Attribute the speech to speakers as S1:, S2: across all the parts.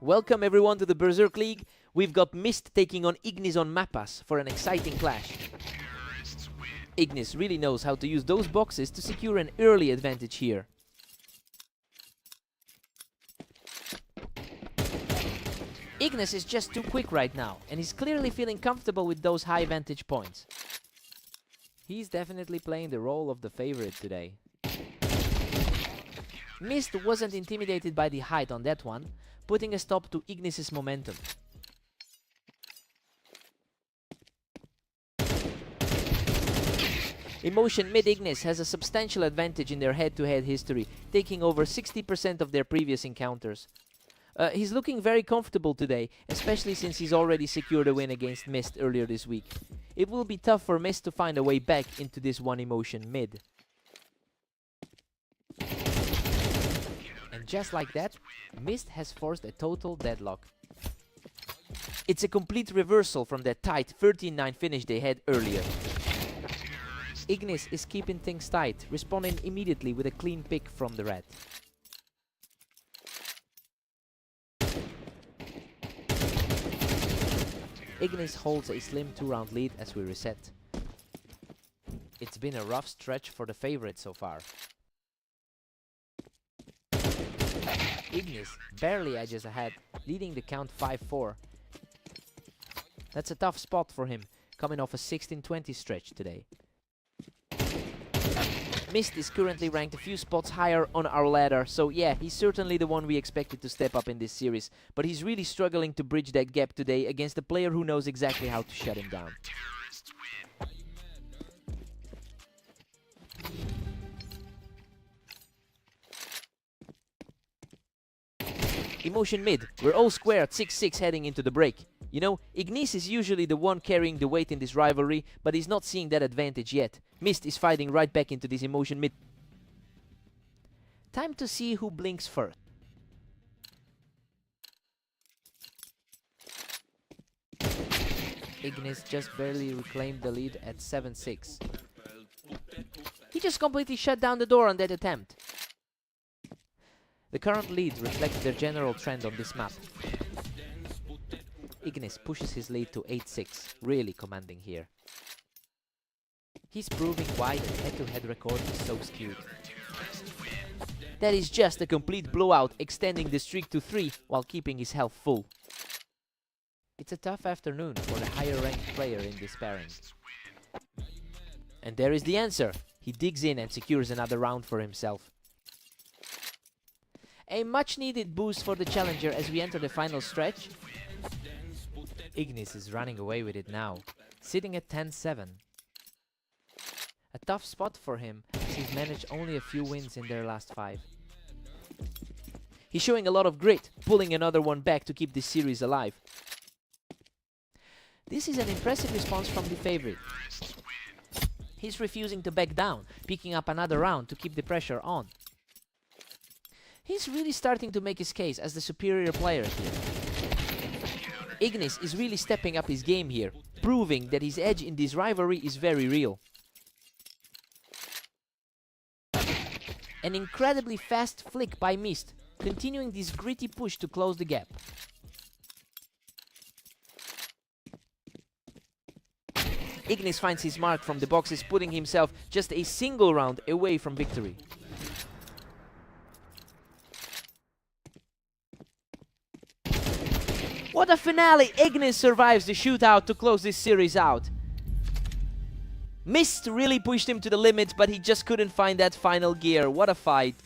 S1: Welcome everyone to the Berserk League. We've got Mist taking on Ignis on Mappas for an exciting clash. Ignis really knows how to use those boxes to secure an early advantage here. Ignis is just too quick right now, and he's clearly feeling comfortable with those high vantage points. He's definitely playing the role of the favorite today. Mist wasn't intimidated by the height on that one, putting a stop to Ignis' momentum. Emotion mid-Ignis has a substantial advantage in their head-to-head history, taking over 60% of their previous encounters. He's looking very comfortable today, especially since he's already secured a win against Mist earlier this week. It will be tough for Mist to find a way back into this one emotion mid. And just like that, Mist has forced a total deadlock. It's a complete reversal from that tight 13-9 finish they had earlier. Ignis is keeping things tight, responding immediately with a clean pick from the red. Ignis holds a slim 2-round lead as we reset. It's been a rough stretch for the favorite so far. Ignis barely edges ahead, leading the count 5-4. That's a tough spot for him, coming off a 16-20 stretch today. Mist is currently ranked a few spots higher on our ladder, so yeah, he's certainly the one we expected to step up in this series, but he's really struggling to bridge that gap today against a player who knows exactly how to shut him down. Emotion mid, we're all square at 6-6 heading into the break. You know, Ignis is usually the one carrying the weight in this rivalry, but he's not seeing that advantage yet. Mist is fighting right back into this emotion mid. Time to see who blinks first. Ignis just barely reclaimed the lead at 7-6. He just completely shut down the door on that attempt. The current lead reflects their general trend on this map. Ignis pushes his lead to 8-6, really commanding here. He's proving why the head-to-head record is so skewed. That is just a complete blowout, extending the streak to 3 while keeping his health full. It's a tough afternoon for the higher-ranked player in this pairing. And there is the answer. He digs in and secures another round for himself. A much-needed boost for the challenger as we enter the final stretch. Ignis is running away with it now, sitting at 10-7. A tough spot for him, as he's managed only a few wins in their last 5. He's showing a lot of grit, pulling another one back to keep this series alive. This is an impressive response from the favorite. He's refusing to back down, picking up another round to keep the pressure on. He's really starting to make his case as the superior player here. Ignis is really stepping up his game here, proving that his edge in this rivalry is very real. An incredibly fast flick by Mist, continuing this gritty push to close the gap. Ignis finds his mark from the boxes, putting himself just a single round away from victory. What a finale! Ignis survives the shootout to close this series out. Mist really pushed him to the limit, but he just couldn't find that final gear. What a fight.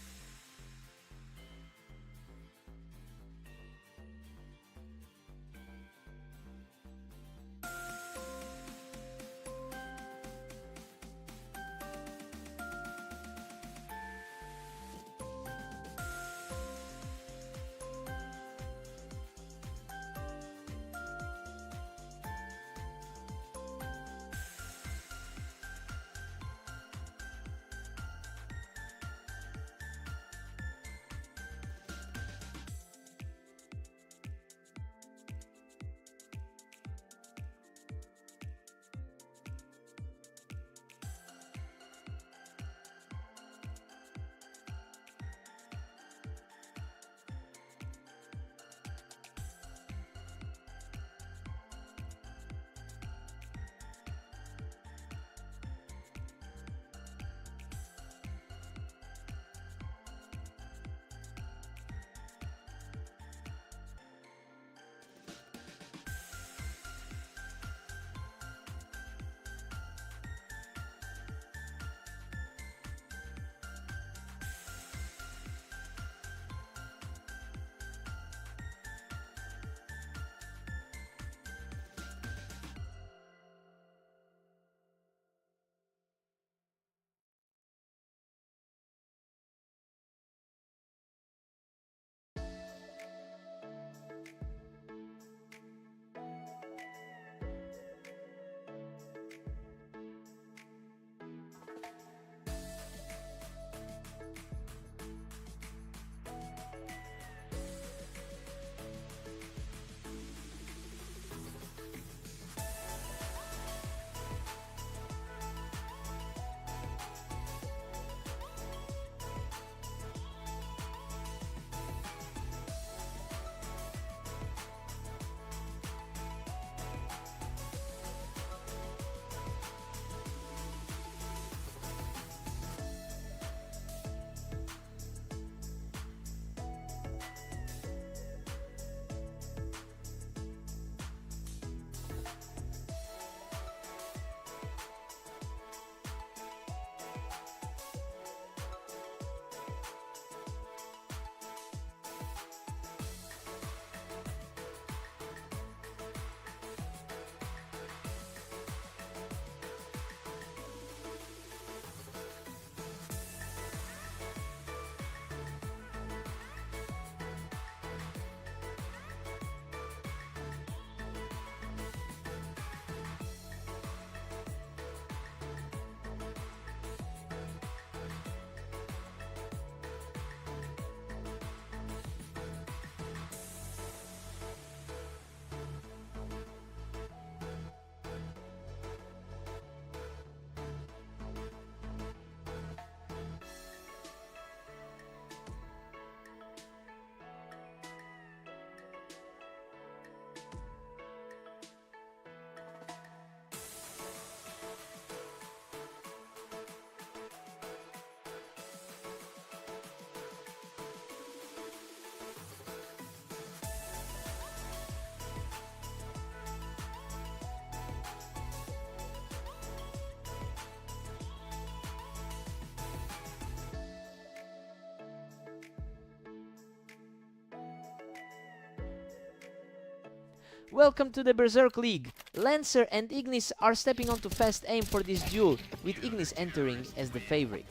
S1: Welcome to the Berserk League. Lancer and Ignis are stepping onto fast aim for this duel, with Ignis entering as the favorite.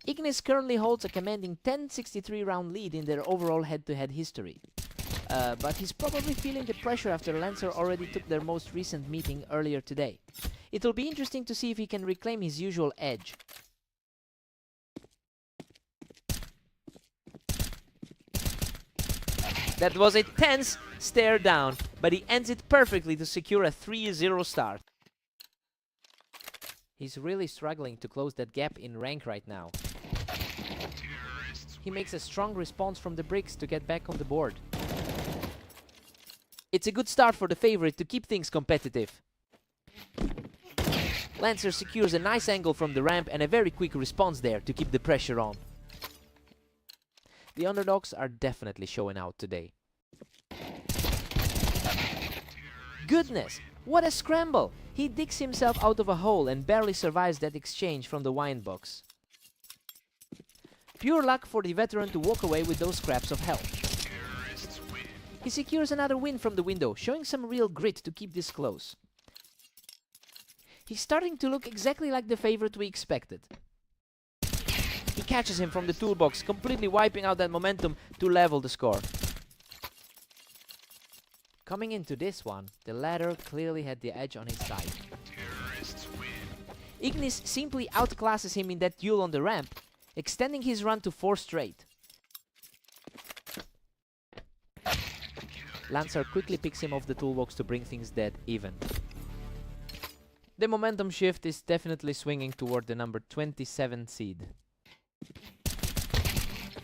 S1: Ignis currently holds a commanding 10-63 round lead in their overall head-to-head history. But he's probably feeling the pressure after Lancer already took their most recent meeting earlier today. It'll be interesting to see if he can reclaim his usual edge. That was a tense stare down, but he ends it perfectly to secure a 3-0 start. He's really struggling to close that gap in rank right now. He makes a strong response from the bricks to get back on the board. It's a good start for the favorite to keep things competitive. Lancer secures a nice angle from the ramp and a very quick response there to keep the pressure on. The underdogs are definitely showing out today. Goodness, what a scramble! He digs himself out of a hole and barely survives that exchange from the wine box. Pure luck for the veteran to walk away with those scraps of health. He secures another win from the window, showing some real grit to keep this close. He's starting to look exactly like the favorite we expected. He catches him from the toolbox, completely wiping out that momentum to level the score. Coming into this one, the latter clearly had the edge on his side. Ignis simply outclasses him in that duel on the ramp, extending his run to 4 straight. Lancer quickly picks him off the toolbox to bring things dead even. The momentum shift is definitely swinging toward the number 27 seed.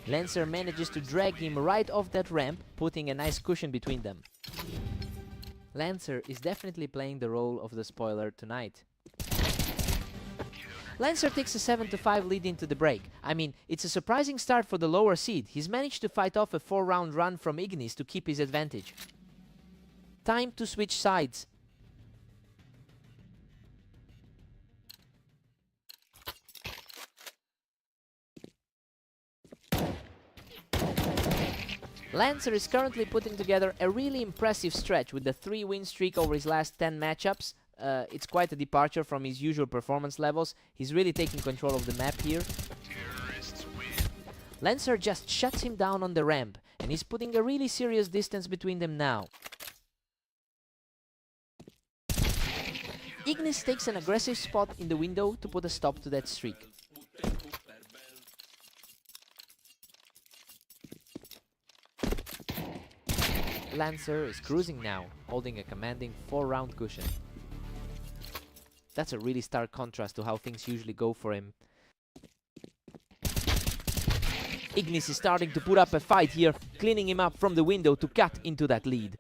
S1: Lancer manages to drag him right off that ramp, putting a nice cushion between them. Lancer is definitely playing the role of the spoiler tonight. Lancer takes a 7-5 lead into the break. I mean, it's a surprising start for the lower seed. He's managed to fight off a 4-round run from Ignis to keep his advantage. Time to switch sides. Lancer is currently putting together a really impressive stretch with the 3-win streak over his last 10 matchups. It's quite a departure from his usual performance levels. He's really taking control of the map here. Lancer just shuts him down on the ramp, and he's putting a really serious distance between them now. Ignis takes an aggressive spot in the window to put a stop to that streak. Lancer is cruising now, holding a commanding 4-round cushion. That's a really stark contrast to how things usually go for him. Ignis is starting to put up a fight here, cleaning him up from the window to cut into that lead.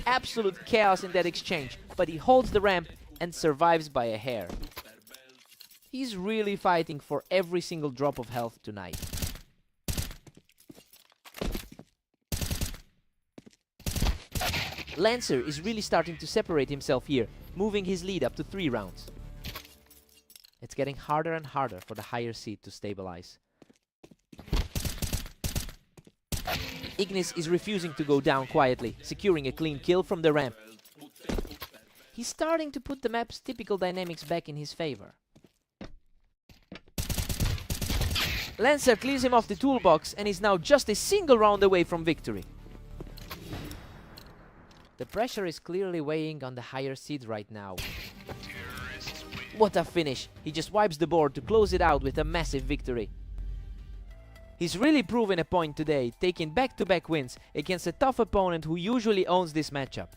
S1: Absolute chaos in that exchange, but he holds the ramp and survives by a hair. He's really fighting for every single drop of health tonight. Lancer is really starting to separate himself here, moving his lead up to 3 rounds. It's getting harder and harder for the higher seed to stabilize. Ignis is refusing to go down quietly, securing a clean kill from the ramp. He's starting to put the map's typical dynamics back in his favor. Lancer clears him off the toolbox and is now just a single round away from victory. The pressure is clearly weighing on the higher seed right now. What a finish! He just wipes the board to close it out with a massive victory. He's really proven a point today, taking back-to-back wins against a tough opponent who usually owns this matchup.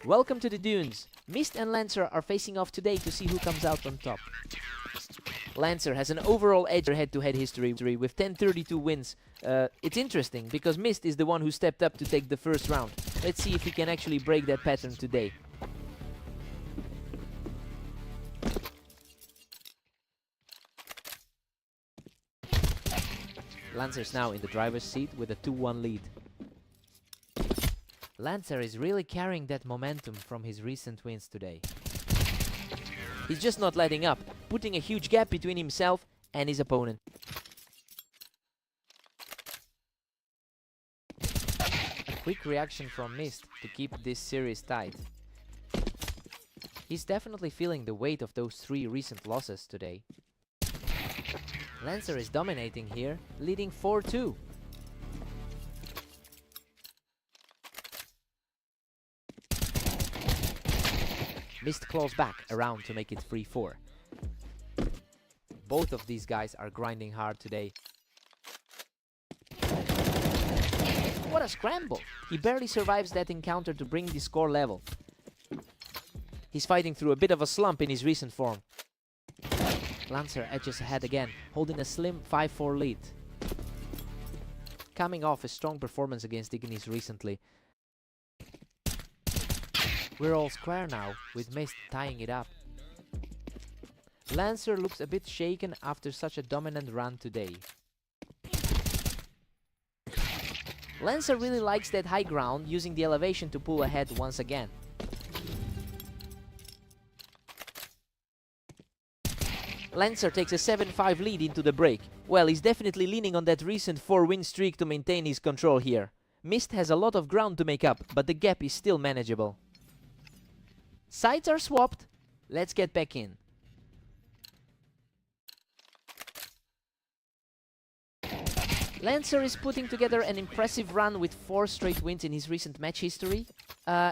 S1: Welcome to the Dunes. Mist and Lancer are facing off today to see who comes out on top. Lancer has an overall edge head-to-head history with 10-32 wins. It's interesting because Mist is the one who stepped up to take the first round. Let's see if he can actually break that pattern today. Lancer's now in the driver's seat with a 2-1 lead. Lancer is really carrying that momentum from his recent wins today. He's just not letting up, putting a huge gap between himself and his opponent. A quick reaction from Mist to keep this series tight. He's definitely feeling the weight of those 3 recent losses today. Lancer is dominating here, leading 4-2. Mist claws back around to make it 3-4. Both of these guys are grinding hard today. What a scramble! He barely survives that encounter to bring the score level. He's fighting through a bit of a slump in his recent form. Lancer edges ahead again, holding a slim 5-4 lead. Coming off a strong performance against Ignis recently. We're all square now, with Mist tying it up. Lancer looks a bit shaken after such a dominant run today. Lancer really likes that high ground, using the elevation to pull ahead once again. Lancer takes a 7-5 lead into the break. Well, he's definitely leaning on that recent 4-win streak to maintain his control here. Mist has a lot of ground to make up, but the gap is still manageable. Sides are swapped. Let's get back in. Lancer is putting together an impressive run with 4 straight wins in his recent match history.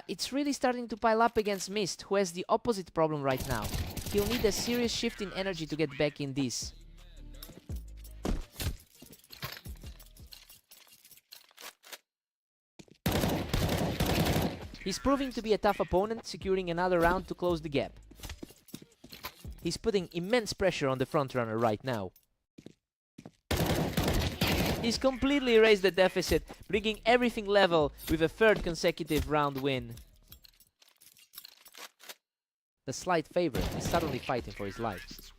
S1: It's really starting to pile up against Mist, who has the opposite problem right now. He'll need a serious shift in energy to get back in this. He's proving to be a tough opponent, securing another round to close the gap. He's putting immense pressure on the frontrunner right now. He's completely raised the deficit, bringing everything level with a 3rd consecutive round win. The slight favorite is suddenly fighting for his life.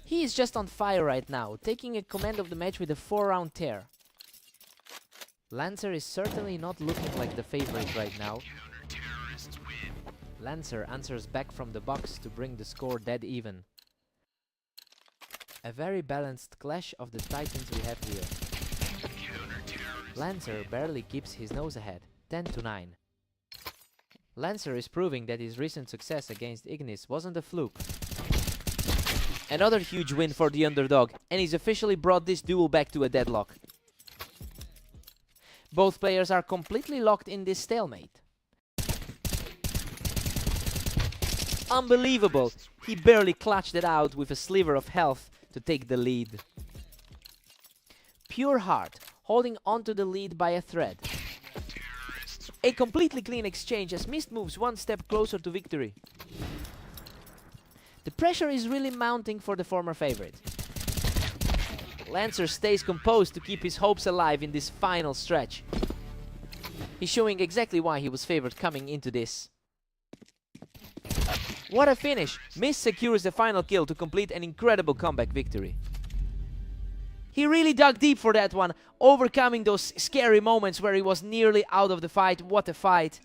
S1: He is just on fire right now, taking a command of the match with a 4-round tear. Lancer is certainly not looking like the favorite right now. Lancer answers back from the box to bring the score dead even. A very balanced clash of the titans we have here. Lancer barely keeps his nose ahead, 10-9. Lancer is proving that his recent success against Ignis wasn't a fluke. Another huge win for the underdog, and he's officially brought this duel back to a deadlock. Both players are completely locked in this stalemate. Unbelievable! He barely clutched it out with a sliver of health to take the lead. Pure heart, holding onto the lead by a thread. A completely clean exchange as Mist moves 1 step closer to victory. The pressure is really mounting for the former favorite. Lancer stays composed to keep his hopes alive in this final stretch. He's showing exactly why he was favored coming into this. What a finish! Mist secures the final kill to complete an incredible comeback victory. He really dug deep for that one, overcoming those scary moments where he was nearly out of the fight. What a fight!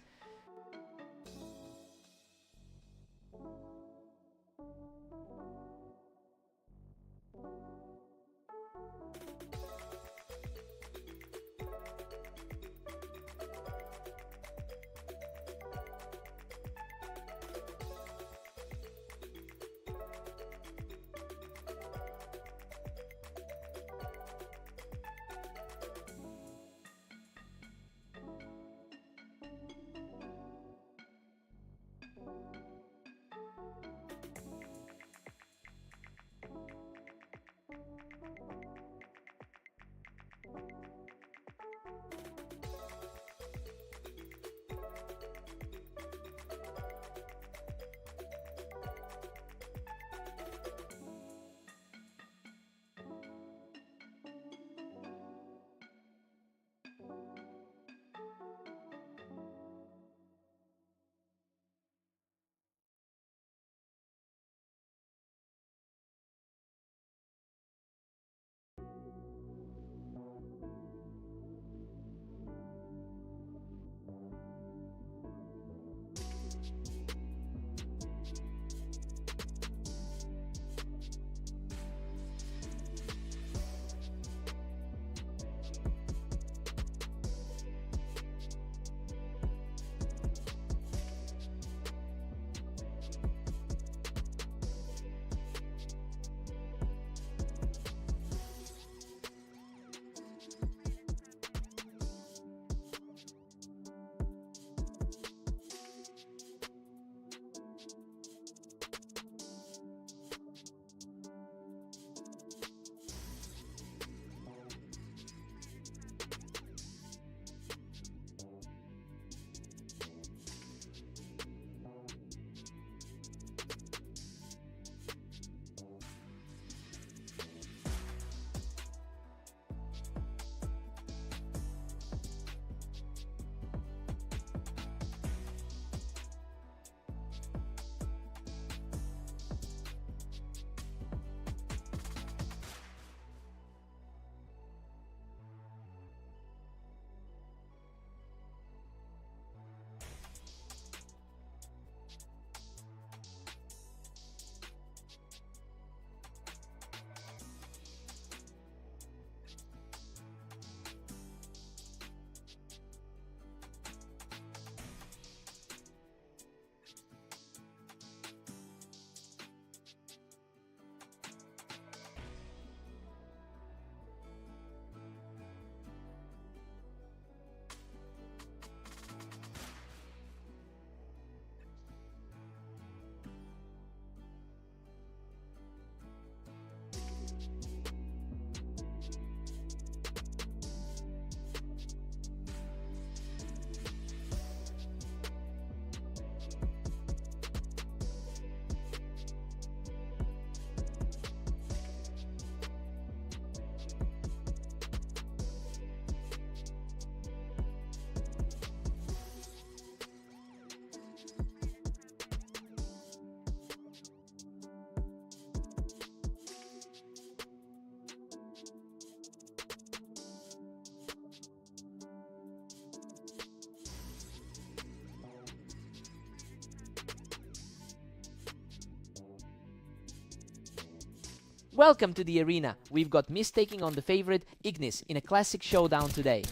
S1: Welcome to the arena. We've got Mist taking on the favorite, Ignis, in a classic showdown today.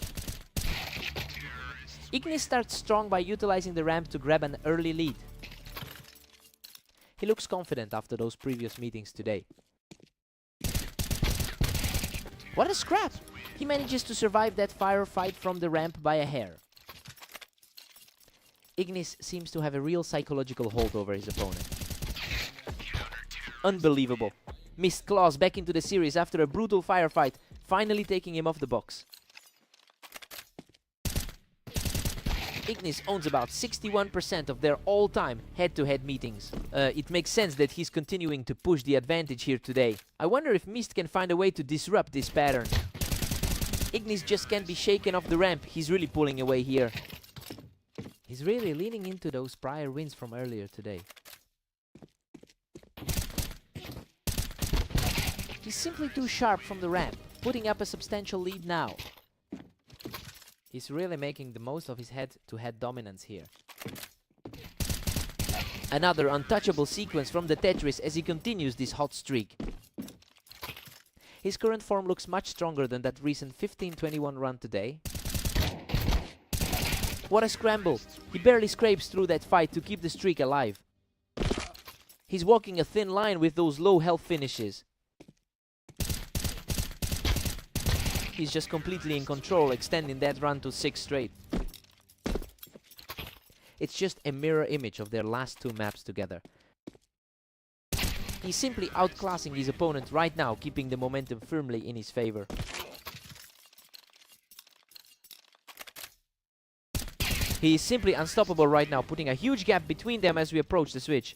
S1: Ignis starts strong by utilizing the ramp to grab an early lead. He looks confident after those previous meetings today. What a scrap! He manages to survive that firefight from the ramp by a hair. Ignis seems to have a real psychological hold over his opponent. Unbelievable. Mist claws back into the series after a brutal firefight, finally taking him off the box. Ignis owns about 61% of their all-time head-to-head meetings. It makes sense that he's continuing to push the advantage here today. I wonder if Mist can find a way to disrupt this pattern. Ignis just can't be shaken off the ramp. He's really pulling away here. He's really leaning into those prior wins from earlier today. He's simply too sharp from the ramp, putting up a substantial lead now. He's really making the most of his head-to-head dominance here. Another untouchable sequence from the Tetris as he continues this hot streak. His current form looks much stronger than that recent 15-21 run today. What a scramble! He barely scrapes through that fight to keep the streak alive. He's walking a thin line with those low health finishes. He's just completely in control, extending that run to 6 straight. It's just a mirror image of their last 2 maps together. He's simply outclassing his opponent right now, keeping the momentum firmly in his favor. He is simply unstoppable right now, putting a huge gap between them as we approach the switch.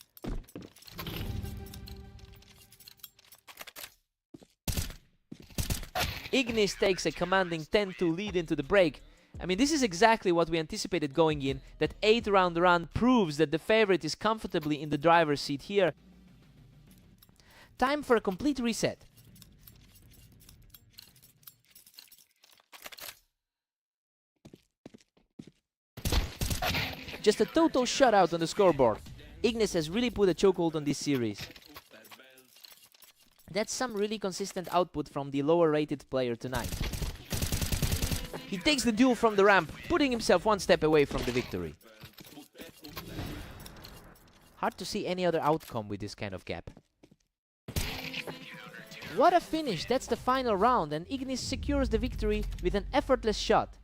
S1: Ignis takes a commanding 10-2 lead into the break. I mean, this is exactly what we anticipated going in. That 8th round run proves that the favorite is comfortably in the driver's seat here. Time for a complete reset. Just a total shutout on the scoreboard. Ignis has really put a chokehold on this series. That's some really consistent output from the lower rated player tonight. He takes the duel from the ramp, putting himself 1 step away from the victory. Hard to see any other outcome with this kind of gap. What a finish! That's the final round, and Ignis secures the victory with an effortless shot.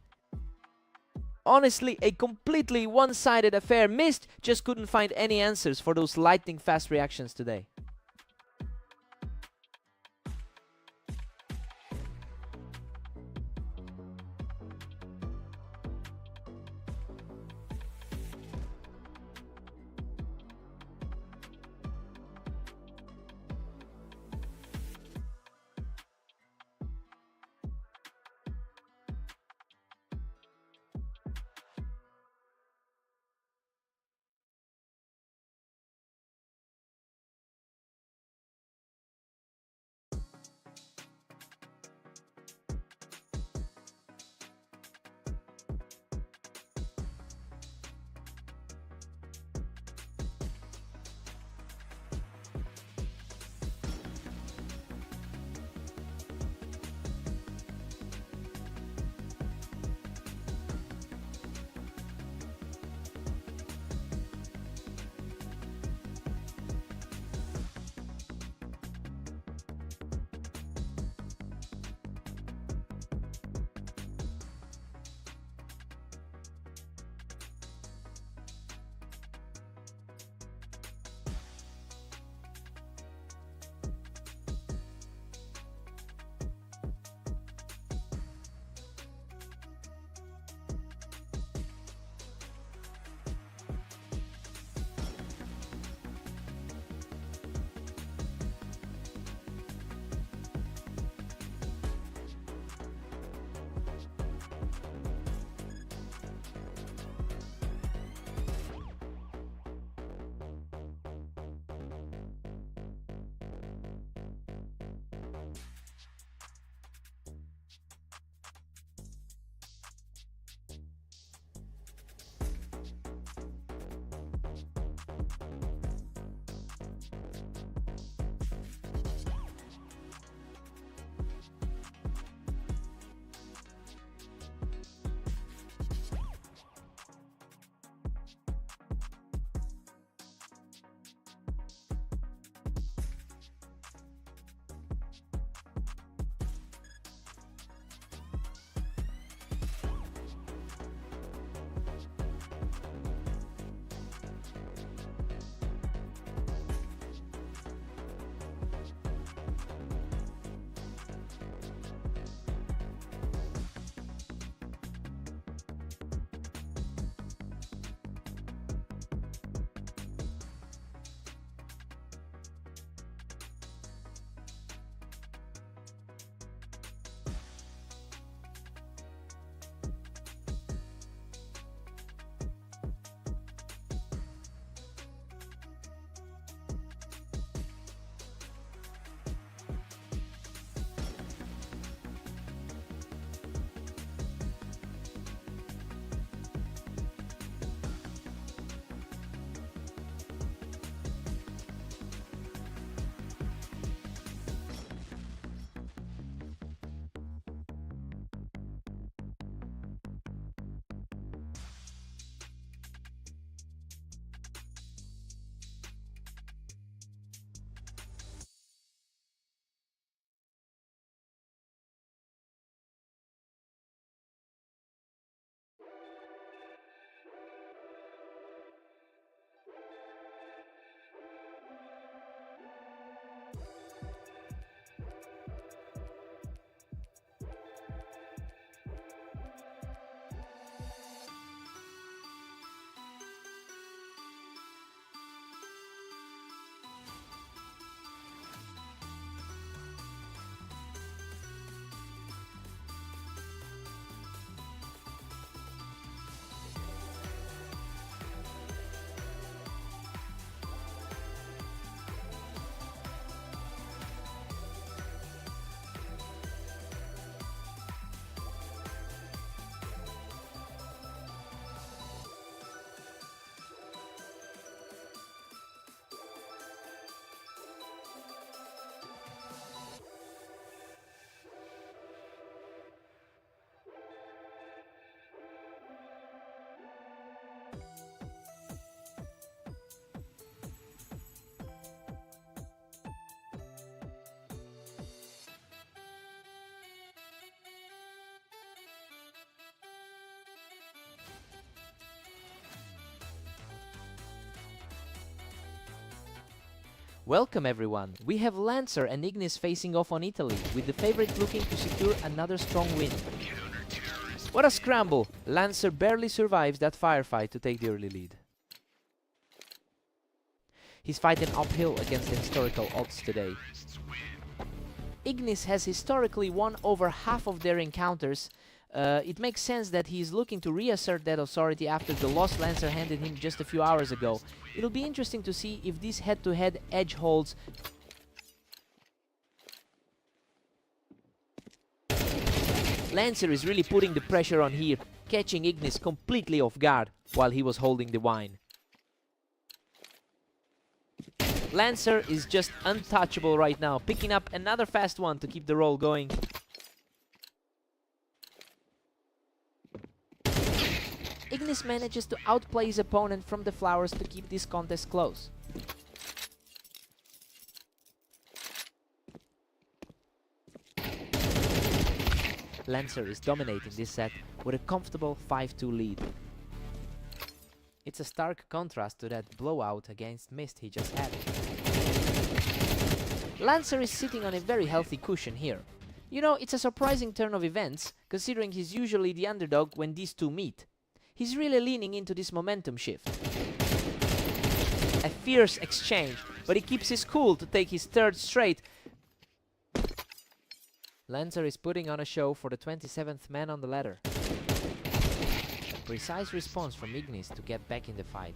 S1: Honestly, a completely one-sided affair. Mist just couldn't find any answers for those lightning fast reactions today. Welcome everyone! We have Lancer and Ignis facing off on Italy, with the favorite looking to secure another strong win. What a scramble! Lancer barely survives that firefight to take the early lead. He's fighting uphill against the historical odds today. Ignis has historically won over half of their encounters. It makes sense that he's looking to reassert that authority after the loss Lancer handed him just a few hours ago. It'll be interesting to see if this head-to-head edge holds. Lancer is really putting the pressure on here, catching Ignis completely off guard while he was holding the wine. Lancer is just untouchable right now, picking up another fast one to keep the roll going. Ignis manages to outplay his opponent from the flowers to keep this contest close. Lancer is dominating this set with a comfortable 5-2 lead. It's a stark contrast to that blowout against Mist he just had. Lancer is sitting on a very healthy cushion here. You know, it's a surprising turn of events, considering he's usually the underdog when these two meet. He's really leaning into this momentum shift. A fierce exchange, but he keeps his cool to take his third straight. Lancer is putting on a show for the 27th man on the ladder. Precise response from Ignis to get back in the fight.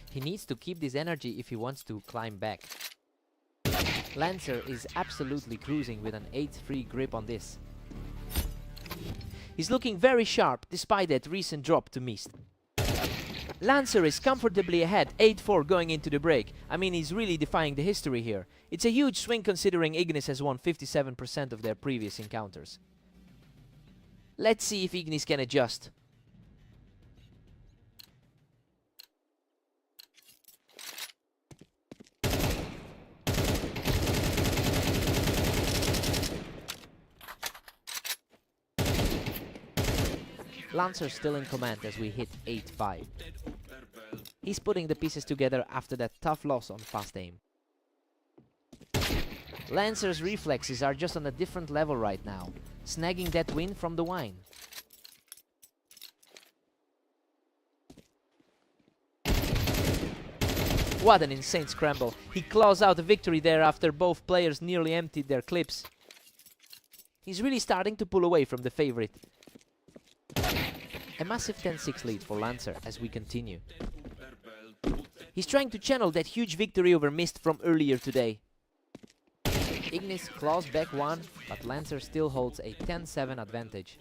S1: He needs to keep this energy if he wants to climb back. Lancer is absolutely cruising with an 8-3 grip on this. He's looking very sharp despite that recent drop to Mist. Lancer is comfortably ahead, 8-4 going into the break. I mean, he's really defying the history here. It's a huge swing considering Ignis has won 57% of their previous encounters. Let's see if Ignis can adjust. Lancer still in command as we hit 8-5. He's putting the pieces together after that tough loss on fast aim. Lancer's reflexes are just on a different level right now, snagging that win from the wine. What an insane scramble. He claws out a victory there after both players nearly emptied their clips. He's really starting to pull away from the favorite. A massive 10-6 lead for Lancer as we continue. He's trying to channel that huge victory over Mist from earlier today. Ignis claws back one, but Lancer still holds a 10-7 advantage.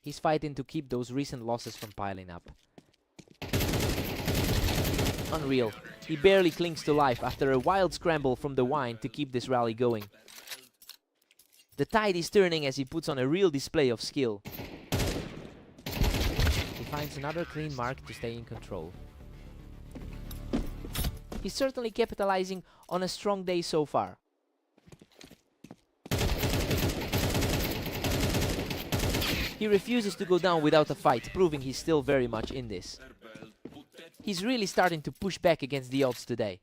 S1: He's fighting to keep those recent losses from piling up. Unreal. He barely clings to life after a wild scramble from the wine to keep this rally going. The tide is turning as he puts on a real display of skill. He finds another clean mark to stay in control. He's certainly capitalizing on a strong day so far. He refuses to go down without a fight, proving he's still very much in this. He's really starting to push back against the odds today.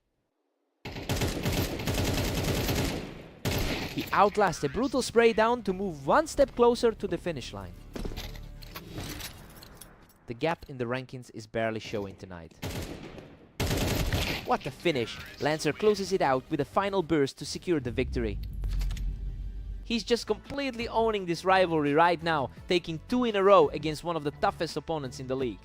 S1: He outlasts a brutal spray down to move one step closer to the finish line. The gap in the rankings is barely showing tonight. What a finish! Lancer closes it out with a final burst to secure the victory. He's just completely owning this rivalry right now, taking 2 in a row against one of the toughest opponents in the league.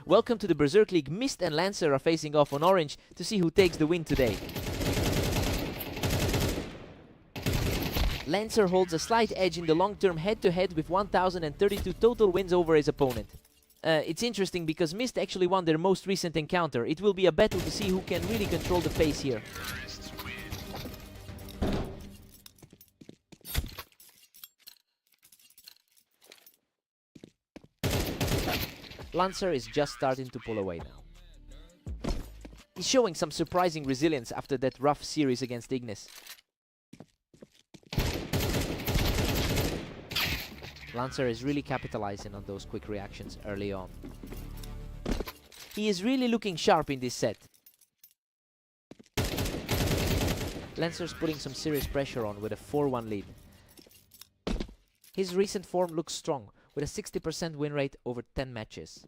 S1: Welcome to the Berserk League. Mist and Lancer are facing off on orange to see who takes the win today. Lancer holds a slight edge in the long-term head-to-head with 1032 total wins over his opponent. It's interesting because Mist actually won their most recent encounter. It will be a battle to see who can really control the pace here. Lancer is just starting to pull away now. He's showing some surprising resilience after that rough series against Ignis. Lancer is really capitalizing on those quick reactions early on. He is really looking sharp in this set. Lancer's putting some serious pressure on with a 4-1 lead. His recent form looks strong, with a 60% win rate over 10 matches.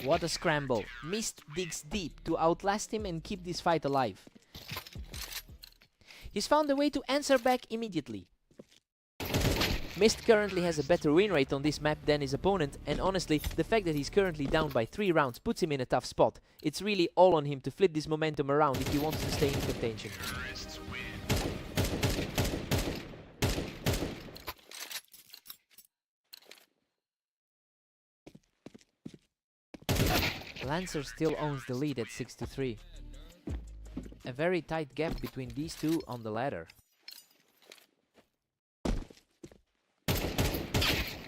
S1: What a scramble. Mist digs deep to outlast him and keep this fight alive. He's found a way to answer back immediately. Mist currently has a better win rate on this map than his opponent, and honestly, the fact that he's currently down by 3 rounds puts him in a tough spot. It's really all on him to flip this momentum around if he wants to stay in contention. Lancer still owns the lead at 6-3. A very tight gap between these two on the ladder.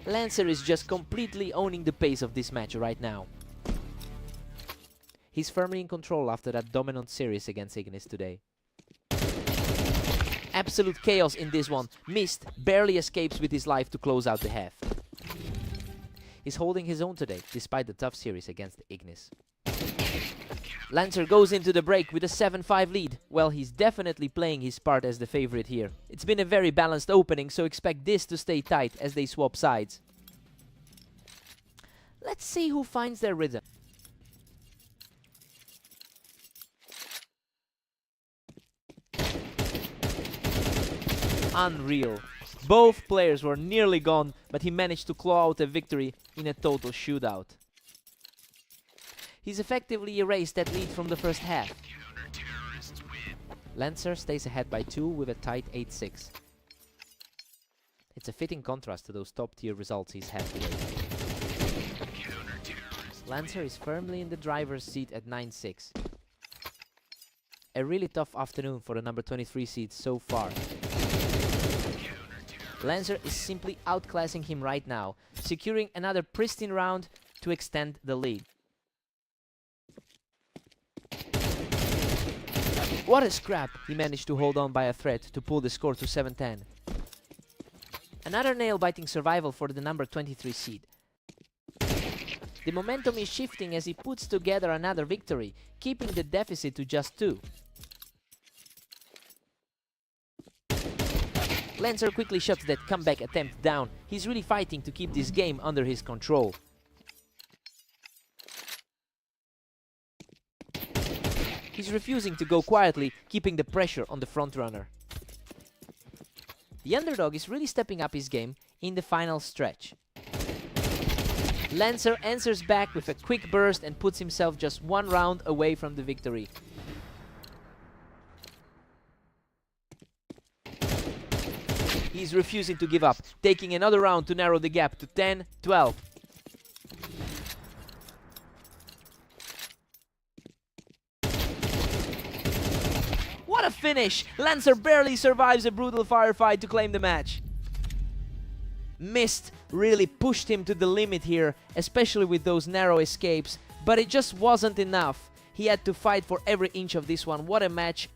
S1: Lancer is just completely owning the pace of this match right now. He's firmly in control after that dominant series against Ignis today. Absolute chaos in this one. Mist barely escapes with his life to close out the half. He's holding his own today, despite the tough series against Ignis. Lancer goes into the break with a 7-5 lead. Well, he's definitely playing his part as the favorite here. It's been a very balanced opening, so expect this to stay tight as they swap sides. Let's see who finds their rhythm. Unreal. Both players were nearly gone, but he managed to claw out a victory in a total shootout. He's effectively erased that lead from the first half. Lancer stays ahead by 2 with a tight 8-6. It's a fitting contrast to those top-tier results he's had today. Lancer is firmly in the driver's seat at 9-6. A really tough afternoon for the number 23 seed so far. Lancer is simply outclassing him right now, securing another pristine round to extend the lead. What a scrap! He managed to hold on by a thread to pull the score to 7-10. Another nail-biting survival for the number 23 seed. The momentum is shifting as he puts together another victory, keeping the deficit to just 2. Lancer quickly shuts that comeback attempt down. He's really fighting to keep this game under his control. He's refusing to go quietly, keeping the pressure on the frontrunner. The underdog is really stepping up his game in the final stretch. Lancer answers back with a quick burst and puts himself just 1 round away from the victory. He's refusing to give up, taking another round to narrow the gap to 10-12. What a finish! Lancer barely survives a brutal firefight to claim the match. Mist really pushed him to the limit here, especially with those narrow escapes, but it just wasn't enough. He had to fight for every inch of this one. What a match.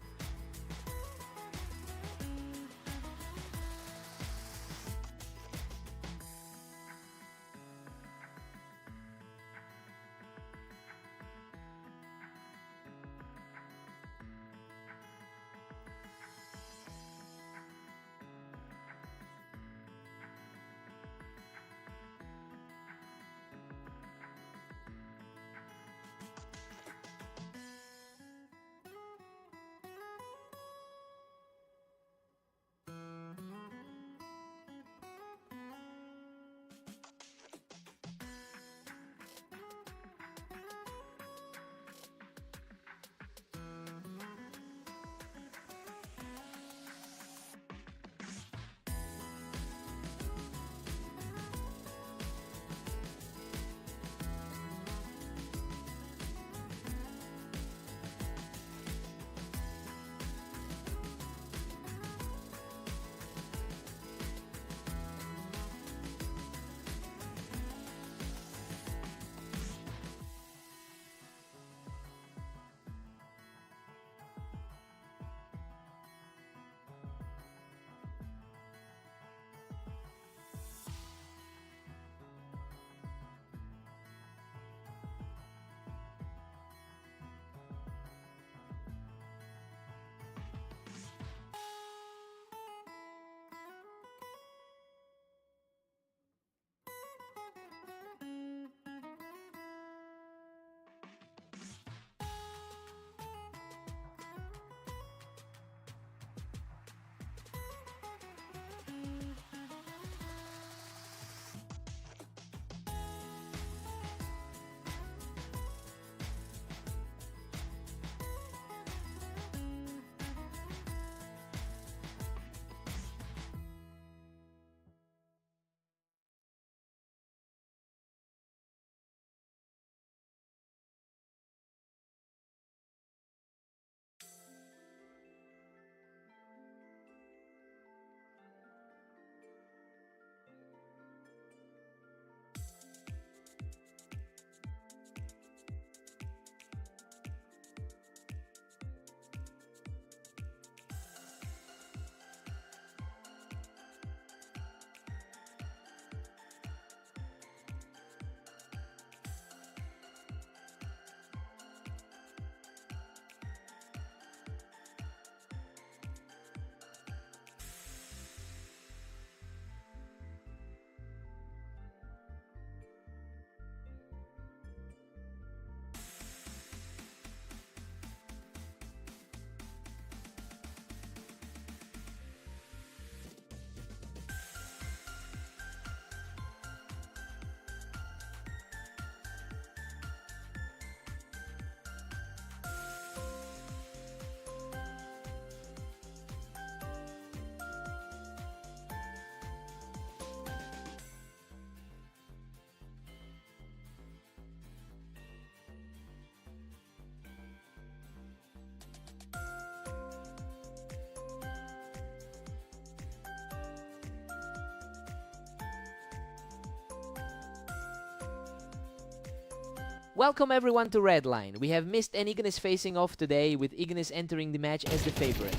S1: Welcome everyone to Redline. We have Mist and Ignis facing off today, with Ignis entering the match as the favorite.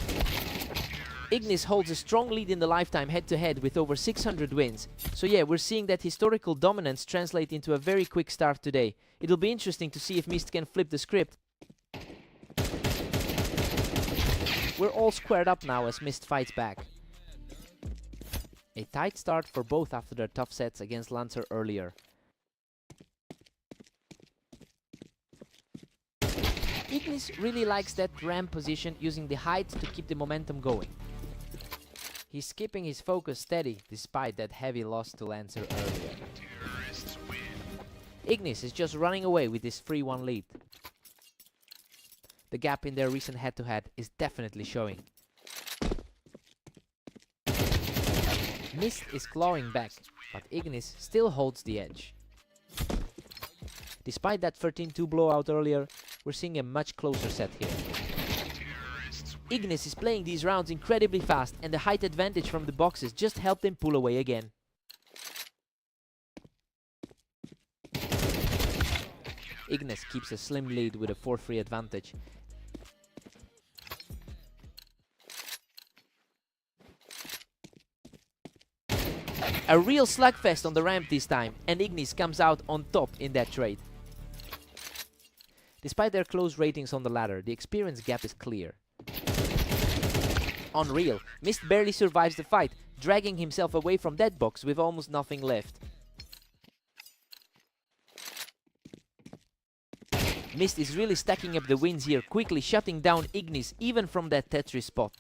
S1: Ignis holds a strong lead in the lifetime head-to-head with over 600 wins. So yeah, we're seeing that historical dominance translate into a very quick start today. It'll be interesting to see if Mist can flip the script. We're all squared up now as Mist fights back. A tight start for both after their tough sets against Lancer earlier. Ignis really likes that ramp position, using the height to keep the momentum going. He's keeping his focus steady despite that heavy loss to Lancer earlier. Ignis is just running away with this 3-1 lead. The gap in their recent head-to-head is definitely showing. Mist is clawing back, but Ignis still holds the edge. Despite that 13-2 blowout earlier, we're seeing a much closer set here. Ignis is playing these rounds incredibly fast, and the height advantage from the boxes just helped him pull away again. Ignis keeps a slim lead with a 4-3 advantage. A real slugfest on the ramp this time, and Ignis comes out on top in that trade. Despite their close ratings on the ladder, the experience gap is clear. Unreal, Mist barely survives the fight, dragging himself away from that box with almost nothing left. Mist is really stacking up the wins here, quickly shutting down Ignis even from that Tetris spot.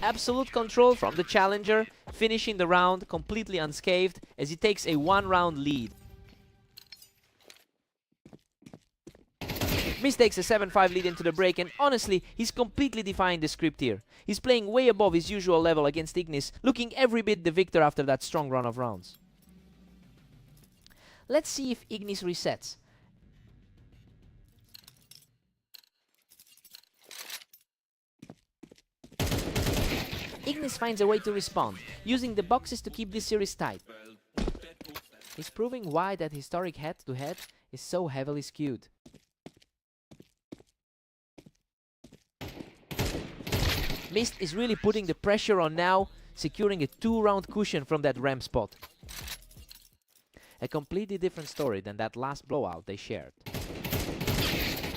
S1: Absolute control from the challenger, finishing the round completely unscathed as he takes a 1-round lead. Mist takes a 7-5 lead into the break, and honestly, he's completely defying the script here. He's playing way above his usual level against Ignis, looking every bit the victor after that strong run of rounds. Let's see if Ignis resets. Ignis finds a way to respond, using the boxes to keep this series tight. He's proving why that historic head-to-head is so heavily skewed. Mist is really putting the pressure on now, securing a 2-round cushion from that ramp spot. A completely different story than that last blowout they shared.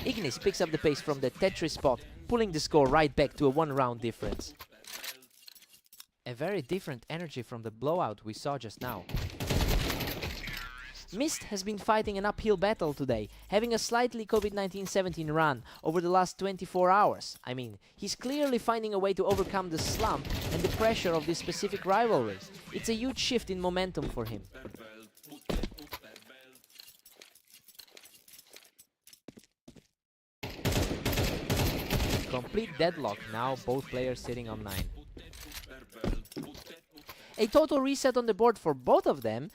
S1: Ignis picks up the pace from the Tetris spot, pulling the score right back to a 1-round difference. A very different energy from the blowout we saw just now. Mist has been fighting an uphill battle today, having a slightly COVID-19 17 run over the last 24 hours. I mean, he's clearly finding a way to overcome the slump and the pressure of this specific rivalry. It's a huge shift in momentum for him. Complete deadlock now, both players sitting on 9. A total reset on the board for both of them.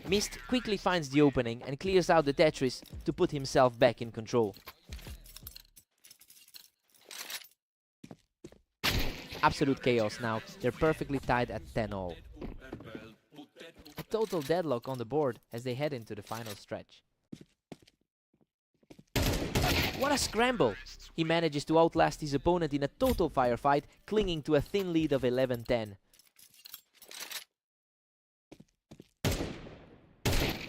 S1: Mist quickly finds the opening and clears out the Tetris to put himself back in control. Absolute chaos now, they're perfectly tied at 10-all. A total deadlock on the board as they head into the final stretch. What a scramble! He manages to outlast his opponent in a total firefight, clinging to a thin lead of 11-10.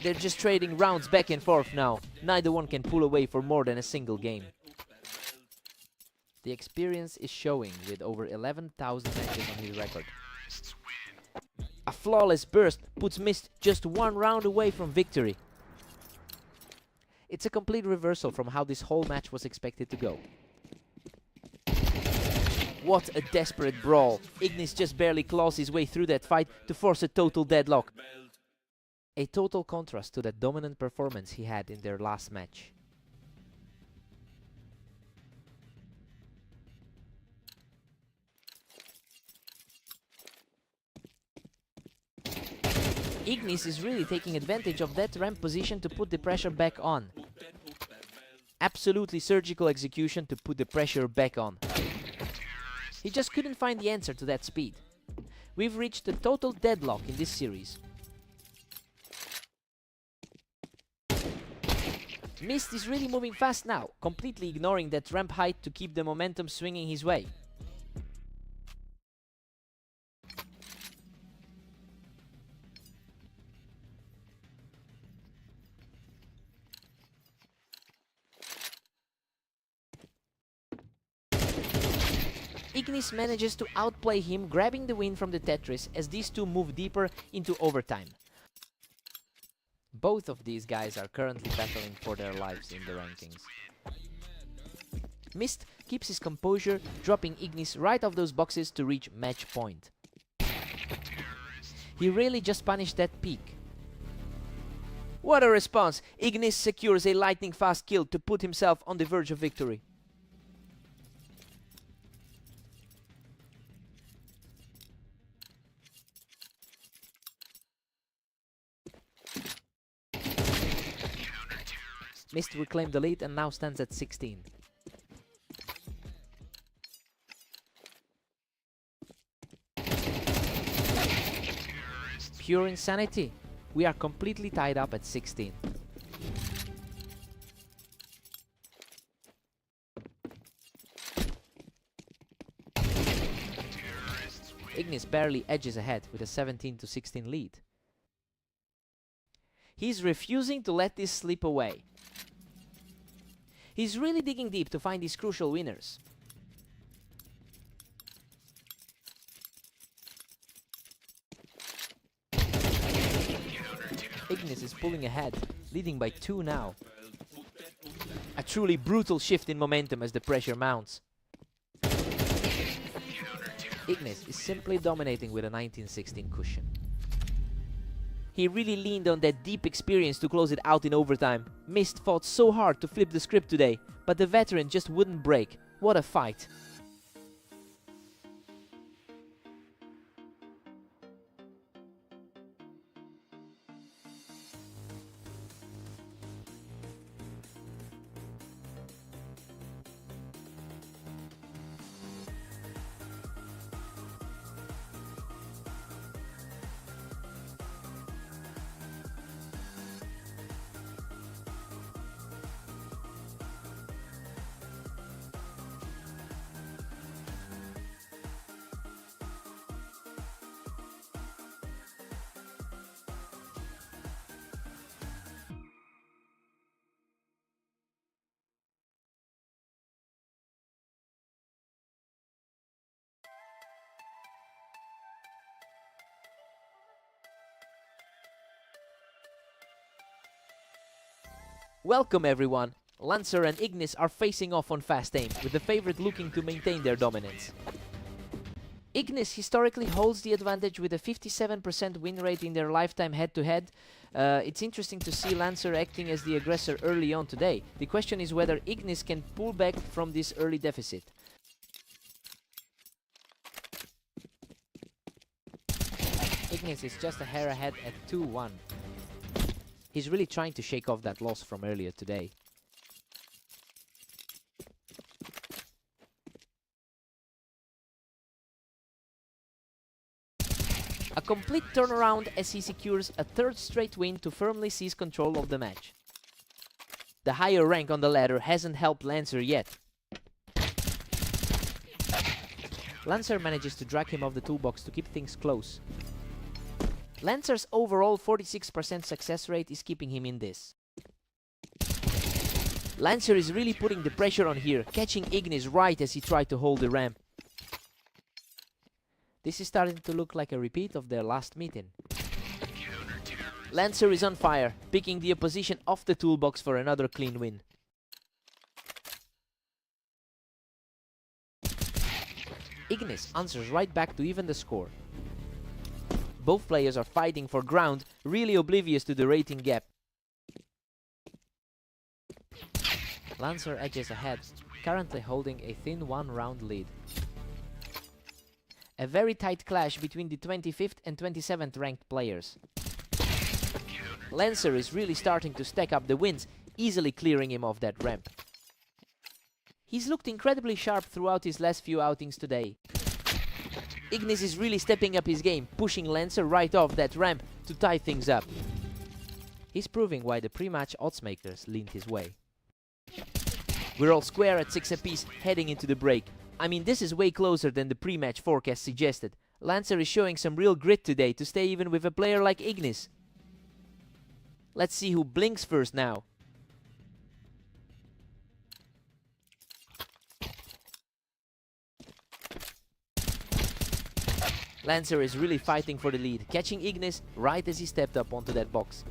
S1: They're just trading rounds back and forth now. Neither one can pull away for more than a single game. The experience is showing with over 11,000 matches on his record. A flawless burst puts Mist just 1 round away from victory. It's a complete reversal from how this whole match was expected to go. What a desperate brawl. Ignis just barely claws his way through that fight to force a total deadlock. A total contrast to that dominant performance he had in their last match. Ignis is really taking advantage of that ramp position to put the pressure back on. Absolutely surgical execution to put the pressure back on. He just couldn't find the answer to that speed. We've reached a total deadlock in this series. Mist is really moving fast now, completely ignoring that ramp height to keep the momentum swinging his way. Ignis manages to outplay him, grabbing the win from the Tetris as these two move deeper into overtime. Both of these guys are currently battling for their lives in the rankings. Mist keeps his composure, dropping Ignis right off those boxes to reach match point. He really just punished that peak. What a response! Ignis secures a lightning fast kill to put himself on the verge of victory. Mist reclaimed the lead and now stands at 16. Pure insanity. We are completely tied up at 16. Ignis barely edges ahead with a 17-16 lead. He's refusing to let this slip away. He's really digging deep to find these crucial winners. Ignis is pulling ahead, leading by 2 now. A truly brutal shift in momentum as the pressure mounts. Ignis is simply dominating with a 19-16 cushion. He really leaned on that deep experience to close it out in overtime. Mist fought so hard to flip the script today, but the veteran just wouldn't break. What a fight! Welcome everyone! Lancer and Ignis are facing off on fast aim, with the favorite looking to maintain their dominance. Ignis historically holds the advantage with a 57% win rate in their lifetime head-to-head. It's interesting to see Lancer acting as the aggressor early on today. The question is whether Ignis can pull back from this early deficit. Ignis is just a hair ahead at 2-1. He's really trying to shake off that loss from earlier today. A complete turnaround as he secures a 3rd straight win to firmly seize control of the match. The higher rank on the ladder hasn't helped Lancer yet. Lancer manages to drag him off the toolbox to keep things close. Lancer's overall 46% success rate is keeping him in this. Lancer is really putting the pressure on here, catching Ignis right as he tried to hold the ramp. This is starting to look like a repeat of their last meeting. Lancer is on fire, picking the opposition off the toolbox for another clean win. Ignis answers right back to even the score. Both players are fighting for ground, really oblivious to the rating gap. Lancer edges ahead, currently holding a thin 1-round lead. A very tight clash between the 25th and 27th ranked players. Lancer is really starting to stack up the wins, easily clearing him off that ramp. He's looked incredibly sharp throughout his last few outings today. Ignis is really stepping up his game, pushing Lancer right off that ramp to tie things up. He's proving why the pre-match oddsmakers leaned his way. We're all square at 6 apiece, heading into the break. I mean, this is way closer than the pre-match forecast suggested. Lancer is showing some real grit today to stay even with a player like Ignis. Let's see who blinks first now. Lancer is really fighting for the lead, catching Ignis right as he stepped up onto that box.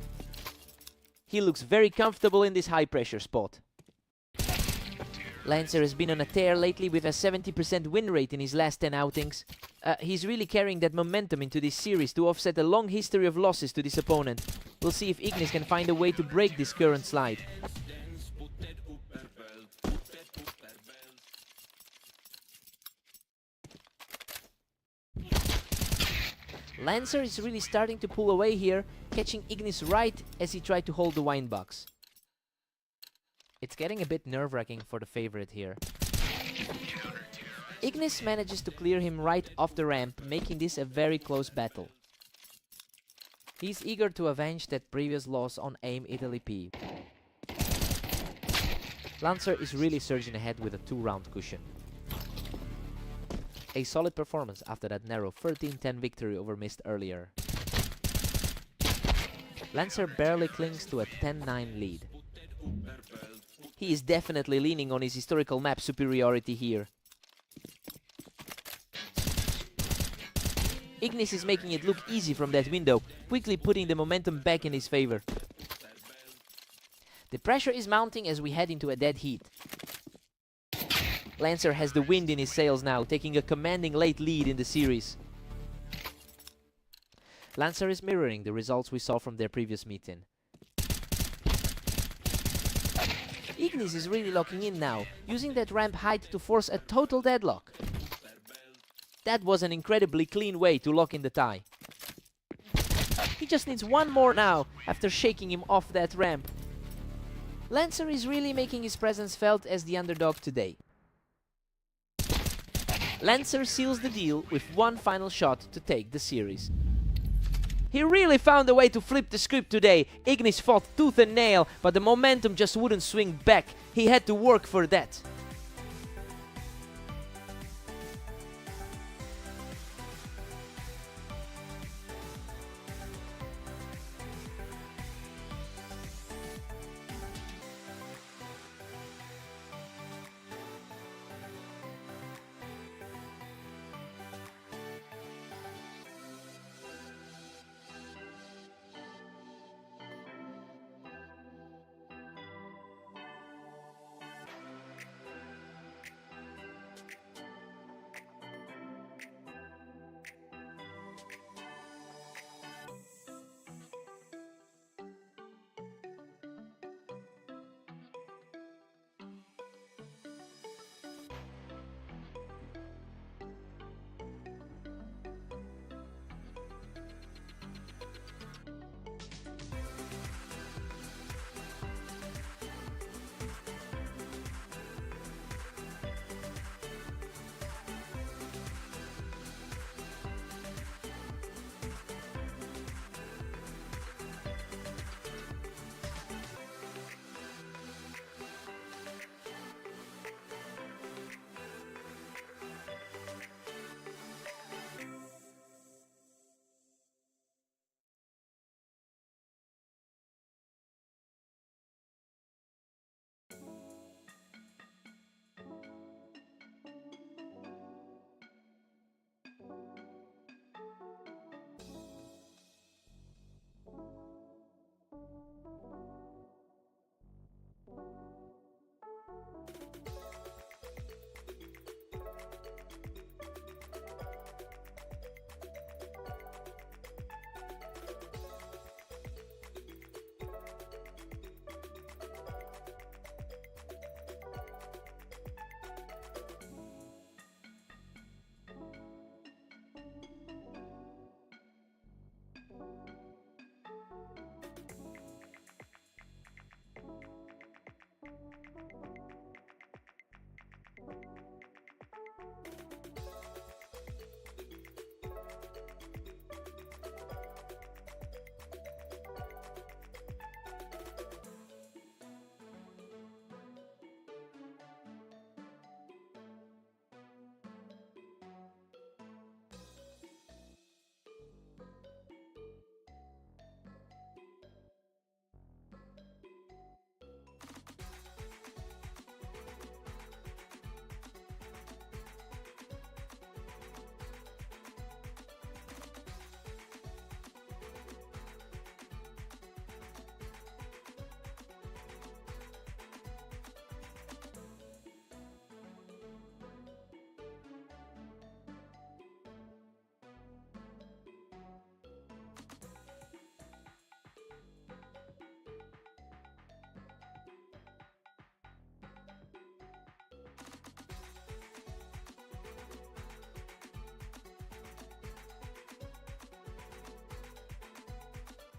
S1: He looks very comfortable in this high-pressure spot. Lancer has been on a tear lately with a 70% win rate in his last 10 outings. He's really carrying that momentum into this series to offset a long history of losses to this opponent. We'll see if Ignis can find a way to break this current slide. Lancer is really starting to pull away here, catching Ignis right as he tried to hold the wine box. It's getting a bit nerve-wracking for the favorite here. Ignis manages to clear him right off the ramp, making this a very close battle. He's eager to avenge that previous loss on AIM Italy P. Lancer is really surging ahead with a 2-round cushion. A solid performance after that narrow 13-10 victory over Mist earlier. Lancer barely clings to a 10-9 lead. He is definitely leaning on his historical map superiority here. Ignis is making it look easy from that window, quickly putting the momentum back in his favor. The pressure is mounting as we head into a dead heat. Lancer has the wind in his sails now, taking a commanding late lead in the series. Lancer is mirroring the results we saw from their previous meeting. Ignis is really locking in now, using that ramp height to force a total deadlock. That was an incredibly clean way to lock in the tie. He just needs one more now, after shaking him off that ramp. Lancer is really making his presence felt as the underdog today. Lancer seals the deal with one final shot to take the series. He really found a way to flip the script today. Ignis fought tooth and nail, but the momentum just wouldn't swing back. He had to work for that.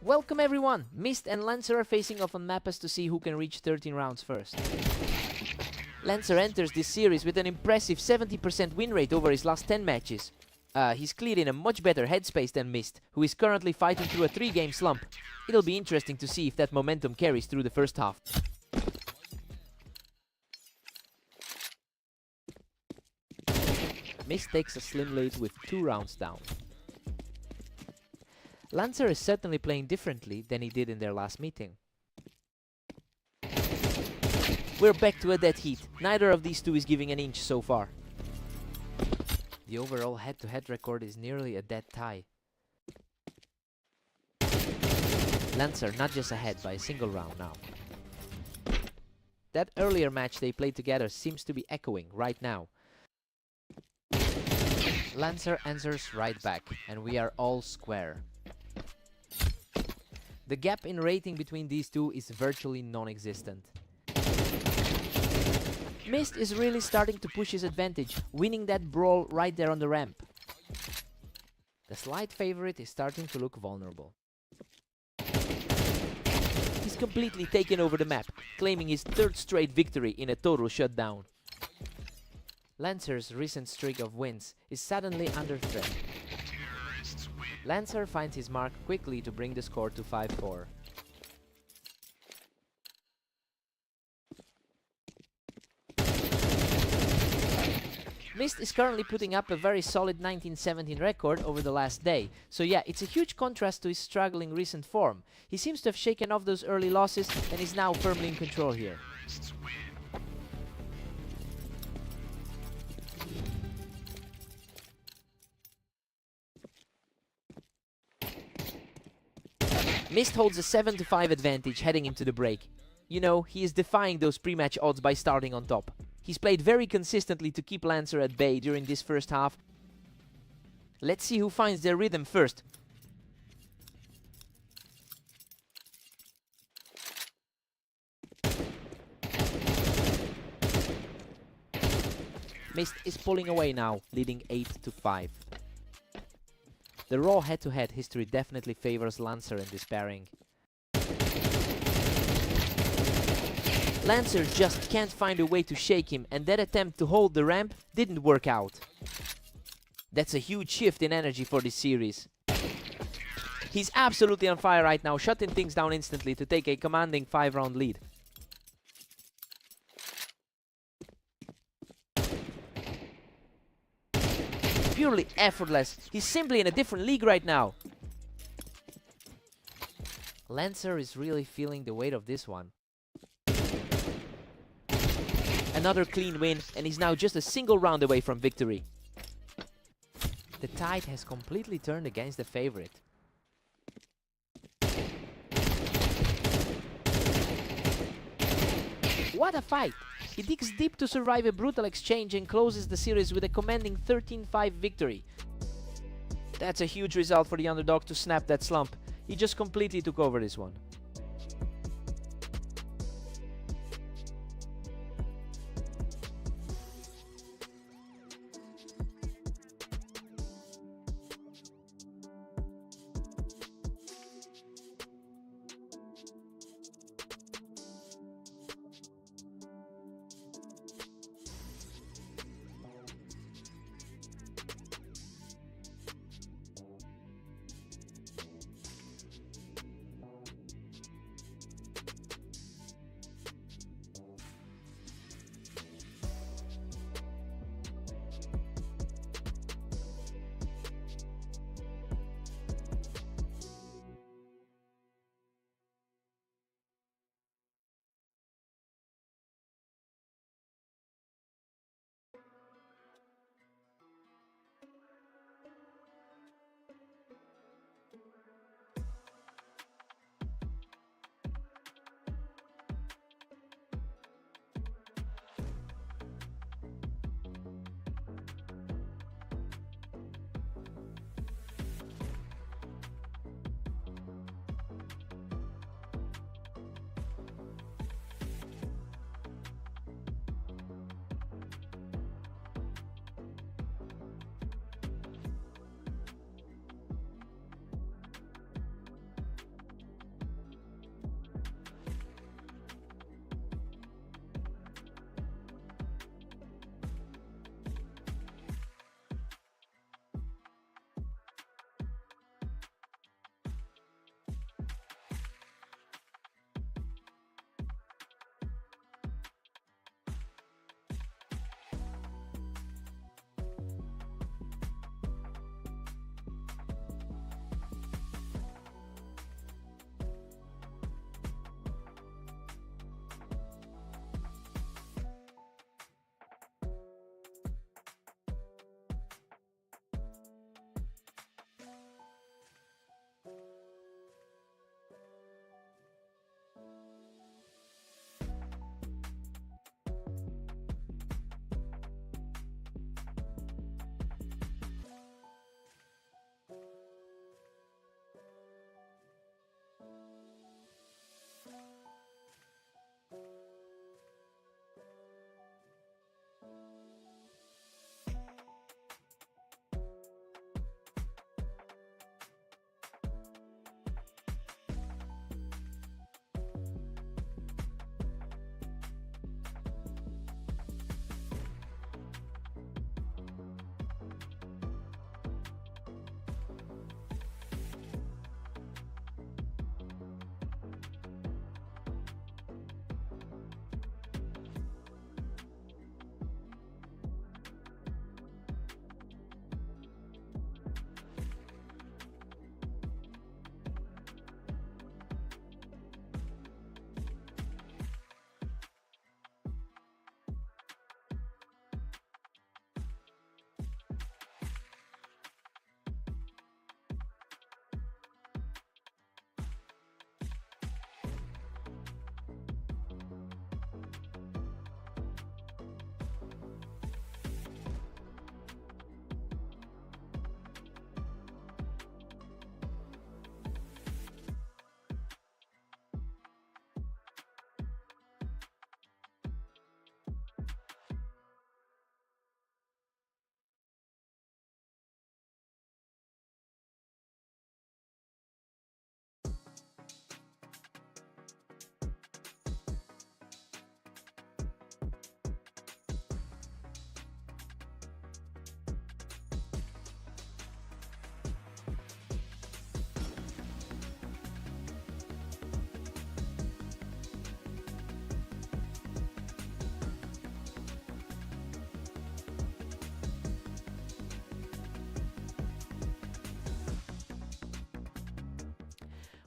S1: Welcome everyone! Mist and Lancer are facing off on Mappas to see who can reach 13 rounds first. Lancer enters this series with an impressive 70% win rate over his last 10 matches. He's clearly in a much better headspace than Mist, who is currently fighting through a 3-game slump. It'll be interesting to see if that momentum carries through the first half. Mist takes a slim lead with 2 rounds down. Lancer is certainly playing differently than he did in their last meeting. We're back to a dead heat. Neither of these two is giving an inch so far. The overall head-to-head record is nearly a dead tie. Lancer not just ahead by a single round now. That earlier match they played together seems to be echoing right now. Lancer answers right back, and we are all square. The gap in rating between these two is virtually non-existent. Mist is really starting to push his advantage, winning that brawl right there on the ramp. The slight favorite is starting to look vulnerable. He's completely taken over the map, claiming his 3rd straight victory in a total shutdown. Lancer's recent streak of wins is suddenly under threat. Lancer finds his mark quickly to bring the score to 5-4. Mist is currently putting up a very solid 19-17 record over the last day, so yeah, it's a huge contrast to his struggling recent form. He seems to have shaken off those early losses and is now firmly in control here. Mist holds a 7-5 advantage heading into the break. You know, he is defying those pre-match odds by starting on top. He's played very consistently to keep Lancer at bay during this first half. Let's see who finds their rhythm first. Mist is pulling away now, leading 8-5. The raw head-to-head history definitely favors Lancer in this pairing. Lancer just can't find a way to shake him, and that attempt to hold the ramp didn't work out. That's a huge shift in energy for this series. He's absolutely on fire right now, shutting things down instantly to take a commanding 5-round lead. Purely effortless. He's simply in a different league right now. Lancer is really feeling the weight of this one. Another clean win, and he's now just a single round away from victory. The tide has completely turned against the favorite. What a fight! He digs deep to survive a brutal exchange and closes the series with a commanding 13-5 victory. That's a huge result for the underdog to snap that slump. He just completely took over this one.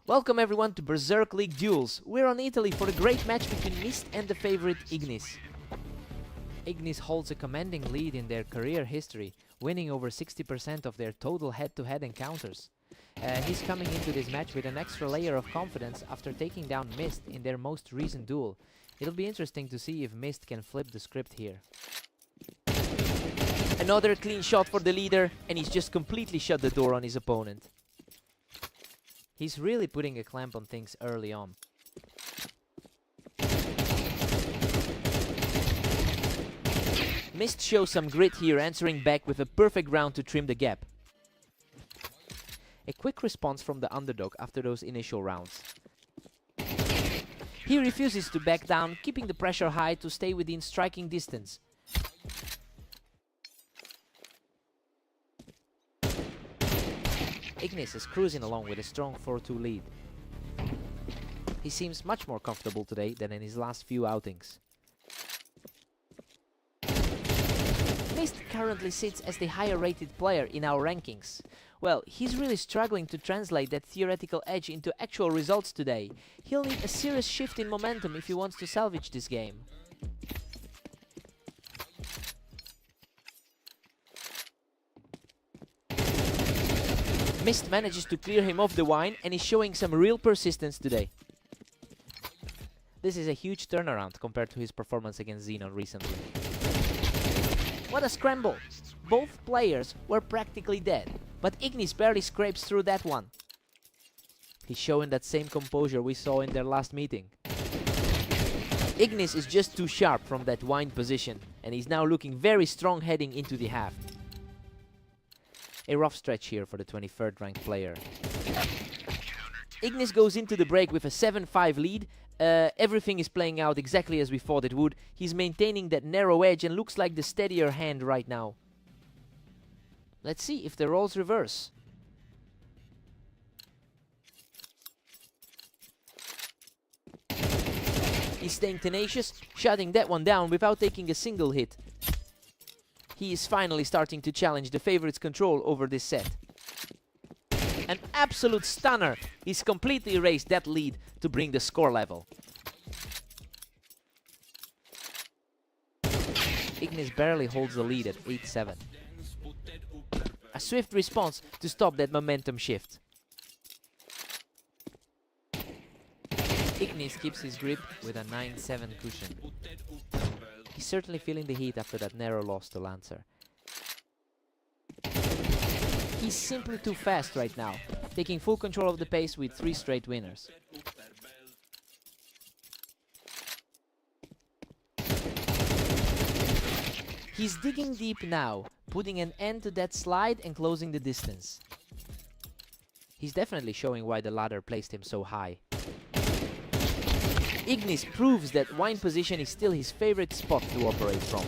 S1: Welcome everyone to Berserk League Duels. We're on Italy for a great match between Mist and the favorite Ignis. Ignis holds a commanding lead in their career history, winning over 60% of their total head-to-head encounters. He's coming into this match with an extra layer of confidence after taking down Mist in their most recent duel. It'll be interesting to see if Mist can flip the script here. Another clean shot for the leader, and he's just completely shut the door on his opponent. He's really putting a clamp on things early on. Mist shows some grit here, answering back with a perfect round to trim the gap. A quick response from the underdog after those initial rounds. He refuses to back down, keeping the pressure high to stay within striking distance. Ignis is cruising along with a strong 4-2 lead. He seems much more comfortable today than in his last few outings. Mist currently sits as the higher rated player in our rankings. Well, he's really struggling to translate that theoretical edge into actual results today. He'll need a serious shift in momentum if he wants to salvage this game. Mist manages to clear him off the wine and is showing some real persistence today. This is a huge turnaround compared to his performance against Xenon recently. What a scramble! Both players were practically dead, but Ignis barely scrapes through that one. He's showing that same composure we saw in their last meeting. Ignis is just too sharp from that wine position, and he's now looking very strong heading into the half. A rough stretch here for the 23rd ranked player. Ignis goes into the break with a 7-5 lead. Everything is playing out exactly as we thought it would. He's maintaining that narrow edge and looks like the steadier hand right now. Let's see if the roles reverse. He's staying tenacious, shutting that one down without taking a single hit. He is finally starting to challenge the favorite's control over this set. An absolute stunner! He's completely erased that lead to bring the score level. Ignis barely holds the lead at 8-7. A swift response to stop that momentum shift. Ignis keeps his grip with a 9-7 cushion. He's certainly feeling the heat after that narrow loss to Lancer. He's simply too fast right now, taking full control of the pace with 3 straight winners. He's digging deep now, putting an end to that slide and closing the distance. He's definitely showing why the ladder placed him so high. Ignis proves that wine position is still his favorite spot to operate from.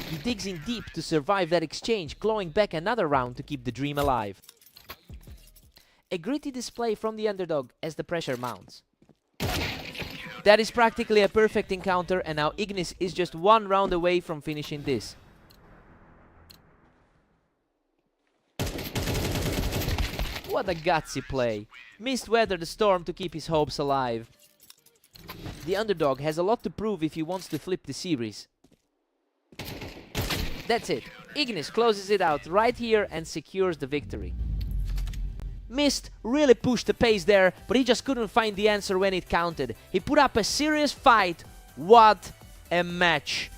S1: He digs in deep to survive that exchange, clawing back another round to keep the dream alive. A gritty display from the underdog as the pressure mounts. That is practically a perfect encounter, and now Ignis is just one round away from finishing this. What a gutsy play. Mist weathered the storm to keep his hopes alive. The underdog has a lot to prove if he wants to flip the series. That's it. Ignis closes it out right here and secures the victory. Mist really pushed the pace there, but he just couldn't find the answer when it counted. He put up a serious fight. What a match.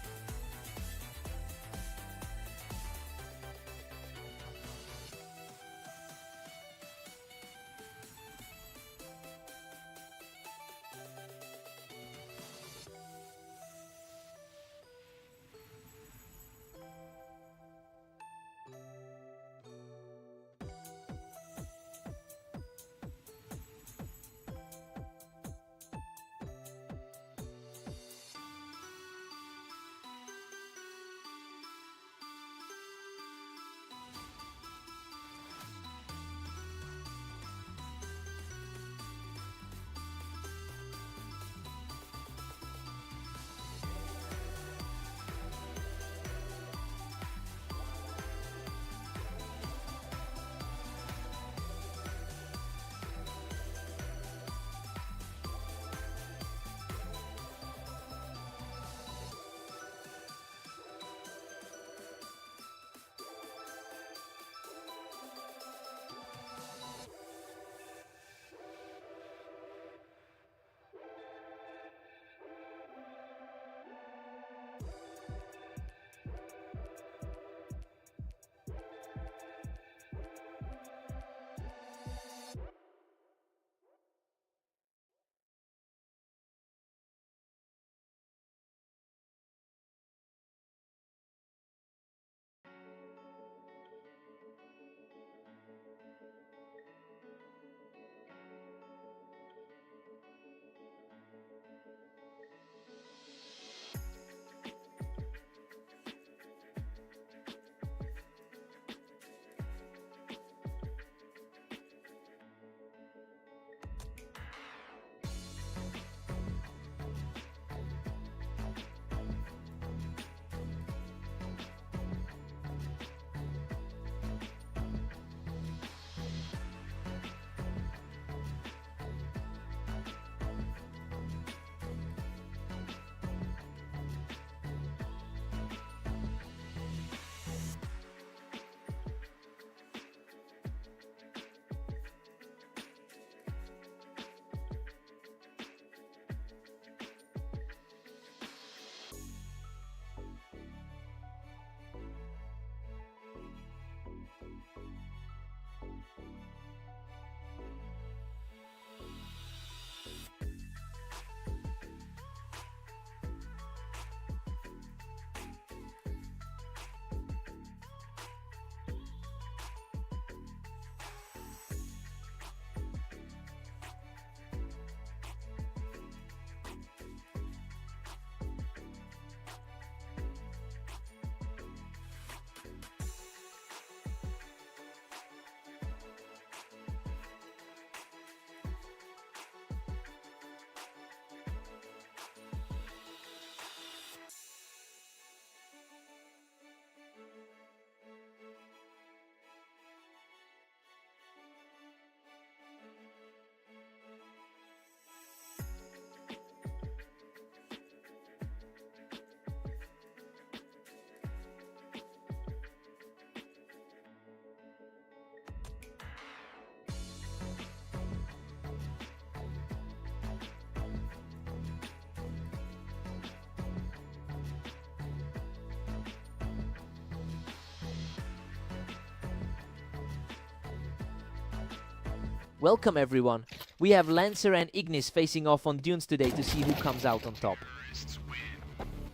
S1: Welcome everyone. We have Lancer and Ignis facing off on dunes today to see who comes out on top.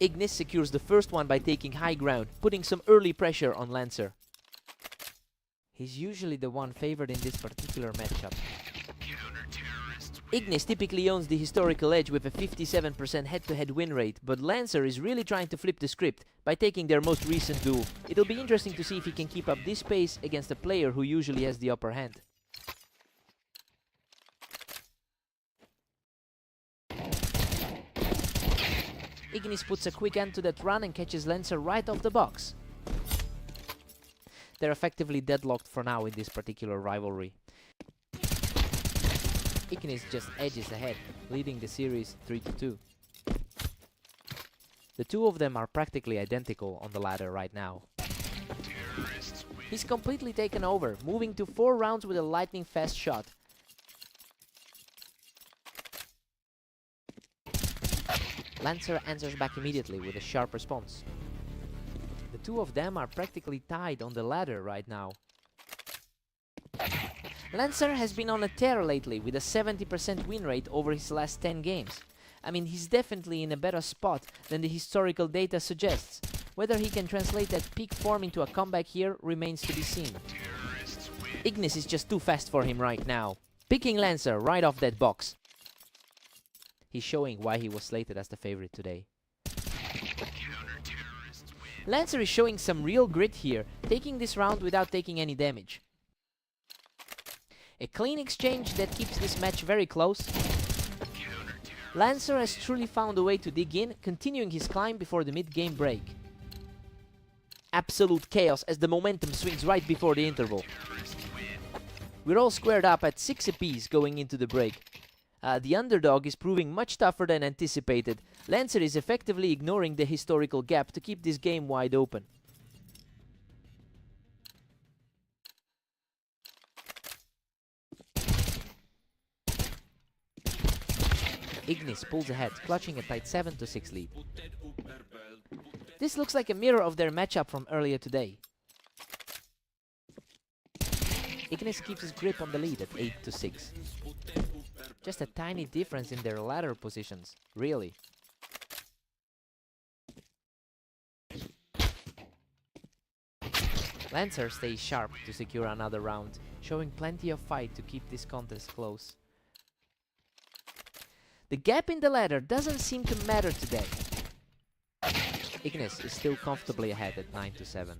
S1: Ignis secures the first one by taking high ground, putting some early pressure on Lancer. He's usually the one favored in this particular matchup. Ignis typically owns the historical edge with a 57% head-to-head win rate, but Lancer is really trying to flip the script by taking their most recent duel. It'll be interesting to see if he can keep up this pace against a player who usually has the upper hand. Ignis puts a quick end to that run and catches Lancer right off the box. They're effectively deadlocked for now in this particular rivalry. Ignis just edges ahead, leading the series 3-2. The two of them are practically identical on the ladder right now. He's completely taken over, moving to 4 rounds with a lightning fast shot. Lancer answers back immediately with a sharp response. The two of them are practically tied on the ladder right now. Lancer has been on a tear lately with a 70% win rate over his last 10 games. I mean, he's definitely in a better spot than the historical data suggests. Whether he can translate that peak form into a comeback here remains to be seen. Ignis is just too fast for him right now, picking Lancer right off that box. He's showing why he was slated as the favorite today. Lancer is showing some real grit here, taking this round without taking any damage. A clean exchange that keeps this match very close. Lancer has truly found a way to dig in, continuing his climb before the mid-game break. Absolute chaos as the momentum swings right before the interval. We're all squared up at 6 apiece going into the break. The underdog is proving much tougher than anticipated. Lancer is effectively ignoring the historical gap to keep this game wide open. Ignis pulls ahead, clutching a tight 7-6 lead. This looks like a mirror of their matchup from earlier today. Ignis keeps his grip on the lead at 8-6. Just a tiny difference in their ladder positions, really. Lancer stays sharp to secure another round, showing plenty of fight to keep this contest close. The gap in the ladder doesn't seem to matter today. Ignis is still comfortably ahead at 9-7.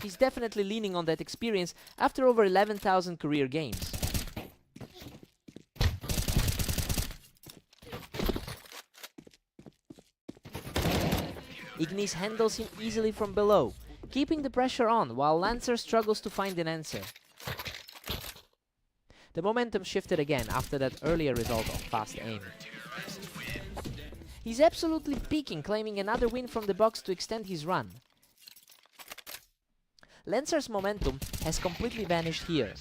S1: He's definitely leaning on that experience after over 11,000 career games. Ignis handles him easily from below, keeping the pressure on while Lancer struggles to find an answer. The momentum shifted again after that earlier result of fast aim. He's absolutely peaking, claiming another win from the box to extend his run. Lancer's momentum has completely vanished here.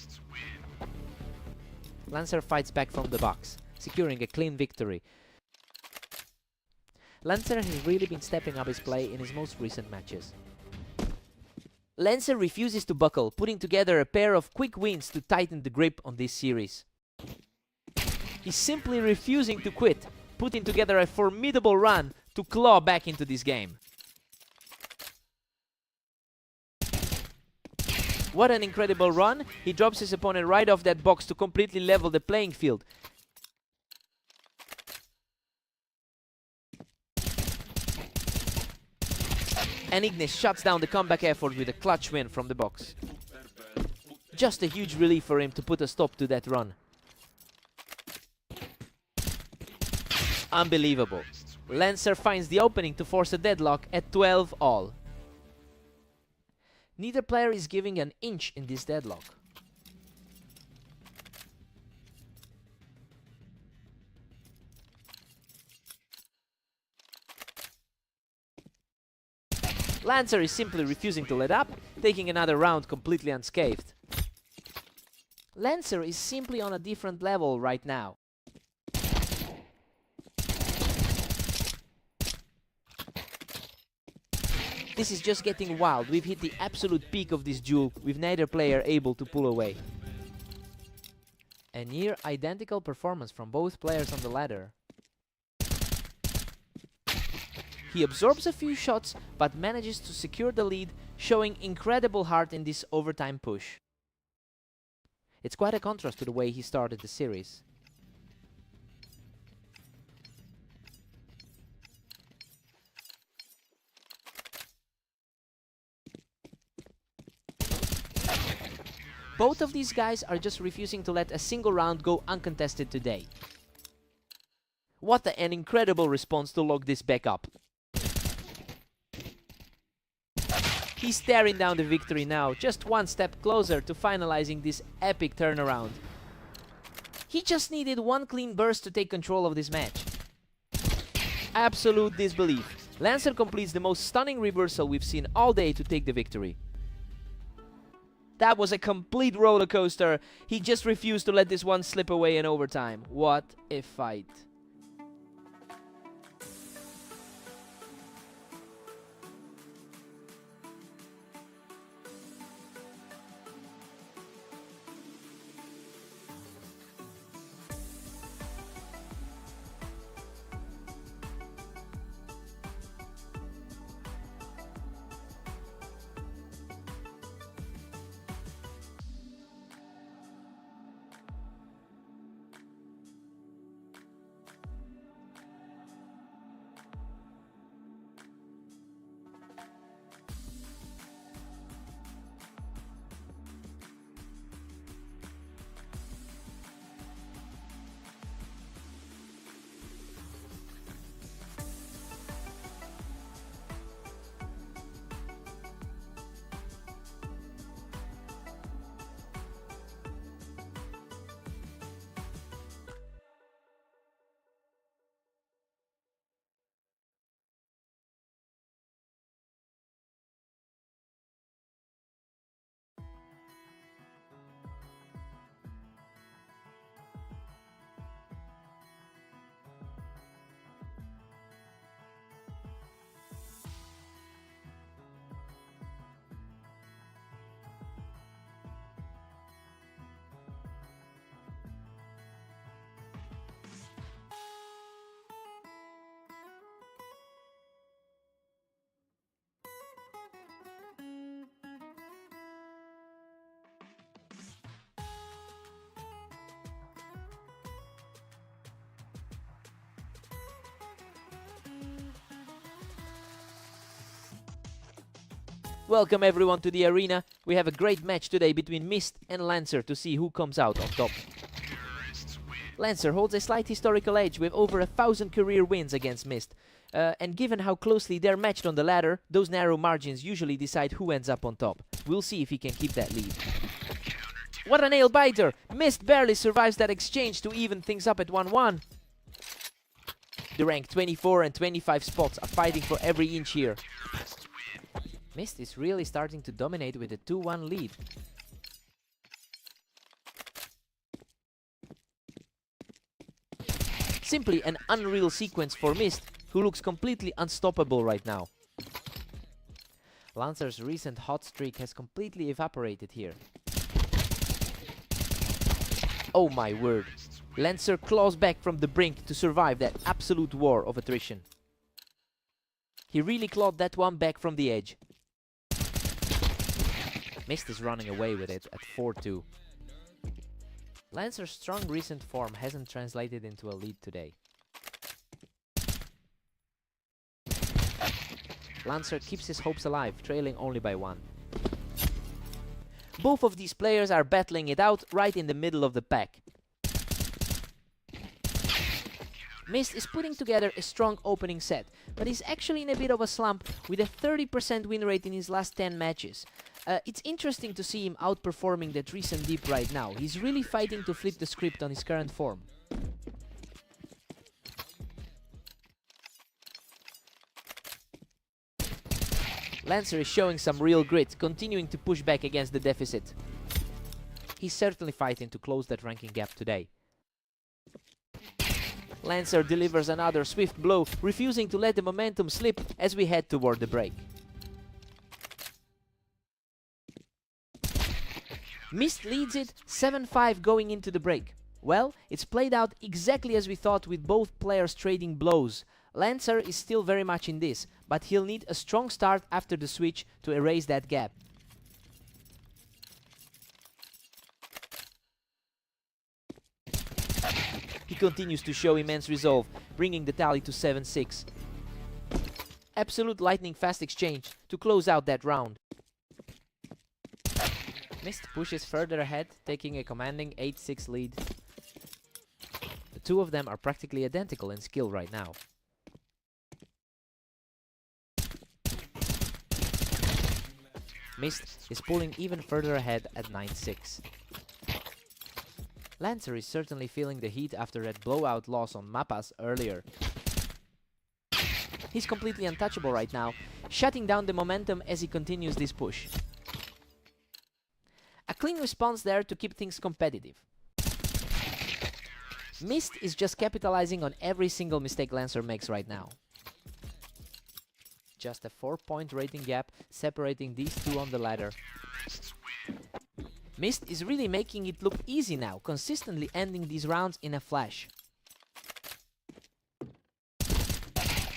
S1: Lancer fights back from the box, securing a clean victory. Lancer has really been stepping up his play in his most recent matches. Lancer refuses to buckle, putting together a pair of quick wins to tighten the grip on this series. He's simply refusing to quit, putting together a formidable run to claw back into this game. What an incredible run! He drops his opponent right off that box to completely level the playing field. And Ignis shuts down the comeback effort with a clutch win from the box. Just a huge relief for him to put a stop to that run. Unbelievable. Lancer finds the opening to force a deadlock at 12 all. Neither player is giving an inch in this deadlock. Lancer is simply refusing to let up, taking another round completely unscathed. Lancer is simply on a different level right now. This is just getting wild. We've hit the absolute peak of this duel, with neither player able to pull away. A near identical performance from both players on the ladder. He absorbs a few shots, but manages to secure the lead, showing incredible heart in this overtime push. It's quite a contrast to the way he started the series. Both of these guys are just refusing to let a single round go uncontested today. What an incredible response to lock this back up. He's staring down the victory now, just one step closer to finalizing this epic turnaround. He just needed one clean burst to take control of this match. Absolute disbelief. Lancer completes the most stunning reversal we've seen all day to take the victory. That was a complete roller coaster. He just refused to let this one slip away in overtime. What a fight. Welcome everyone to the arena. We have a great match today between Mist and Lancer to see who comes out on top. Lancer holds a slight historical edge with over 1,000 career wins against Mist. And given how closely they're matched on the ladder, those narrow margins usually decide who ends up on top. We'll see if he can keep that lead. What a nail biter! Mist barely survives that exchange to even things up at 1-1. The rank 24 and 25 spots are fighting for every inch here. Mist is really starting to dominate with a 2-1 lead. Simply an unreal sequence for Mist, who looks completely unstoppable right now. Lancer's recent hot streak has completely evaporated here. Oh my word. Lancer claws back from the brink to survive that absolute war of attrition. He really clawed that one back from the edge. Mist is running away with it at 4-2. Lancer's strong recent form hasn't translated into a lead today. Lancer keeps his hopes alive, trailing only by 1. Both of these players are battling it out right in the middle of the pack. Mist is putting together a strong opening set, but he's actually in a bit of a slump with a 30% win rate in his last 10 matches. It's interesting to see him outperforming that recent dip right now. He's really fighting to flip the script on his current form. Lancer is showing some real grit, continuing to push back against the deficit. He's certainly fighting to close that ranking gap today. Lancer delivers another swift blow, refusing to let the momentum slip as we head toward the break. Mist leads it 7-5 going into the break. Well, it's played out exactly as we thought, with both players trading blows. Lancer is still very much in this, but he'll need a strong start after the switch to erase that gap. He continues to show immense resolve, bringing the tally to 7-6. Absolute lightning fast exchange to close out that round. Mist pushes further ahead, taking a commanding 8-6 lead. The two of them are practically identical in skill right now. Mist is pulling even further ahead at 9-6. Lancer is certainly feeling the heat after that blowout loss on Mappas earlier. He's completely untouchable right now, shutting down the momentum as he continues this push. A clean response there to keep things competitive. Mist is just capitalizing on every single mistake Lancer makes right now. Just a 4-point rating gap separating these two on the ladder. Mist is really making it look easy now, consistently ending these rounds in a flash.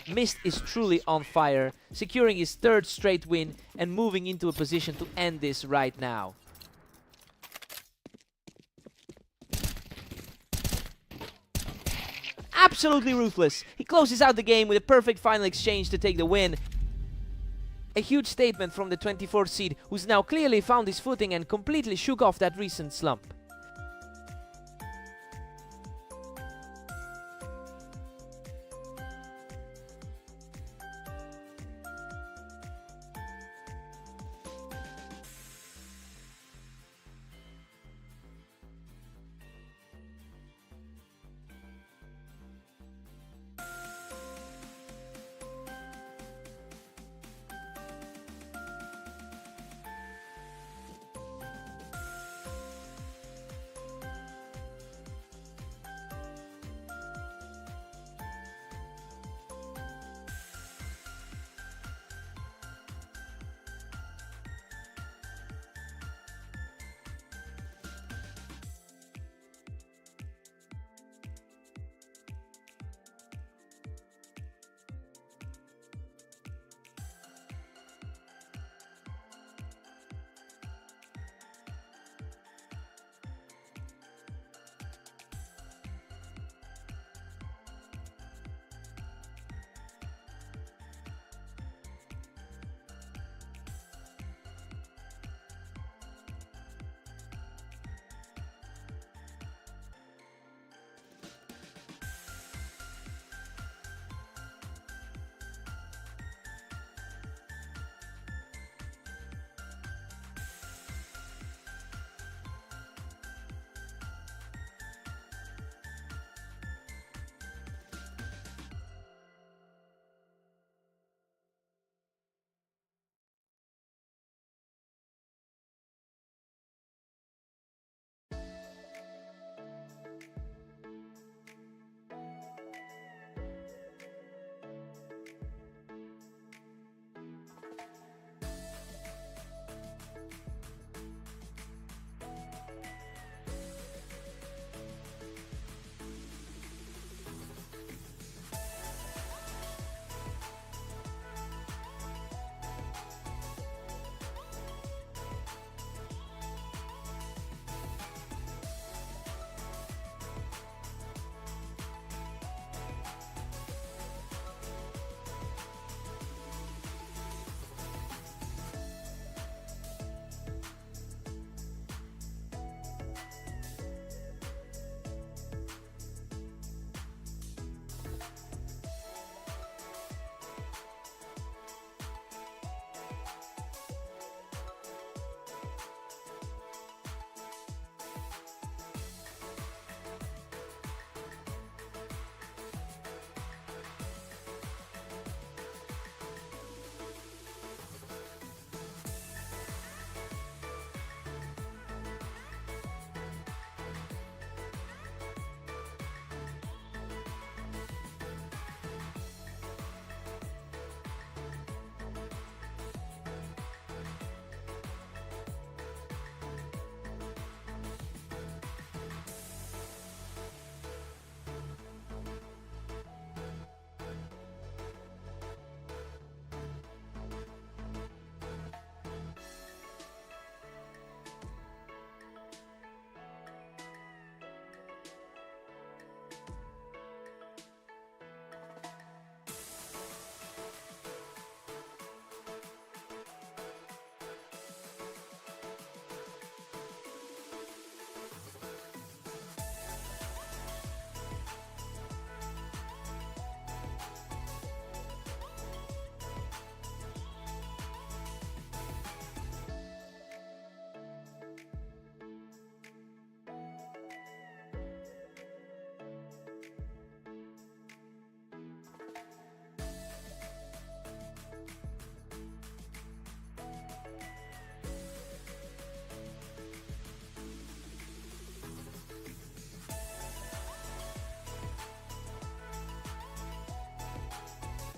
S1: Mist is truly on fire, securing his 3rd straight win and moving into a position to end this right now. Absolutely ruthless. He closes out the game with a perfect final exchange to take the win. A huge statement from the 24th seed, who's now clearly found his footing and completely shook off that recent slump.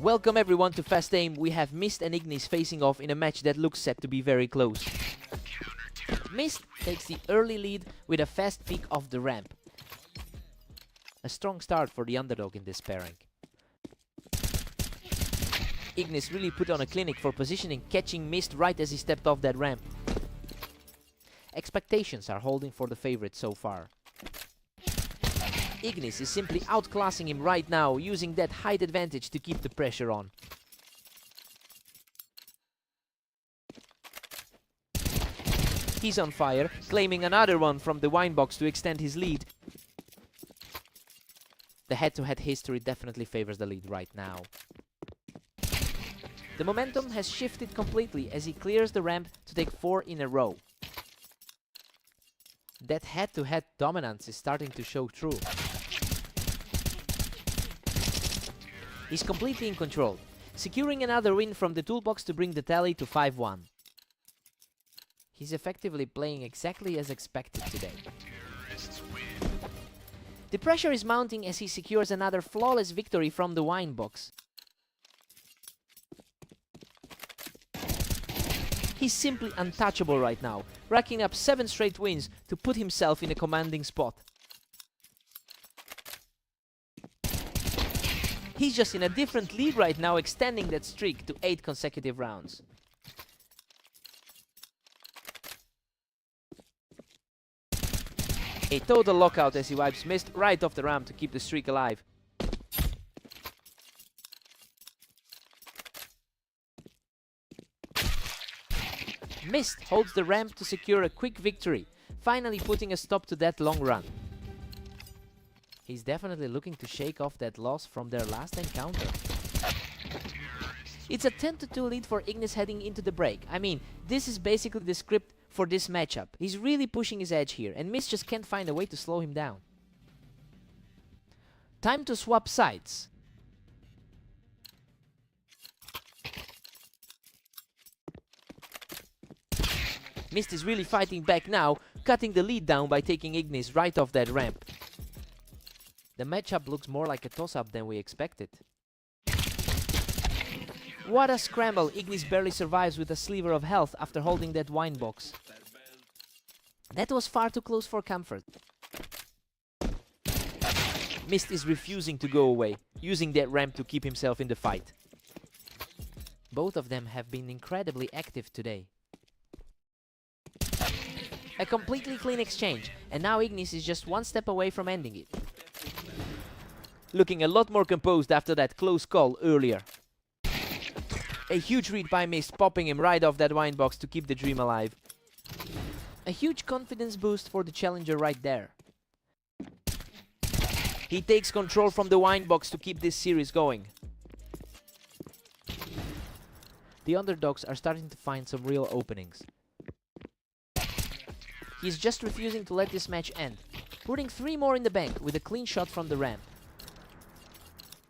S1: Welcome everyone to Fast Aim. We have Mist and Ignis facing off in a match that looks set to be very close. Mist takes the early lead with a fast peek off the ramp. A strong start for the underdog in this pairing. Ignis really put on a clinic for positioning, catching Mist right as he stepped off that ramp. Expectations are holding for the favorite so far. Ignis is simply outclassing him right now, using that height advantage to keep the pressure on. He's on fire, claiming another one from the wine box to extend his lead. The head-to-head history definitely favors the lead right now. The momentum has shifted completely as he clears the ramp to take 4 in a row. That head-to-head dominance is starting to show through. He's completely in control, securing another win from the toolbox to bring the tally to 5-1. He's effectively playing exactly as expected today. The pressure is mounting as he secures another flawless victory from the wine box. He's simply untouchable right now, racking up 7 straight wins to put himself in a commanding spot. He's just in a different league right now, extending that streak to 8 consecutive rounds. A total lockout as he wipes Mist right off the ramp to keep the streak alive. Mist holds the ramp to secure a quick victory, finally putting a stop to that long run. He's definitely looking to shake off that loss from their last encounter. It's a 10-2 lead for Ignis heading into the break. I mean, this is basically the script for this matchup. He's really pushing his edge here, and Mist just can't find a way to slow him down. Time to swap sides. Mist is really fighting back now, cutting the lead down by taking Ignis right off that ramp. The matchup looks more like a toss-up than we expected. What a scramble! Ignis barely survives with a sliver of health after holding that wine box. That was far too close for comfort. Mist is refusing to go away, using that ramp to keep himself in the fight. Both of them have been incredibly active today. A completely clean exchange, and now Ignis is just one step away from ending it. Looking a lot more composed after that close call earlier. A huge read by Mist, popping him right off that wine box to keep the dream alive. A huge confidence boost for the challenger right there. He takes control from the wine box to keep this series going. The underdogs are starting to find some real openings. He's just refusing to let this match end, putting 3 more in the bank with a clean shot from the ramp.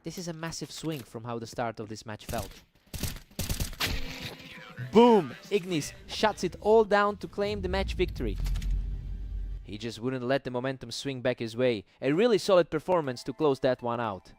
S1: This is a massive swing from how the start of this match felt. Boom! Ignis shuts it all down to claim the match victory. He just wouldn't let the momentum swing back his way. A really solid performance to close that one out.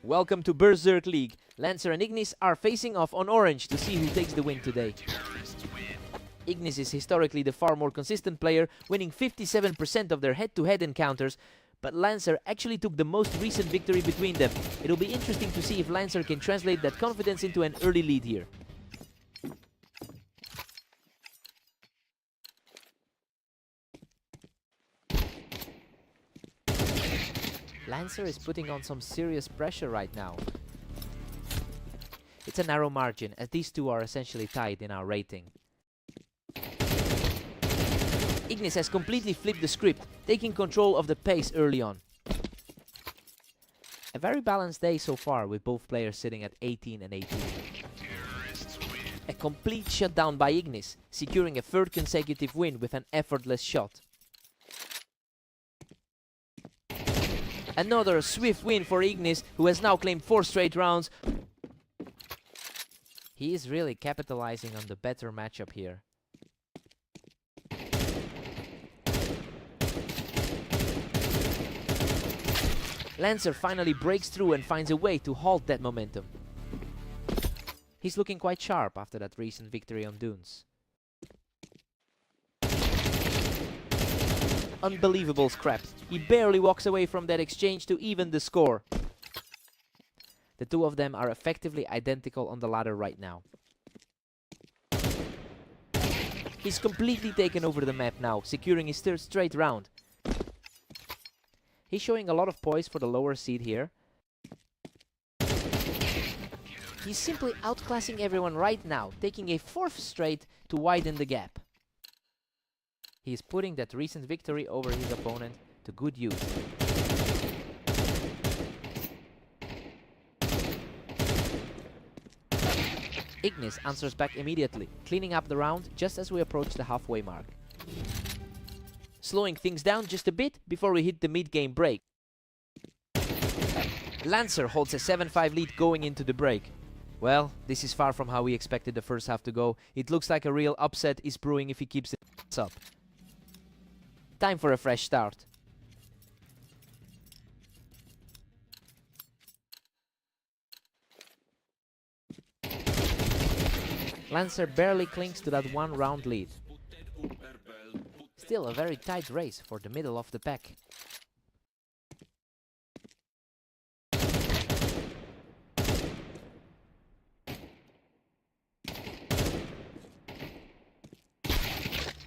S1: Welcome to Berserk League. Lancer and Ignis are facing off on orange to see who takes the win today. Ignis is historically the far more consistent player, winning 57% of their head-to-head encounters, but Lancer actually took the most recent victory between them. It'll be interesting to see if Lancer can translate that confidence into an early lead here. Lancer is putting on some serious pressure right now. It's a narrow margin, as these two are essentially tied in our rating. Ignis has completely flipped the script, taking control of the pace early on. A very balanced day so far, with both players sitting at 18 and 18. A complete shutdown by Ignis, securing a third consecutive win with an effortless shot. Another swift win for Ignis, who has now claimed 4 straight rounds. He is really capitalizing on the better matchup here. Lancer finally breaks through and finds a way to halt that momentum. He's looking quite sharp after that recent victory on Dunes. Unbelievable scrap. He barely walks away from that exchange to even the score. The two of them are effectively identical on the ladder right now. He's completely taken over the map now, securing his third straight round. He's showing a lot of poise for the lower seed here. He's simply outclassing everyone right now, taking a 4th straight to widen the gap. He is putting that recent victory over his opponent to good use. Ignis answers back immediately, cleaning up the round just as we approach the halfway mark. Slowing things down just a bit before we hit the mid-game break. Lancer holds a 7-5 lead going into the break. Well, this is far from how we expected the first half to go. It looks like a real upset is brewing if he keeps it up. Time for a fresh start. Lancer barely clings to that 1 round lead. Still a very tight race for the middle of the pack.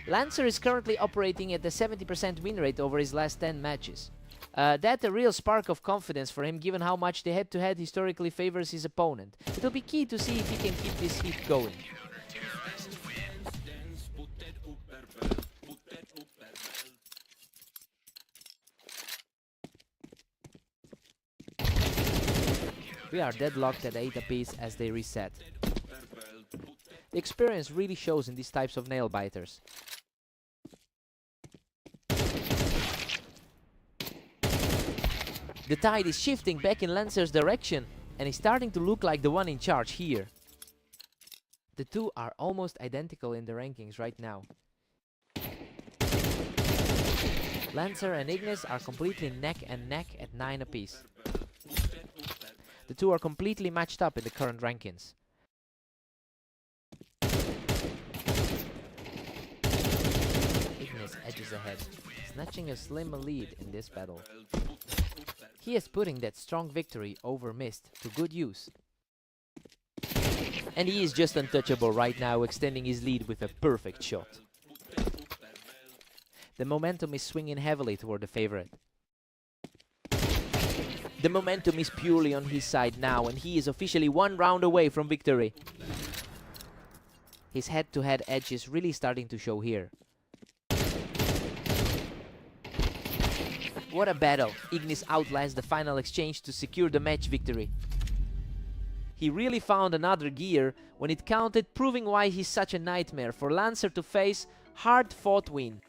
S1: Lancer is currently operating at a 70% win rate over his last 10 matches. That's a real spark of confidence for him, given how much the head-to-head historically favors his opponent. It'll be key to see if he can keep this heat going. We are deadlocked at 8 apiece as they reset. The experience really shows in these types of nail-biters. The tide is shifting back in Lancer's direction, and is starting to look like the one in charge here. The two are almost identical in the rankings right now. Lancer and Ignis are completely neck and neck at 9 apiece. The two are completely matched up in the current rankings. Ignis edges ahead, snatching a slim lead in this battle. He is putting that strong victory over Mist to good use. And he is just untouchable right now, extending his lead with a perfect shot. The momentum is swinging heavily toward the favorite. The momentum is purely on his side now, and he is officially 1 round away from victory. His head-to-head edge is really starting to show here. What a battle! Ignis outlasts the final exchange to secure the match victory. He really found another gear when it counted, proving why he's such a nightmare for Lancer to face. Hard-fought win.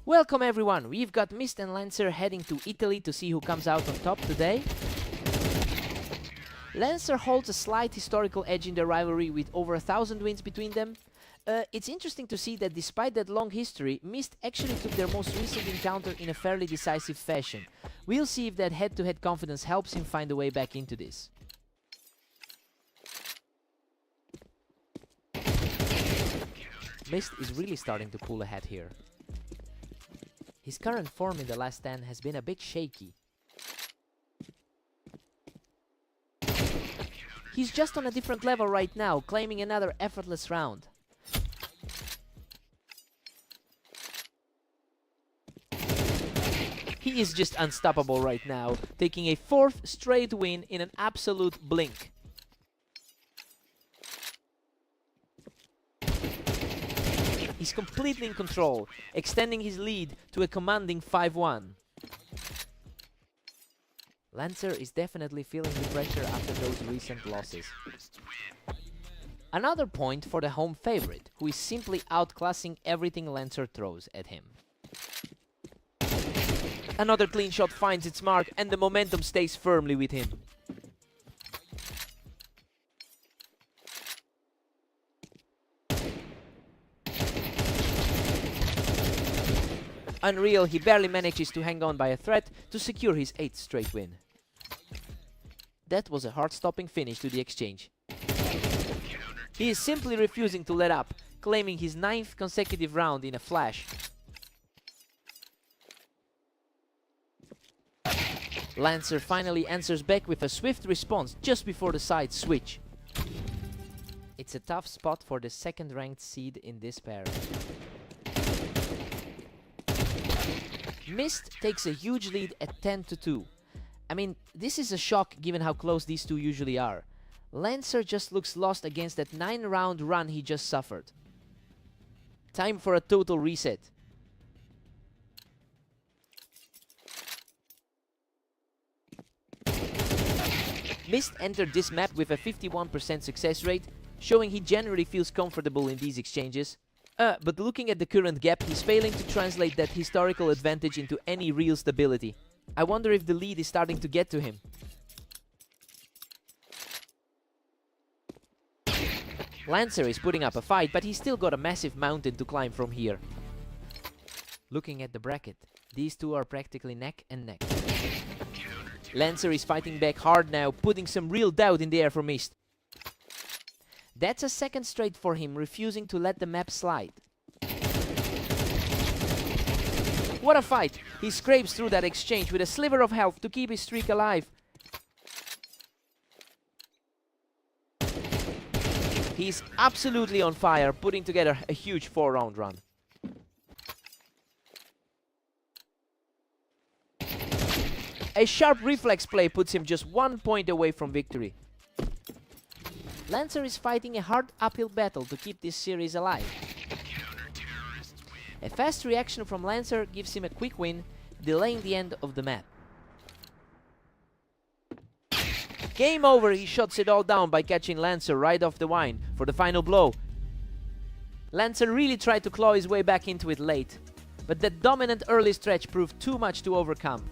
S1: Welcome everyone, we've got Mist and Lancer heading to Italy to see who comes out on top today. Lancer holds a slight historical edge in the rivalry with over 1,000 wins between them. It's interesting to see that despite that long history, Mist actually took their most recent encounter in a fairly decisive fashion. We'll see if that head-to-head confidence helps him find a way back into this. Mist is really starting to pull ahead here. His current form in the last 10 has been a bit shaky. He's just on a different level right now, claiming another effortless round. He is just unstoppable right now, taking a 4th straight win in an absolute blink. He's completely in control, extending his lead to a commanding 5-1. Lancer is definitely feeling the pressure after those recent losses. Another point for the home favorite, who is simply outclassing everything Lancer throws at him. Another clean shot finds its mark and the momentum stays firmly with him. Unreal, he barely manages to hang on by a thread to secure his 8th straight win. That was a heart-stopping finish to the exchange. He is simply refusing to let up, claiming his 9th consecutive round in a flash. Lancer finally answers back with a swift response just before the side switch. It's a tough spot for the 2nd ranked seed in this pair. Mist takes a huge lead at 10-2. I mean, this is a shock given how close these two usually are. Lancer just looks lost against that 9-round run he just suffered. Time for a total reset. Mist entered this map with a 51% success rate, showing he generally feels comfortable in these exchanges. But looking at the current gap, he's failing to translate that historical advantage into any real stability. I wonder if the lead is starting to get to him. Lancer is putting up a fight, but he's still got a massive mountain to climb from here. Looking at the bracket, these two are practically neck and neck. Lancer is fighting back hard now, putting some real doubt in the air for Mist. That's a 2nd straight for him, refusing to let the map slide. What a fight! He scrapes through that exchange with a sliver of health to keep his streak alive. He's absolutely on fire, putting together a huge 4-round run. A sharp reflex play puts him just 1 point away from victory. Lancer is fighting a hard uphill battle to keep this series alive. A fast reaction from Lancer gives him a quick win, delaying the end of the map. Game over, he shuts it all down by catching Lancer right off the vine for the final blow. Lancer really tried to claw his way back into it late, but that dominant early stretch proved too much to overcome.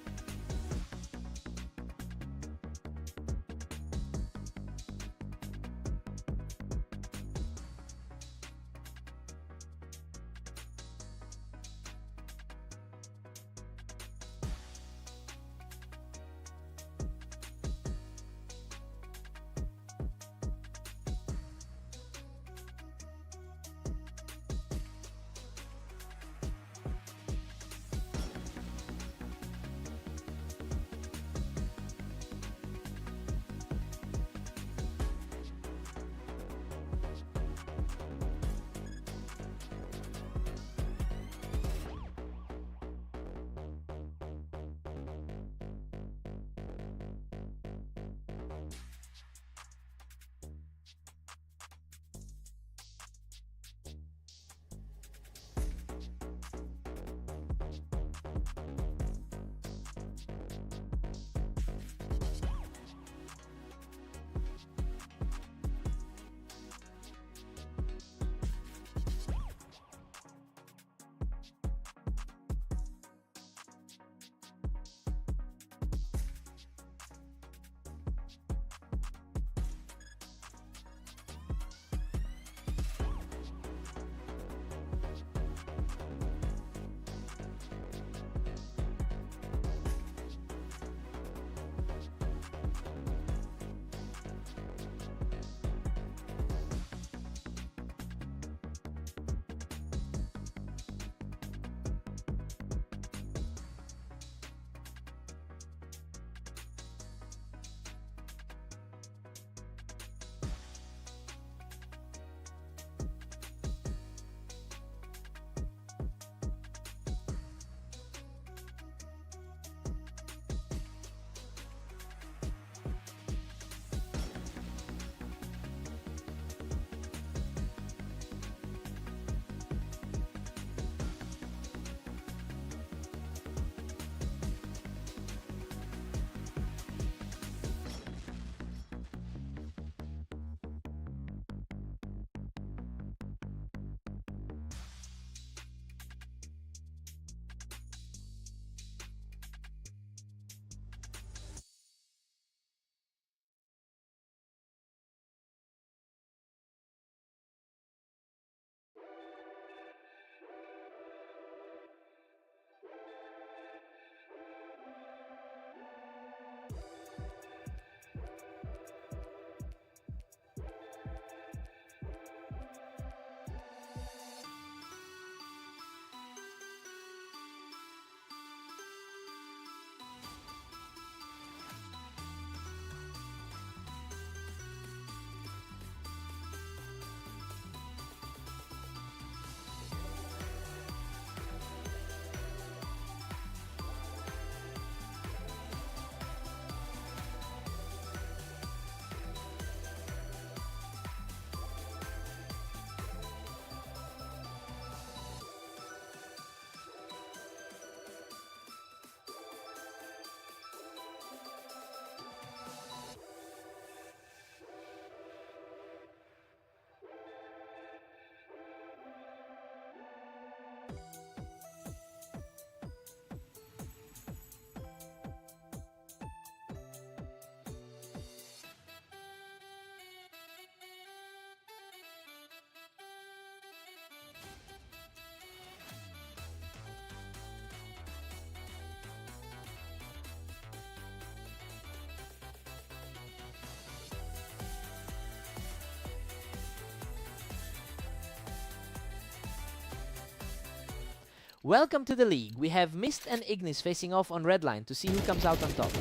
S1: Welcome to the league. We have Mist and Ignis facing off on red line to see who comes out on top.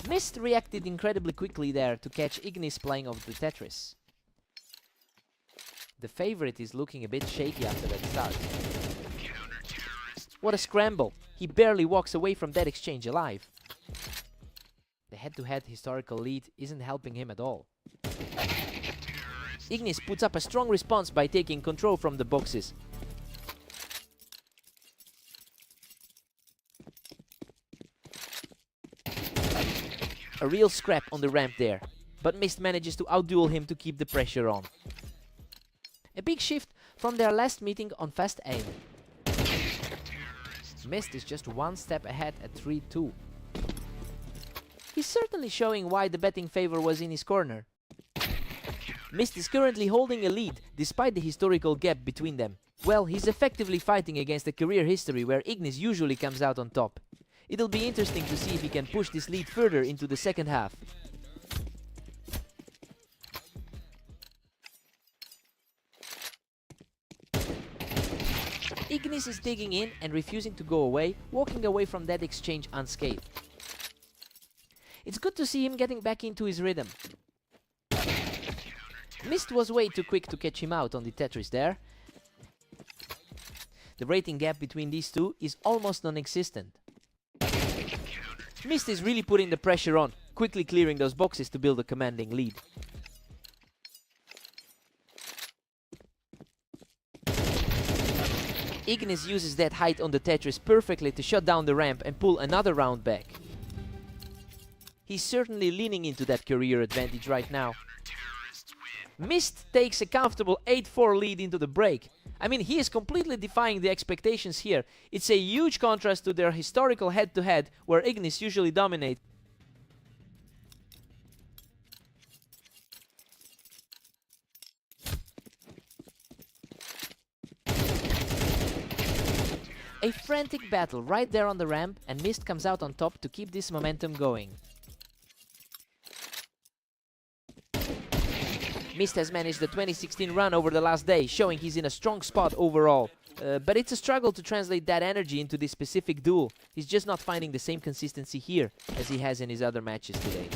S1: Mist reacted incredibly quickly there to catch Ignis playing off the Tetris. The favorite is looking a bit shaky after that start. What a scramble! He barely walks away from that exchange alive. The head-to-head historical lead isn't helping him at all. Ignis puts up a strong response by taking control from the boxes. A real scrap on the ramp there, but Mist manages to outduel him to keep the pressure on. A big shift from their last meeting on fast aim. Mist is just one step ahead at 3-2. He's certainly showing why the betting favor was in his corner. Mist is currently holding a lead despite the historical gap between them. Well, he's effectively fighting against a career history where Ignis usually comes out on top. It'll be interesting to see if he can push this lead further into the second half. Ignis is digging in and refusing to go away, walking away from that exchange unscathed. It's good to see him getting back into his rhythm. Mist was way too quick to catch him out on the Tetris there. The rating gap between these two is almost non-existent. Mist is really putting the pressure on, quickly clearing those boxes to build a commanding lead. Ignis uses that height on the Tetris perfectly to shut down the ramp and pull another round back. He's certainly leaning into that career advantage right now. Mist takes a comfortable 8-4 lead into the break. I mean, he is completely defying the expectations here. It's a huge contrast to their historical head-to-head, where Ignis usually dominates. A frantic battle right there on the ramp, and Mist comes out on top to keep this momentum going. Mist has managed the 2016 run over the last day, showing he's in a strong spot overall. But it's a struggle to translate that energy into this specific duel. He's just not finding the same consistency here as he has in his other matches today.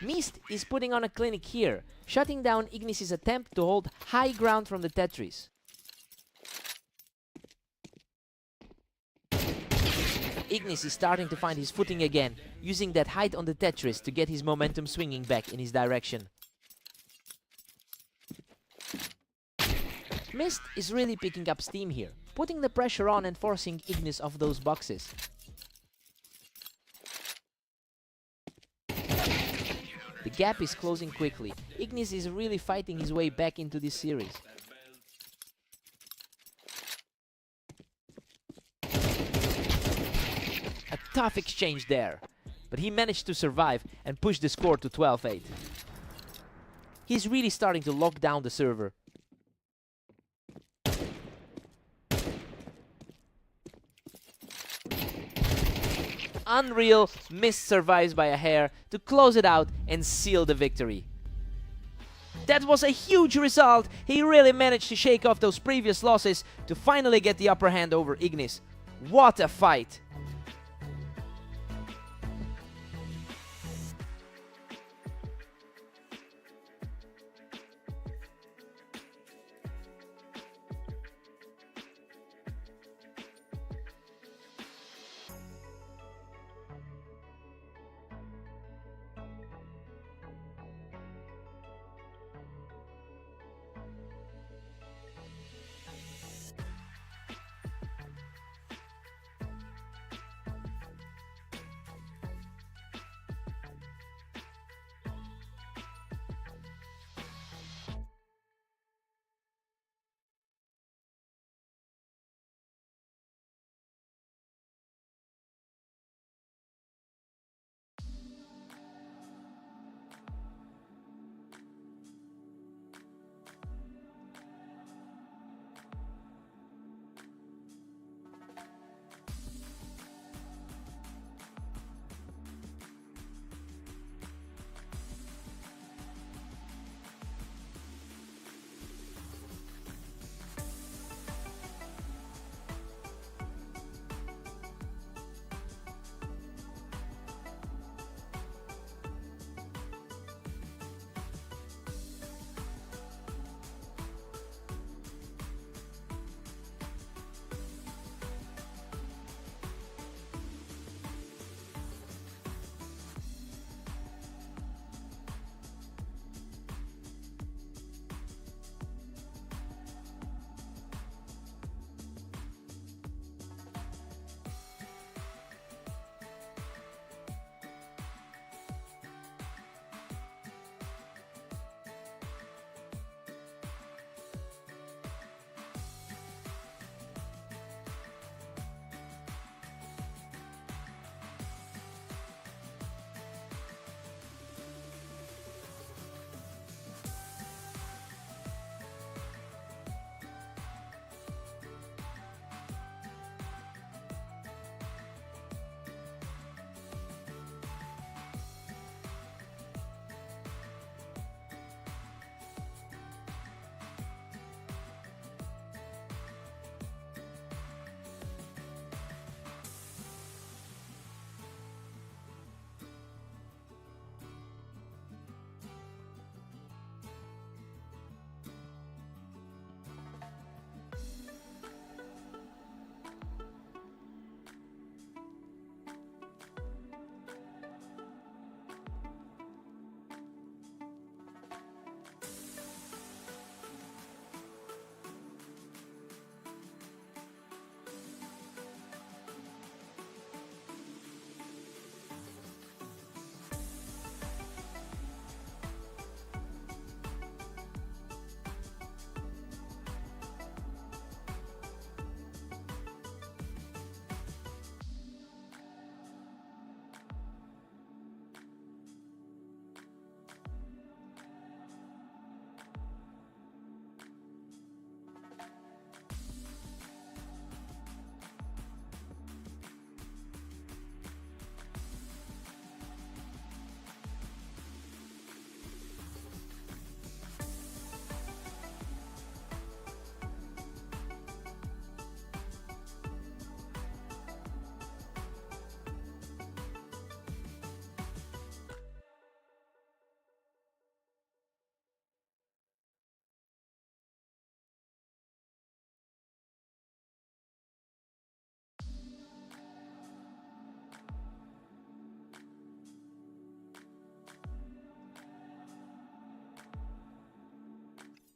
S1: Mist is putting on a clinic here, shutting down Ignis' attempt to hold high ground from the Tetris. Ignis is starting to find his footing again, using that height on the Tetris to get his momentum swinging back in his direction. Mist is really picking up steam here, putting the pressure on and forcing Ignis off those boxes. The gap is closing quickly. Ignis is really fighting his way back into this series. A tough exchange there, but he managed to survive and push the score to 12-8. He's really starting to lock down the server. Unreal, Mist survives by a hair to close it out and seal the victory. That was a huge result. He really managed to shake off those previous losses to finally get the upper hand over Ignis. What a fight!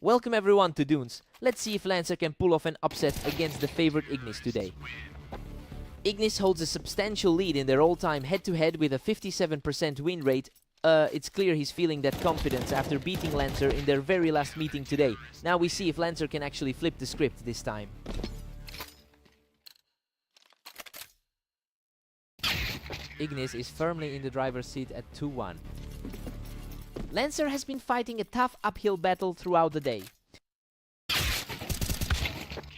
S1: Welcome everyone to Dunes. Let's see if Lancer can pull off an upset against the favorite Ignis today. Ignis holds a substantial lead in their all-time head-to-head with a 57% win rate. It's clear he's feeling that confidence after beating Lancer in their very last meeting today. Now we see if Lancer can actually flip the script this time. Ignis is firmly in the driver's seat at 2-1. Lancer has been fighting a tough uphill battle throughout the day.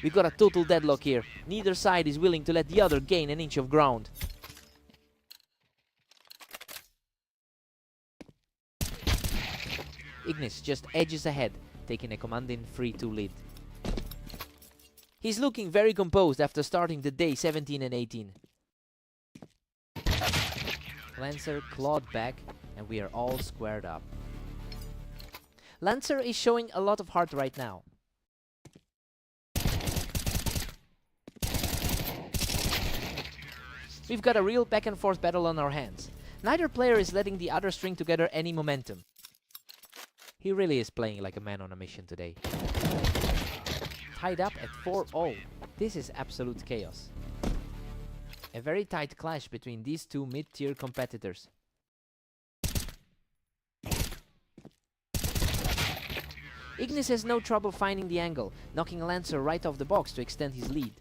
S1: We got a total deadlock here. Neither side is willing to let the other gain an inch of ground. Ignis just edges ahead, taking a commanding 3-2 lead. He's looking very composed after starting the day 17 and 18. Lancer clawed back, and we are all squared up. Lancer is showing a lot of heart right now. We've got a real back and forth battle on our hands. Neither player is letting the other string together any momentum. He really is playing like a man on a mission today. Tied up at 4-0. This is absolute chaos. A very tight clash between these two mid-tier competitors. Ignis has no trouble finding the angle, knocking Lancer right off the box to extend his lead.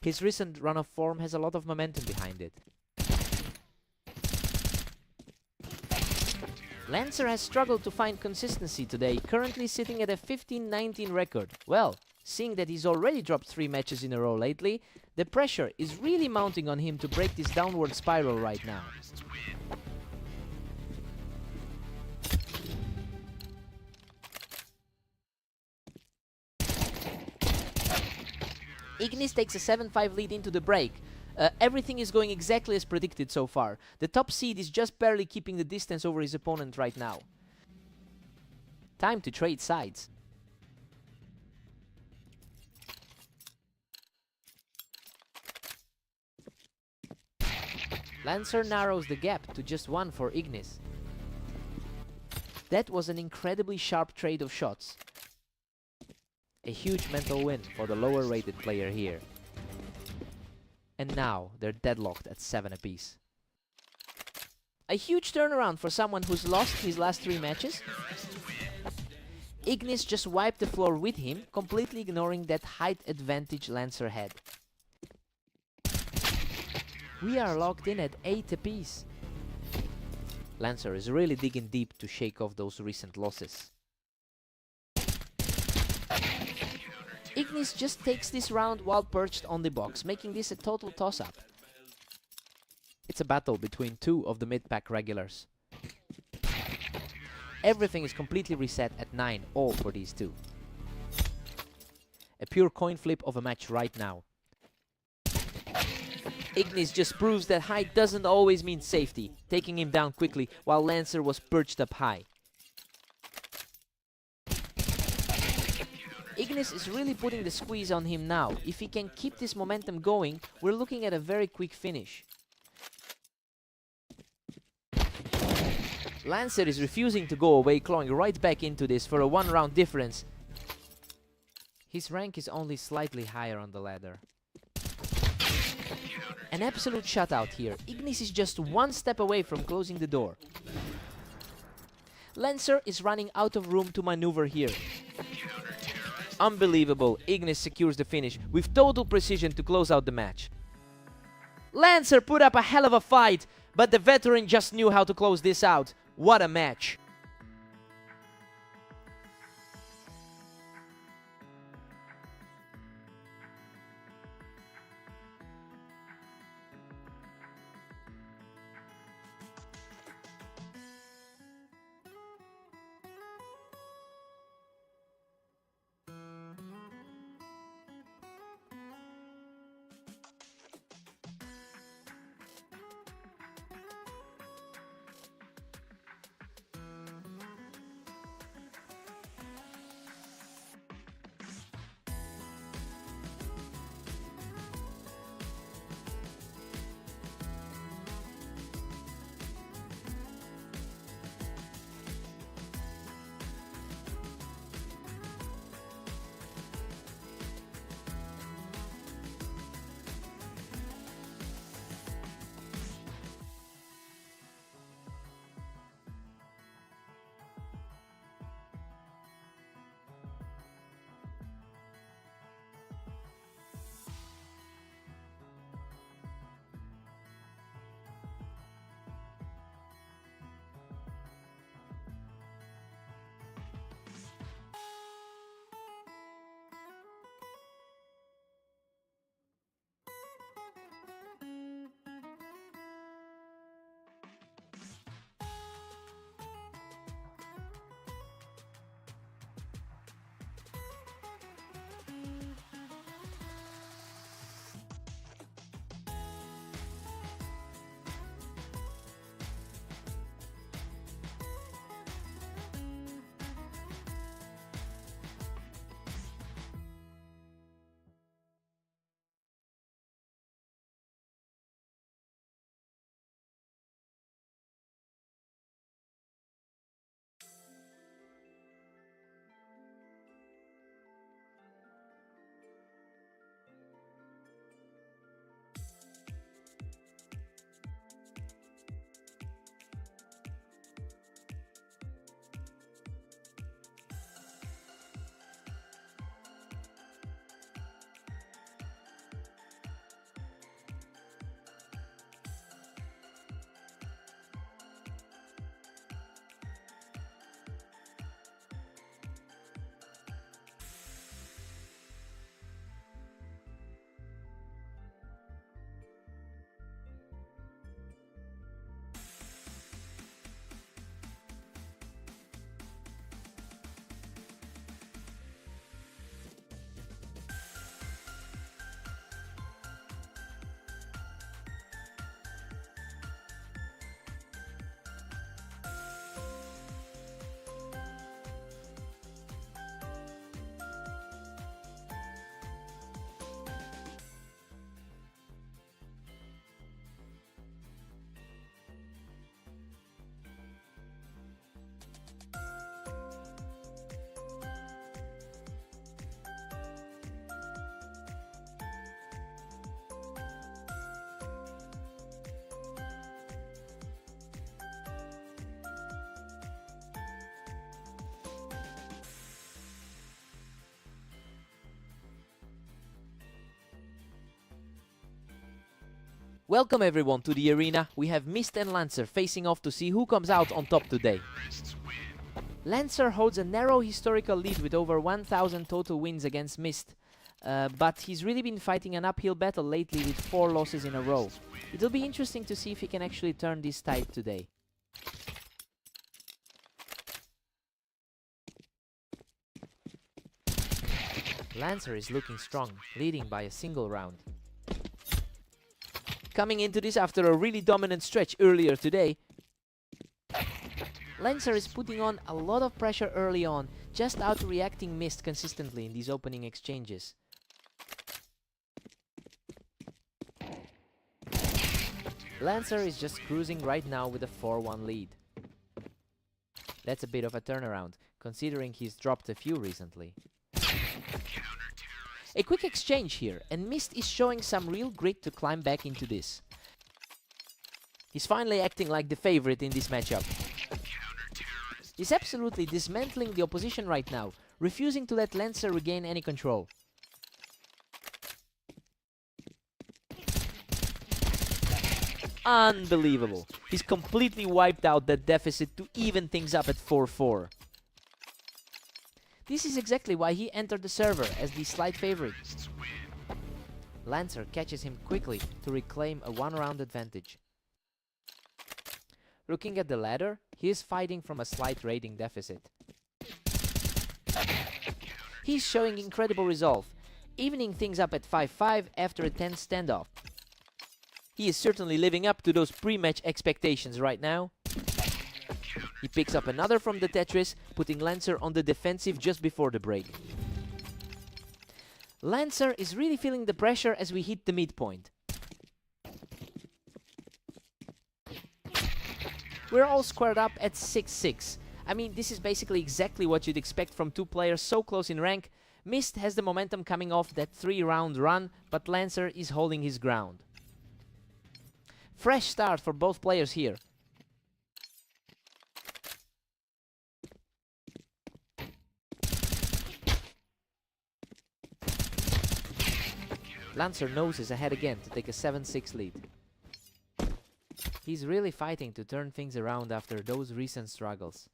S1: His recent run of form has a lot of momentum behind it. Lancer has struggled to find consistency today, currently sitting at a 15-19 record. Well, seeing that he's already dropped 3 matches in a row lately, the pressure is really mounting on him to break this downward spiral right now. Ignis takes a 7-5 lead into the break. Everything is going exactly as predicted so far. The top seed is just barely keeping the distance over his opponent right now. Time to trade sides. Lancer narrows the gap to just 1 for Ignis. That was an incredibly sharp trade of shots. A huge mental win for the lower rated player here. And now they're deadlocked at 7 apiece. A huge turnaround for someone who's lost his last 3 matches. Ignis just wiped the floor with him, completely ignoring that height advantage Lancer had. We are locked in at 8 apiece. Lancer is really digging deep to shake off those recent losses. Ignis just takes this round while perched on the box, making this a total toss-up. It's a battle between 2 of the mid-pack regulars. Everything is completely reset at 9-all for these 2. A pure coin flip of a match right now. Ignis just proves that height doesn't always mean safety, taking him down quickly while Lancer was perched up high. Ignis is really putting the squeeze on him now. If he can keep this momentum going, we're looking at a very quick finish. Lancer is refusing to go away, clawing right back into this for a 1-round difference. His rank is only slightly higher on the ladder. An absolute shutout here. Ignis is just 1 step away from closing the door. Lancer is running out of room to maneuver here. Unbelievable, Ignis secures the finish with total precision to close out the match. Lancer put up a hell of a fight, but the veteran just knew how to close this out. What a match! Welcome everyone to the arena. We have Mist and Lancer facing off to see who comes out on top today. Lancer holds a narrow historical lead with over 1,000 total wins against Mist. But he's really been fighting an uphill battle lately with 4 losses in a row. It'll be interesting to see if he can actually turn this tide today. Lancer is looking strong, leading by a single round. Coming into this after a really dominant stretch earlier today, Lancer is putting on a lot of pressure early on, just out-reacting Mist consistently in these opening exchanges. Lancer is just cruising right now with a 4-1 lead. That's a bit of a turnaround, considering he's dropped a few recently. A quick exchange here, and Mist is showing some real grit to climb back into this. He's finally acting like the favorite in this matchup. He's absolutely dismantling the opposition right now, refusing to let Lancer regain any control. Unbelievable! He's completely wiped out that deficit to even things up at 4-4. This is exactly why he entered the server as the slight favorite. Lancer catches him quickly to reclaim a 1-round advantage. Looking at the ladder, he is fighting from a slight rating deficit. He's showing incredible resolve, evening things up at 5-5 after a tense standoff. He is certainly living up to those pre-match expectations right now. He picks up another from the Tetris, putting Lancer on the defensive just before the break. Lancer is really feeling the pressure as we hit the midpoint. We're all squared up at 6-6. I mean, this is basically exactly what you'd expect from 2 players so close in rank. Mist has the momentum coming off that 3-round run, but Lancer is holding his ground. Fresh start for both players here. Lancer noses ahead again to take a 7-6 lead. He's really fighting to turn things around after those recent struggles.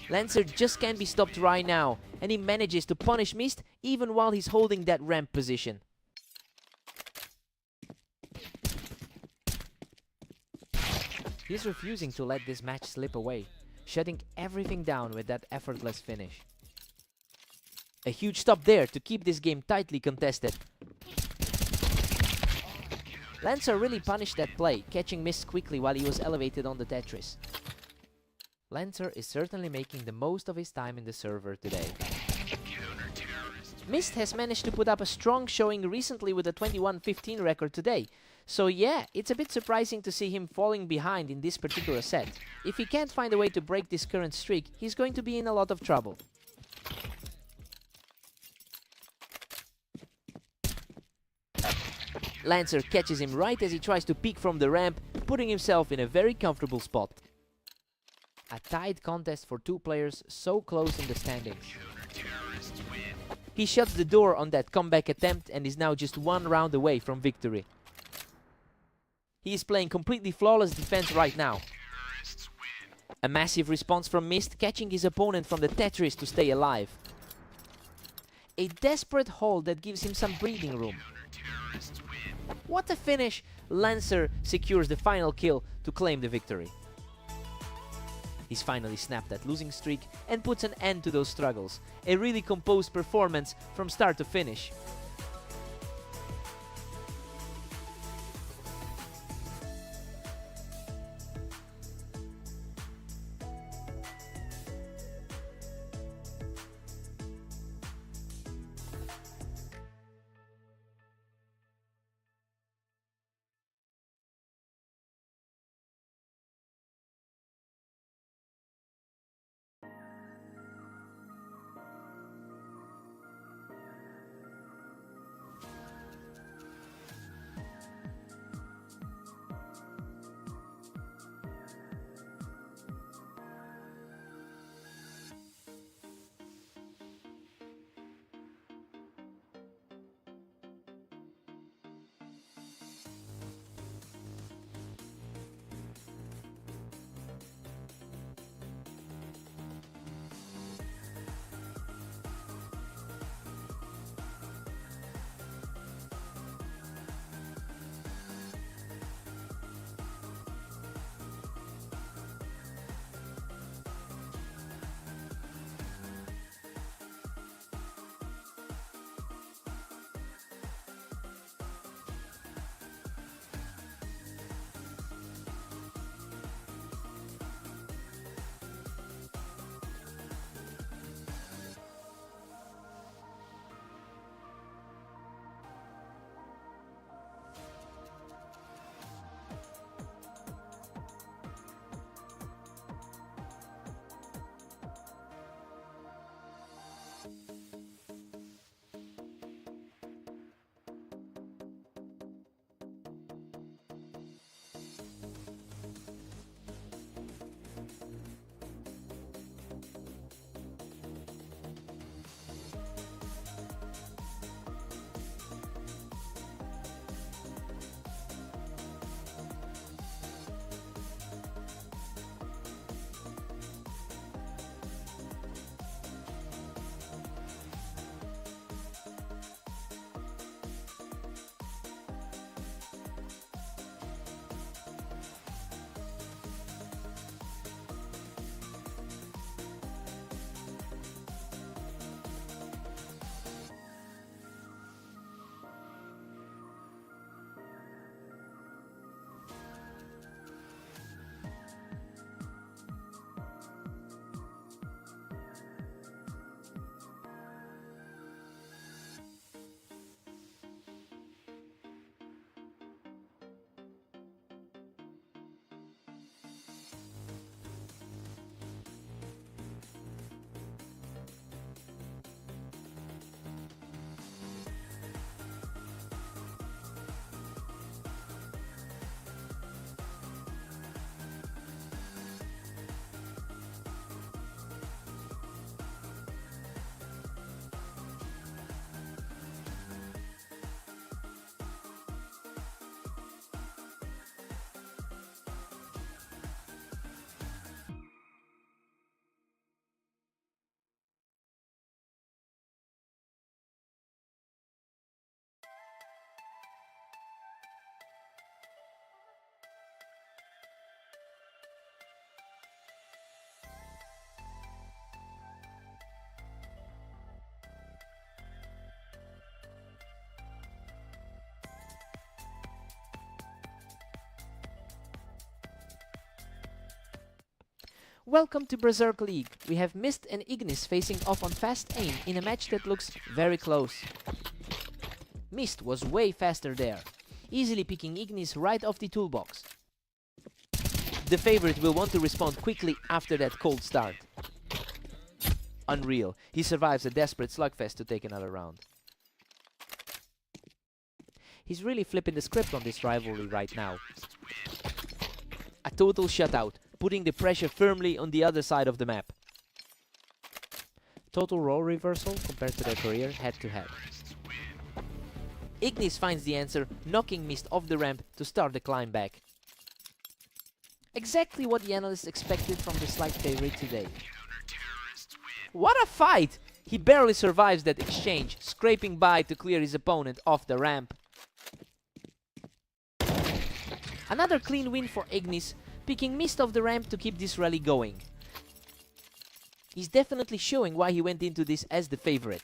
S1: Lancer just can't be stopped right now, and he manages to punish Mist even while he's holding that ramp position. He's refusing to let this match slip away, shutting everything down with that effortless finish. A huge stop there to keep this game tightly contested. Lancer really punished that play, catching Mist quickly while he was elevated on the Tetris. Lancer is certainly making the most of his time in the server today. Mist has managed to put up a strong showing recently with a 21-15 record today. So yeah, it's a bit surprising to see him falling behind in this particular set. If he can't find a way to break this current streak, he's going to be in a lot of trouble. Lancer catches him right as he tries to peek from the ramp, putting himself in a very comfortable spot. A tied contest for 2 players so close in the standings. He shuts the door on that comeback attempt and is now just 1 round away from victory. He is playing completely flawless defense right now. A massive response from Mist, catching his opponent from the Tetris to stay alive. A desperate hold that gives him some breathing room. What a finish! Lancer secures the final kill to claim the victory. He's finally snapped that losing streak and puts an end to those struggles. A really composed performance from start to finish. Welcome to Berserk League. We have Mist and Ignis facing off on fast aim in a match that looks very close. Mist was way faster there, easily picking Ignis right off the toolbox. The favorite will want to respond quickly after that cold start. Unreal, he survives a desperate slugfest to take another round. He's really flipping the script on this rivalry right now. A total shutout, putting the pressure firmly on the other side of the map. Total role reversal compared to their career head-to-head. Ignis finds the answer, knocking Mist off the ramp to start the climb back. Exactly what the analysts expected from the slight favorite today. What a fight! He barely survives that exchange, scraping by to clear his opponent off the ramp. Another clean win for Ignis, picking Mist off the ramp to keep this rally going. He's definitely showing why he went into this as the favorite.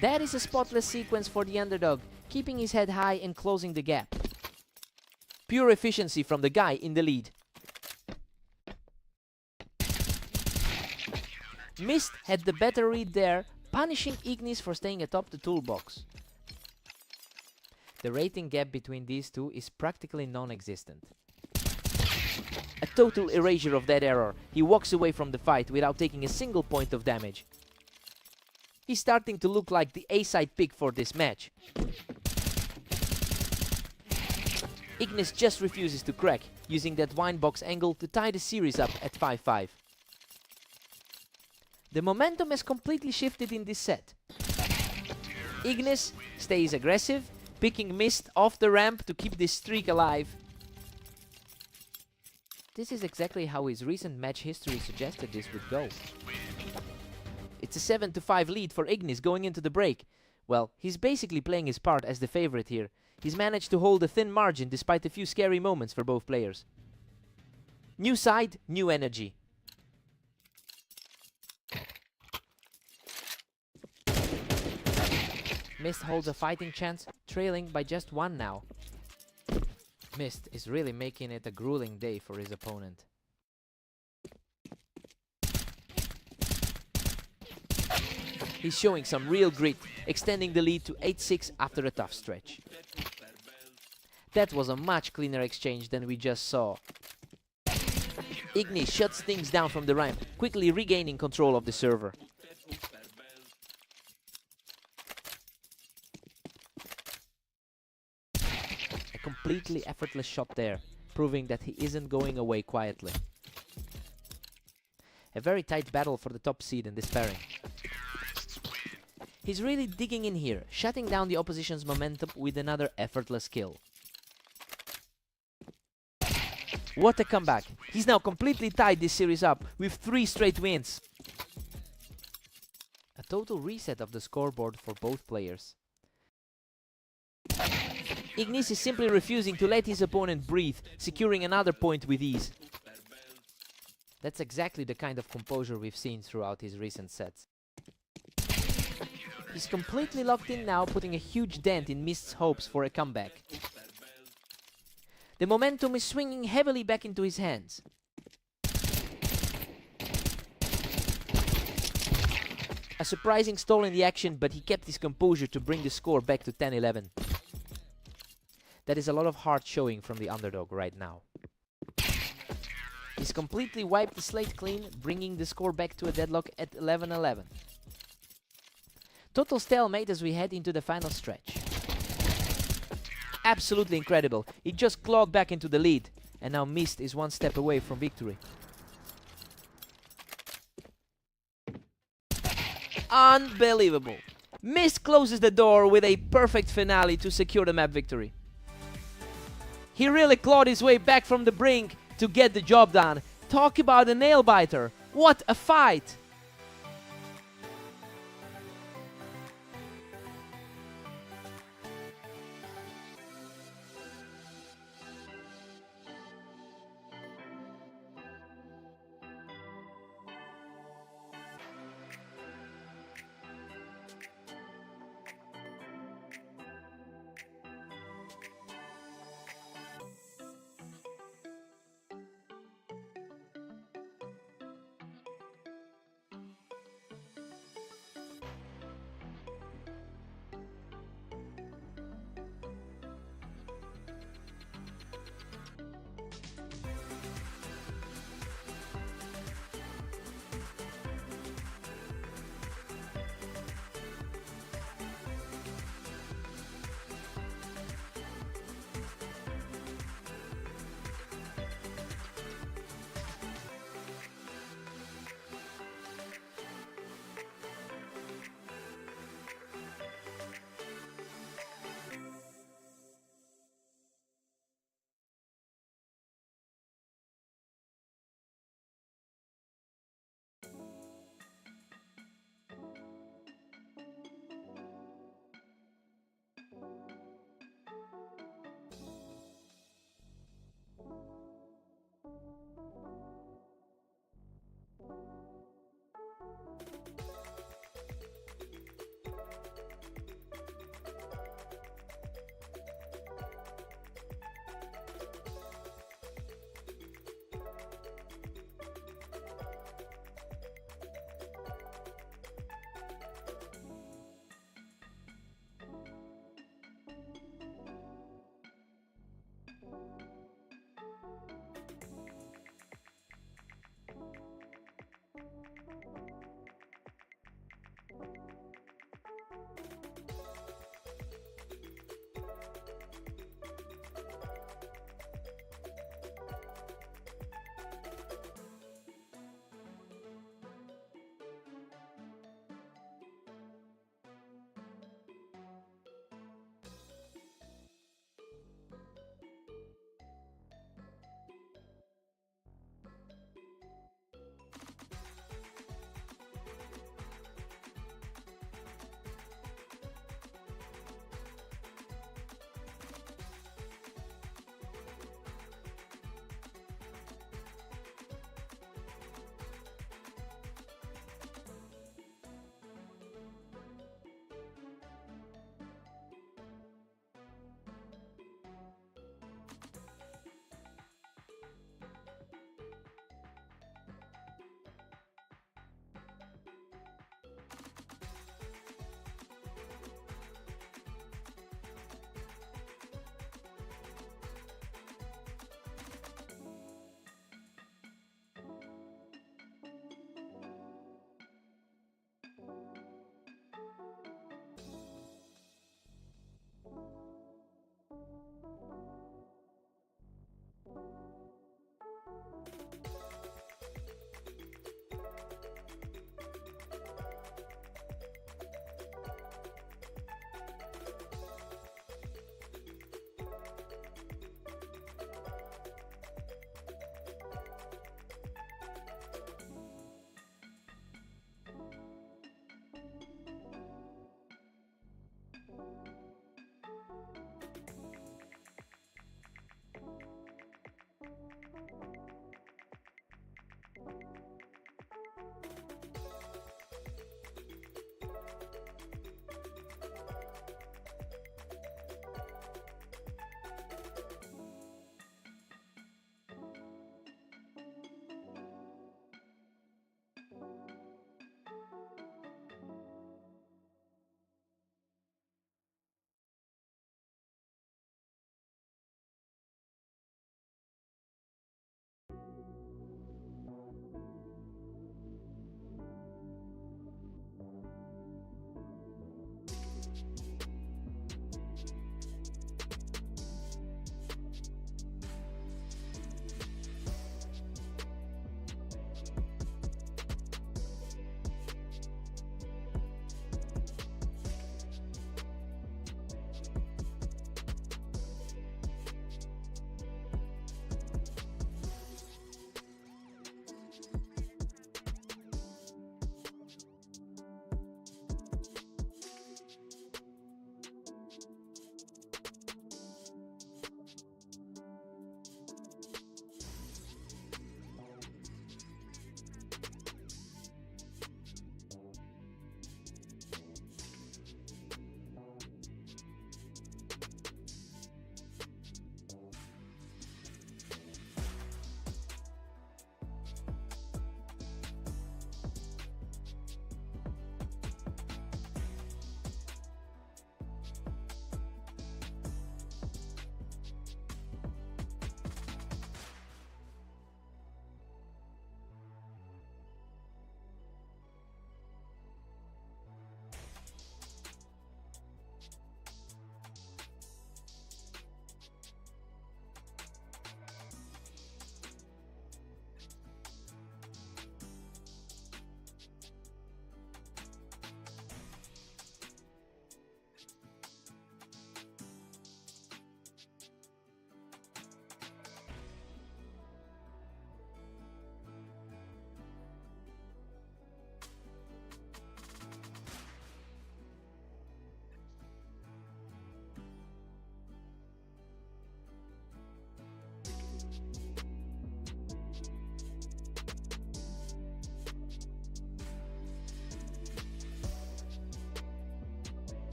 S1: That is a spotless sequence for the underdog, keeping his head high and closing the gap. Pure efficiency from the guy in the lead. Mist had the better read there, punishing Ignis for staying atop the toolbox. The rating gap between these two is practically non-existent. A total erasure of that error. He walks away from the fight without taking a single point of damage. He's starting to look like the A-side pick for this match. Ignis just refuses to crack, using that wine box angle to tie the series up at 5-5. The momentum has completely shifted in this set. Ignis stays aggressive, picking Mist off the ramp to keep this streak alive. This is exactly how his recent match history suggested this would go. It's a 7-5 lead for Ignis going into the break. Well, he's basically playing his part as the favorite here. He's managed to hold a thin margin despite a few scary moments for both players. New side, new energy. Mist holds a fighting chance, trailing by just 1 now. Mist is really making it a grueling day for his opponent. He's showing some real grit, extending the lead to 8-6 after a tough stretch. That was a much cleaner exchange than we just saw. Ignis shuts things down from the ramp, quickly regaining control of the server. A completely effortless shot there, proving that he isn't going away quietly. A very tight battle for the top seed in this pairing. He's really digging in here, shutting down the opposition's momentum with another effortless kill. What a comeback! He's now completely tied this series up with 3 straight wins. A total reset of the scoreboard for both players. Ignis is simply refusing to let his opponent breathe, securing another point with ease. That's exactly the kind of composure we've seen throughout his recent sets. He's completely locked in now, putting a huge dent in Mist's hopes for a comeback. The momentum is swinging heavily back into his hands. A surprising stall in the action, but he kept his composure to bring the score back to 10-11. That is a lot of heart showing from the underdog right now. He's completely wiped the slate clean, bringing the score back to a deadlock at 11-11. Total stalemate as we head into the final stretch. Absolutely incredible. He just clawed back into the lead, and now Mist is 1 step away from victory. Unbelievable. Mist closes the door with a perfect finale to secure the map victory. He really clawed his way back from the brink to get the job done. Talk about a nail biter. What a fight!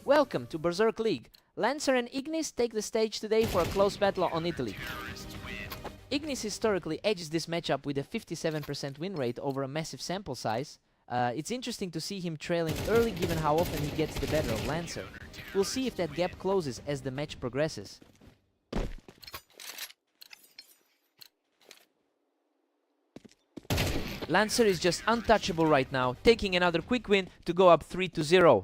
S1: Welcome to Berserk League. Lancer and Ignis take the stage today for a close battle on Italy. Ignis historically edges this matchup with a 57% win rate over a massive sample size. It's interesting to see him trailing early given how often he gets the better of Lancer. We'll see if that gap closes as the match progresses. Lancer is just untouchable right now, taking another quick win to go up 3-0.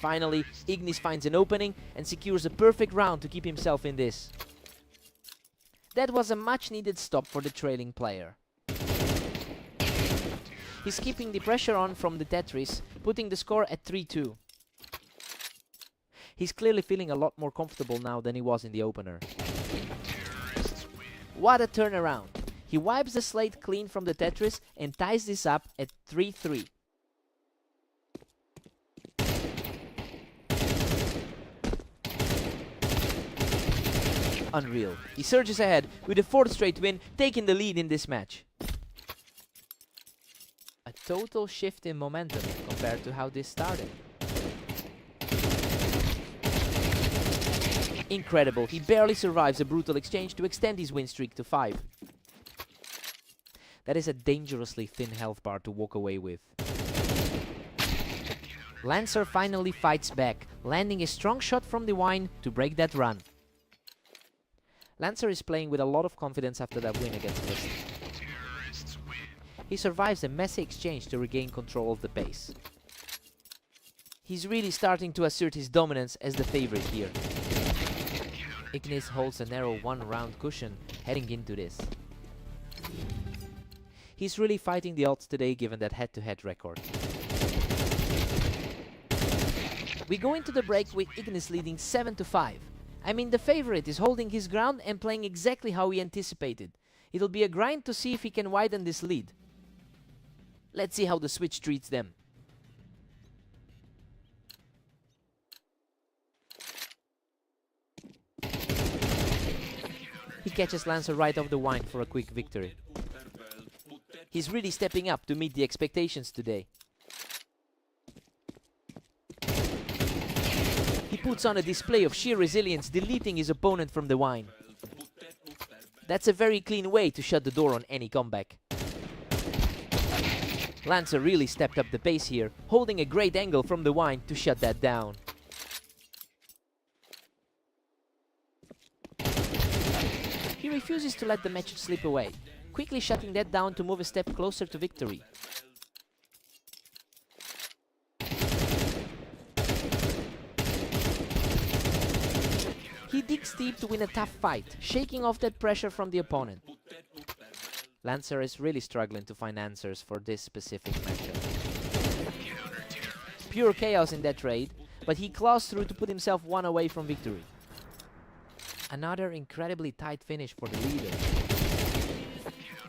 S1: Finally, Ignis finds an opening and secures a perfect round to keep himself in this. That was a much needed stop for the trailing player. He's keeping the pressure on from the Tetris, putting the score at 3-2. He's clearly feeling a lot more comfortable now than he was in the opener. What a turnaround! He wipes the slate clean from the Tetris and ties this up at 3-3. Unreal. He surges ahead with a fourth straight win, taking the lead in this match. A total shift in momentum compared to how this started. Incredible, he barely survives a brutal exchange to extend his win streak to 5. That is a dangerously thin health bar to walk away with. Lancer finally fights back, landing a strong shot from the wine to break that run. Lancer is playing with a lot of confidence after that win against List. He survives a messy exchange to regain control of the pace. He's really starting to assert his dominance as the favorite here. Ignis holds a narrow one-round cushion heading into this. He's really fighting the odds today given that head-to-head record. We go into the break with Ignis leading 7-5. I mean, the favorite is holding his ground and playing exactly how he anticipated. It'll be a grind to see if he can widen this lead. Let's see how the switch treats them. He catches Lancer right off the wine for a quick victory. He's really stepping up to meet the expectations today. He puts on a display of sheer resilience, deleting his opponent from the wine. That's a very clean way to shut the door on any comeback. Lancer really stepped up the pace here, holding a great angle from the wine to shut that down. He refuses to let the match slip away, quickly shutting that down to move a step closer to victory. He digs deep to win a tough fight, shaking off that pressure from the opponent. Lancer is really struggling to find answers for this specific matchup. Pure chaos in that trade, but he claws through to put himself one away from victory. Another incredibly tight finish for the leader.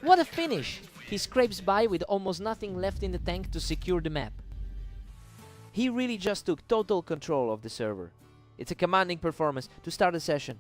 S1: What a finish! He scrapes by with almost nothing left in the tank to secure the map. He really just took total control of the server. It's a commanding performance to start the session.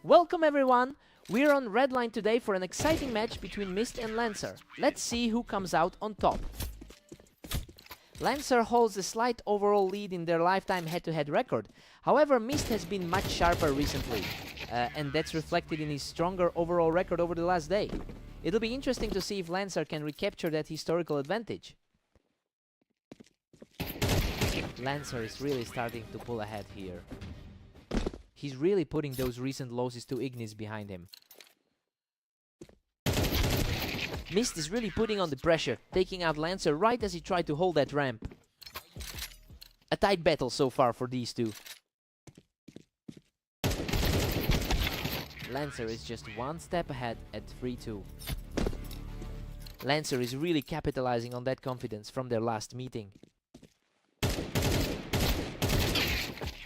S1: Welcome everyone! We're on red line today for an exciting match between Mist and Lancer. Let's see who comes out on top. Lancer holds a slight overall lead in their lifetime head-to-head record. However, Mist has been much sharper recently, and that's reflected in his stronger overall record over the last day. It'll be interesting to see if Lancer can recapture that historical advantage. Lancer is really starting to pull ahead here. He's really putting those recent losses to Ignis behind him. Mist is really putting on the pressure, taking out Lancer right as he tried to hold that ramp. A tight battle so far for these two. Lancer is just one step ahead at 3-2. Lancer is really capitalizing on that confidence from their last meeting.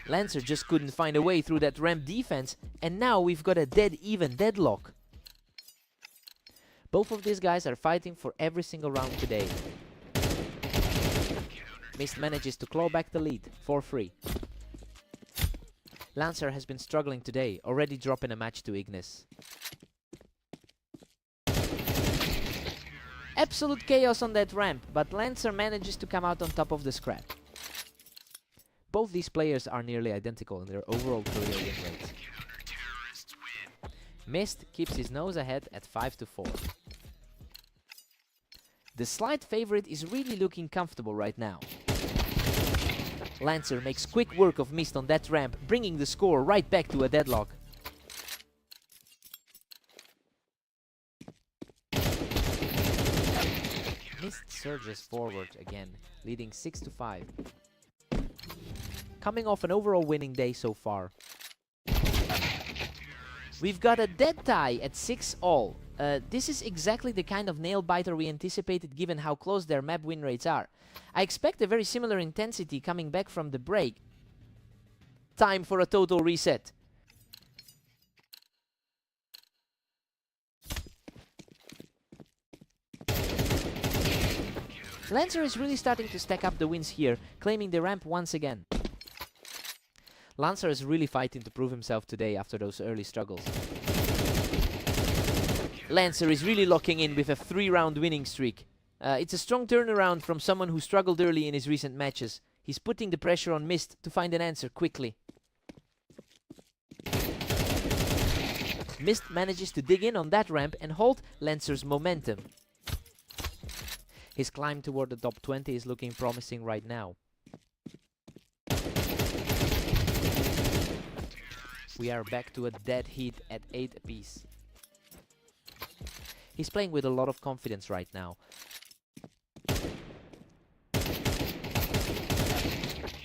S1: Lancer just couldn't find a way through that ramp defense, and now we've got a dead-even deadlock. Both of these guys are fighting for every single round today. Mist manages to claw back the lead, 4-3. Lancer has been struggling today, already dropping a match to Ignis. Absolute chaos on that ramp, but Lancer manages to come out on top of the scrap. Both these players are nearly identical in their overall career win rates. Mist keeps his nose ahead at 5-4. The slight favorite is really looking comfortable right now. Lancer makes quick work of Mist on that ramp, bringing the score right back to a deadlock. Mist surges forward again, leading 6-5. Coming off an overall winning day so far. We've got a dead tie at 6-all. This is exactly the kind of nail-biter we anticipated given how close their map win rates are. I expect a very similar intensity coming back from the break. Time for a total reset. Lancer is really starting to stack up the wins here, claiming the ramp once again. Lancer is really fighting to prove himself today after those early struggles. Lancer is really locking in with a 3-round winning streak. It's a strong turnaround from someone who struggled early in his recent matches. He's putting the pressure on Mist to find an answer quickly. Mist manages to dig in on that ramp and hold Lancer's momentum. His climb toward the top 20 is looking promising right now. We are back to a dead heat at 8 apiece. He's playing with a lot of confidence right now.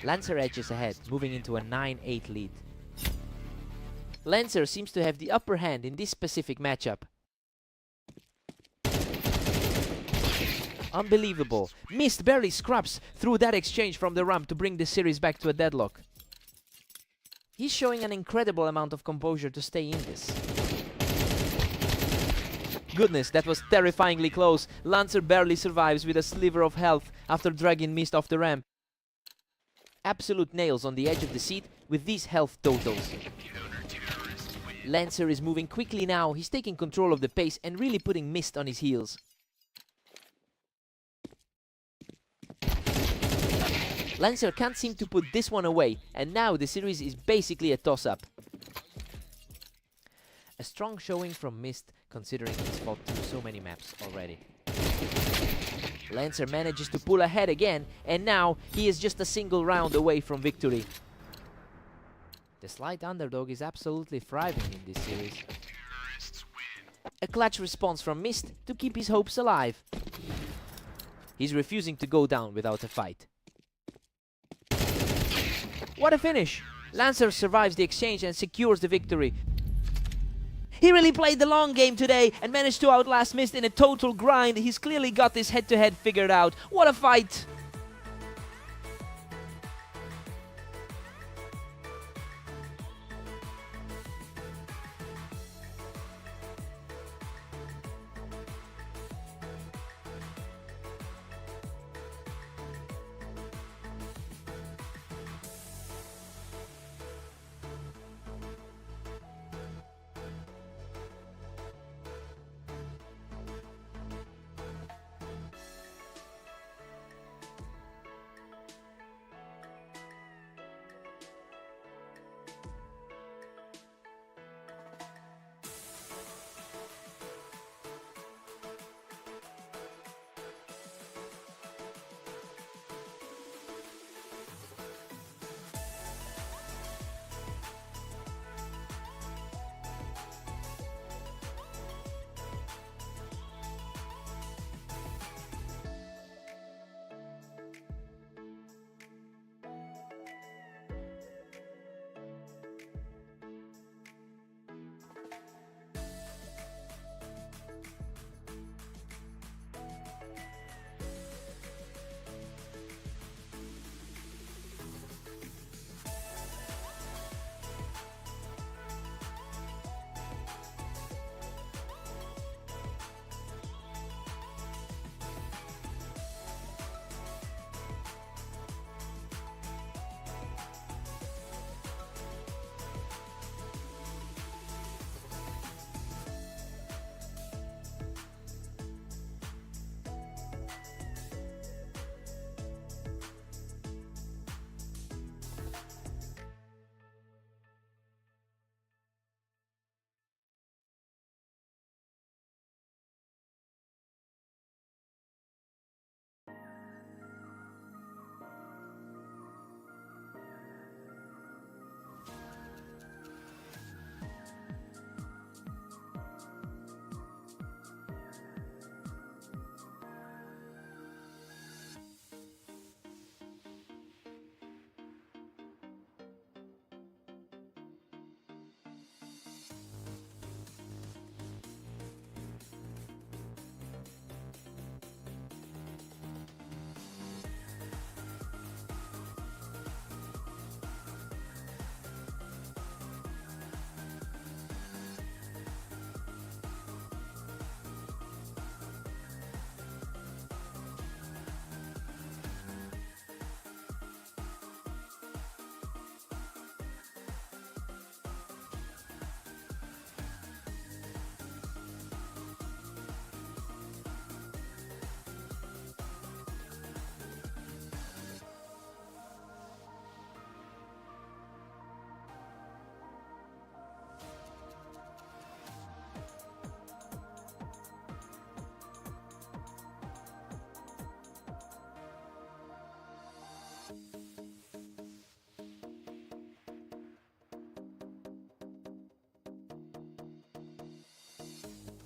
S1: Lancer edges ahead, moving into a 9-8 lead. Lancer seems to have the upper hand in this specific matchup. Unbelievable. Mist barely scraps through that exchange from the ramp to bring the series back to a deadlock. He's showing an incredible amount of composure to stay in this. Goodness, that was terrifyingly close. Lancer barely survives with a sliver of health after dragging Mist off the ramp. Absolute nails on the edge of the seat with these health totals. Lancer is moving quickly now. He's taking control of the pace and really putting Mist on his heels. Lancer can't seem to put this one away, and now the series is basically a toss-up. A strong showing from Mist, considering he's fought through so many maps already. Lancer manages to pull ahead again, and now he is just a single round away from victory. The slight underdog is absolutely thriving in this series. A clutch response from Mist to keep his hopes alive. He's refusing to go down without a fight. What a finish! Lancer survives the exchange and secures the victory. He really played the long game today and managed to outlast Mist in a total grind. He's clearly got this head-to-head figured out. What a fight!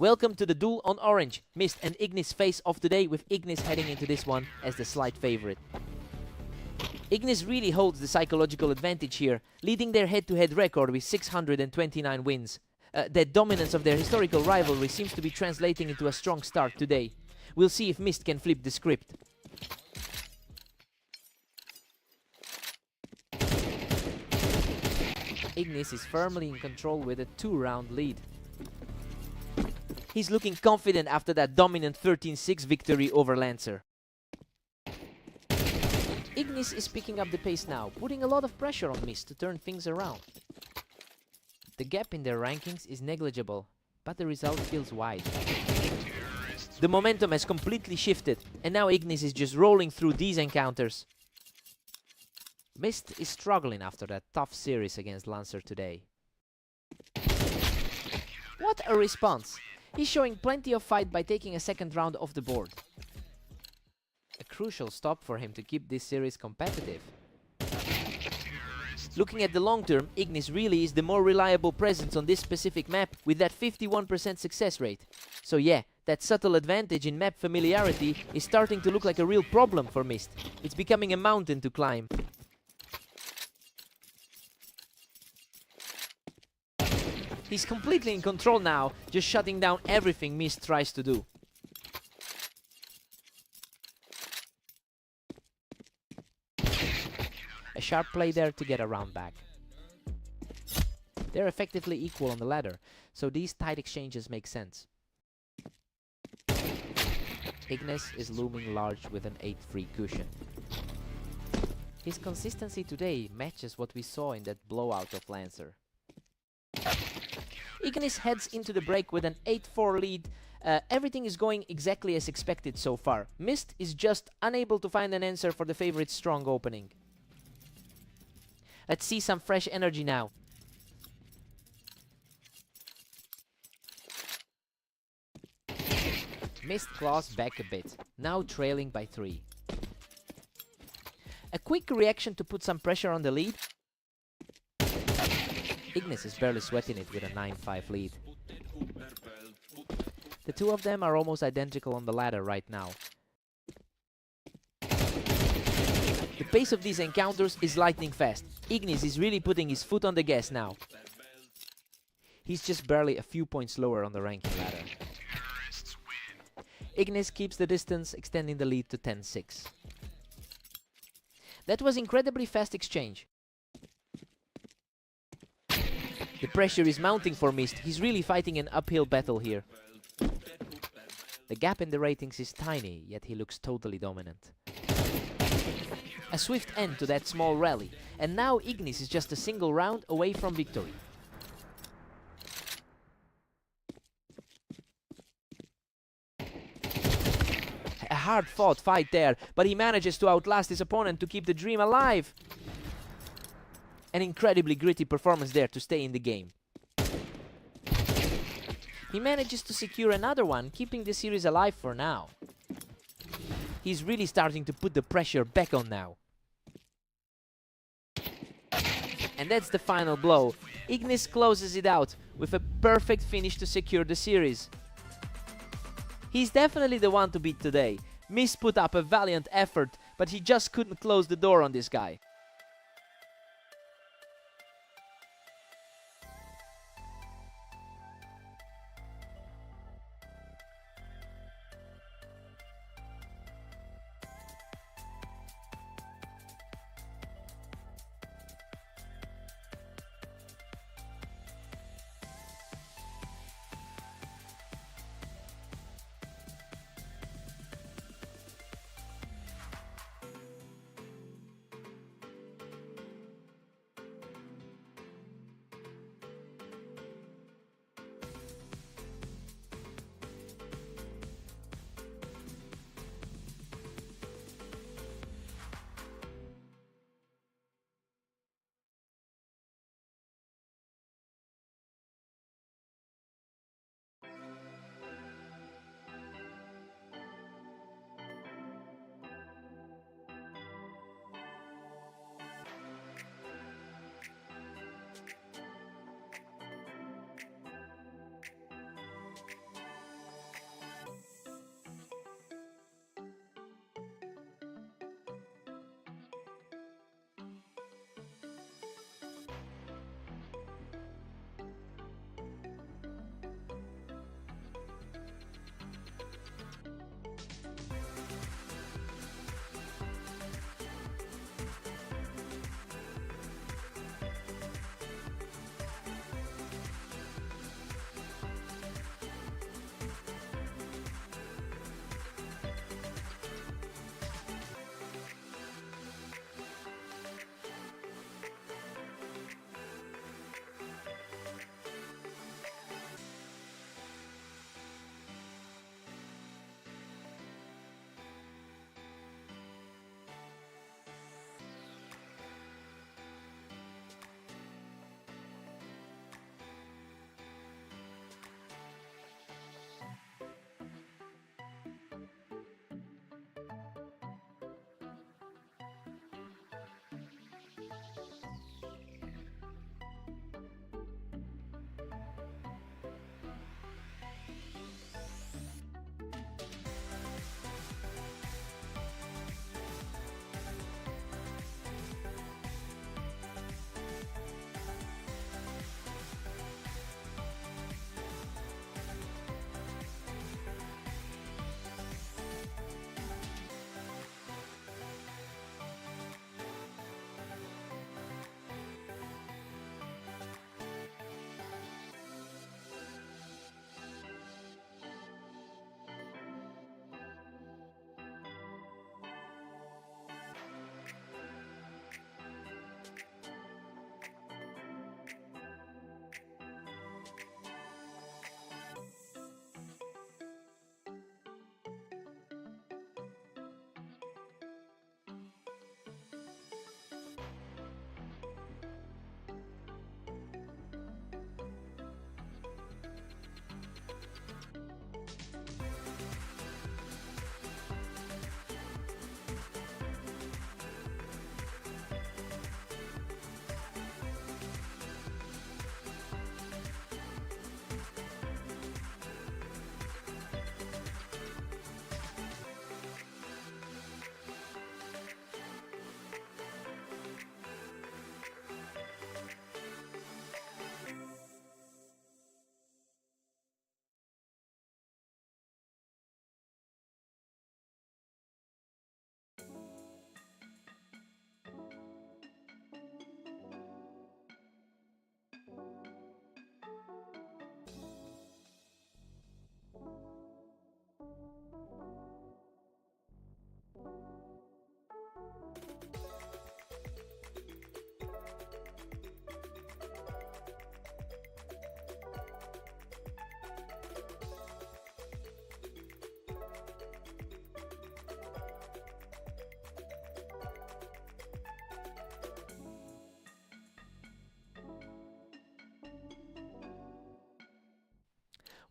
S1: Welcome to the duel on orange. Mist and Ignis face off today, with Ignis heading into this one as the slight favorite. Ignis really holds the psychological advantage here, leading their head-to-head record with 629 wins. That dominance of their historical rivalry seems to be translating into a strong start today. We'll see if Mist can flip the script. Ignis is firmly in control with a 2-round lead. He's looking confident after that dominant 13-6 victory over Lancer. Ignis is picking up the pace now, putting a lot of pressure on Mist to turn things around. The gap in their rankings is negligible, but the result feels wide. The momentum has completely shifted, and now Ignis is just rolling through these encounters. Mist is struggling after that tough series against Lancer today. What a response! He's showing plenty of fight by taking a second round off the board. A crucial stop for him to keep this series competitive. Looking at the long term, Ignis really is the more reliable presence on this specific map with that 51% success rate. So yeah, that subtle advantage in map familiarity is starting to look like a real problem for Mist. It's becoming a mountain to climb. He's completely in control now, just shutting down everything Mist tries to do. A sharp play there to get a round back. They're effectively equal on the ladder, so these tight exchanges make sense. Ignis is looming large with an 8-3 cushion. His consistency today matches what we saw in that blowout of Lancer. Ignis heads into the break with an 8-4 lead. Everything is going exactly as expected so far. Mist is just unable to find an answer for the favorite's strong opening. Let's see some fresh energy now. Mist claws back a bit, now trailing by 3. A quick reaction to put some pressure on the lead. Ignis is barely sweating it with a 9-5 lead. The two of them are almost identical on the ladder right now. The pace of these encounters is lightning fast. Ignis is really putting his foot on the gas now. He's just barely a few points lower on the ranking ladder. Ignis keeps the distance, extending the lead to 10-6. That was incredibly fast exchange. The pressure is mounting for Mist. He's really fighting an uphill battle here. The gap in the ratings is tiny, yet he looks totally dominant. A swift end to that small rally, and now Ignis is just a single round away from victory. A hard-fought fight there, but he manages to outlast his opponent to keep the dream alive. An incredibly gritty performance there to stay in the game. He manages to secure another one, keeping the series alive for now. He's really starting to put the pressure back on now. And that's the final blow. Ignis closes it out with a perfect finish to secure the series. He's definitely the one to beat today. Mist put up a valiant effort, but he just couldn't close the door on this guy.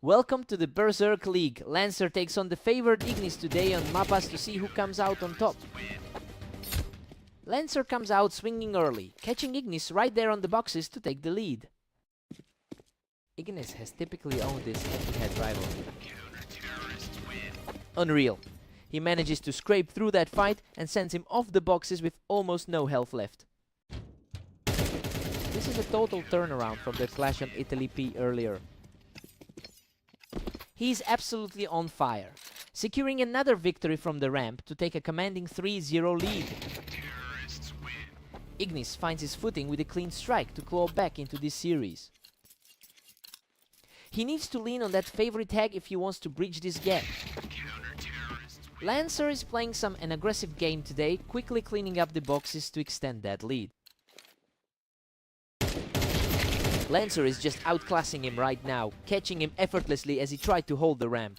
S1: Welcome to the Berserk League. Lancer takes on the favored Ignis today on Mapas to see who comes out on top. Lancer comes out swinging early, catching Ignis right there on the boxes to take the lead. Ignis has typically owned this head-to-head rivalry. Unreal. He manages to scrape through that fight and sends him off the boxes with almost no health left. This is a total turnaround from the clash on Italy P earlier. He's absolutely on fire, securing another victory from the ramp to take a commanding 3-0 lead. Ignis finds his footing with a clean strike to claw back into this series. He needs to lean on that favorite tag if he wants to bridge this gap. Lancer is playing an aggressive game today, quickly cleaning up the boxes to extend that lead. Lancer is just outclassing him right now, catching him effortlessly as he tried to hold the ramp.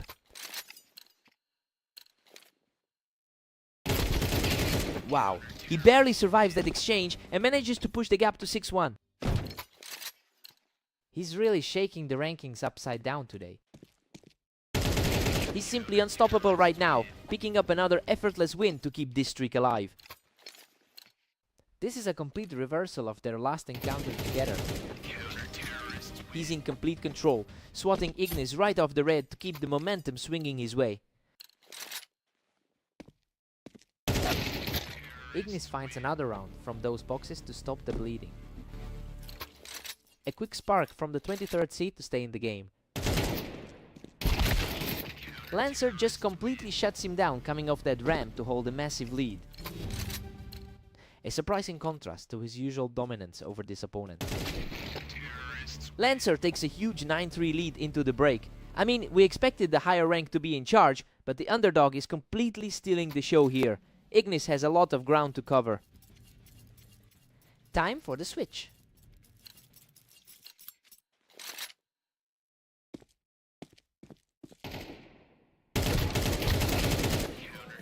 S1: Wow, he barely survives that exchange and manages to push the gap to 6-1. He's really shaking the rankings upside down today. He's simply unstoppable right now, picking up another effortless win to keep this streak alive. This is a complete reversal of their last encounter together. He's in complete control, swatting Ignis right off the red to keep the momentum swinging his way. Ignis finds another round from those boxes to stop the bleeding. A quick spark from the 23rd seed to stay in the game. Lancer just completely shuts him down coming off that ramp to hold a massive lead. A surprising contrast to his usual dominance over this opponent. Lancer takes a huge 9-3 lead into the break. I mean, we expected the higher rank to be in charge, but the underdog is completely stealing the show here. Ignis has a lot of ground to cover. Time for the switch.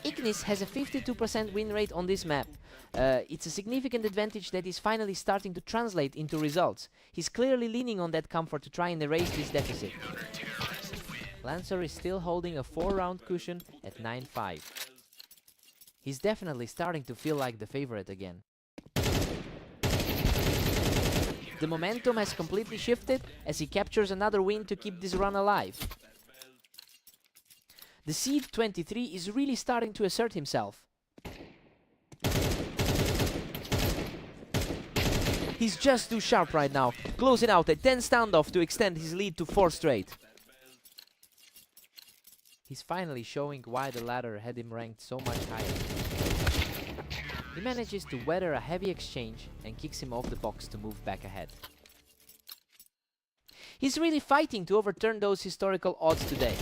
S1: Ignis has a 52% win rate on this map. It's a significant advantage that is finally starting to translate into results. He's clearly leaning on that comfort to try and erase this deficit. Lancer is still holding a 4-round cushion at 9-5. He's definitely starting to feel like the favorite again. The momentum has completely shifted as he captures another win to keep this run alive. The Seed 23 is really starting to assert himself. He's just too sharp right now, closing out a 10 standoff to extend his lead to 4 straight. He's finally showing why the ladder had him ranked so much higher. He manages to weather a heavy exchange and kicks him off the box to move back ahead. He's really fighting to overturn those historical odds today.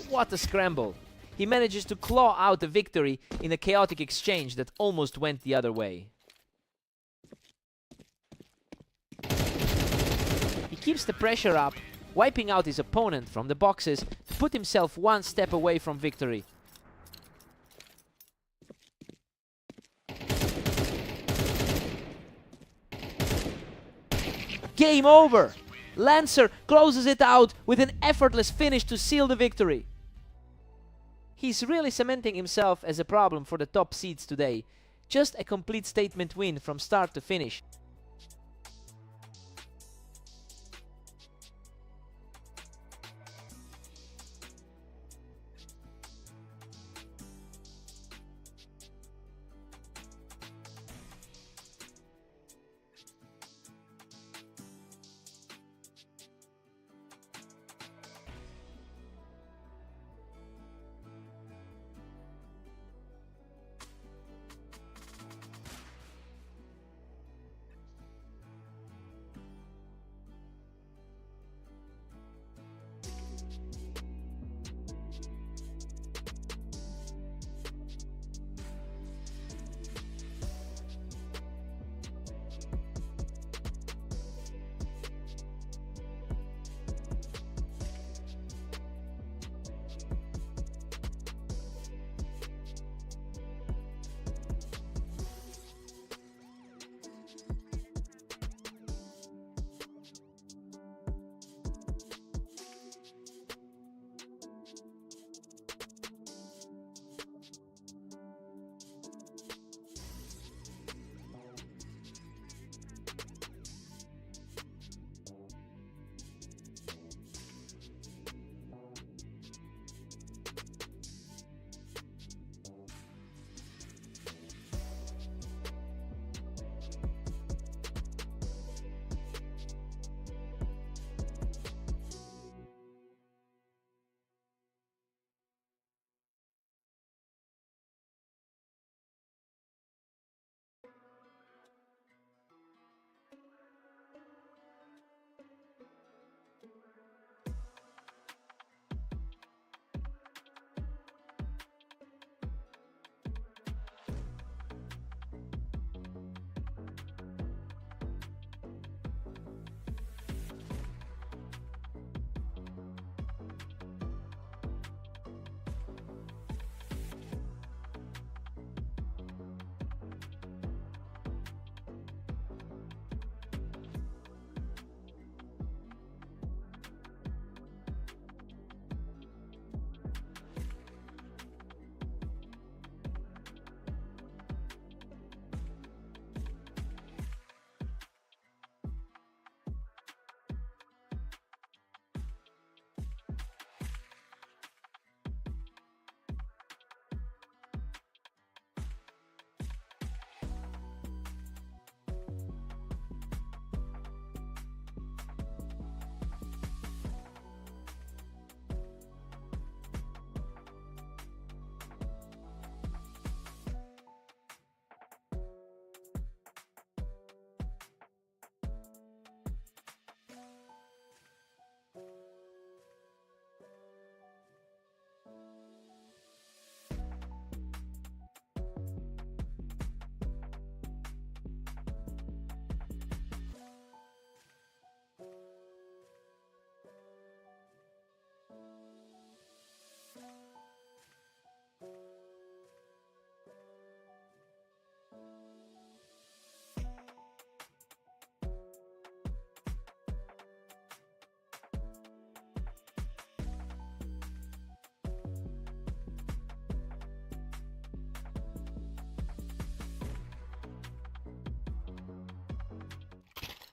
S1: What a scramble! He manages to claw out a victory in a chaotic exchange that almost went the other way. He keeps the pressure up, wiping out his opponent from the boxes to put himself one step away from victory. Game over! Lancer closes it out with an effortless finish to seal the victory. He's really cementing himself as a problem for the top seeds today. Just a complete statement win from start to finish.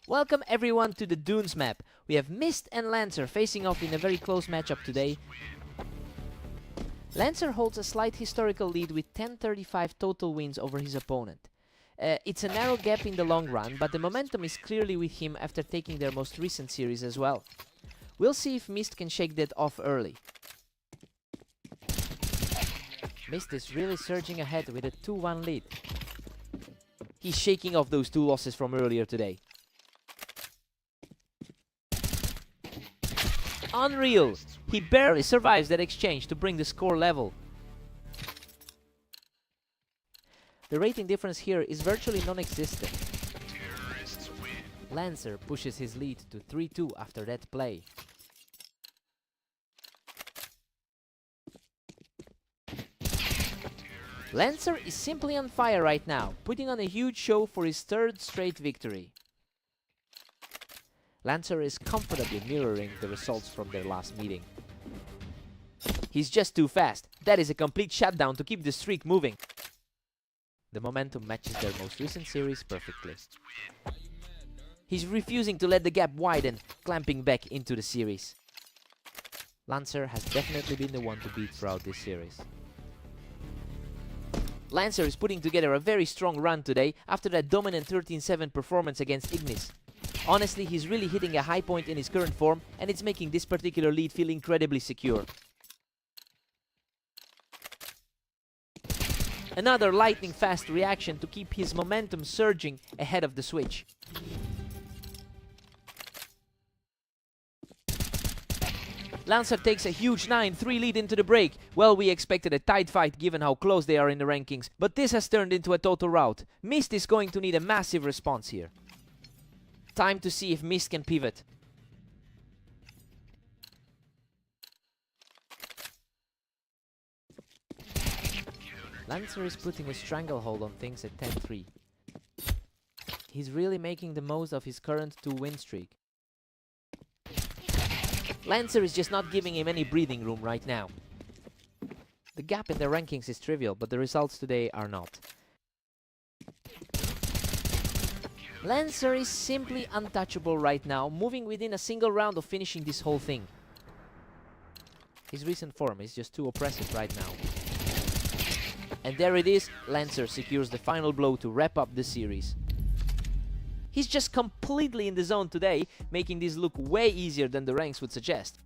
S1: Welcome everyone to the Dunes map. We have Mist and Lancer facing off in a very close matchup today. Lancer holds a slight historical lead with 10-35 total wins over his opponent. It's a narrow gap in the long run, but the momentum is clearly with him after taking their most recent series as well. We'll see if Mist can shake that off early. Mist is really surging ahead with a 2-1 lead. He's shaking off those 2 losses from earlier today. Unreal! He barely survives that exchange to bring the score level. The rating difference here is virtually non-existent. Lancer pushes his lead to 3-2 after that play. Lancer is simply on fire right now, putting on a huge show for his 3rd straight victory. Lancer is comfortably mirroring the results from their last meeting. He's just too fast. That is a complete shutdown to keep the streak moving. The momentum matches their most recent series perfectly. He's refusing to let the gap widen, clamping back into the series. Lancer has definitely been the one to beat throughout this series. Lancer is putting together a very strong run today after that dominant 13-7 performance against Ignis. Honestly, he's really hitting a high point in his current form, and it's making this particular lead feel incredibly secure. Another lightning-fast reaction to keep his momentum surging ahead of the switch. Lancer takes a huge 9-3 lead into the break. Well, we expected a tight fight given how close they are in the rankings, but this has turned into a total rout. Mist is going to need a massive response here. Time to see if Mist can pivot. Lancer is putting a stranglehold on things at 10-3. He's really making the most of his current 2-win streak. Lancer is just not giving him any breathing room right now. The gap in the rankings is trivial, but the results today are not. Lancer is simply untouchable right now, moving within a single round of finishing this whole thing. His recent form is just too oppressive right now. And there it is, Lancer secures the final blow to wrap up the series. He's just completely in the zone today, making this look way easier than the ranks would suggest.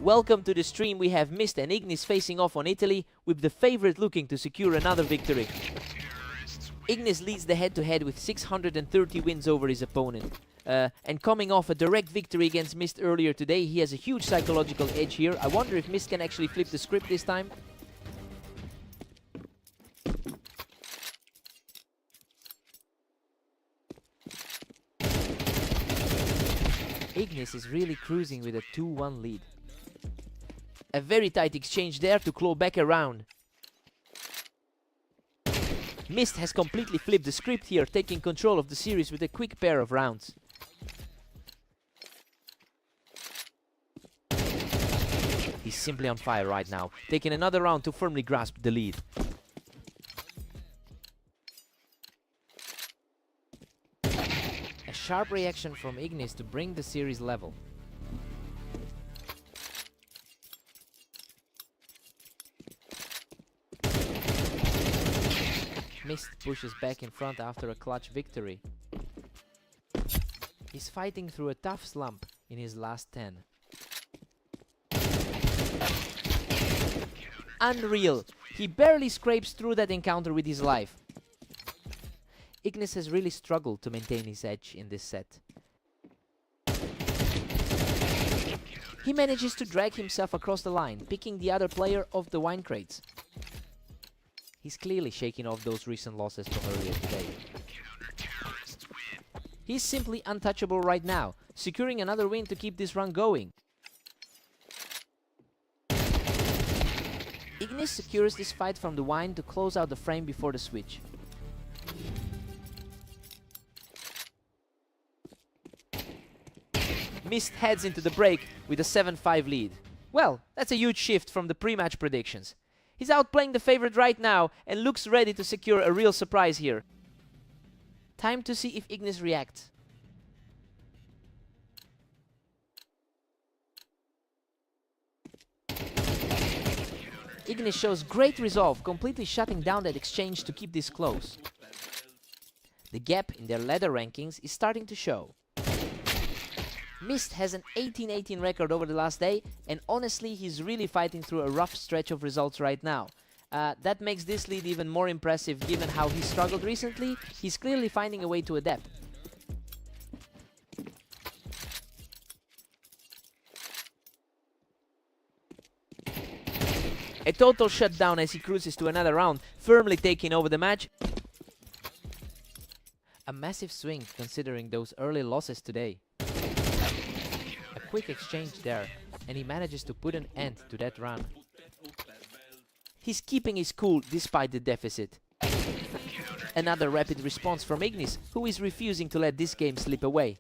S1: Welcome to the stream. We have Mist and Ignis facing off on Italy, with the favorite looking to secure another victory. Ignis leads the head-to-head with 630 wins over his opponent. And coming off a direct victory against Mist earlier today, he has a huge psychological edge here. I wonder if Mist can actually flip the script this time. Ignis is really cruising with a 2-1 lead. A very tight exchange there to claw back around. Mist has completely flipped the script here, taking control of the series with a quick pair of rounds. He's simply on fire right now, taking another round to firmly grasp the lead. A sharp reaction from Ignis to bring the series level. Mist pushes back in front after a clutch victory. He's fighting through a tough slump in his last 10. Unreal! He barely scrapes through that encounter with his life. Ignis has really struggled to maintain his edge in this set. He manages to drag himself across the line, picking the other player off the wine crates. He's clearly shaking off those recent losses from earlier today. He's simply untouchable right now, securing another win to keep this run going. Ignis secures this fight from the wine to close out the frame before the switch. Mist heads into the break with a 7-5 lead. Well, that's a huge shift from the pre-match predictions. He's outplaying the favorite right now and looks ready to secure a real surprise here. Time to see if Ignis reacts. Ignis shows great resolve, completely shutting down that exchange to keep this close. The gap in their ladder rankings is starting to show. Mist has an 18-18 record over the last day, and honestly he's really fighting through a rough stretch of results right now. That makes this lead even more impressive given how he struggled recently. He's clearly finding a way to adapt. A total shutdown as he cruises to another round, firmly taking over the match. A massive swing considering those early losses today. A quick exchange there, and he manages to put an end to that run. He's keeping his cool despite the deficit. Another rapid response from Ignis, who is refusing to let this game slip away.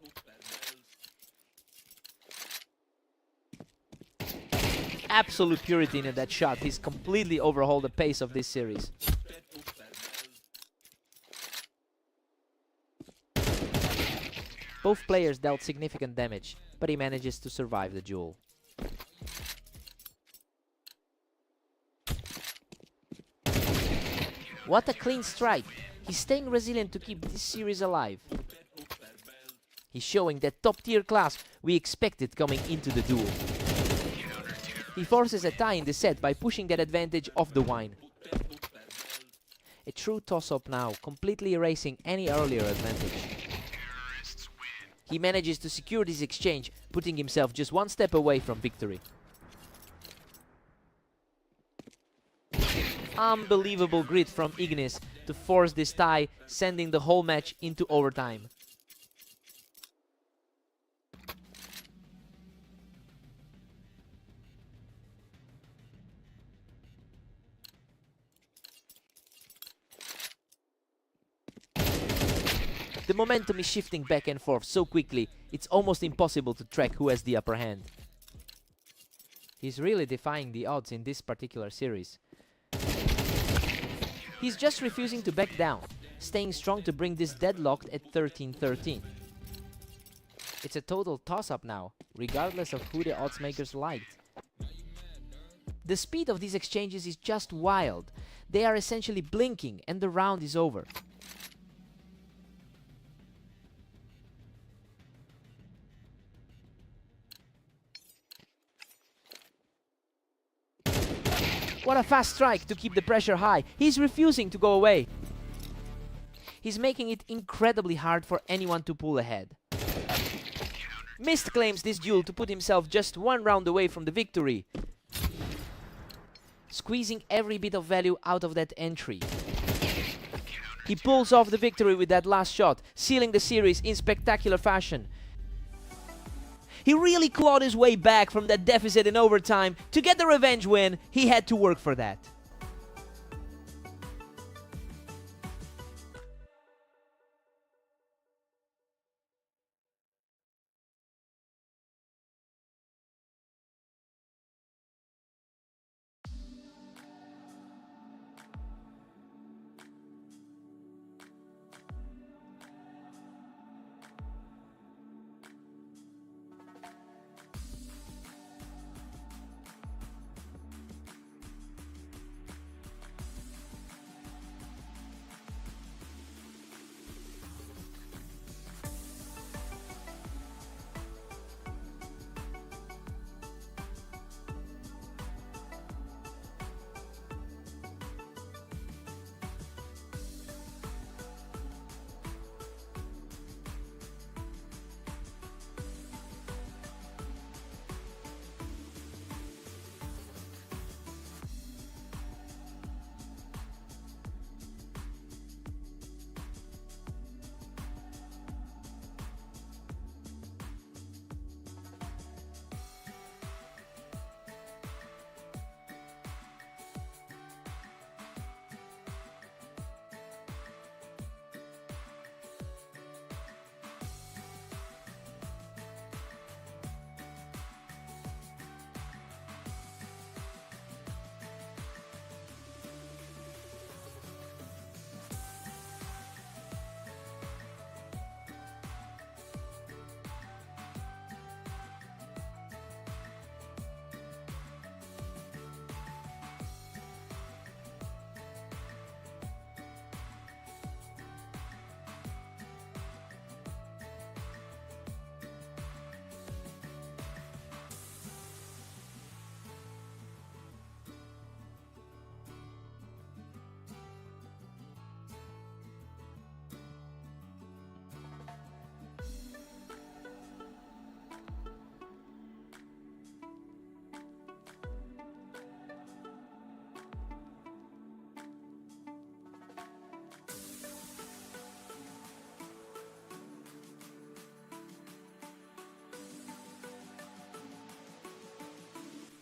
S1: Absolute purity in that shot. He's completely overhauled the pace of this series. Both players dealt significant damage, but he manages to survive the duel. What a clean strike! He's staying resilient to keep this series alive. He's showing that top-tier class we expected coming into the duel. He forces a tie in the set by pushing that advantage off the wine. A true toss-up now, completely erasing any earlier advantage. He manages to secure this exchange, putting himself just one step away from victory. Unbelievable grit from Ignis to force this tie, sending the whole match into overtime. The momentum is shifting back and forth so quickly, it's almost impossible to track who has the upper hand. He's really defying the odds in this particular series. He's just refusing to back down, staying strong to bring this deadlocked at 13-13. It's a total toss-up now, regardless of who the odds makers liked. The speed of these exchanges is just wild. They are essentially blinking and the round is over. What a fast strike to keep the pressure high. He's refusing to go away. He's making it incredibly hard for anyone to pull ahead. Mist claims this duel to put himself just one round away from the victory, squeezing every bit of value out of that entry. He pulls off the victory with that last shot, sealing the series in spectacular fashion. He really clawed his way back from that deficit in overtime. To get the revenge win, he had to work for that.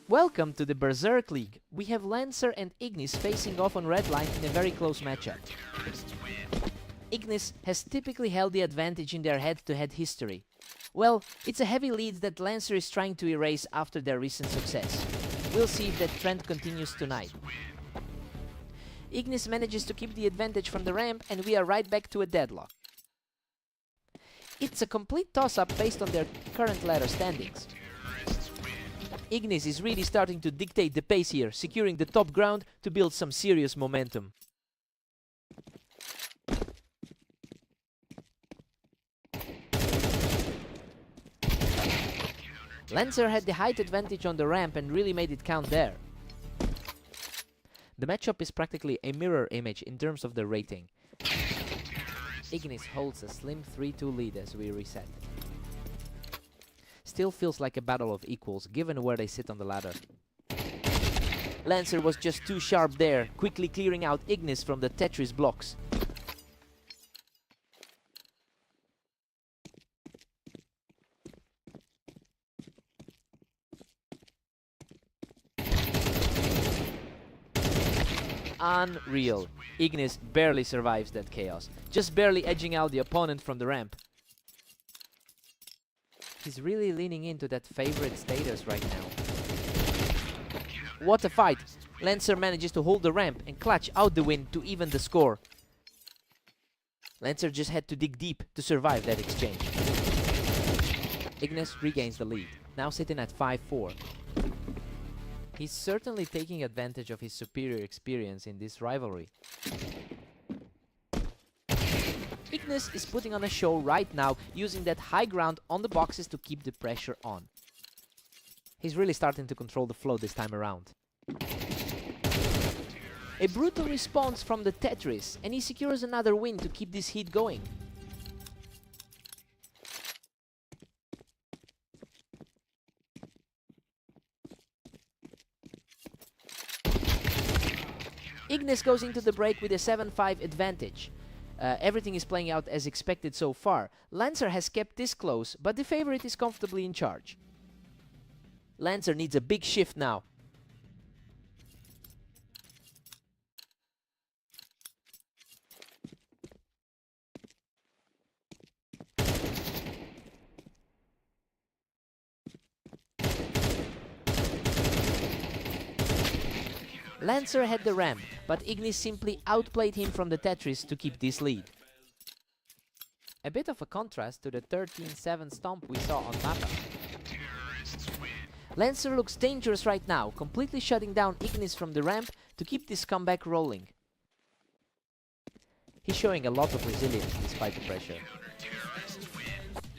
S1: Welcome to the Berserk League. We have Lancer and Ignis facing off on red line in a very close matchup. Ignis has typically held the advantage in their head-to-head history. Well, it's a heavy lead that Lancer is trying to erase after their recent success. We'll see if that trend continues tonight. Ignis manages to keep the advantage from the ramp, and we are right back to a deadlock. It's a complete toss-up based on their current ladder standings. Ignis is really starting to dictate the pace here, securing the top ground to build some serious momentum. Lancer had the height advantage on the ramp and really made it count there. The matchup is practically a mirror image in terms of the rating. Ignis holds a slim 3-2 lead as we reset. Still feels like a battle of equals, given where they sit on the ladder. Lancer was just too sharp there, quickly clearing out Ignis from the Tetris blocks. Unreal. Ignis barely survives that chaos, just barely edging out the opponent from the ramp. He's really leaning into that favorite status right now. What a fight! Lancer manages to hold the ramp and clutch out the win to even the score. Lancer just had to dig deep to survive that exchange. Ignis regains the lead, now sitting at 5-4. He's certainly taking advantage of his superior experience in this rivalry. Ignis is putting on a show right now, using that high ground on the boxes to keep the pressure on. He's really starting to control the flow this time around. A brutal response from the Tetris, and he secures another win to keep this heat going. Ignis goes into the break with a 7-5 advantage. Everything is playing out as expected so far. Lancer has kept this close, but the favorite is comfortably in charge. Lancer needs a big shift now. Lancer had the ramp, but Ignis simply outplayed him from the Tetris to keep this lead. A bit of a contrast to the 13-7 stomp we saw on Mappa. Lancer looks dangerous right now, completely shutting down Ignis from the ramp to keep this comeback rolling. He's showing a lot of resilience despite the pressure.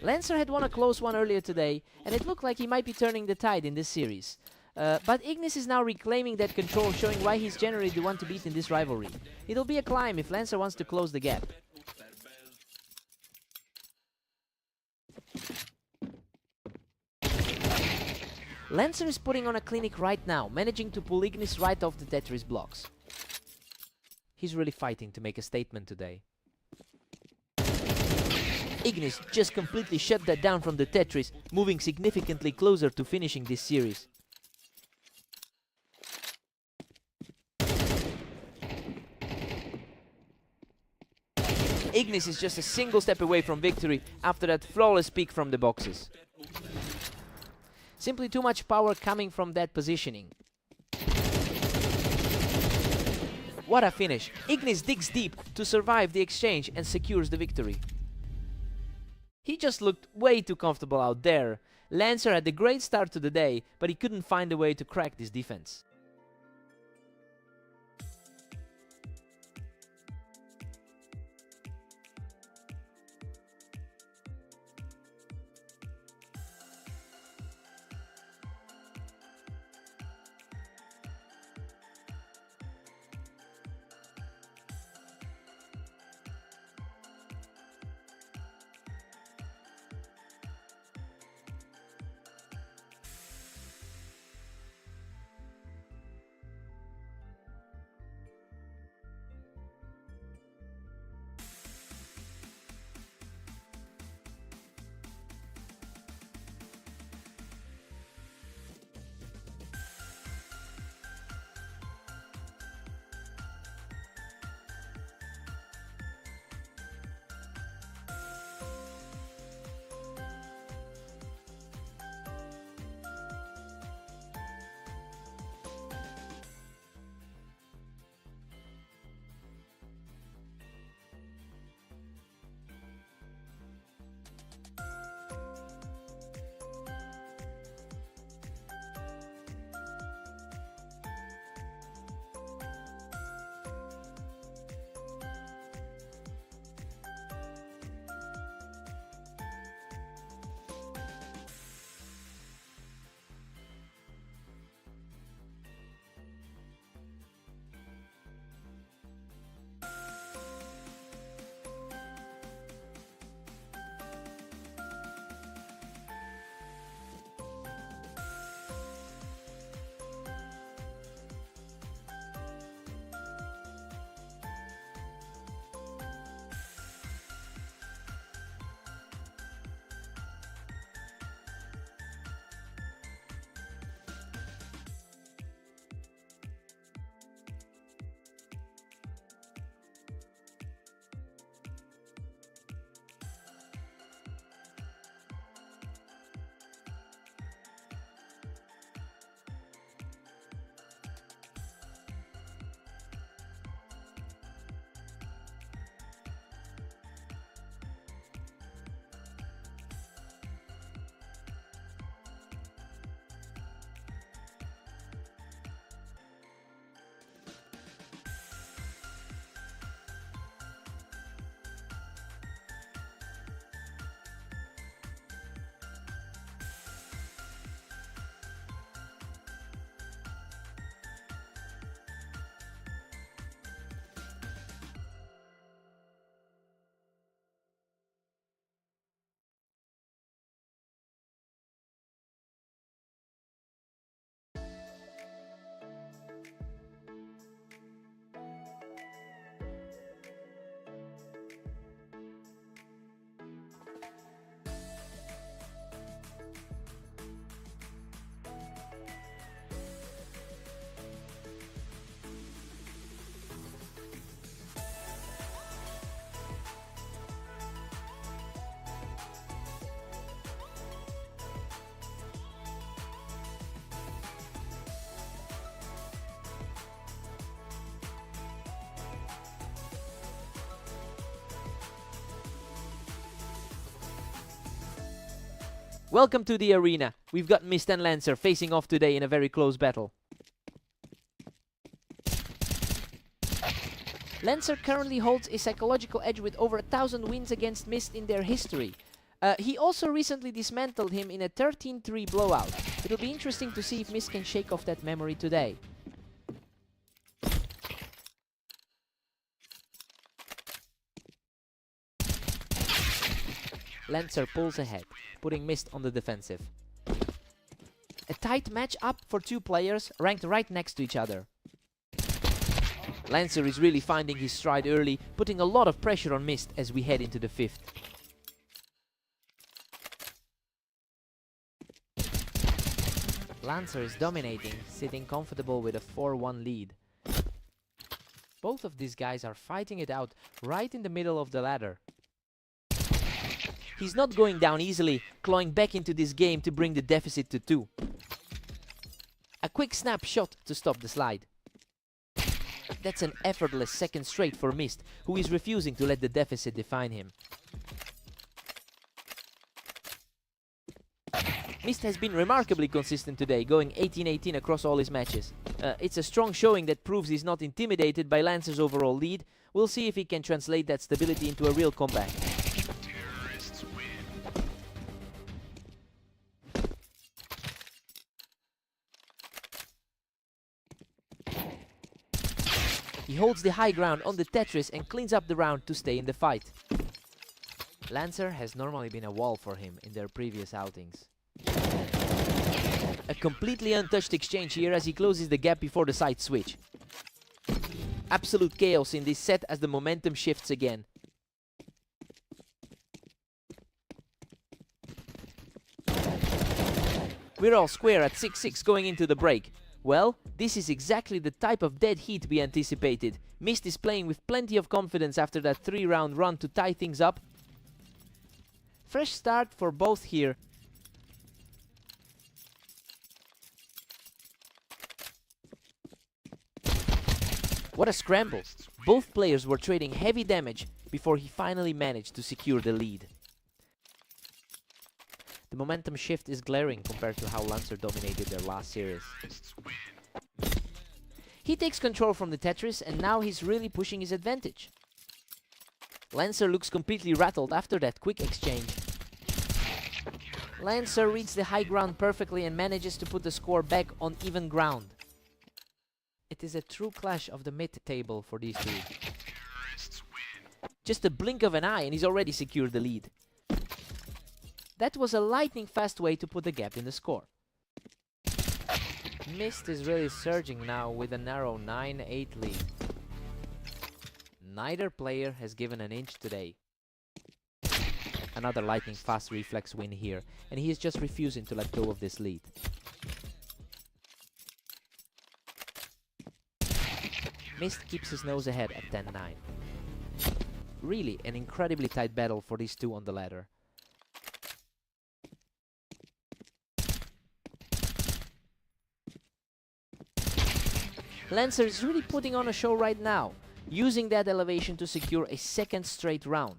S1: Lancer had won a close one earlier today, and it looked like he might be turning the tide in this series. But Ignis is now reclaiming that control, showing why he's generally the one to beat in this rivalry. It'll be a climb if Lancer wants to close the gap. Lancer is putting on a clinic right now, managing to pull Ignis right off the Tetris blocks. He's really fighting to make a statement today. Ignis just completely shut that down from the Tetris, moving significantly closer to finishing this series. Ignis is just a single step away from victory after that flawless peek from the boxes. Simply too much power coming from that positioning. What a finish! Ignis digs deep to survive the exchange and secures the victory. He just looked way too comfortable out there. Lancer had a great start to the day, but he couldn't find a way to crack this defense. Welcome to the arena. We've got Mist and Lancer facing off today in a very close battle. Lancer currently holds a psychological edge with over 1,000 wins against Mist in their history. He also recently dismantled him in a 13-3 blowout. It'll be interesting to see if Mist can shake off that memory today. Lancer pulls ahead, putting Mist on the defensive. A tight match up for two players ranked right next to each other. Lancer is really finding his stride early, putting a lot of pressure on Mist as we head into the 5th. Lancer is dominating, sitting comfortable with a 4-1 lead. Both of these guys are fighting it out right in the middle of the ladder. He's not going down easily, clawing back into this game to bring the deficit to 2. A quick snapshot to stop the slide. That's an effortless second straight for Mist, who is refusing to let the deficit define him. Mist has been remarkably consistent today, going 18-18 across all his matches. It's a strong showing that proves he's not intimidated by Lancer's overall lead. We'll see if he can translate that stability into a real comeback. He holds the high ground on the Tetris and cleans up the round to stay in the fight. Lancer has normally been a wall for him in their previous outings. A completely untouched exchange here as he closes the gap before the side switch. Absolute chaos in this set as the momentum shifts again. We're all square at 6-6 going into the break. Well, this is exactly the type of dead heat we anticipated. Mist is playing with plenty of confidence after that 3-round run to tie things up. Fresh start for both here. What a scramble! Both players were trading heavy damage before he finally managed to secure the lead. The momentum shift is glaring compared to how Lancer dominated their last series. He takes control from the Tetris and now he's really pushing his advantage. Lancer looks completely rattled after that quick exchange. Lancer reads the high ground perfectly and manages to put the score back on even ground. It is a true clash of the mid-table for these two. Just a blink of an eye and he's already secured the lead. That was a lightning-fast way to put the gap in the score. Mist is really surging now with a narrow 9-8 lead. Neither player has given an inch today. Another lightning-fast reflex win here, and he is just refusing to let go of this lead. Mist keeps his nose ahead at 10-9. Really an incredibly tight battle for these two on the ladder. Lancer is really putting on a show right now, using that elevation to secure a second straight round.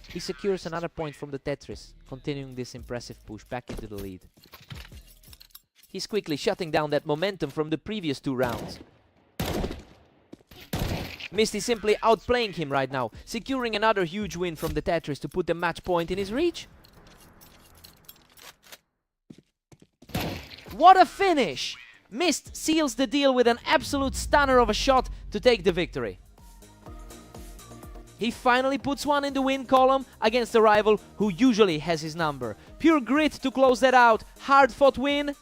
S1: He secures another point from the Tetris, continuing this impressive push back into the lead. He's quickly shutting down that momentum from the previous 2 rounds. Mist is simply outplaying him right now, securing another huge win from the Tetris to put the match point in his reach. What a finish! Mist seals the deal with an absolute stunner of a shot to take the victory. He finally puts one in the win column against a rival who usually has his number. Pure grit to close that out. Hard-fought win.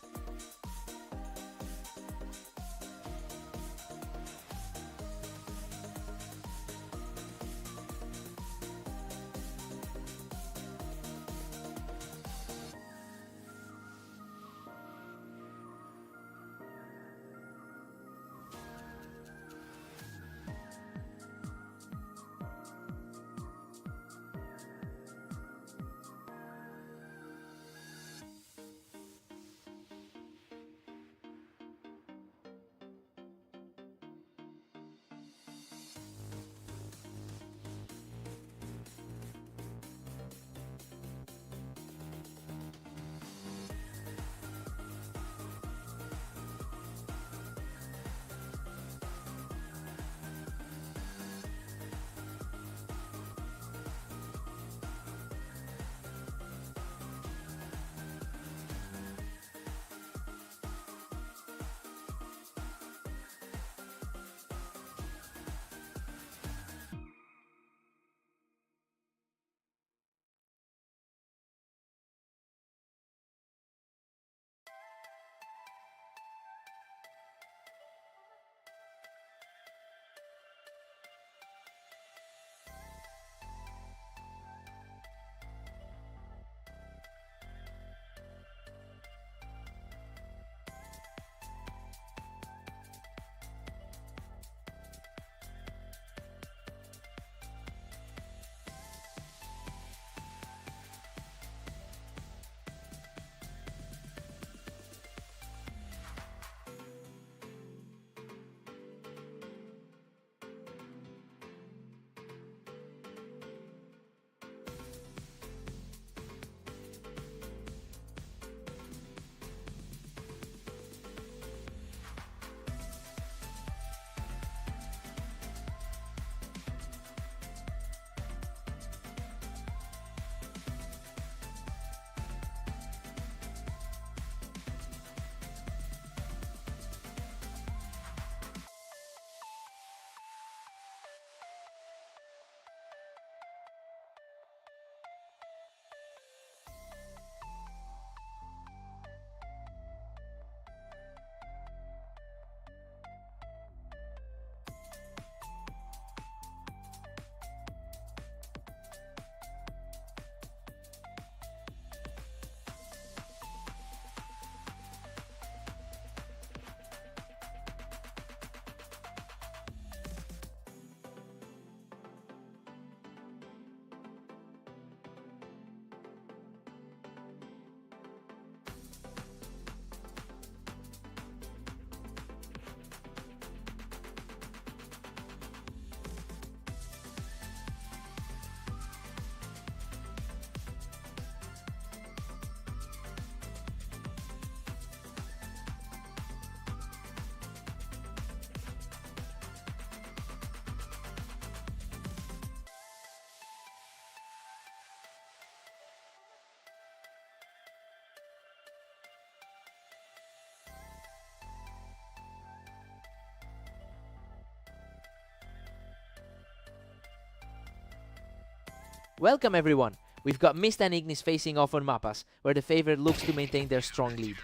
S1: Welcome everyone! We've got Mist and Ignis facing off on Mappas, where the favorite looks to maintain their strong lead.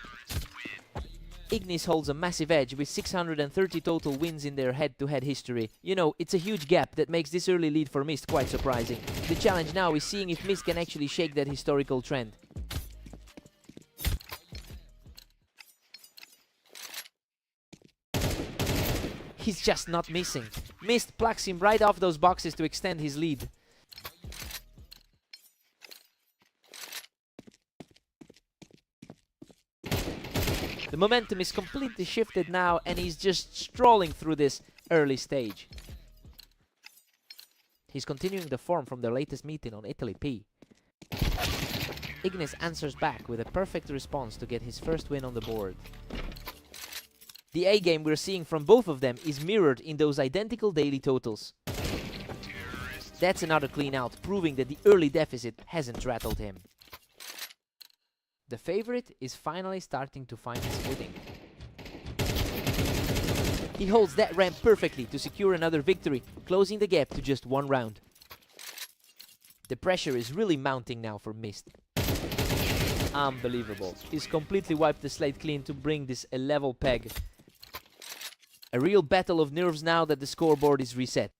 S1: Ignis holds a massive edge with 630 total wins in their head-to-head history. You know, it's a huge gap that makes this early lead for Mist quite surprising. The challenge now is seeing if Mist can actually shake that historical trend. He's just not missing. Mist plucks him right off those boxes to extend his lead. The momentum is completely shifted now, and he's just strolling through this early stage. He's continuing the form from their latest meeting on Italy P. Ignis answers back with a perfect response to get his first win on the board. The A-game we're seeing from both of them is mirrored in those identical daily totals. That's another clean out, proving that the early deficit hasn't rattled him. The favorite is finally starting to find his footing. He holds that ramp perfectly to secure another victory, closing the gap to just one round. The pressure is really mounting now for Mist. Unbelievable. He's completely wiped the slate clean to bring this a level peg. A real battle of nerves now that the scoreboard is reset.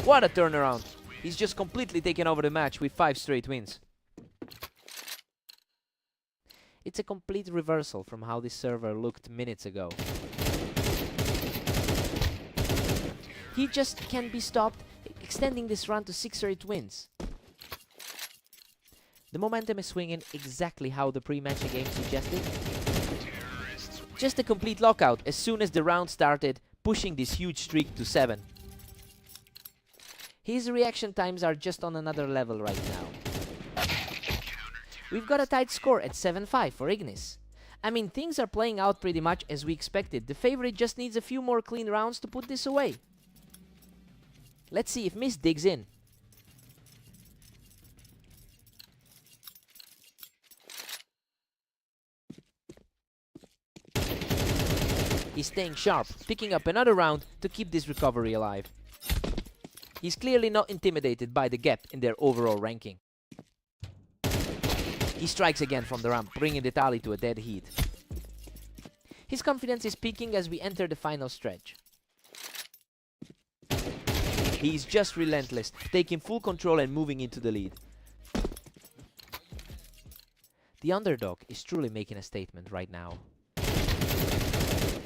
S1: What a turnaround! He's just completely taken over the match with 5 straight wins. It's a complete reversal from how this server looked minutes ago. He just can't be stopped, extending this run to 6 or 8 wins. The momentum is swinging exactly how the pre-match game suggested. Just a complete lockout as soon as the round started, pushing this huge streak to 7. His reaction times are just on another level right now. We've got a tight score at 7-5 for Ignis. I mean, things are playing out pretty much as we expected. The favorite just needs a few more clean rounds to put this away. Let's see if Mist digs in. He's staying sharp, picking up another round to keep this recovery alive. He's clearly not intimidated by the gap in their overall ranking. He strikes again from the ramp, bringing the tally to a dead heat. His confidence is peaking as we enter the final stretch. He's just relentless, taking full control and moving into the lead. The underdog is truly making a statement right now.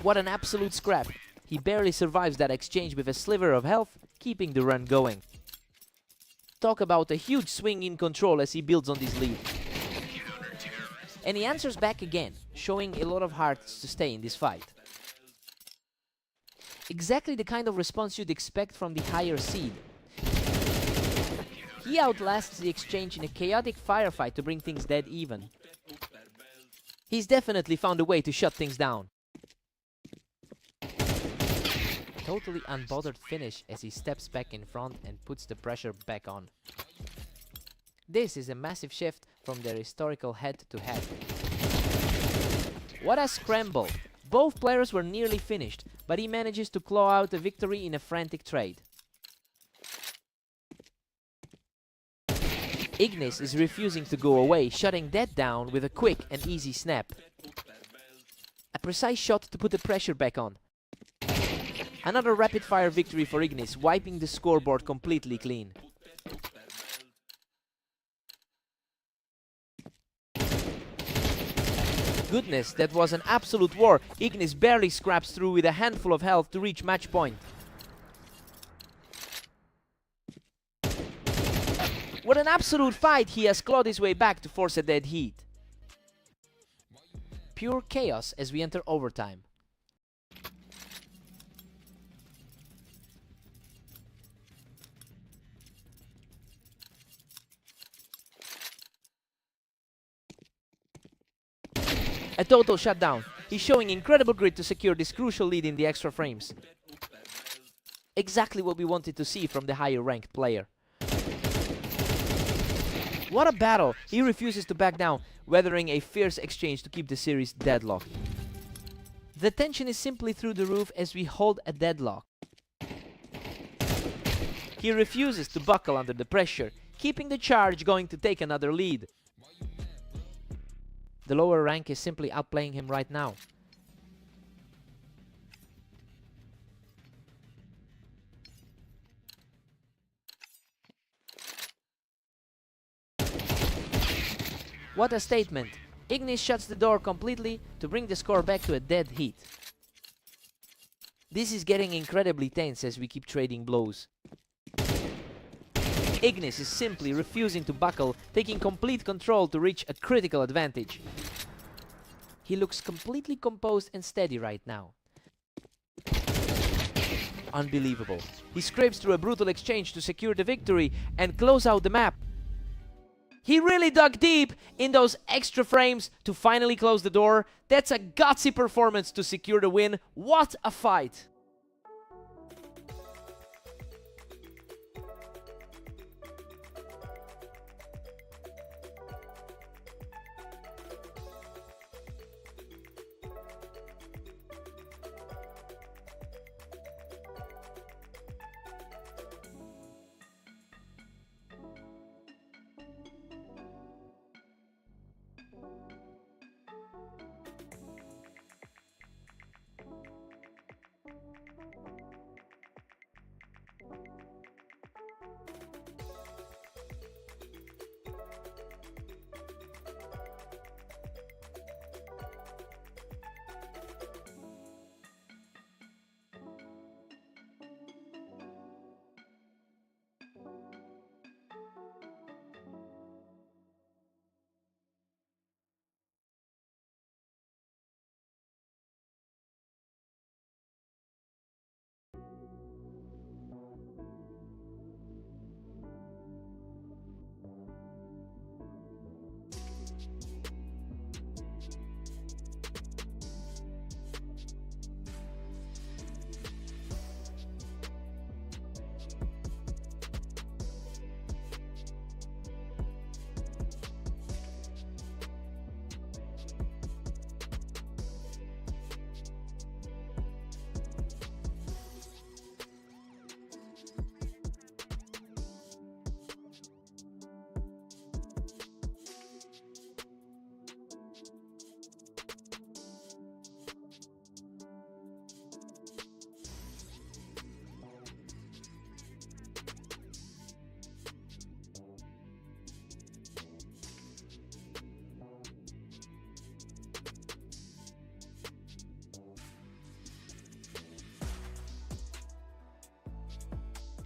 S1: What an absolute scrap! He barely survives that exchange with a sliver of health, keeping the run going. Talk about a huge swing in control as he builds on this lead. And he answers back again, showing a lot of heart to stay in this fight. Exactly the kind of response you'd expect from the higher seed. He outlasts the exchange in a chaotic firefight to bring things dead even. He's definitely found a way to shut things down. Totally unbothered finish as he steps back in front and puts the pressure back on. This is a massive shift from their historical head-to-head. What a scramble! Both players were nearly finished, but he manages to claw out a victory in a frantic trade. Ignis is refusing to go away, shutting that down with a quick and easy snap. A precise shot to put the pressure back on. Another rapid-fire victory for Ignis, wiping the scoreboard completely clean. Goodness, that was an absolute war. Ignis barely scraps through with a handful of health to reach match point. What an absolute fight! He has clawed his way back to force a dead heat. Pure chaos as we enter overtime. A total shutdown. He's showing incredible grit to secure this crucial lead in the extra frames. Exactly what we wanted to see from the higher ranked player. What a battle! He refuses to back down, weathering a fierce exchange to keep the series deadlocked. The tension is simply through the roof as we hold a deadlock. He refuses to buckle under the pressure, keeping the charge going to take another lead. The lower rank is simply outplaying him right now. What a statement! Ignis shuts the door completely to bring the score back to a dead heat. This is getting incredibly tense as we keep trading blows. Ignis is simply refusing to buckle, taking complete control to reach a critical advantage. He looks completely composed and steady right now. Unbelievable. He scrapes through a brutal exchange to secure the victory and close out the map. He really dug deep in those extra frames to finally close the door. That's a gutsy performance to secure the win. What a fight!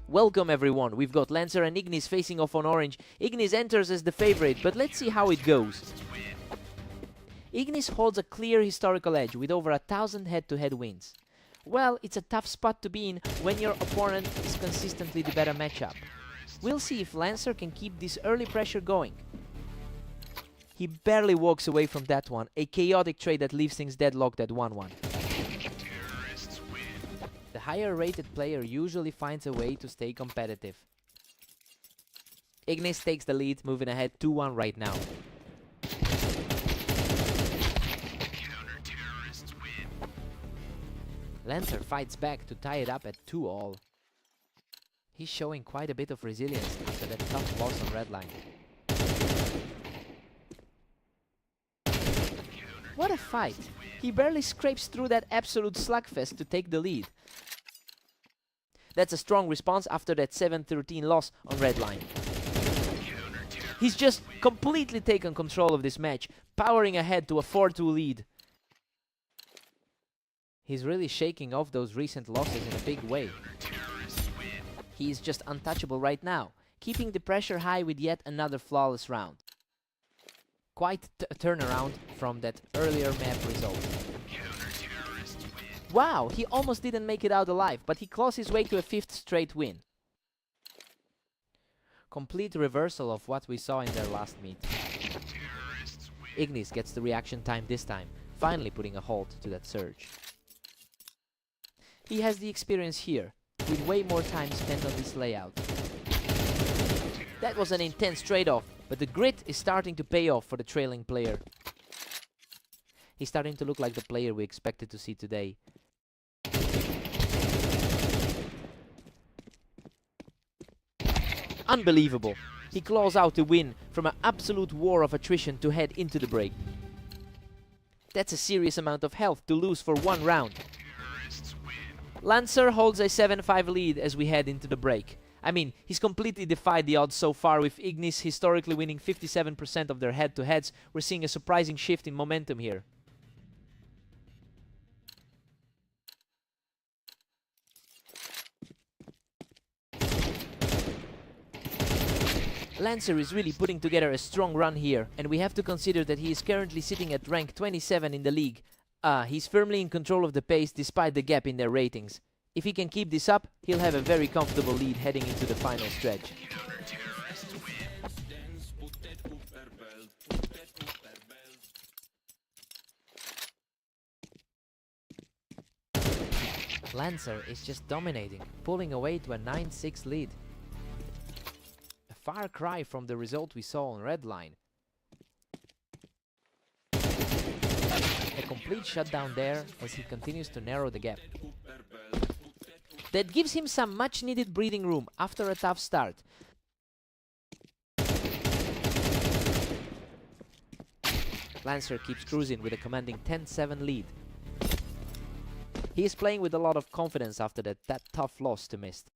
S1: Welcome everyone, we've got Lancer and Ignis facing off on orange. Ignis enters as the favorite, but let's see how it goes. Ignis holds a clear historical edge with over 1,000 head-to-head wins. Well, it's a tough spot to be in when your opponent is consistently the better matchup. We'll see if Lancer can keep this early pressure going. He barely walks away from that one, a chaotic trade that leaves things deadlocked at 1-1. The higher rated player usually finds a way to stay competitive. Ignis takes the lead, moving ahead 2-1 right now. Lancer fights back to tie it up at 2-all. He's showing quite a bit of resilience after that tough loss on red line. What a fight! He barely scrapes through that absolute slugfest to take the lead. That's a strong response after that 7-13 loss on red line. He's just completely taken control of this match, powering ahead to a 4-2 lead. He's really shaking off those recent losses in a big way. He's just untouchable right now, keeping the pressure high with yet another flawless round. Quite a turnaround from that earlier map result. Wow, he almost didn't make it out alive, but he claws his way to a 5th straight win. Complete reversal of what we saw in their last meet. Ignis gets the reaction time this time, finally putting a halt to that surge. He has the experience here, with way more time spent on this layout. That was an intense trade-off, but the grit is starting to pay off for the trailing player. He's starting to look like the player we expected to see today. Unbelievable. He claws out the win from an absolute war of attrition to head into the break. That's a serious amount of health to lose for one round. Lancer holds a 7-5 lead as we head into the break. I mean, he's completely defied the odds so far, with Ignis historically winning 57% of their head-to-heads. We're seeing a surprising shift in momentum here. Lancer is really putting together a strong run here, and we have to consider that he is currently sitting at rank 27 in the league. He's firmly in control of the pace despite the gap in their ratings. If he can keep this up, he'll have a very comfortable lead heading into the final stretch. Lancer is just dominating, pulling away to a 9-6 lead. A far cry from the result we saw on Redline. A complete shutdown there as he continues to narrow the gap. That gives him some much needed breathing room after a tough start. Lancer keeps cruising with a commanding 10-7 lead. He is playing with a lot of confidence after that tough loss to Mist.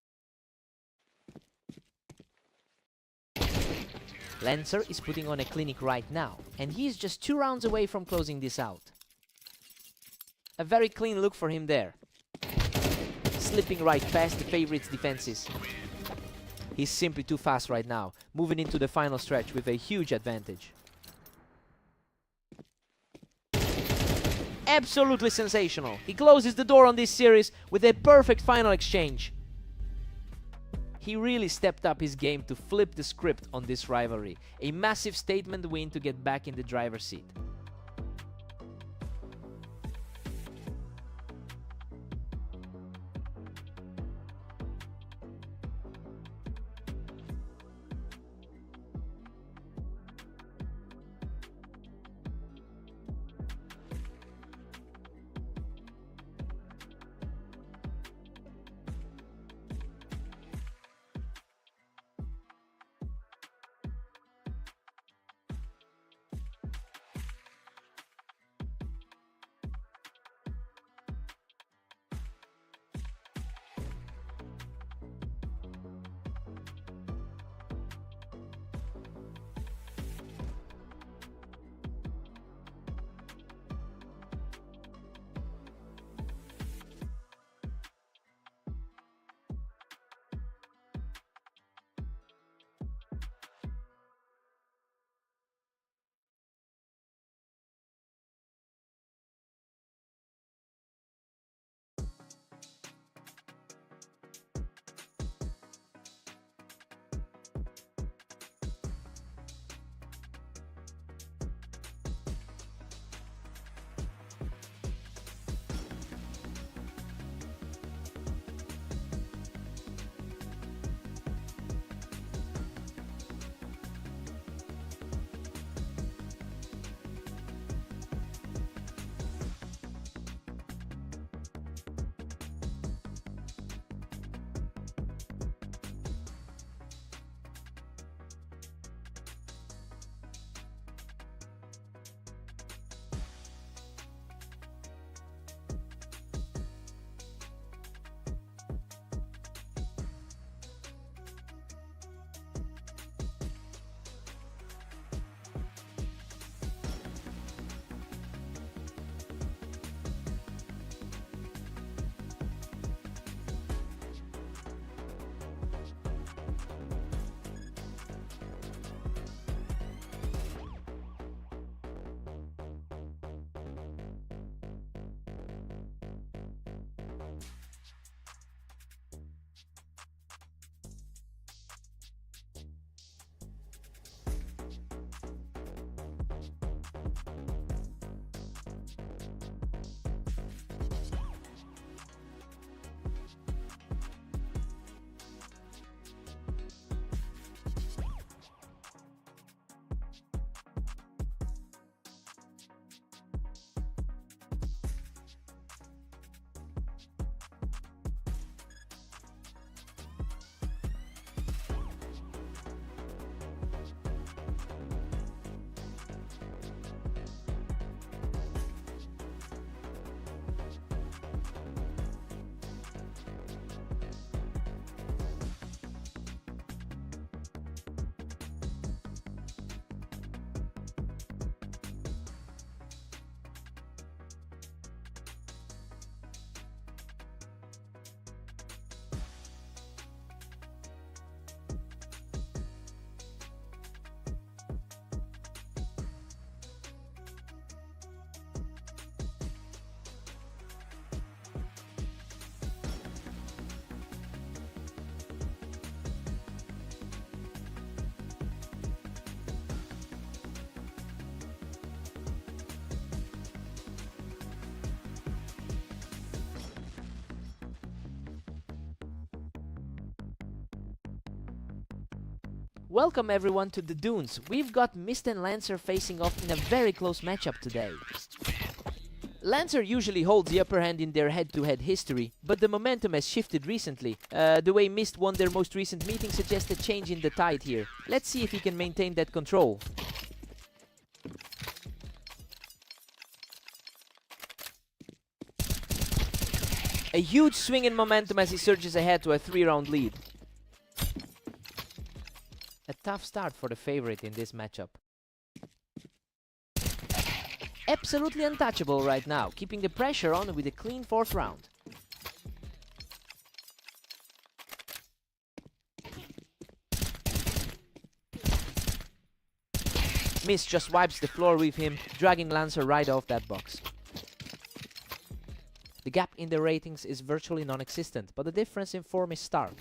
S1: Lancer is putting on a clinic right now, and he is just 2 rounds away from closing this out. A very clean look for him there. Slipping right past the favorite's defenses. He's simply too fast right now, moving into the final stretch with a huge advantage. Absolutely sensational. He closes the door on this series with a perfect final exchange. He really stepped up his game to flip the script on this rivalry. A massive statement win to get back in the driver's seat. Welcome everyone to the Dunes. We've got Mist and Lancer facing off in a very close matchup today. Lancer usually holds the upper hand in their head-to-head history, but the momentum has shifted recently. The way Mist won their most recent meeting suggests a change in the tide here. Let's see if he can maintain that control. A huge swing in momentum as he surges ahead to a 3-round lead. A tough start for the favorite in this matchup. Absolutely untouchable right now, keeping the pressure on with a clean 4th round. Mist just wipes the floor with him, dragging Lancer right off that box. The gap in the ratings is virtually non-existent, but the difference in form is stark.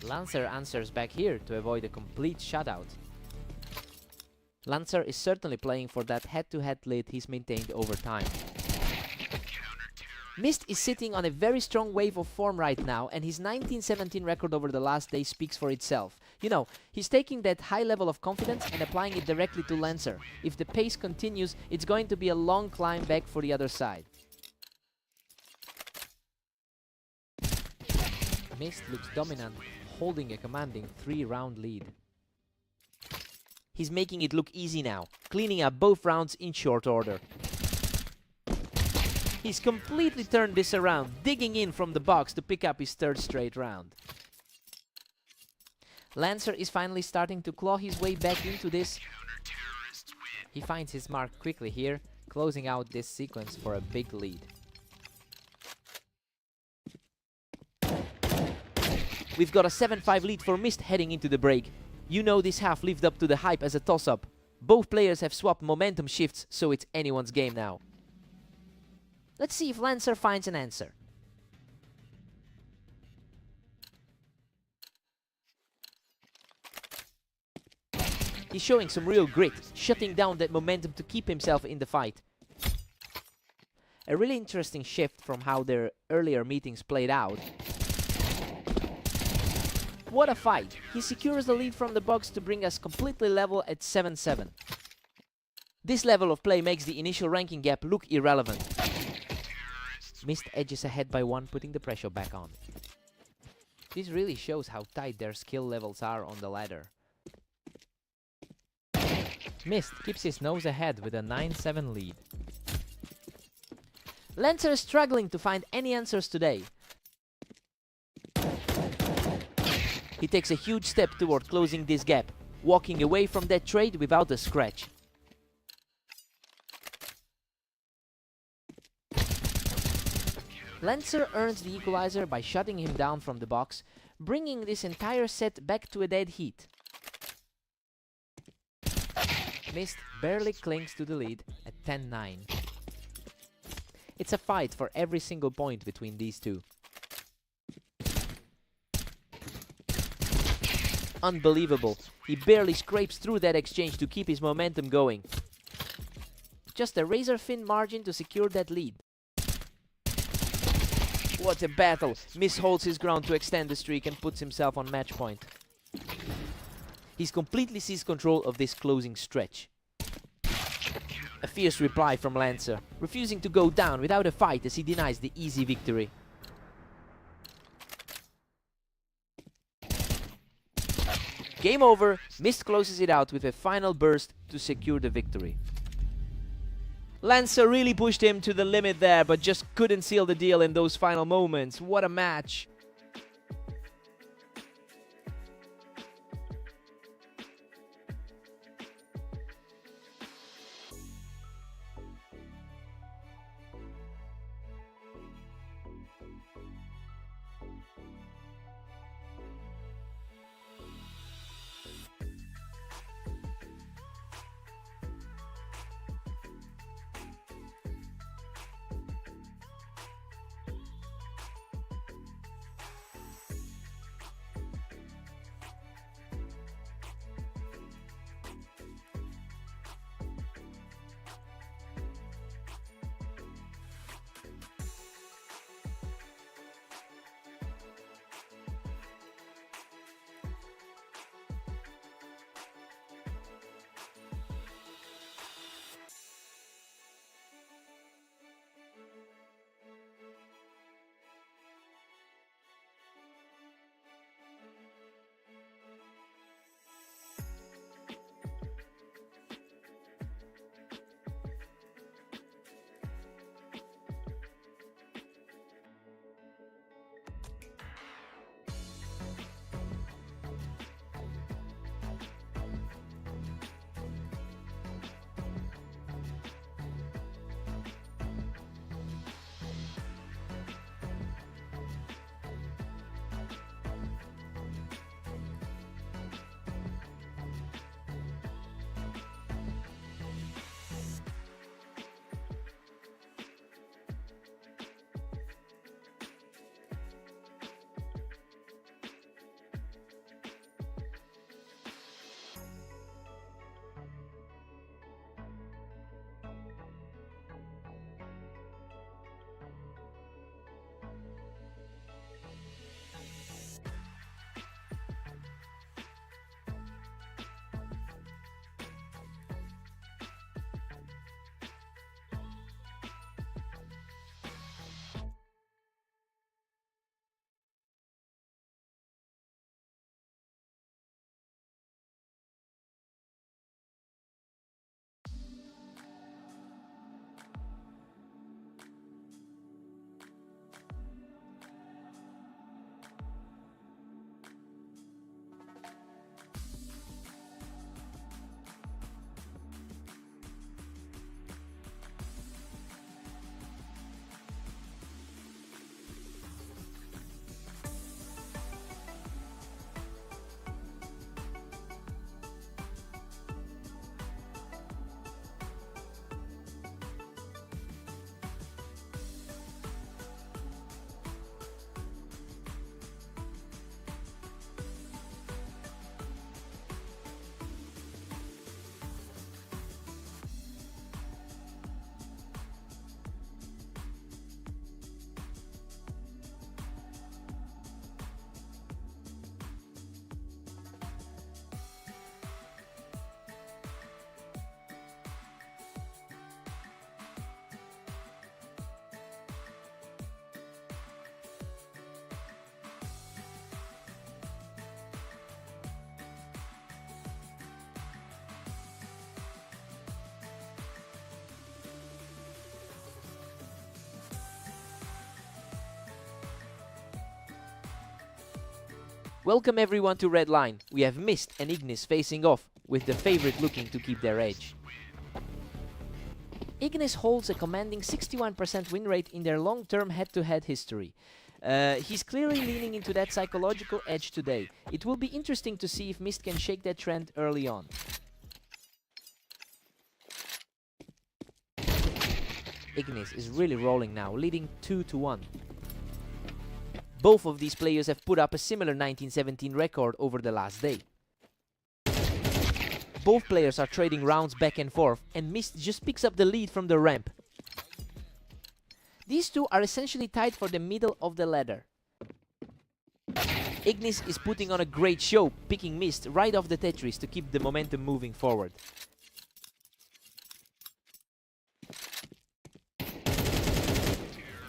S1: Lancer answers back here to avoid a complete shutout. Lancer is certainly playing for that head-to-head lead he's maintained over time. Mist is sitting on a very strong wave of form right now, and his 19-17 record over the last day speaks for itself. You know, he's taking that high level of confidence and applying it directly to Lancer. If the pace continues, it's going to be a long climb back for the other side. Mist looks dominant, holding a commanding 3-round lead. He's making it look easy now, cleaning up both rounds in short order. He's completely turned this around, digging in from the box to pick up his 3rd straight round. Lancer is finally starting to claw his way back into this. He finds his mark quickly here, closing out this sequence for a big lead. We've got a 7-5 lead for Mist heading into the break. You know this half lived up to the hype as a toss-up. Both players have swapped momentum shifts, so it's anyone's game now. Let's see if Lancer finds an answer. He's showing some real grit, shutting down that momentum to keep himself in the fight. A really interesting shift from how their earlier meetings played out. What a fight! He secures the lead from the box to bring us completely level at 7-7. This level of play makes the initial ranking gap look irrelevant. Mist edges ahead by 1, putting the pressure back on. This really shows how tight their skill levels are on the ladder. Mist keeps his nose ahead with a 9-7 lead. Lancer is struggling to find any answers today. He takes a huge step toward closing this gap, walking away from that trade without a scratch. Lancer earns the equalizer by shutting him down from the box, bringing this entire set back to a dead heat. Mist barely clings to the lead at 10-9. It's a fight for every single point between these two. Unbelievable. He barely scrapes through that exchange to keep his momentum going. Just a razor-thin margin to secure that lead. What a battle! Mist holds his ground to extend the streak and puts himself on match point. He's completely seized control of this closing stretch. A fierce reply from Lancer, refusing to go down without a fight as he denies the easy victory. Game over. Mist closes it out with a final burst to secure the victory. Lancer really pushed him to the limit there, but just couldn't seal the deal in those final moments. What a match! Welcome everyone to Red Line. We have Mist and Ignis facing off, with the favorite looking to keep their edge. Ignis holds a commanding 61% win rate in their long-term head-to-head history. He's clearly leaning into that psychological edge today. It will be interesting to see if Mist can shake that trend early on. Ignis is really rolling now, leading 2-1. Both of these players have put up a similar 1917 record over the last day. Both players are trading rounds back and forth, and Mist just picks up the lead from the ramp. These two are essentially tied for the middle of the ladder. Ignis is putting on a great show, picking Mist right off the Tetris to keep the momentum moving forward.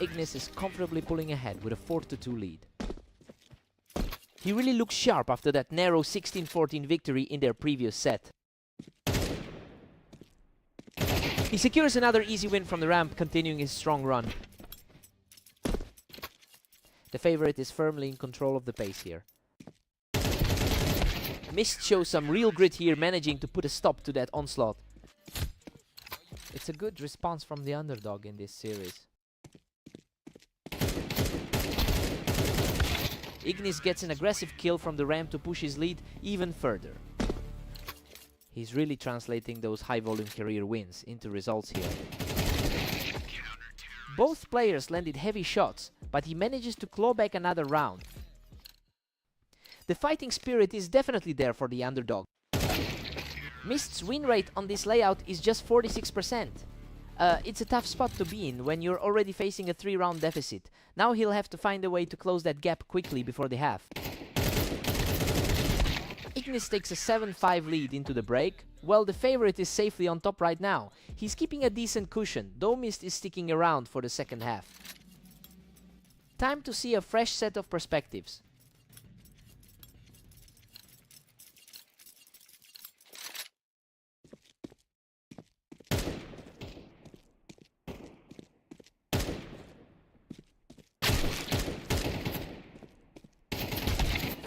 S1: Ignis is comfortably pulling ahead with a 4-2 lead. He really looks sharp after that narrow 16-14 victory in their previous set. He secures another easy win from the ramp, continuing his strong run. The favorite is firmly in control of the pace here. Mist shows some real grit here, managing to put a stop to that onslaught. It's a good response from the underdog in this series. Ignis gets an aggressive kill from the ramp to push his lead even further. He's really translating those high-volume career wins into results here. Both players landed heavy shots, but he manages to claw back another round. The fighting spirit is definitely there for the underdog. Mist's win rate on this layout is just 46%. It's a tough spot to be in when you're already facing a 3-round deficit. Now he'll have to find a way to close that gap quickly before the half. Ignis takes a 7-5 lead into the break, while the favorite is safely on top right now. He's keeping a decent cushion, though Mist is sticking around for the second half. Time to see a fresh set of perspectives.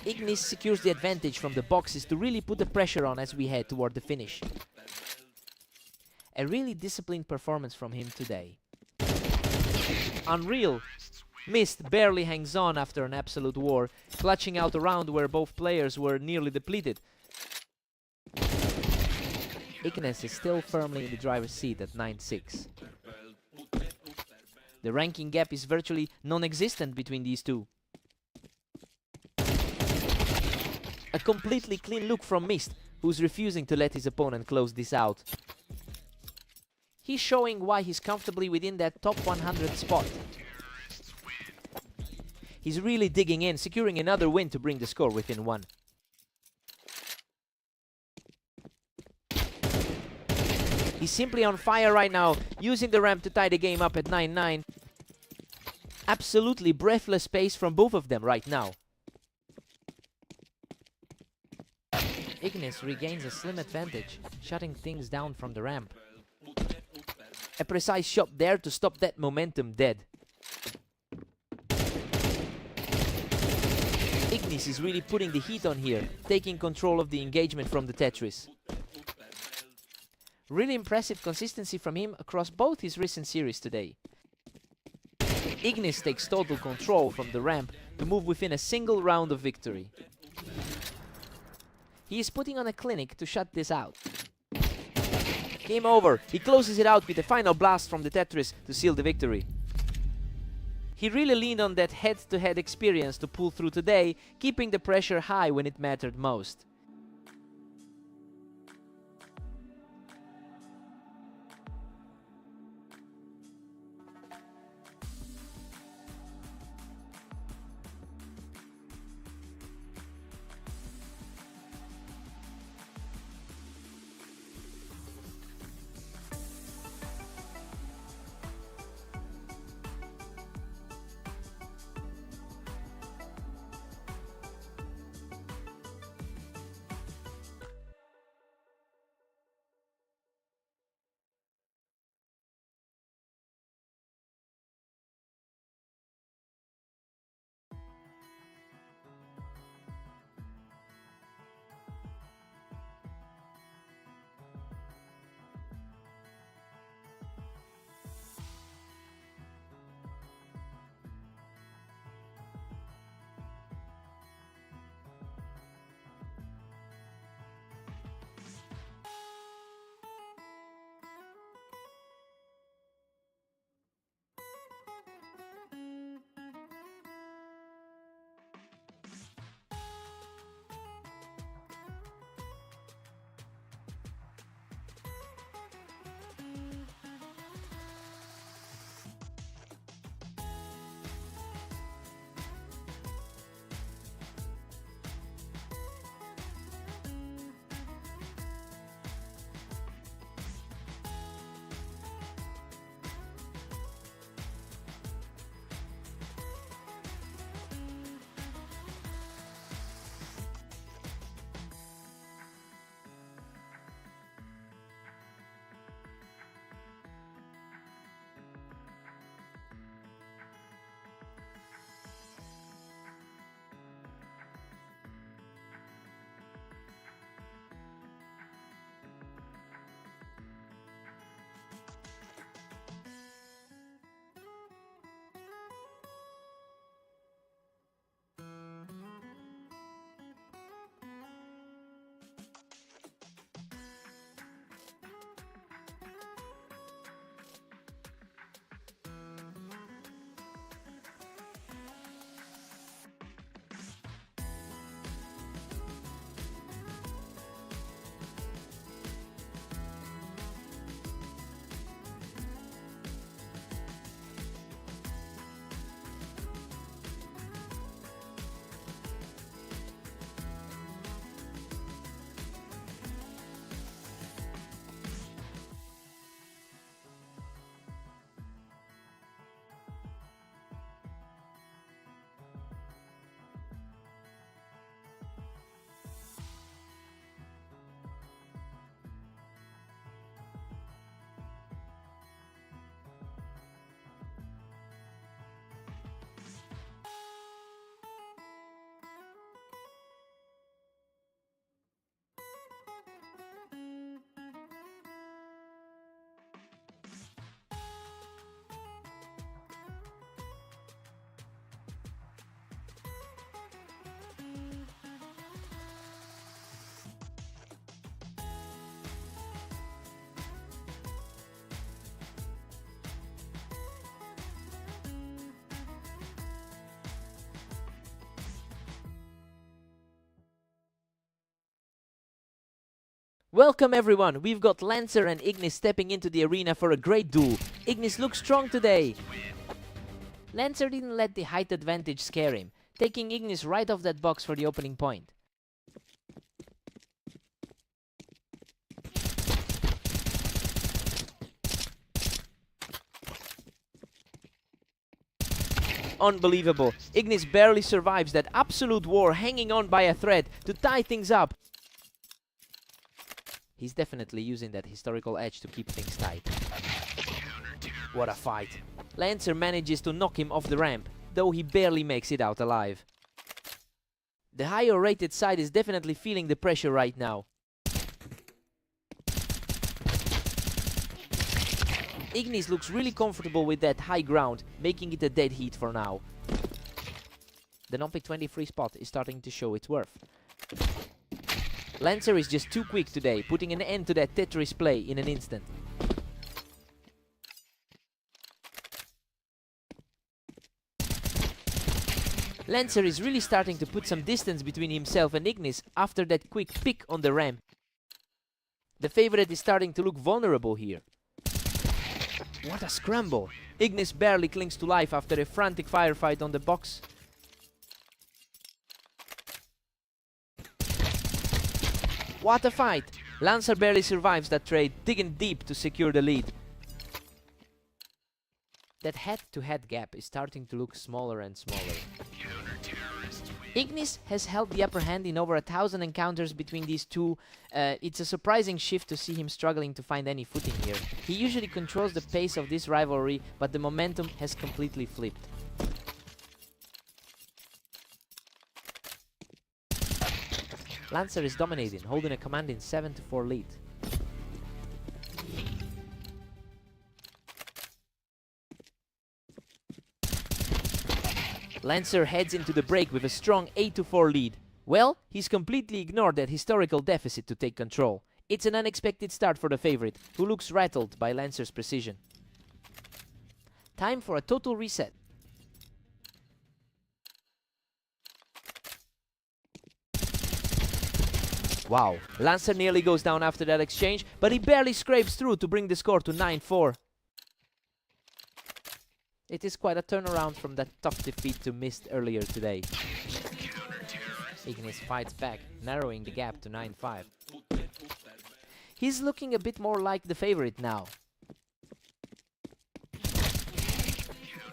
S1: Ignis secures the advantage from the boxes to really put the pressure on as we head toward the finish. A really disciplined performance from him today. Unreal! Mist barely hangs on after an absolute war, clutching out a round where both players were nearly depleted. Ignis is still firmly in the driver's seat at 9-6. The ranking gap is virtually non-existent between these two. A completely clean look from Mist, who's refusing to let his opponent close this out. He's showing why he's comfortably within that top 100 spot. He's really digging in, securing another win to bring the score within 1. He's simply on fire right now, using the ramp to tie the game up at 9-9. Absolutely breathless pace from both of them right now. Ignis regains a slim advantage, shutting things down from the ramp. A precise shot there to stop that momentum dead. Ignis is really putting the heat on here, taking control of the engagement from the Tetris. Really impressive consistency from him across both his recent series today. Ignis takes total control from the ramp to move within a single round of victory. He is putting on a clinic to shut this out. Game over. He closes it out with a final blast from the Tetris to seal the victory. He really leaned on that head-to-head experience to pull through today, keeping the pressure high when it mattered most. Welcome everyone, we've got Lancer and Ignis stepping into the arena for a great duel. Ignis looks strong today. Lancer didn't let the height advantage scare him, taking Ignis right off that box for the opening point. Unbelievable, Ignis barely survives that absolute war, hanging on by a thread to tie things up. He's definitely using that historical edge to keep things tight. What a fight. Lancer manages to knock him off the ramp, though he barely makes it out alive. The higher rated side is definitely feeling the pressure right now. Ignis looks really comfortable with that high ground, making it a dead heat for now. The non-pick 23 spot is starting to show its worth. Lancer is just too quick today, putting an end to that Tetris play in an instant. Lancer is really starting to put some distance between himself and Ignis after that quick pick on the ramp. The favorite is starting to look vulnerable here. What a scramble! Ignis barely clings to life after a frantic firefight on the box. What a fight! Lancer barely survives that trade, digging deep to secure the lead. That head-to-head gap is starting to look smaller and smaller. Ignis has held the upper hand in over 1,000 encounters between these two. It's a surprising shift to see him struggling to find any footing here. He usually controls the pace of this rivalry, but the momentum has completely flipped. Lancer is dominating, holding a commanding 7-4 lead. Lancer heads into the break with a strong 8-4 lead. Well, he's completely ignored that historical deficit to take control. It's an unexpected start for the favorite, who looks rattled by Lancer's precision. Time for a total reset. Wow, Lancer nearly goes down after that exchange, but he barely scrapes through to bring the score to 9-4. It is quite a turnaround from that tough defeat to missed earlier today. Ignis fights back, narrowing the gap to 9-5. He's looking a bit more like the favorite now.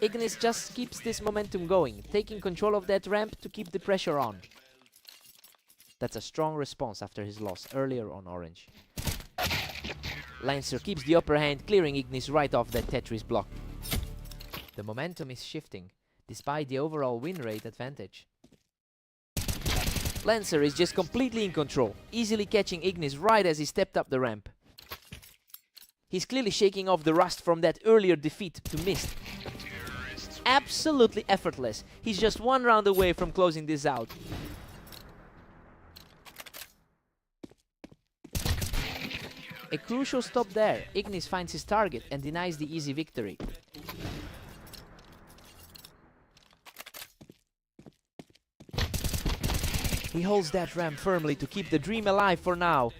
S1: Ignis just keeps this momentum going, taking control of that ramp to keep the pressure on. That's a strong response after his loss earlier on orange. Lancer keeps the upper hand, clearing Ignis right off that Tetris block. The momentum is shifting, despite the overall win rate advantage. Lancer is just completely in control, easily catching Ignis right as he stepped up the ramp. He's clearly shaking off the rust from that earlier defeat to mist. Absolutely effortless. He's just one round away from closing this out. A crucial stop there. Ignis finds his target and denies the easy victory. He holds that ramp firmly to keep the dream alive for now.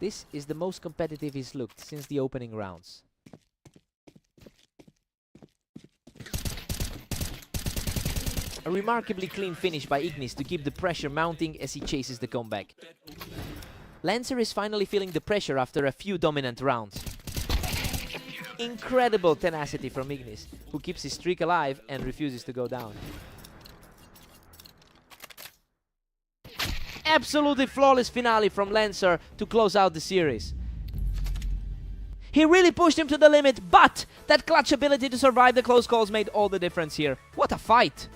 S1: This is the most competitive he's looked since the opening rounds. A remarkably clean finish by Ignis to keep the pressure mounting as he chases the comeback. Lancer is finally feeling the pressure after a few dominant rounds. Incredible tenacity from Ignis, who keeps his streak alive and refuses to go down. Absolutely flawless finale from Lancer to close out the series. He really pushed him to the limit, but that clutch ability to survive the close calls made all the difference here. What a fight!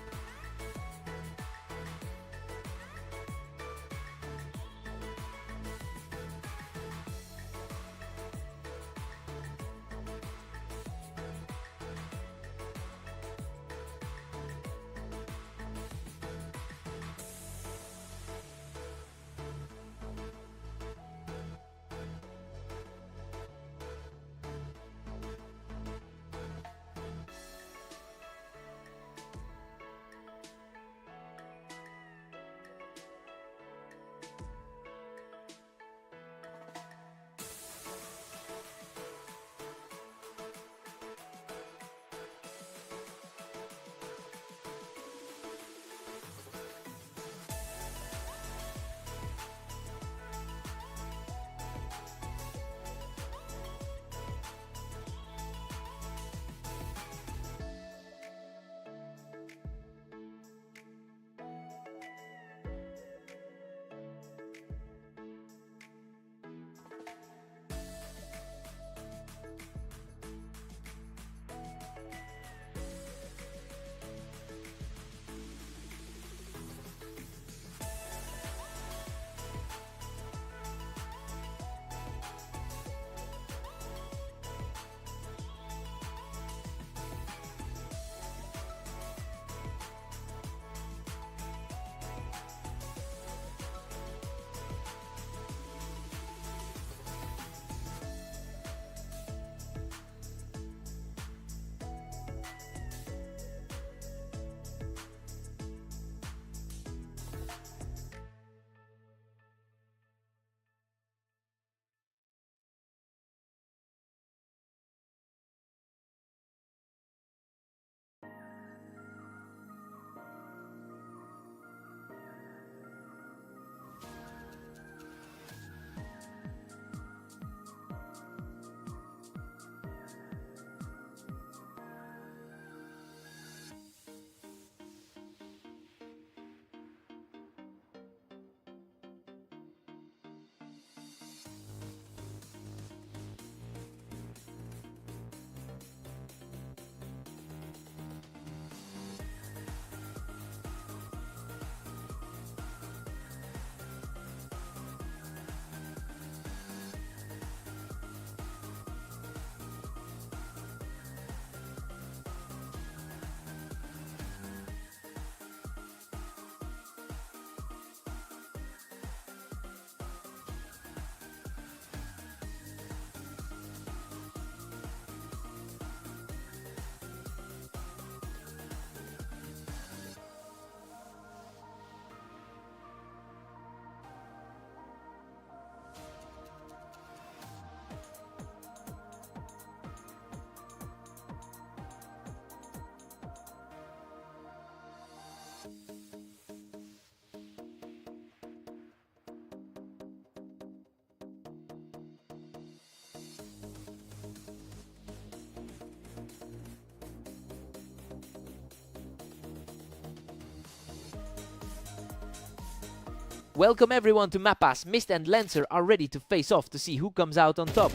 S1: Welcome everyone to Mapas. Mist and Lancer are ready to face off to see who comes out on top.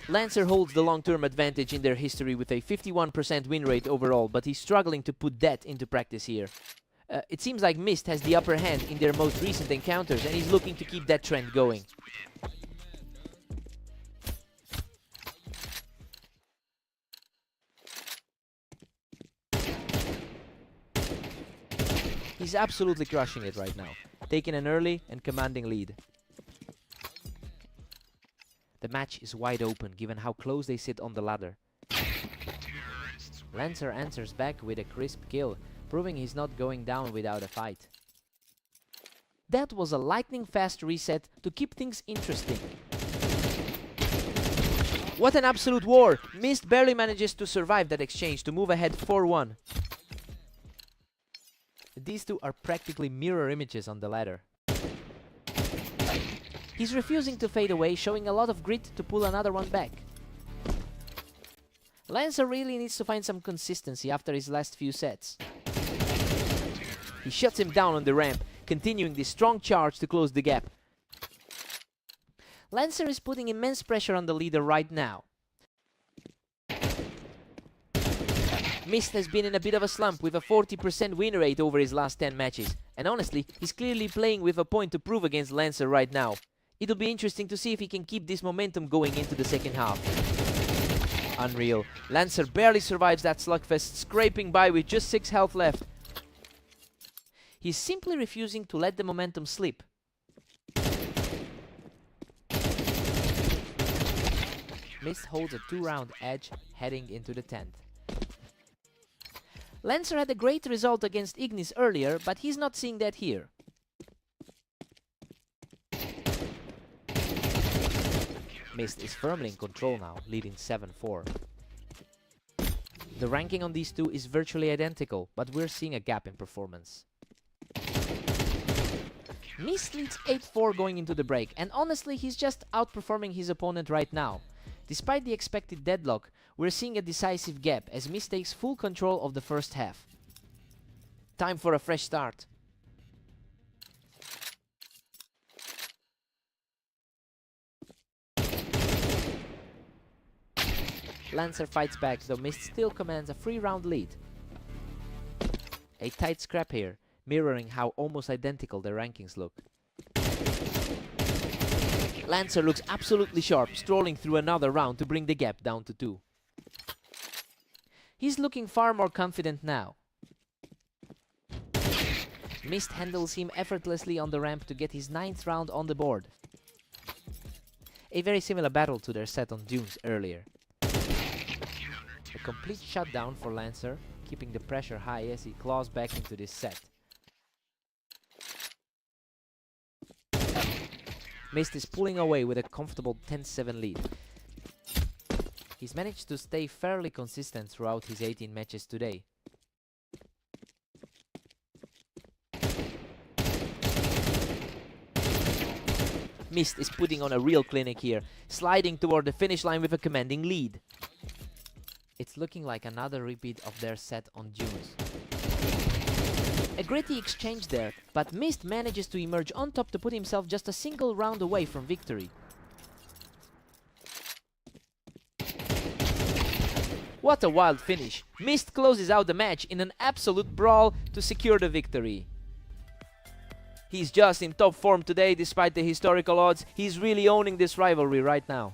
S1: Lancer holds the long-term advantage in their history with a 51% win rate overall, but he's struggling to put that into practice here. It seems like Mist has the upper hand in their most recent encounters, and he's looking to keep that trend going. He's absolutely crushing it right now, taking an early and commanding lead. The match is wide open given how close they sit on the ladder. Lancer answers back with a crisp kill, proving he's not going down without a fight. That was a lightning-fast reset to keep things interesting. What an absolute war! Mist barely manages to survive that exchange to move ahead 4-1. These two are practically mirror images on the ladder. He's refusing to fade away, showing a lot of grit to pull another one back. Lancer really needs to find some consistency after his last few sets. He shuts him down on the ramp, continuing this strong charge to close the gap. Lancer is putting immense pressure on the leader right now. Mist has been in a bit of a slump with a 40% win rate over his last 10 matches. And honestly, he's clearly playing with a point to prove against Lancer right now. It'll be interesting to see if he can keep this momentum going into the second half. Unreal. Lancer barely survives that slugfest, scraping by with just 6 health left. He's simply refusing to let the momentum slip. Mist holds a 2-round edge heading into the 10th. Lancer had a great result against Ignis earlier, but he's not seeing that here. Mist is firmly in control now, leading 7-4. The ranking on these two is virtually identical, but we're seeing a gap in performance. Mist leads 8-4 going into the break, and honestly, he's just outperforming his opponent right now. Despite the expected deadlock, we're seeing a decisive gap as Mist takes full control of the first half. Time for a fresh start. Lancer fights back, though Mist still commands a 3-round lead. A tight scrap here, mirroring how almost identical their rankings look. Lancer looks absolutely sharp, strolling through another round to bring the gap down to 2. He's looking far more confident now. Mist handles him effortlessly on the ramp to get his 9th round on the board. A very similar battle to their set on Dunes earlier. A complete shutdown for Lancer, keeping the pressure high as he claws back into this set. Mist is pulling away with a comfortable 10-7 lead. He's managed to stay fairly consistent throughout his 18 matches today. Mist is putting on a real clinic here, sliding toward the finish line with a commanding lead. It's looking like another repeat of their set on Dunes. A gritty exchange there, but Mist manages to emerge on top to put himself just a single round away from victory. What a wild finish! Mist closes out the match in an absolute brawl to secure the victory. He's just in top form today despite the historical odds. He's really owning this rivalry right now.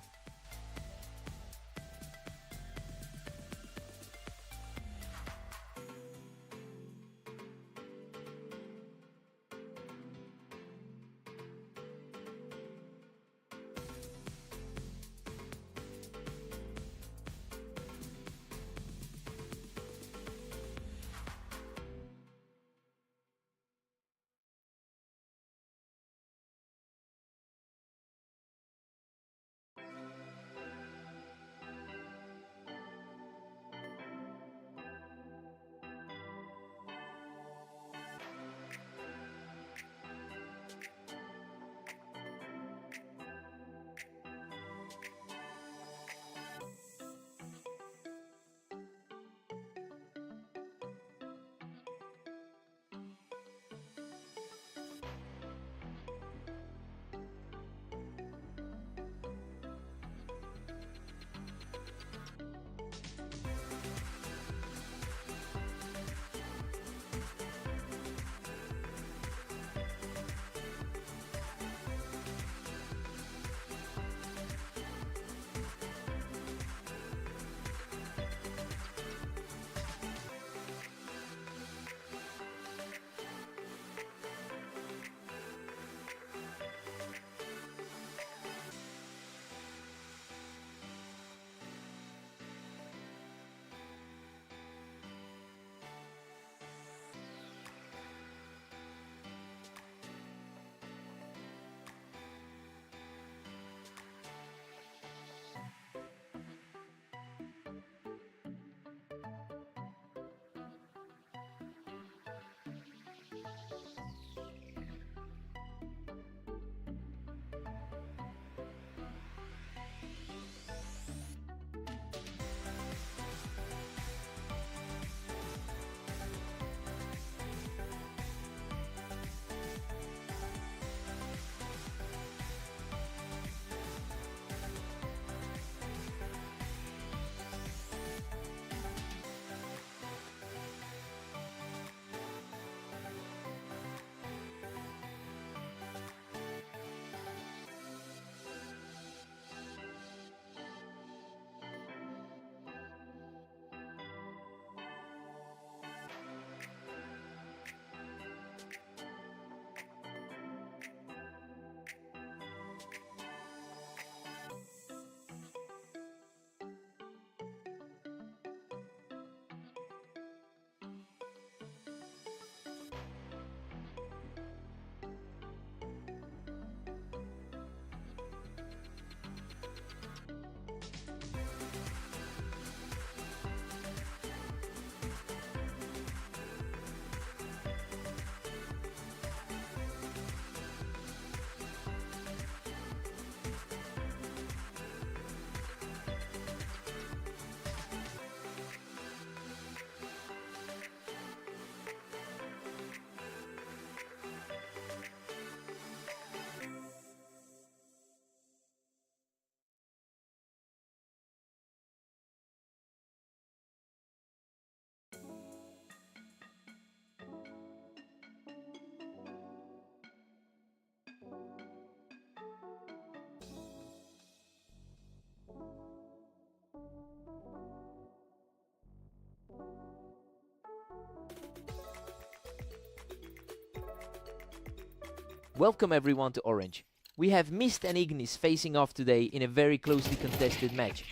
S1: Welcome everyone to Orange. We have Mist and Ignis facing off today in a very closely contested match.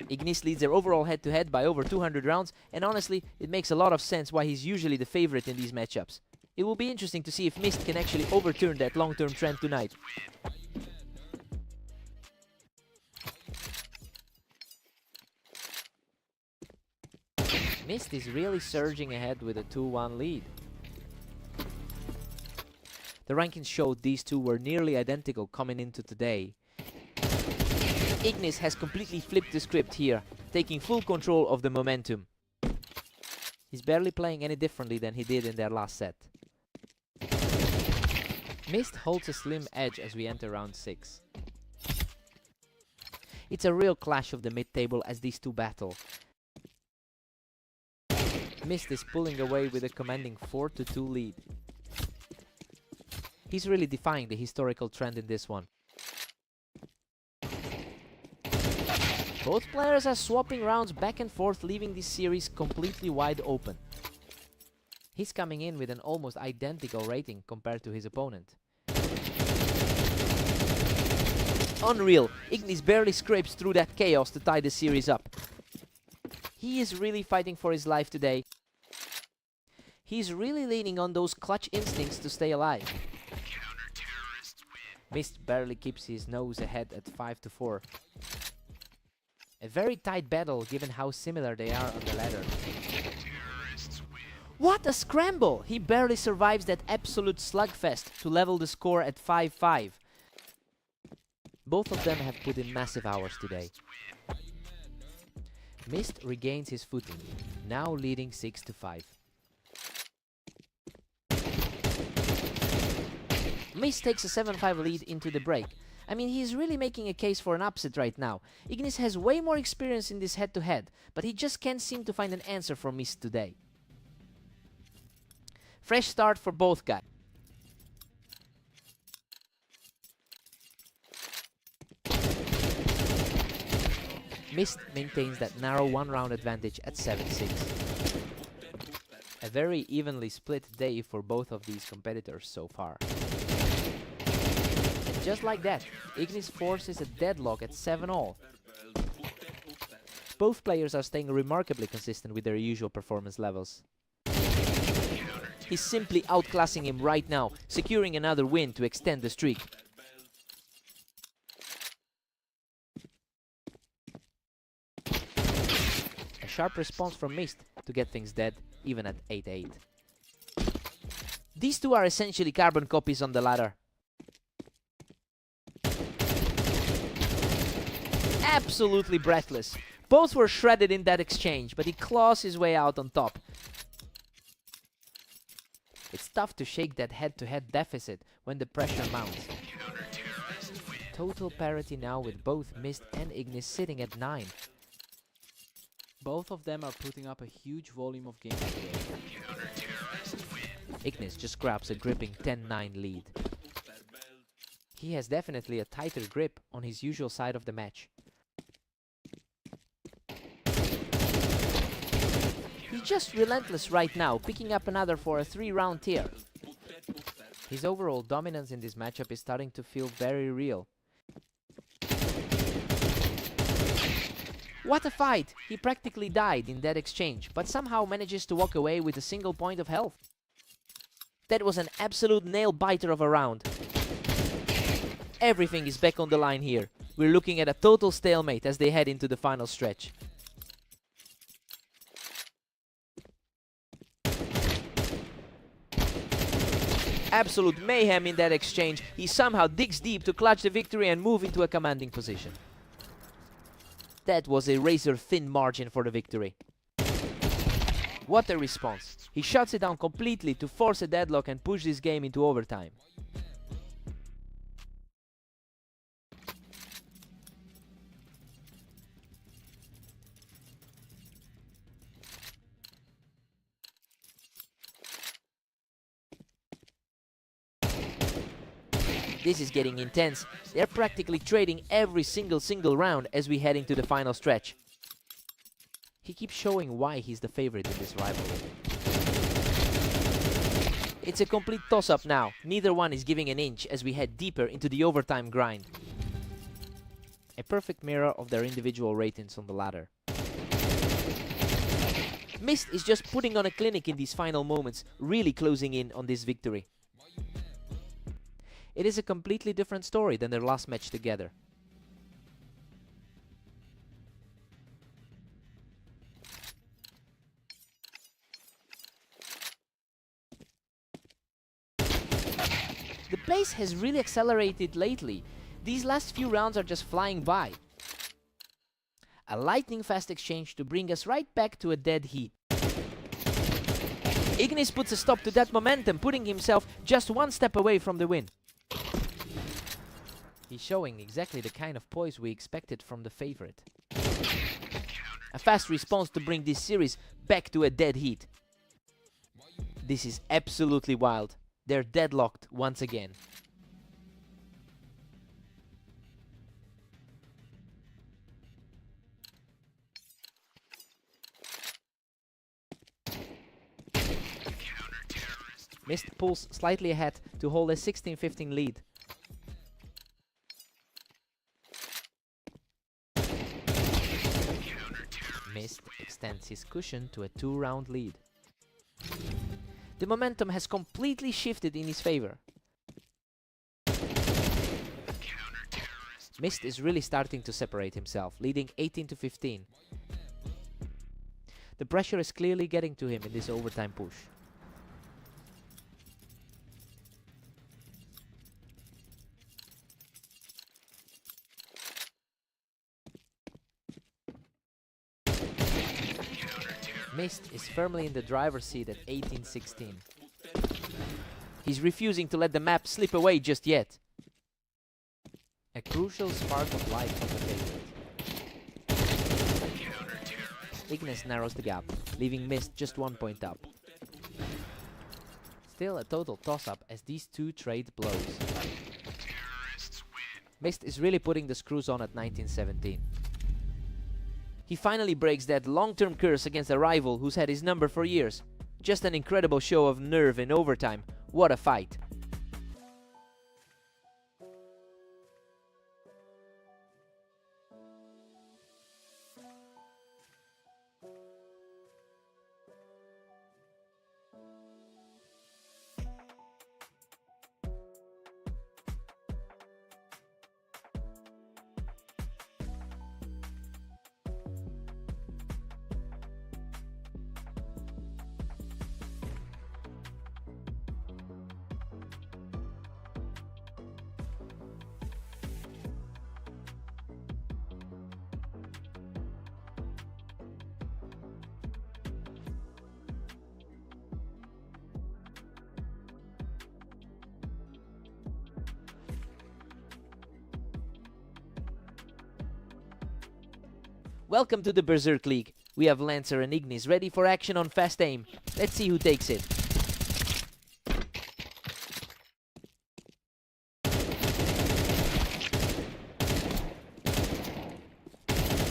S1: Ignis leads their overall head-to-head by over 200 rounds, and honestly, it makes a lot of sense why he's usually the favorite in these matchups. It will be interesting to see if Mist can actually overturn that long-term trend tonight. Mist is really surging ahead with a 2-1 lead. The rankings showed these two were nearly identical coming into today. Ignis has completely flipped the script here, taking full control of the momentum. He's barely playing any differently than he did in their last set. Mist holds a slim edge as we enter round 6. It's a real clash of the mid-table as these two battle. Mist is pulling away with a commanding 4-2 lead. He's really defying the historical trend in this one. Both players are swapping rounds back and forth, leaving this series completely wide open. He's coming in with an almost identical rating compared to his opponent. Unreal! Ignis barely scrapes through that chaos to tie the series up. He is really fighting for his life today. He's really leaning on those clutch instincts to stay alive. Mist barely keeps his nose ahead at 5-4. A very tight battle given how similar they are on the ladder. What a scramble! He barely survives that absolute slugfest to level the score at 5-5. Both of them have put in massive hours today. Mist regains his footing, now leading 6-5. Mist takes a 7-5 lead into the break. I mean, he's really making a case for an upset right now. Ignis has way more experience in this head-to-head, but he just can't seem to find an answer for Mist today. Fresh start for both guys. Mist maintains that narrow one-round advantage at 7-6. A very evenly split day for both of these competitors so far. And just like that, Ignis forces a deadlock at 7-all. Both players are staying remarkably consistent with their usual performance levels. He's simply outclassing him right now, securing another win to extend the streak. A sharp response from Mist to get things dead, even at 8-8. These two are essentially carbon copies on the ladder. Absolutely breathless. Both were shredded in that exchange, but he claws his way out on top. It's tough to shake that head-to-head deficit when the pressure mounts. Total parity now with both Mist and Ignis sitting at 9.
S2: Both of them are putting up a huge volume of games today.
S1: Ignis just grabs a gripping 10-9 lead. He has definitely a tighter grip on his usual side of the match. He's just relentless right now, picking up another for a 3-round tier. His overall dominance in this matchup is starting to feel very real. What a fight! He practically died in that exchange, but somehow manages to walk away with a single point of health. That was an absolute nail-biter of a round. Everything is back on the line here. We're looking at a total stalemate as they head into the final stretch. Absolute mayhem in that exchange. He somehow digs deep to clutch the victory and move into a commanding position. That was a razor-thin margin for the victory. What a response. He shuts it down completely to force a deadlock and push this game into overtime. This is getting intense. They're practically trading every single round as we head into the final stretch. He keeps showing why he's the favorite in this rivalry. It's a complete toss-up now. Neither one is giving an inch as we head deeper into the overtime grind. A perfect mirror of their individual ratings on the ladder. Mist is just putting on a clinic in these final moments, really closing in on this victory. It is a completely different story than their last match together. The pace has really accelerated lately. These last few rounds are just flying by. A lightning fast exchange to bring us right back to a dead heat. Ignis puts a stop to that momentum, putting himself just one step away from the win. He's showing exactly the kind of poise we expected from the favorite. A fast response to bring this series back to a dead heat. This is absolutely wild. They're deadlocked once again. Mist pulls slightly ahead to hold a 16-15 lead. Mist extends his cushion to a 2-round lead. The momentum has completely shifted in his favor. Mist is really starting to separate himself, leading 18-15. The pressure is clearly getting to him in this overtime push. Mist is firmly in the driver's seat at 18-16. He's refusing to let the map slip away just yet. A crucial spark of light from the favorite. Ignis narrows the gap, leaving Mist just 1 point up. Still a total toss-up as these two trade blows. Mist is really putting the screws on at 19-17. He finally breaks that long-term curse against a rival who's had his number for years. Just an incredible show of nerve in overtime. What a fight. Welcome to the Berserk League. We have Lancer and Ignis ready for action on fast aim. Let's see who takes it.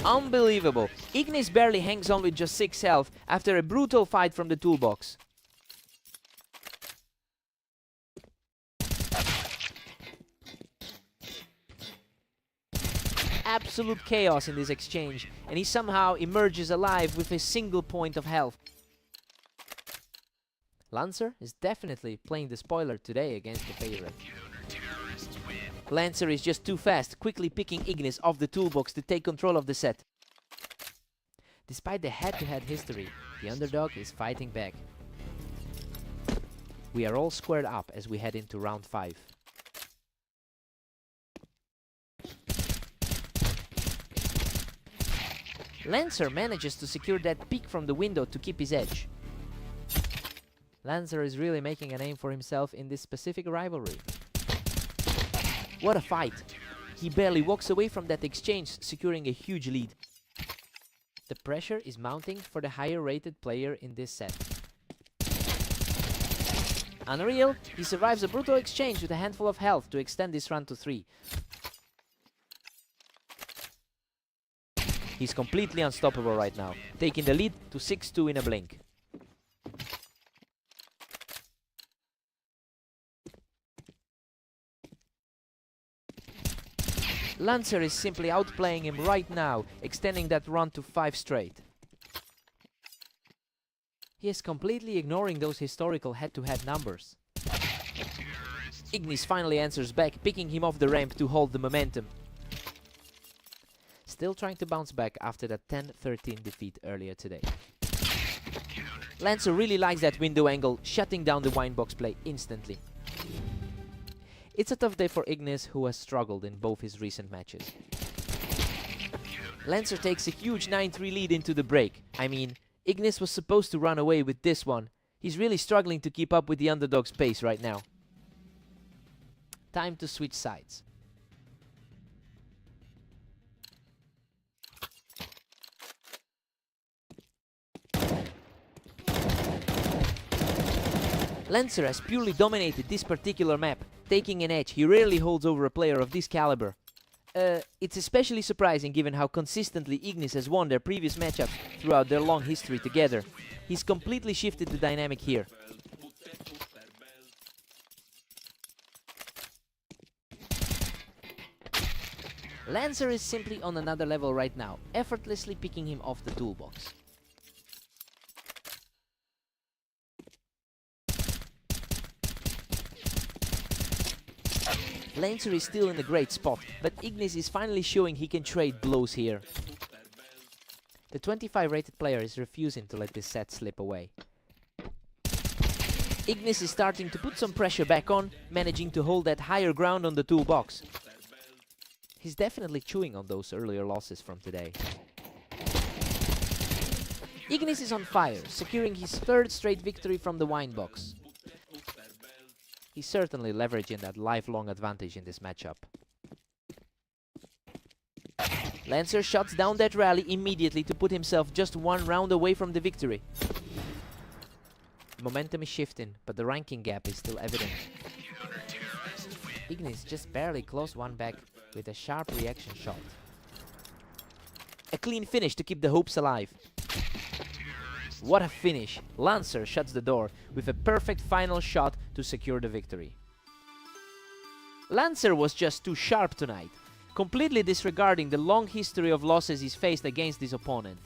S1: Unbelievable. Ignis barely hangs on with just 6 health after a brutal fight from the toolbox. Absolute chaos in this exchange, and he somehow emerges alive with a single point of health. Lancer is definitely playing the spoiler today against the favorite. Lancer is just too fast, quickly picking Ignis off the toolbox to take control of the set. Despite the head-to-head history, the underdog is fighting back. We are all squared up as we head into round 5. Lancer manages to secure that peek from the window to keep his edge. Lancer is really making a name for himself in this specific rivalry. What a fight! He barely walks away from that exchange, securing a huge lead. The pressure is mounting for the higher rated player in this set. Unreal, he survives a brutal exchange with a handful of health to extend this run to 3. He's completely unstoppable right now, taking the lead to 6-2 in a blink. Lancer is simply outplaying him right now, extending that run to 5 straight. He is completely ignoring those historical head-to-head numbers. Ignis finally answers back, picking him off the ramp to hold the momentum. Still trying to bounce back after that 10-13 defeat earlier today. Lancer really likes that window angle, shutting down the winebox play instantly. It's a tough day for Ignis, who has struggled in both his recent matches. Lancer takes a huge 9-3 lead into the break. I mean, Ignis was supposed to run away with this one. He's really struggling to keep up with the underdog's pace right now. Time to switch sides. Lancer has purely dominated this particular map, taking an edge he rarely holds over a player of this caliber. It's especially surprising given how consistently Ignis has won their previous matchups throughout their long history together. He's completely shifted the dynamic here. Lancer is simply on another level right now, effortlessly picking him off the toolbox. Lancer is still in a great spot, but Ignis is finally showing he can trade blows here. The 25 rated player is refusing to let this set slip away. Ignis is starting to put some pressure back on, managing to hold that higher ground on the toolbox. He's definitely chewing on those earlier losses from today. Ignis is on fire, securing his 3rd straight victory from the wine box. He's certainly leveraging that lifelong advantage in this matchup. Lancer shuts down that rally immediately to put himself just 1 round away from the victory. Momentum is shifting, but the ranking gap is still evident. Ignis just barely closed one back with a sharp reaction shot. A clean finish to keep the hopes alive. What a finish! Lancer shuts the door with a perfect final shot to secure the victory. Lancer was just too sharp tonight, completely disregarding the long history of losses he's faced against his opponent.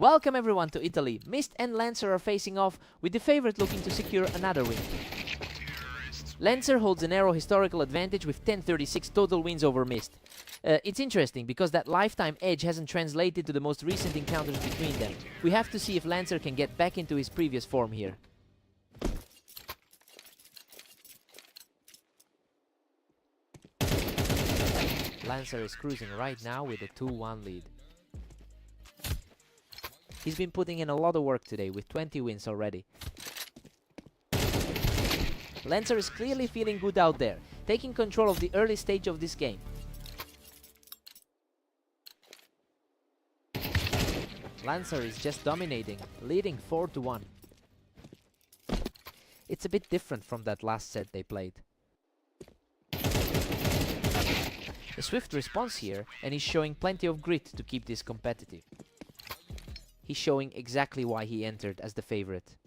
S1: Welcome everyone to Italy. Mist and Lancer are facing off, with the favorite looking to secure another win. Lancer holds a narrow historical advantage with 1036 total wins over Mist. It's interesting because that lifetime edge hasn't translated to the most recent encounters between them. We have to see if Lancer can get back into his previous form here. Lancer is cruising right now with a 2-1 lead. He's been putting in a lot of work today with 20 wins already. Lancer is clearly feeling good out there, taking control of the early stage of this game. Lancer is just dominating, leading 4-1. It's a bit different from that last set they played. A swift response here, and he's showing plenty of grit to keep this competitive. He's showing exactly why he entered as the favorite.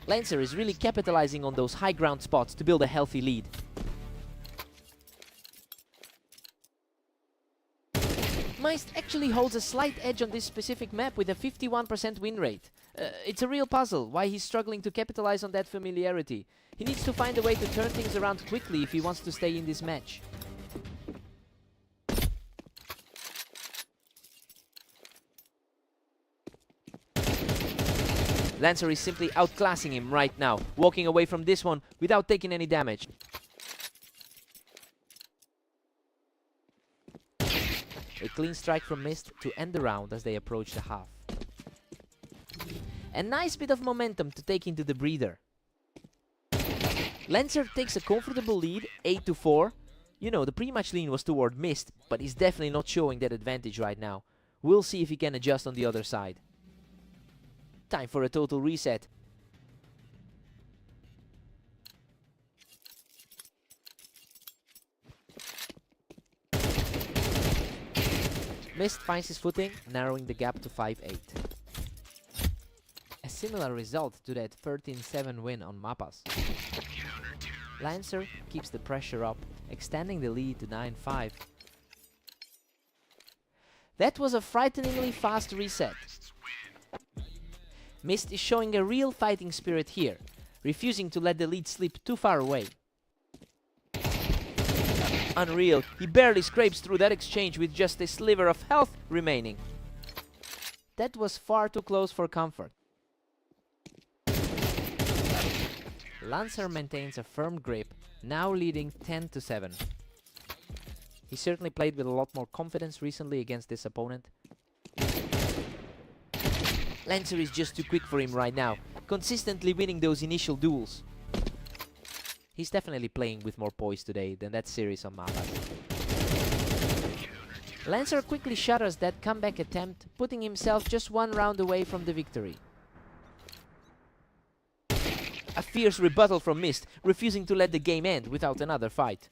S1: Lancer is really capitalizing on those high ground spots to build a healthy lead. Mist actually holds a slight edge on this specific map with a 51% win rate. It's a real puzzle why he's struggling to capitalize on that familiarity. He needs to find a way to turn things around quickly if he wants to stay in this match. Lancer is simply outclassing him right now, walking away from this one without taking any damage. A clean strike from Mist to end the round as they approach the half. A nice bit of momentum to take into the breather. Lancer takes a comfortable lead, 8-4. You know, the pre-match lean was toward Mist, but he's definitely not showing that advantage right now. We'll see if he can adjust on the other side. Time for a total reset. Mist finds his footing, narrowing the gap to 5-8. A similar result to that 13-7 win on Mapas. Lancer keeps the pressure up, extending the lead to 9-5. That was a frighteningly fast reset. Mist is showing a real fighting spirit here, refusing to let the lead slip too far away. Unreal, he barely scrapes through that exchange with just a sliver of health remaining. That was far too close for comfort. Lancer maintains a firm grip, now leading 10-7. He certainly played with a lot more confidence recently against this opponent. Lancer is just too quick for him right now, consistently winning those initial duels. He's definitely playing with more poise today than that series on Mapas. Lancer quickly shutters that comeback attempt, putting himself just one round away from the victory. A fierce rebuttal from Mist, refusing to let the game end without another fight.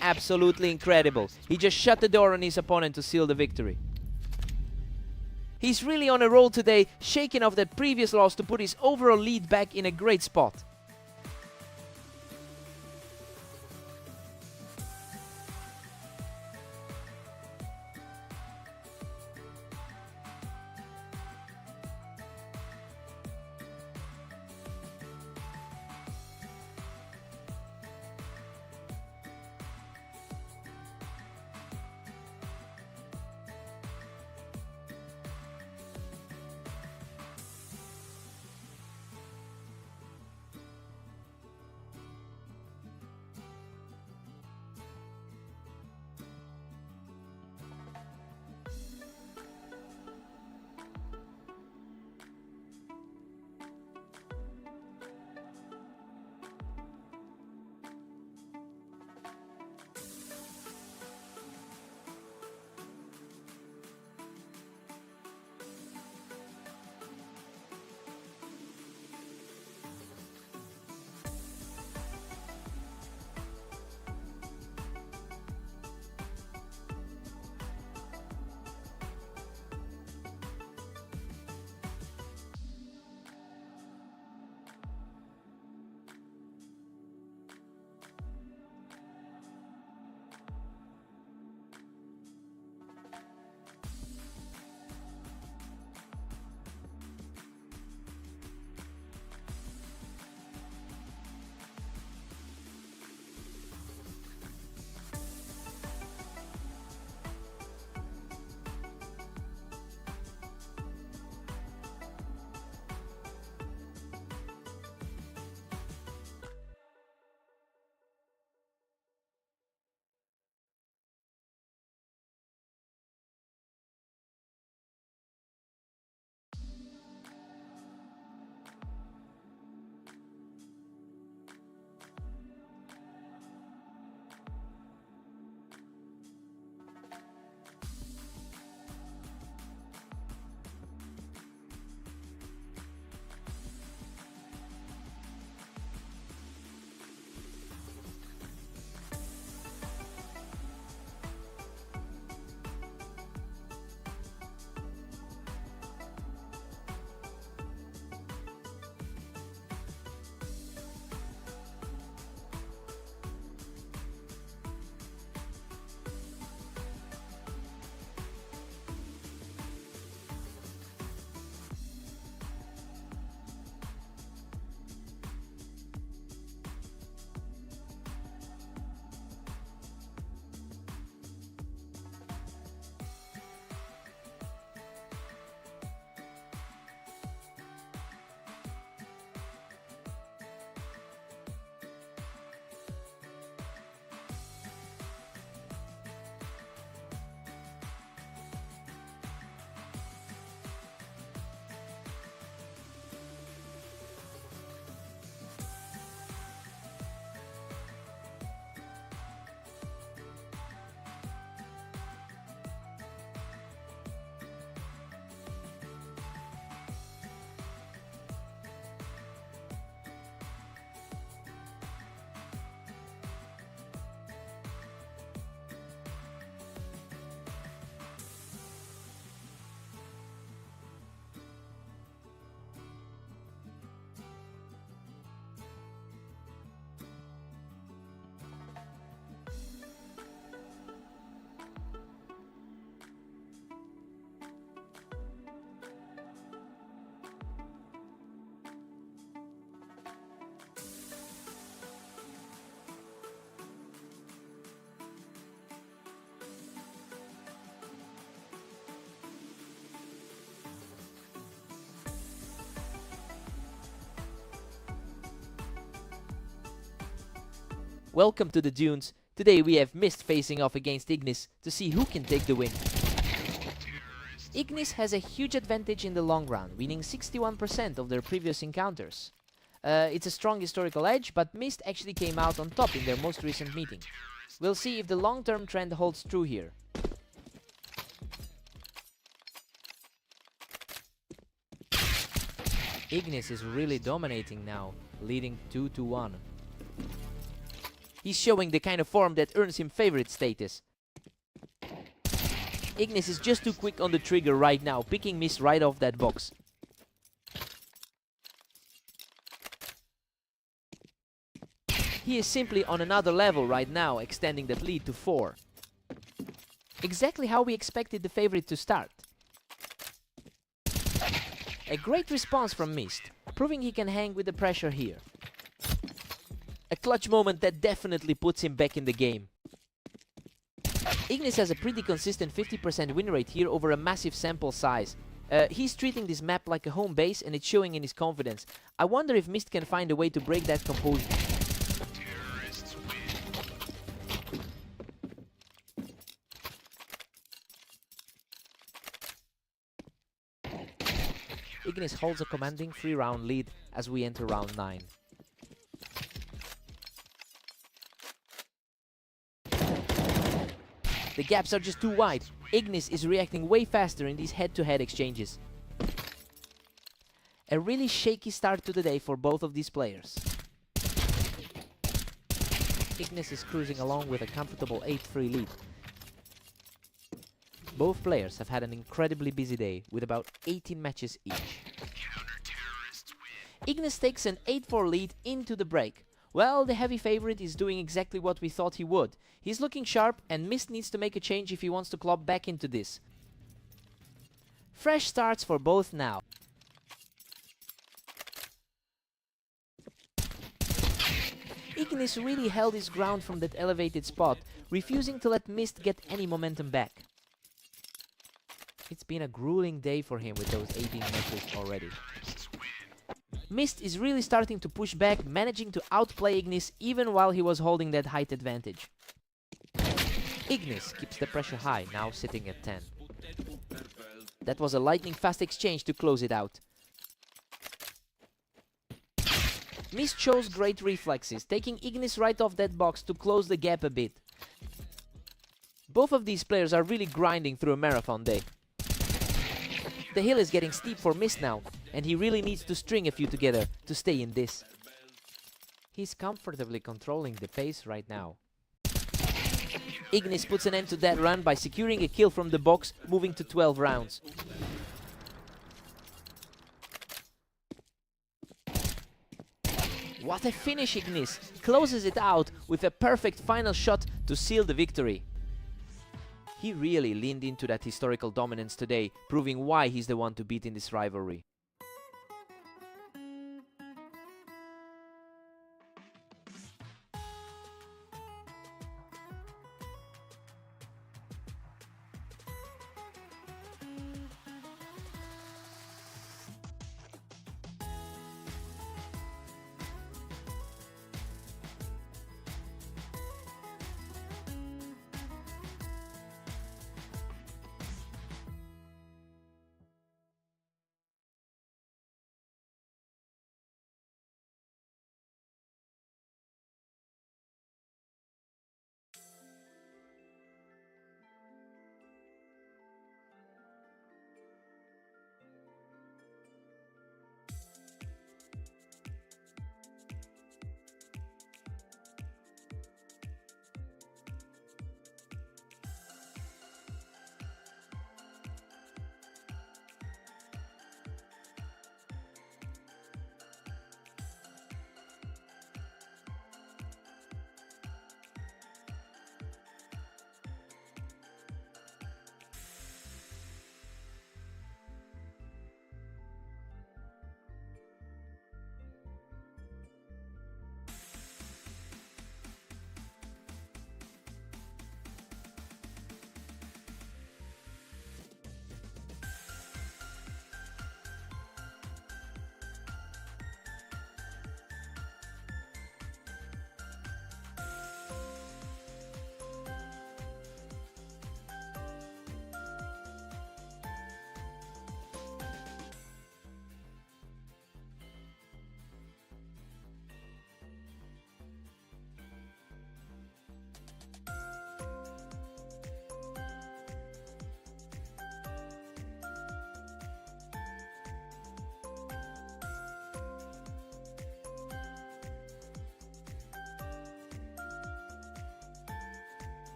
S1: Absolutely incredible. He just shut the door on his opponent to seal the victory. He's really on a roll today, shaking off that previous loss to put his overall lead back in a great spot. Welcome to the Dunes. Today we have Mist facing off against Ignis to see who can take the win. Ignis has a huge advantage in the long run, winning 61% of their previous encounters. It's a strong historical edge, but Mist actually came out on top in their most recent meeting. We'll see if the long-term trend holds true here. Ignis is really dominating now, leading 2-1. He's showing the kind of form that earns him favorite status. Ignis is just too quick on the trigger right now, picking Mist right off that box. He is simply on another level right now, extending that lead to 4. Exactly how we expected the favorite to start. A great response from Mist, proving he can hang with the pressure here. A clutch moment that definitely puts him back in the game. Ignis has a pretty consistent 50% win rate here over a massive sample size. He's treating this map like a home base and it's showing in his confidence. I wonder if Mist can find a way to break that composure. Ignis holds a commanding 3-round lead as we enter round 9. The gaps are just too wide. Ignis is reacting way faster in these head-to-head exchanges. A really shaky start to the day for both of these players. Ignis is cruising along with a comfortable 8-3 lead. Both players have had an incredibly busy day with about 18 matches each. Ignis takes an 8-4 lead into the break. Well, the heavy favorite is doing exactly what we thought he would. He's looking sharp and Mist needs to make a change if he wants to claw back into this. Fresh starts for both now. Ignis really held his ground from that elevated spot, refusing to let Mist get any momentum back. It's been a grueling day for him with those 18 matches already. Mist is really starting to push back, managing to outplay Ignis even while he was holding that height advantage. Ignis keeps the pressure high, now sitting at 10. That was a lightning fast exchange to close it out. Mist shows great reflexes, taking Ignis right off that box to close the gap a bit. Both of these players are really grinding through a marathon day. The hill is getting steep for Mist now, and he really needs to string a few together to stay in this. He's comfortably controlling the pace right now. Ignis puts an end to that run by securing a kill from the box, moving to 12 rounds. What a finish! Ignis closes it out with a perfect final shot to seal the victory. He really leaned into that historical dominance today, proving why he's the one to beat in this rivalry.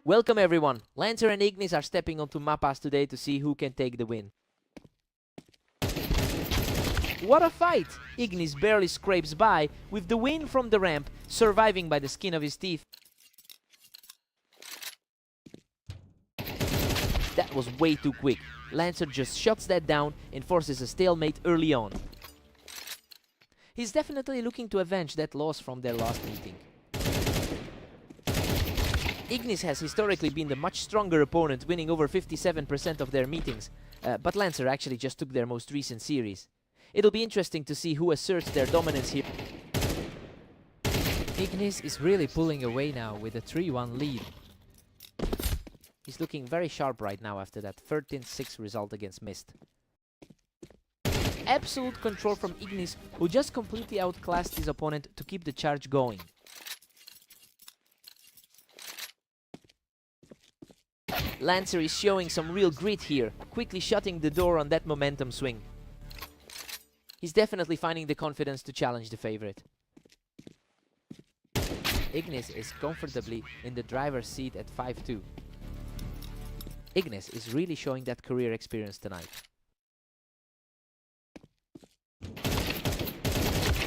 S1: Welcome everyone. Lancer and Ignis are stepping onto Mappas today to see who can take the win. What a fight! Ignis barely scrapes by, with the win from the ramp, surviving by the skin of his teeth. That was way too quick. Lancer just shuts that down and forces a stalemate early on. He's definitely looking to avenge that loss from their last meeting. Ignis has historically been the much stronger opponent, winning over 57% of their meetings, but Lancer actually just took their most recent series. It'll be interesting to see who asserts their dominance here.
S2: Ignis is really pulling away now with a 3-1 lead.
S1: He's looking very sharp right now after that 13-6 result against Mist. Absolute control from Ignis, who just completely outclassed his opponent to keep the charge going. Lancer is showing some real grit here, quickly shutting the door on that momentum swing. He's definitely finding the confidence to challenge the favorite. Ignis is comfortably in the driver's seat at 5-2. Ignis is really showing that career experience tonight.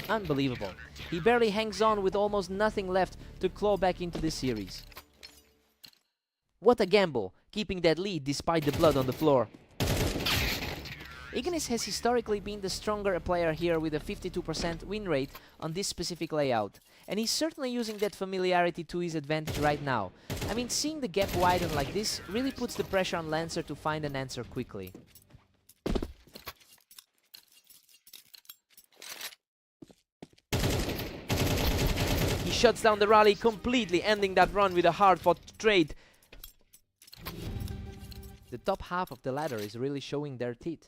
S1: Unbelievable. He barely hangs on with almost nothing left to claw back into this series. What a gamble, keeping that lead despite the blood on the floor. Ignis has historically been the stronger player here with a 52% win rate on this specific layout, and he's certainly using that familiarity to his advantage right now. I mean, seeing the gap widen like this really puts the pressure on Lancer to find an answer quickly. He shuts down the rally completely, ending that run with a hard-fought trade. The top half of the ladder is really showing their teeth.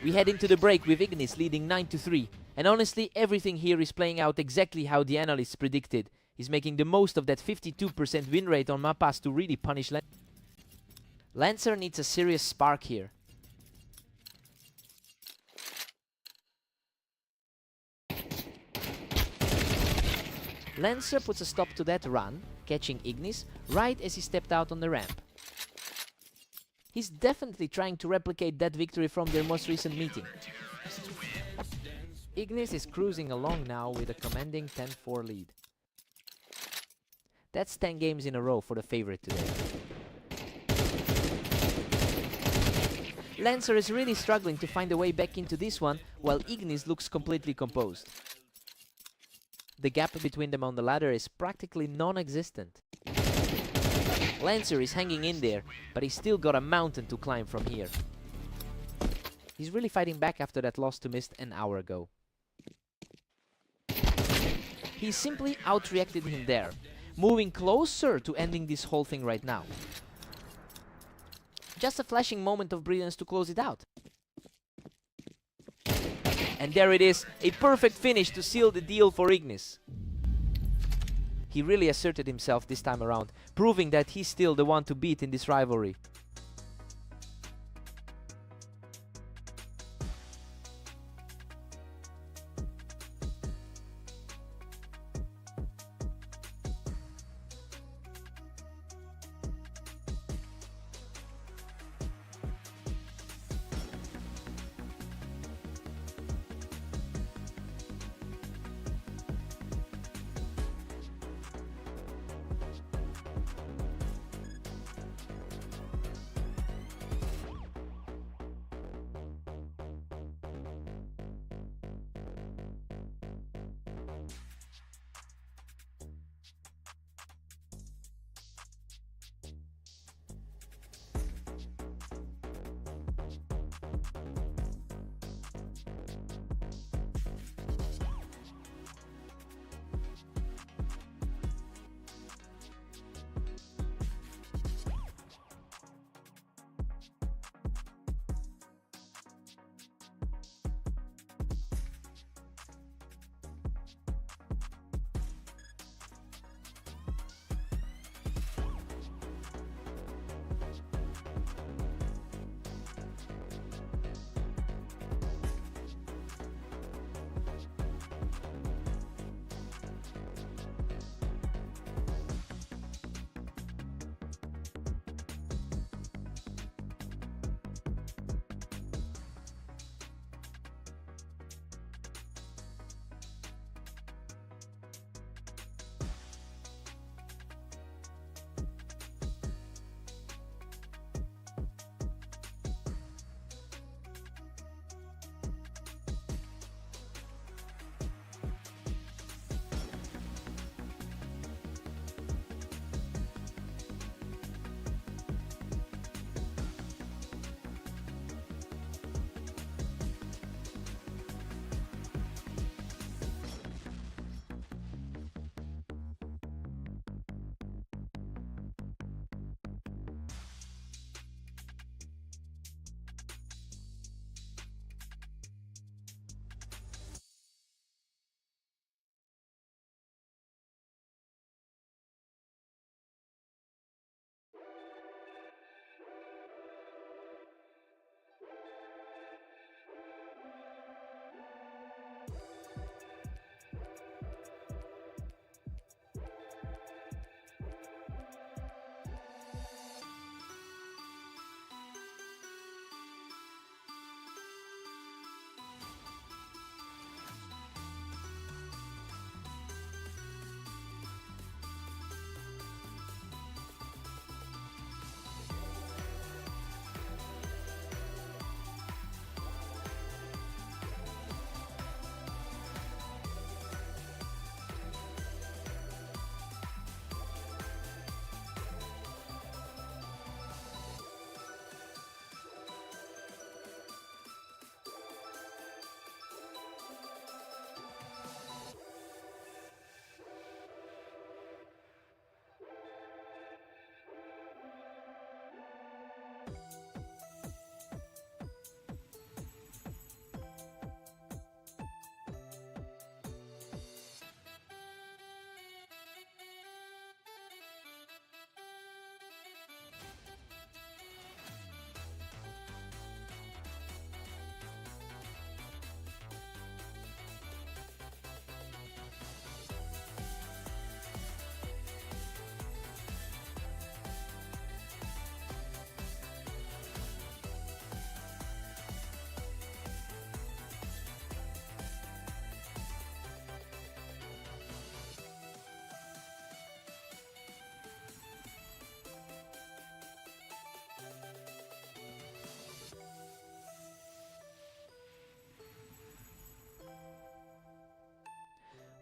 S1: We head into the break with Ignis leading 9-3, and honestly everything here is playing out exactly how the analysts predicted. He's making the most of that 52% win rate on Mappas to really punish Lancer. Lancer needs a serious spark here. Lancer puts a stop to that run, catching Ignis right as he stepped out on the ramp. He's definitely trying to replicate that victory from their most recent meeting. Ignis is cruising along now with a commanding 10-4 lead. That's 10 games in a row for the favorite today. Lancer is really struggling to find a way back into this one, while Ignis looks completely composed. The gap between them on the ladder is practically non-existent. Lancer is hanging in there, but he's still got a mountain to climb from here. He's really fighting back after that loss to Mist an hour ago. He simply outreacted him there, moving closer to ending this whole thing right now. Just a flashing moment of brilliance to close it out. And there it is, a perfect finish to seal the deal for Ignis. He really asserted himself this time around, proving that he's still the one to beat in this rivalry.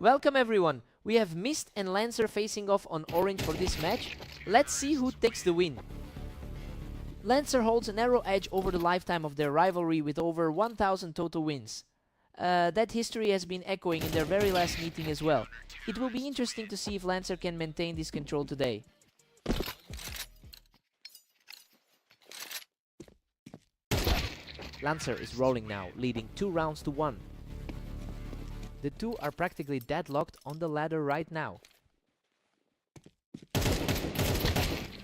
S1: Welcome everyone! We have Mist and Lancer facing off on orange for this match. Let's see who takes the win. Lancer holds a narrow edge over the lifetime of their rivalry with over 1000 total wins. That history has been echoing in their very last meeting as well. It will be interesting to see if Lancer can maintain this control today. Lancer is rolling now, leading 2 rounds to 1. The two are practically deadlocked on the ladder right now.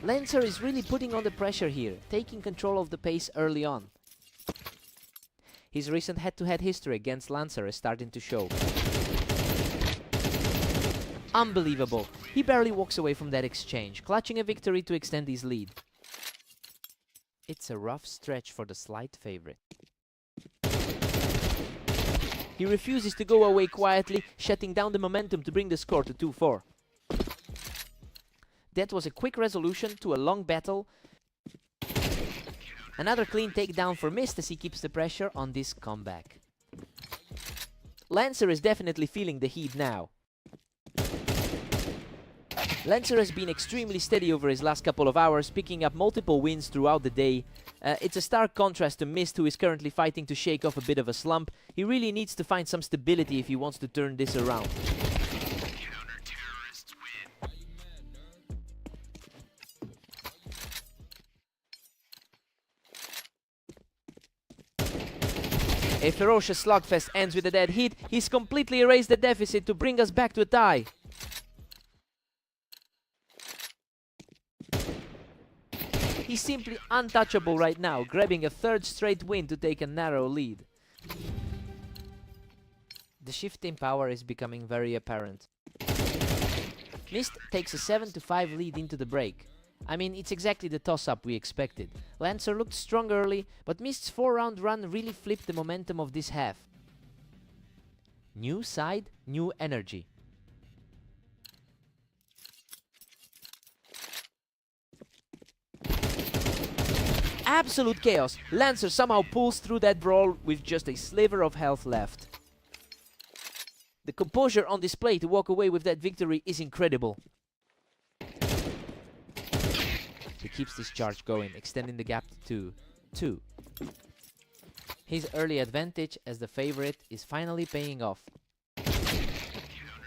S1: Lancer is really putting on the pressure here, taking control of the pace early on. His recent head-to-head history against Lancer is starting to show. Unbelievable! He barely walks away from that exchange, clutching a victory to extend his lead. It's a rough stretch for the slight favorite. He refuses to go away quietly, shutting down the momentum to bring the score to 2-4. That was a quick resolution to a long battle. Another clean takedown for Mist as he keeps the pressure on this comeback. Lancer is definitely feeling the heat now. Lancer has been extremely steady over his last couple of hours, picking up multiple wins throughout the day. It's a stark contrast to Mist, who is currently fighting to shake off a bit of a slump. He really needs to find some stability if he wants to turn this around. A ferocious slugfest ends with a dead hit. He's completely erased the deficit to bring us back to a tie. He's simply untouchable right now, grabbing a 3rd straight win to take a narrow lead. The shift in power is becoming very apparent. Mist takes a 7-5 lead into the break. I mean, it's exactly the toss-up we expected. Lancer looked strong early, but Mist's 4-round run really flipped the momentum of this half. New side, new energy. Absolute chaos. Lancer somehow pulls through that brawl with just a sliver of health left. The composure on display to walk away with that victory is incredible. He keeps this charge going, extending the gap to 2. His early advantage as the favorite is finally paying off.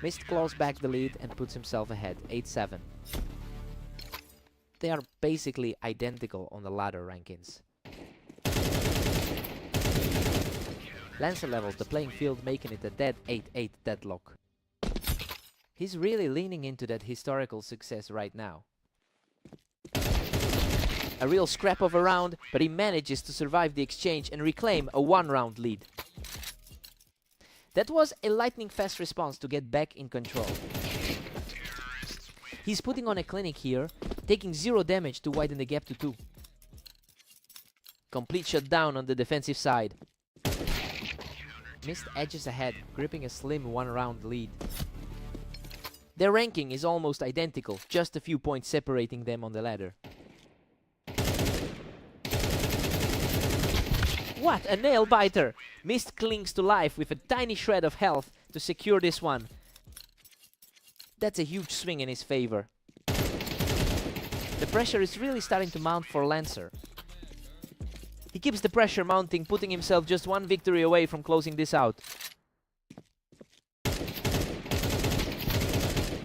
S1: Mist claws back the lead and puts himself ahead, 8-7. They are basically identical on the ladder rankings. Lancer levels the playing field, making it a dead 8-8 deadlock. He's really leaning into that historical success right now. A real scrap of a round, but he manages to survive the exchange and reclaim a 1-round lead. That was a lightning-fast response to get back in control. He's putting on a clinic here, taking 0 damage to widen the gap to 2. Complete shutdown on the defensive side. Mist edges ahead, gripping a slim 1-round lead. Their ranking is almost identical, just a few points separating them on the ladder. What a nail biter! Mist clings to life with a tiny shred of health to secure this one. That's a huge swing in his favor. The pressure is really starting to mount for Lancer. He keeps the pressure mounting, putting himself just 1 victory away from closing this out.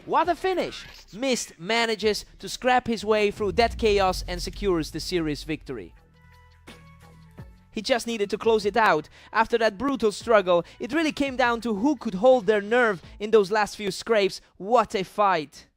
S1: What a finish! Mist manages to scrap his way through that chaos and secures the series victory. He just needed to close it out. After that brutal struggle, it really came down to who could hold their nerve in those last few scrapes. What a fight!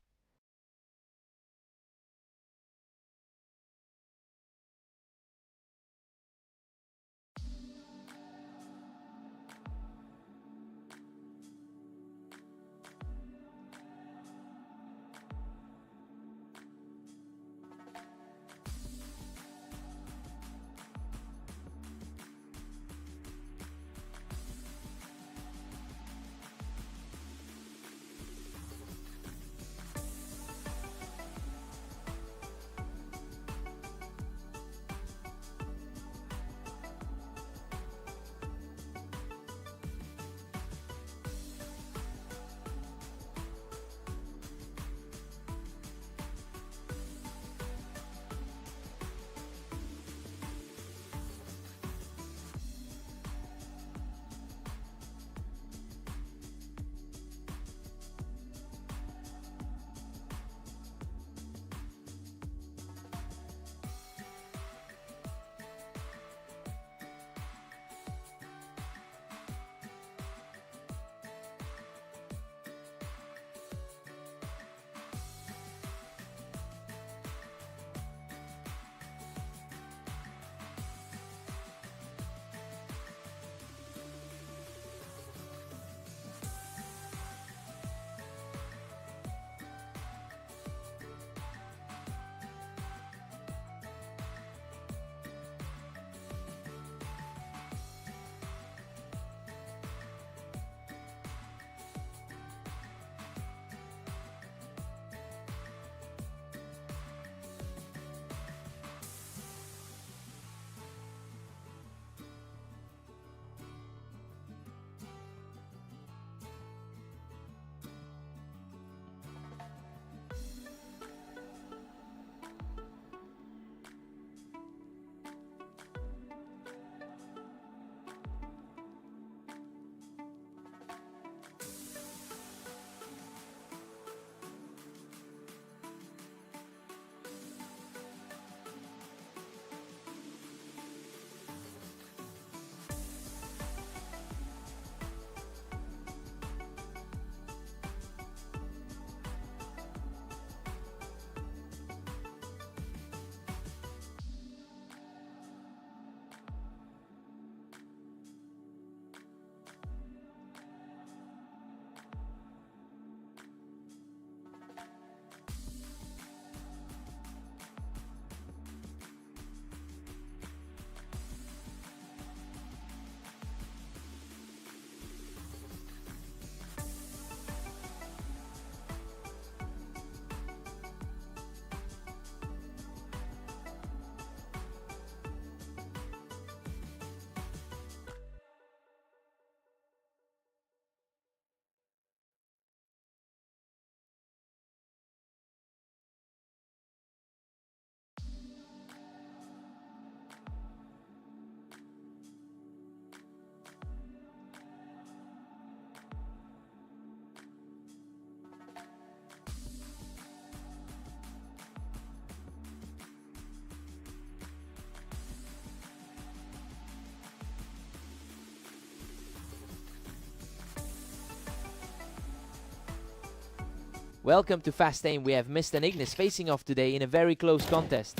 S1: Welcome to Fast Aim. We have Mist and Ignis facing off today in a very close contest.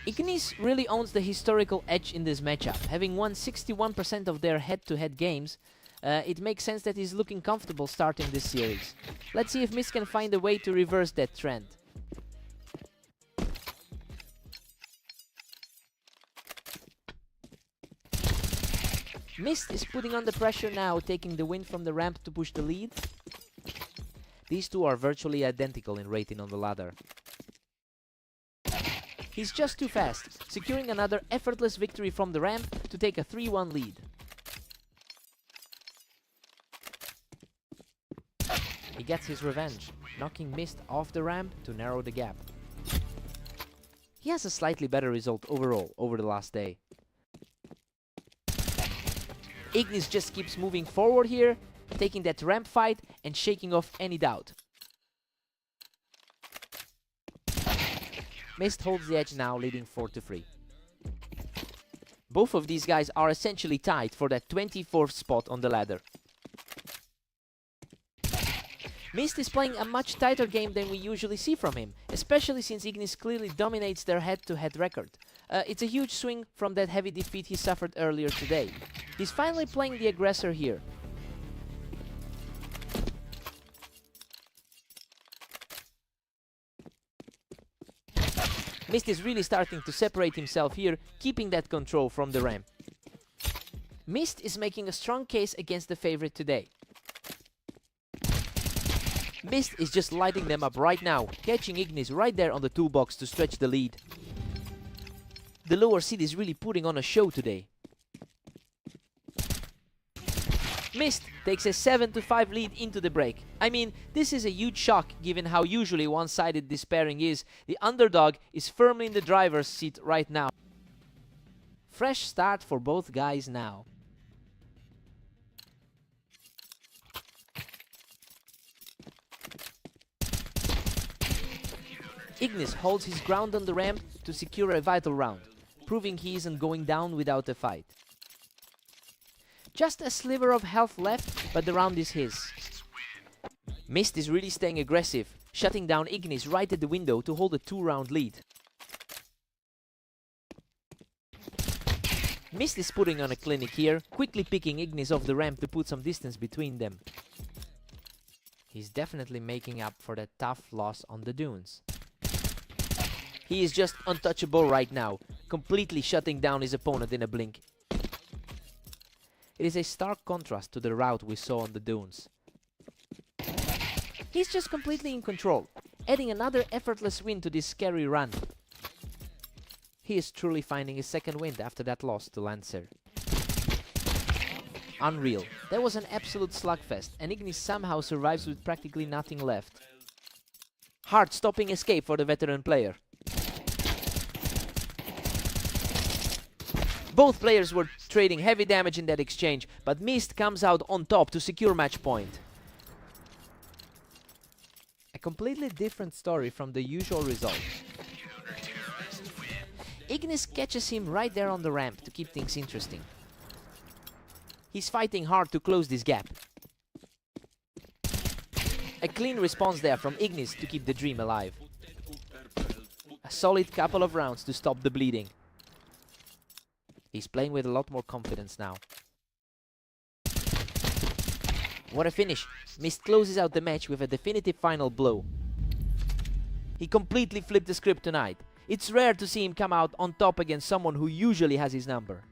S1: Ignis really owns the historical edge in this matchup. Having won 61% of their head-to-head games, it makes sense that he's looking comfortable starting this series. Let's see if Mist can find a way to reverse that trend. Mist is putting on the pressure now, taking the win from the ramp to push the lead. These two are virtually identical in rating on the ladder. He's just too fast, securing another effortless victory from the ramp to take a 3-1 lead. He gets his revenge, knocking Mist off the ramp to narrow the gap. He has a slightly better result overall over the last day. Ignis just keeps moving forward here, taking that ramp fight and shaking off any doubt. Mist holds the edge now, leading 4-3. Both of these guys are essentially tied for that 24th spot on the ladder. Mist is playing a much tighter game than we usually see from him, especially since Ignis clearly dominates their head-to-head record. It's a huge swing from that heavy defeat he suffered earlier today. He's finally playing the aggressor here. Mist is really starting to separate himself here, keeping that control from the ramp. Mist is making a strong case against the favorite today. Mist is just lighting them up right now, catching Ignis right there on the toolbox to stretch the lead. The lower seed is really putting on a show today. Mist takes a 7-5 lead into the break. I mean, this is a huge shock given how usually one-sided this pairing is. The underdog is firmly in the driver's seat right now. Fresh start for both guys now. Ignis holds his ground on the ramp to secure a vital round, proving he isn't going down without a fight. Just a sliver of health left, but the round is his. Mist is really staying aggressive, shutting down Ignis right at the window to hold a 2-round lead. Mist is putting on a clinic here, quickly picking Ignis off the ramp to put some distance between them. He's definitely making up for that tough loss on the dunes. He is just untouchable right now, completely shutting down his opponent in a blink. It is a stark contrast to the route we saw on the dunes. He's just completely in control, adding another effortless win to this scary run. He is truly finding his second wind after that loss to Lancer. Unreal. That was an absolute slugfest, and Ignis somehow survives with practically nothing left. Heart-stopping escape for the veteran player. Both players were trading heavy damage in that exchange, but Mist comes out on top to secure match point.
S2: A completely different story from the usual result.
S1: Ignis catches him right there on the ramp to keep things interesting. He's fighting hard to close this gap. A clean response there from Ignis to keep the dream alive. A solid couple of rounds to stop the bleeding. He's playing with a lot more confidence now. What a finish! Mist closes out the match with a definitive final blow. He completely flipped the script tonight. It's rare to see him come out on top against someone who usually has his number.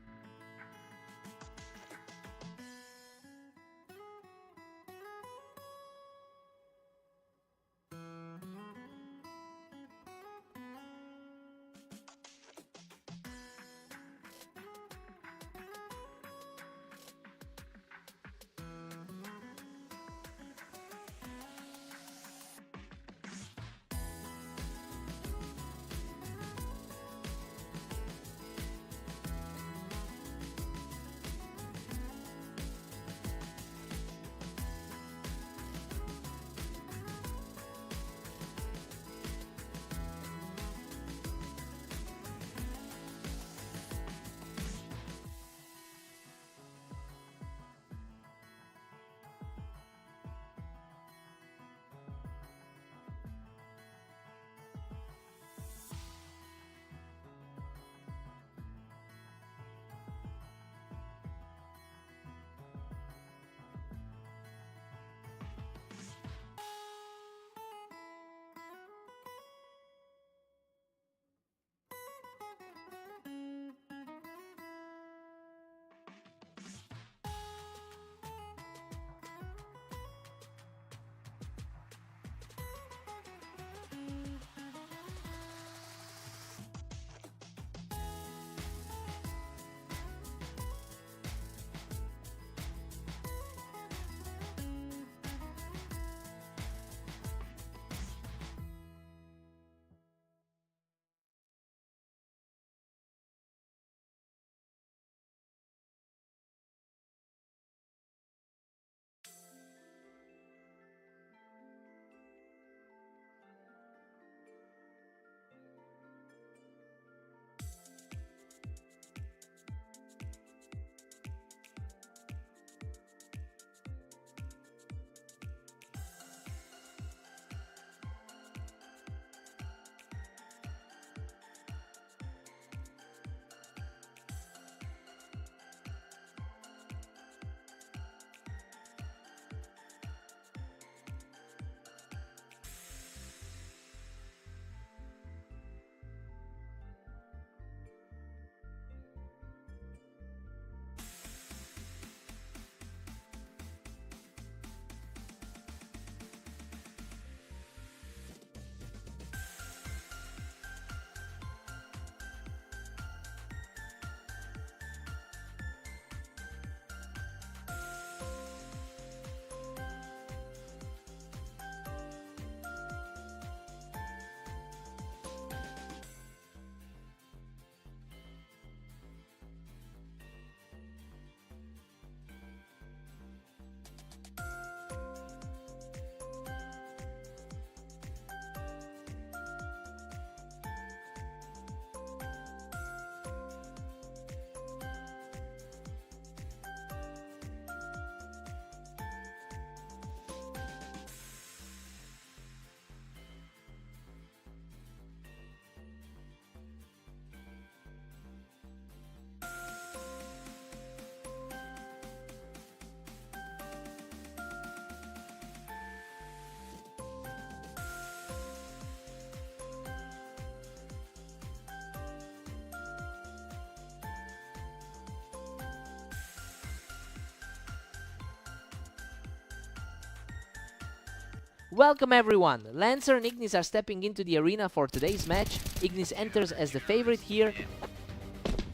S1: Welcome everyone! Lancer and Ignis are stepping into the arena for today's match. Ignis enters as the favorite here.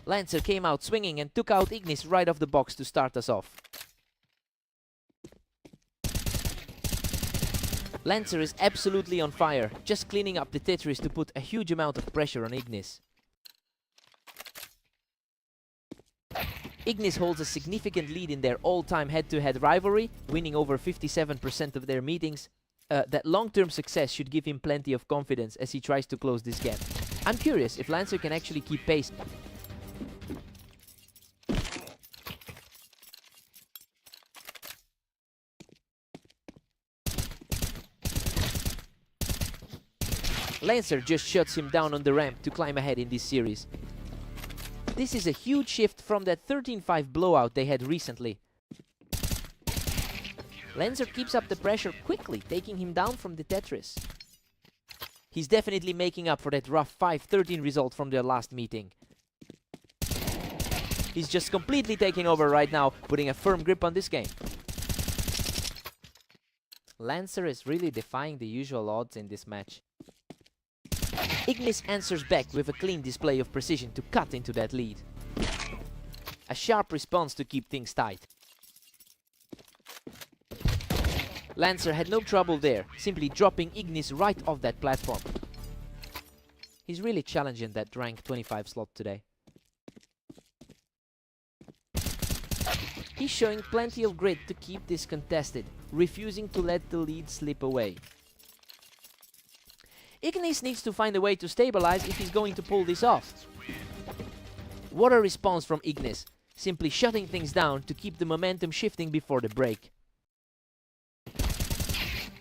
S1: Lancer came out swinging and took out Ignis right off the box to start us off. Lancer is absolutely on fire, just cleaning up the Tetris to put a huge amount of pressure on Ignis. Ignis holds a significant lead in their all-time head-to-head rivalry, winning over 57% of their meetings. That long-term success should give him plenty of confidence as he tries to close this gap. I'm curious if Lancer can actually keep pace. Lancer just shuts him down on the ramp to climb ahead in this series. This is a huge shift from that 13-5 blowout they had recently. Lancer keeps up the pressure quickly, taking him down from the Tetris. He's definitely making up for that rough 5-13 result from their last meeting. He's just completely taking over right now, putting a firm grip on this game. Lancer is really defying the usual odds in this match. Ignis answers back with a clean display of precision to cut into that lead. A sharp response to keep things tight. Lancer had no trouble there, simply dropping Ignis right off that platform. He's really challenging that rank 25 slot today. He's showing plenty of grit to keep this contested, refusing to let the lead slip away. Ignis needs to find a way to stabilize if he's going to pull this off. What a response from Ignis, simply shutting things down to keep the momentum shifting before the break.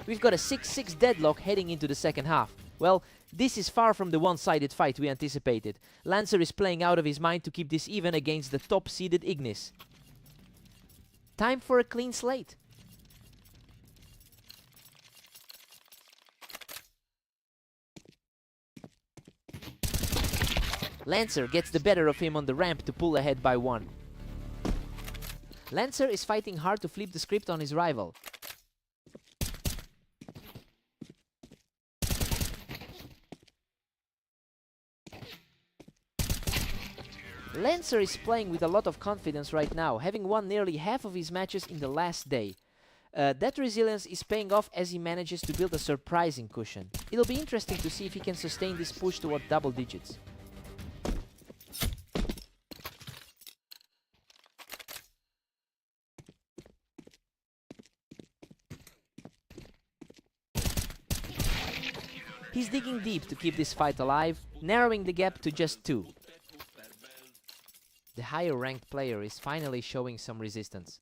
S1: We've got a 6-6 deadlock heading into the second half. Well, this is far from the one-sided fight we anticipated. Lancer is playing out of his mind to keep this even against the top-seeded Ignis. Time for a clean slate. Lancer gets the better of him on the ramp to pull ahead by 1. Lancer is fighting hard to flip the script on his rival. Lancer is playing with a lot of confidence right now, having won nearly half of his matches in the last day. That resilience is paying off as he manages to build a surprising cushion. It'll be interesting to see if he can sustain this push toward double digits. He's digging deep to keep this fight alive, narrowing the gap to just 2. The higher ranked player is finally showing some resistance.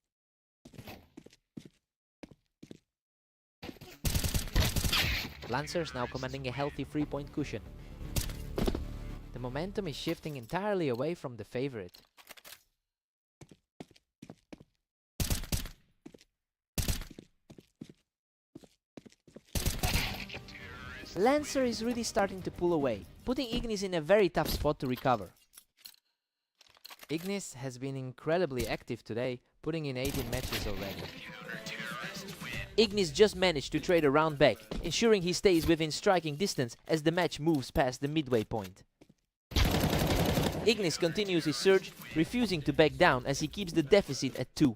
S1: Lancer's now commanding a healthy 3-point cushion. The momentum is shifting entirely away from the favorite. Lancer is really starting to pull away, putting Ignis in a very tough spot to recover. Ignis has been incredibly active today, putting in 18 matches already. Ignis just managed to trade a round back, ensuring he stays within striking distance as the match moves past the midway point. Ignis continues his surge, refusing to back down as he keeps the deficit at 2.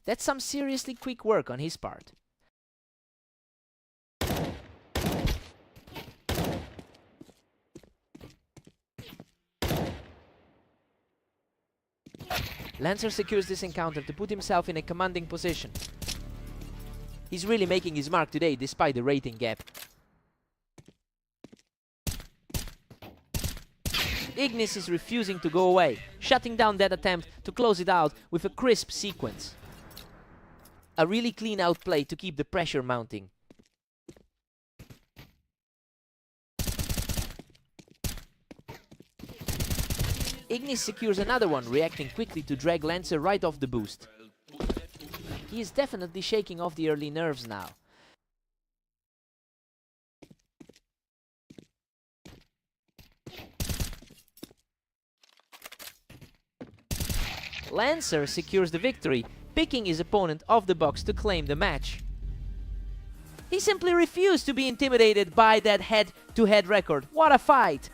S1: That's some seriously quick work on his part. Lancer secures this encounter to put himself in a commanding position. He's really making his mark today despite the rating gap. Ignis is refusing to go away, shutting down that attempt to close it out with a crisp sequence. A really clean outplay to keep the pressure mounting. Ignis secures another one, reacting quickly to drag Lancer right off the boost. He is definitely shaking off the early nerves now. Lancer secures the victory, picking his opponent off the box to claim the match. He simply refused to be intimidated by that head-to-head record. What a fight!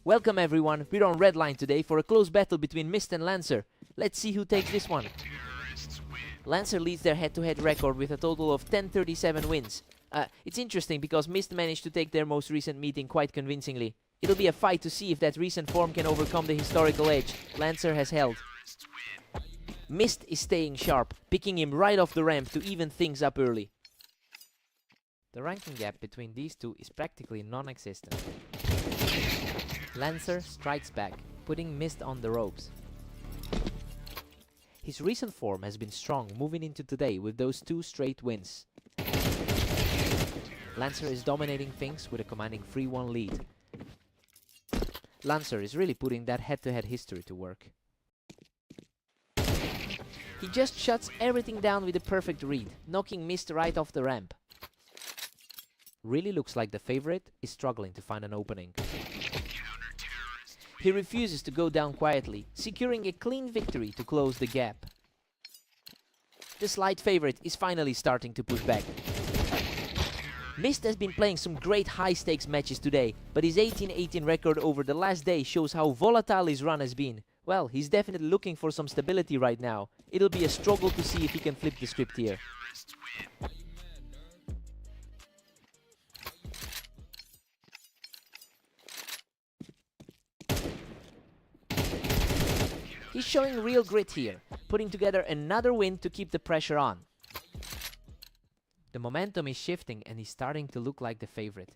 S1: Welcome everyone, we're on red line today for a close battle between Mist and Lancer. Let's see who takes this one. Lancer leads their head-to-head record with a total of 1037 wins. It's interesting because Mist managed to take their most recent meeting quite convincingly. It'll be a fight to see if that recent form can overcome the historical edge Lancer has held. Mist is staying sharp, picking him right off the ramp to even things up early.
S2: The ranking gap between these two is practically non-existent. Lancer strikes back, putting Mist on the ropes. His recent form has been strong moving into today with those 2 straight wins. Lancer is dominating things with a commanding 3-1 lead. Lancer is really putting that head-to-head history to work.
S1: He just shuts everything down with a perfect read, knocking Mist right off the ramp.
S2: Really looks like the favorite is struggling to find an opening.
S1: He refuses to go down quietly, securing a clean victory to close the gap. The slight favorite is finally starting to push back. Mist has been playing some great high-stakes matches today, but his 18-18 record over the last day shows how volatile his run has been. Well, he's definitely looking for some stability right now. It'll be a struggle to see if he can flip the script here. He's showing real grit here, putting together another win to keep the pressure on.
S2: The momentum is shifting and he's starting to look like the favorite.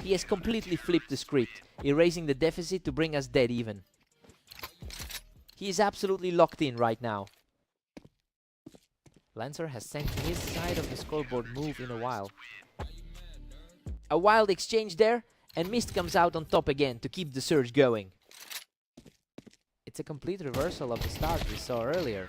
S1: He has completely flipped the script, erasing the deficit to bring us dead even. He is absolutely locked in right now.
S2: Lancer has sent his side of the scoreboard move in a while.
S1: A wild exchange there, and Mist comes out on top again to keep the surge going.
S2: It's a complete reversal of the start we saw earlier.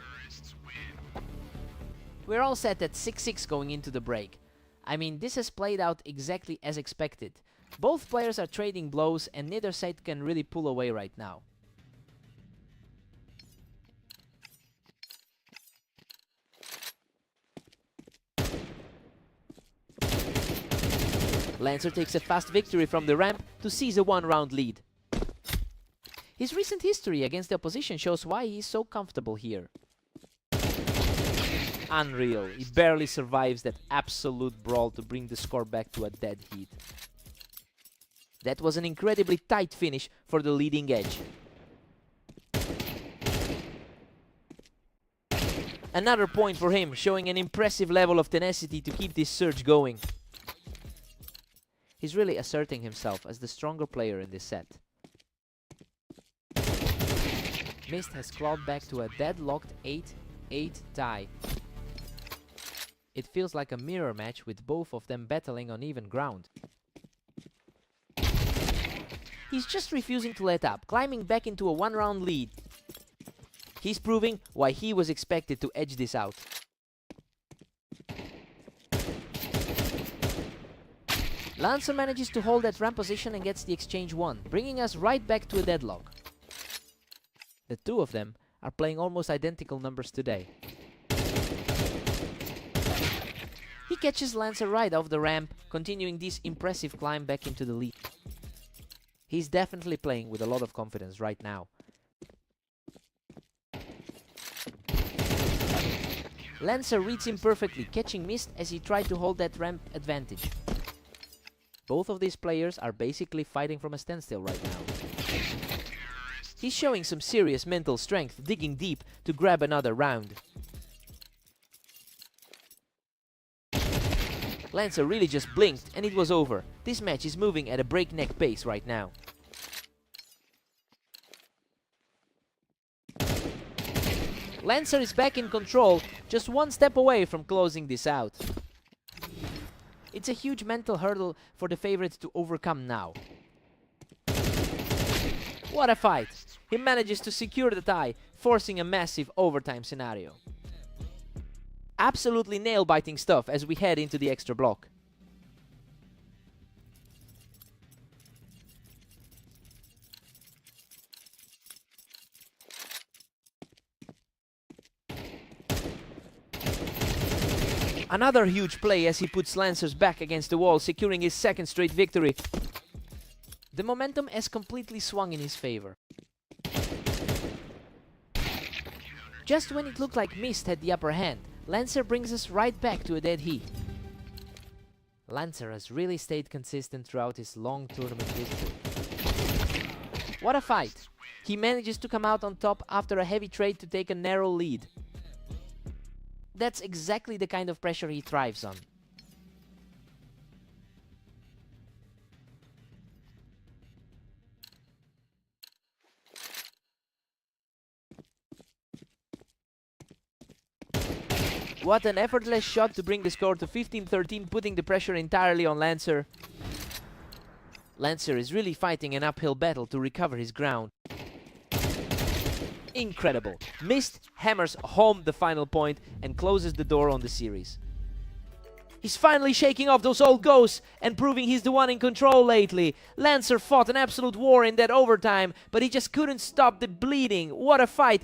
S1: We're all set at 6-6 going into the break. I mean, this has played out exactly as expected. Both players are trading blows and neither side can really pull away right now. Lancer takes a fast victory from the ramp to seize a one-round lead. His recent history against the opposition shows why he is so comfortable here. Unreal, he barely survives that absolute brawl to bring the score back to a dead heat. That was an incredibly tight finish for the leading edge. Another point for him, showing an impressive level of tenacity to keep this surge going.
S2: He's really asserting himself as the stronger player in this set. Mist has clawed back to a deadlocked 8-8 tie. It feels like a mirror match with both of them battling on even ground.
S1: He's just refusing to let up, climbing back into a one-round lead. He's proving why he was expected to edge this out. Lancer manages to hold that ramp position and gets the exchange won, bringing us right back to a deadlock.
S2: The two of them are playing almost identical numbers today.
S1: He catches Lancer right off the ramp, continuing this impressive climb back into the lead.
S2: He's definitely playing with a lot of confidence right now.
S1: Lancer reads him perfectly, catching Mist as he tried to hold that ramp advantage.
S2: Both of these players are basically fighting from a standstill right now.
S1: He's showing some serious mental strength, digging deep to grab another round. Lancer really just blinked and it was over. This match is moving at a breakneck pace right now. Lancer is back in control, just one step away from closing this out. It's a huge mental hurdle for the favorite to overcome now. What a fight! He manages to secure the tie, forcing a massive overtime scenario. Absolutely nail-biting stuff as we head into the extra block. Another huge play as he puts Lancer's back against the wall, securing his second straight victory. The momentum has completely swung in his favor. Just when it looked like Mist had the upper hand, Lancer brings us right back to a dead heat.
S2: Lancer has really stayed consistent throughout his long tournament history.
S1: What a fight! He manages to come out on top after a heavy trade to take a narrow lead. That's exactly the kind of pressure he thrives on. What an effortless shot to bring the score to 15-13, putting the pressure entirely on Lancer. Lancer is really fighting an uphill battle to recover his ground. Incredible. Mist hammers home the final point and closes the door on the series. He's finally shaking off those old ghosts and proving he's the one in control lately. Lancer fought an absolute war in that overtime, but he just couldn't stop the bleeding. What a fight.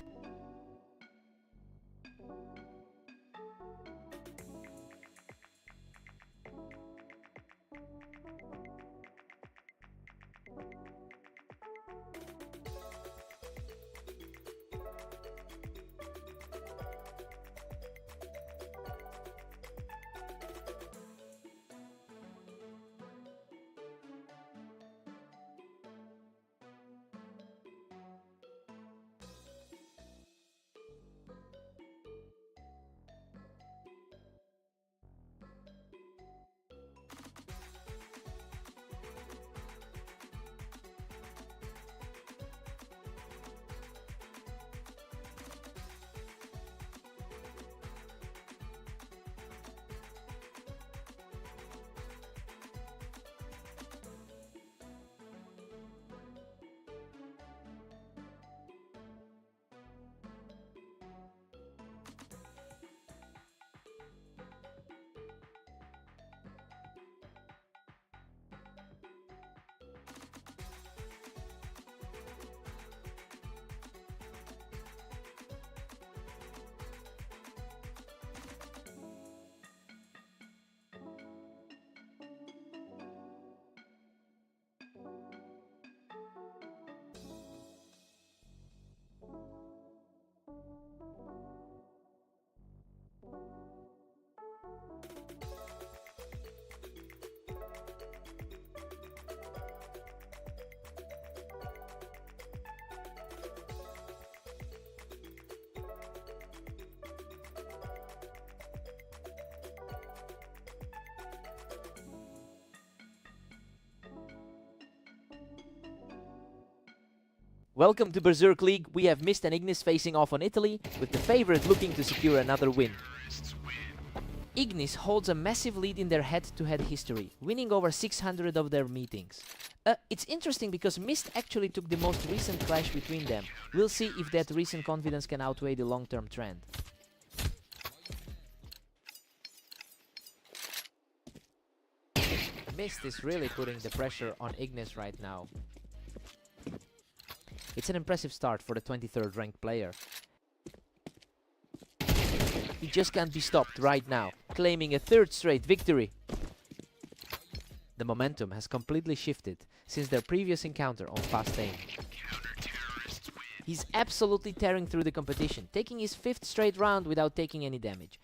S1: Welcome to Berserk League. We have Mist and Ignis facing off on Italy, with the favorite looking to secure another win. Ignis holds a massive lead in their head-to-head history, winning over 600 of their meetings. It's interesting because Mist actually took the most recent clash between them. We'll see if that recent confidence can outweigh the long-term trend. Mist is really putting the pressure on Ignis right now. It's an impressive start for the 23rd ranked player. He just can't be stopped right now, claiming a third straight victory. The momentum has completely shifted since their previous encounter on fast aim. He's absolutely tearing through the competition, taking his 5th straight round without taking any damage.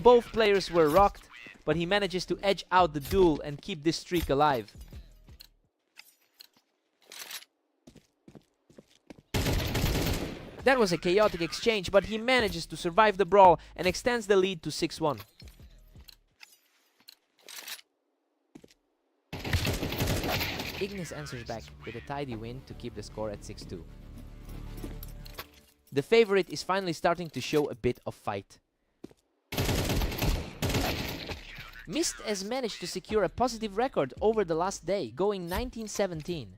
S1: Both players were rocked, but he manages to edge out the duel and keep this streak alive. That was a chaotic exchange, but he manages to survive the brawl and extends the lead to 6-1. Ignis answers back with a tidy win to keep the score at 6-2. The favorite is finally starting to show a bit of fight. Mist has managed to secure a positive record over the last day, going 19-17.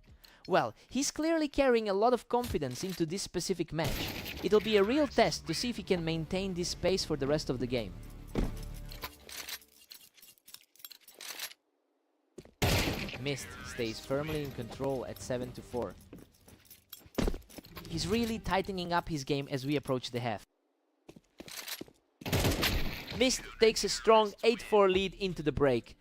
S1: Well, he's clearly carrying a lot of confidence into this specific match. It'll be a real test to see if he can maintain this pace for the rest of the game. Mist stays firmly in control at 7-4. He's really tightening up his game as we approach the half. Mist takes a strong 8-4 lead into the break.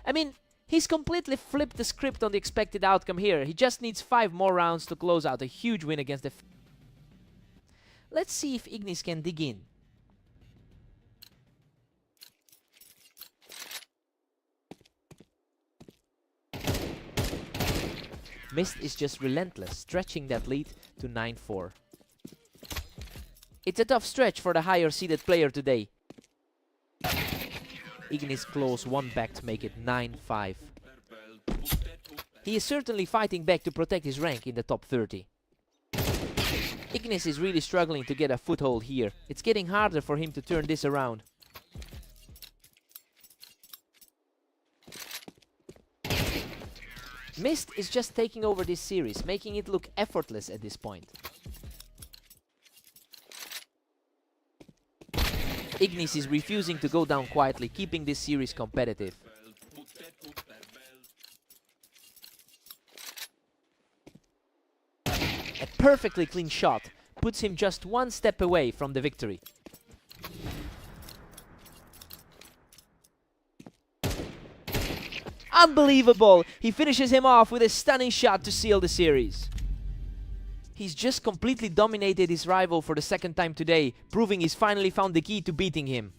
S1: I mean, he's completely flipped the script on the expected outcome here. He just needs 5 more rounds to close out a huge win against the... Let's see if Ignis can dig in. Mist is just relentless, stretching that lead to 9-4. It's a tough stretch for the higher seeded player today. Ignis claws one back to make it 9-5. He is certainly fighting back to protect his rank in the top 30. Ignis is really struggling to get a foothold here. It's getting harder for him to turn this around. Mist is just taking over this series, making it look effortless at this point. Ignis is refusing to go down quietly, keeping this series competitive. A perfectly clean shot puts him just one step away from the victory. Unbelievable! He finishes him off with a stunning shot to seal the series. He's just completely dominated his rival for the second time today, proving he's finally found the key to beating him.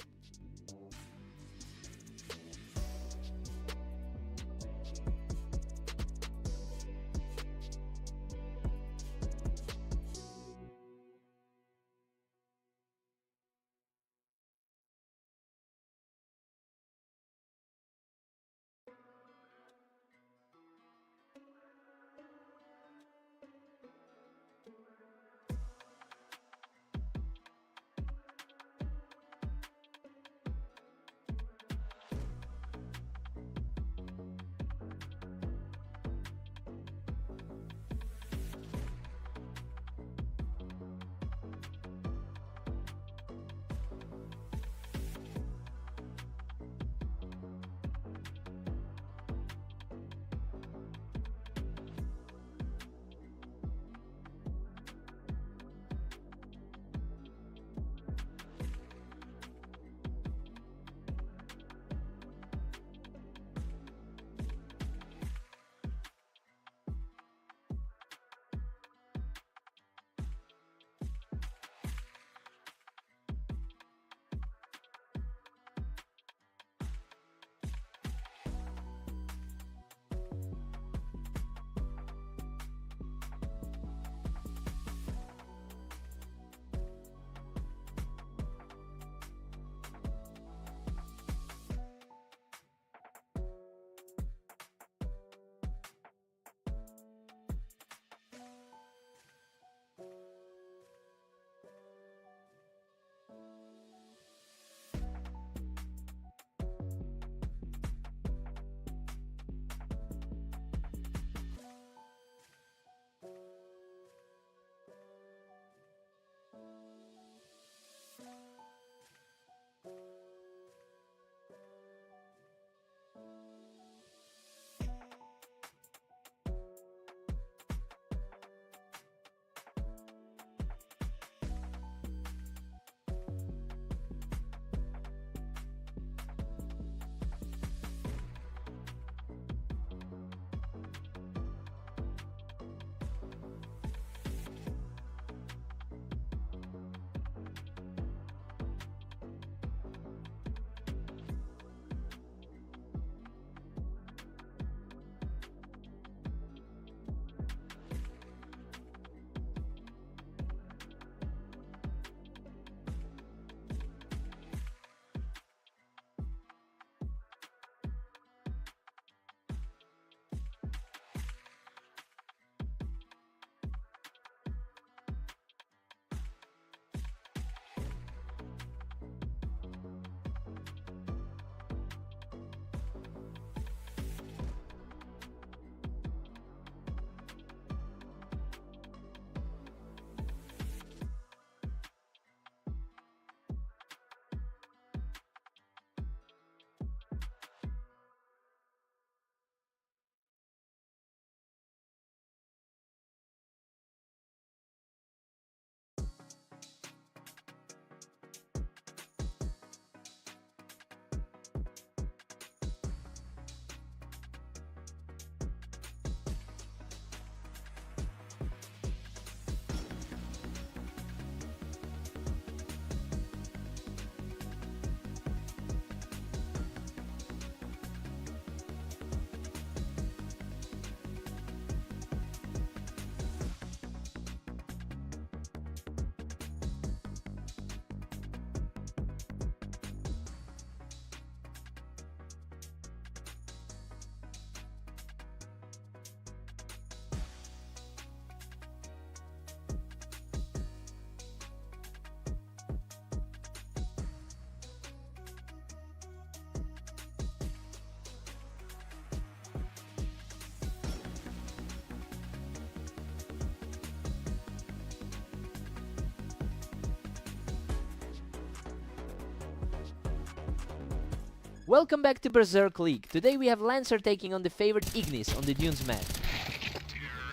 S1: Welcome back to Berserk League. Today we have Lancer taking on the favorite Ignis on the Dunes map.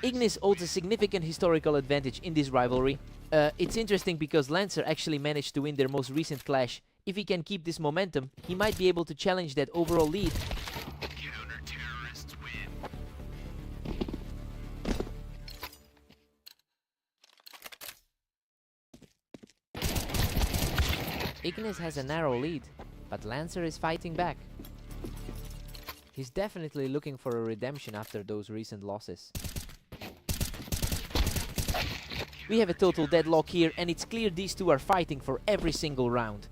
S1: Ignis holds a significant historical advantage in this rivalry. It's interesting because Lancer actually managed to win their most recent clash. If he can keep this momentum, he might be able to challenge that overall lead. Ignis has a narrow lead, but Lancer is fighting back. He's definitely looking for a redemption after those recent losses. We have a total deadlock here, and it's clear these two are fighting for every single round.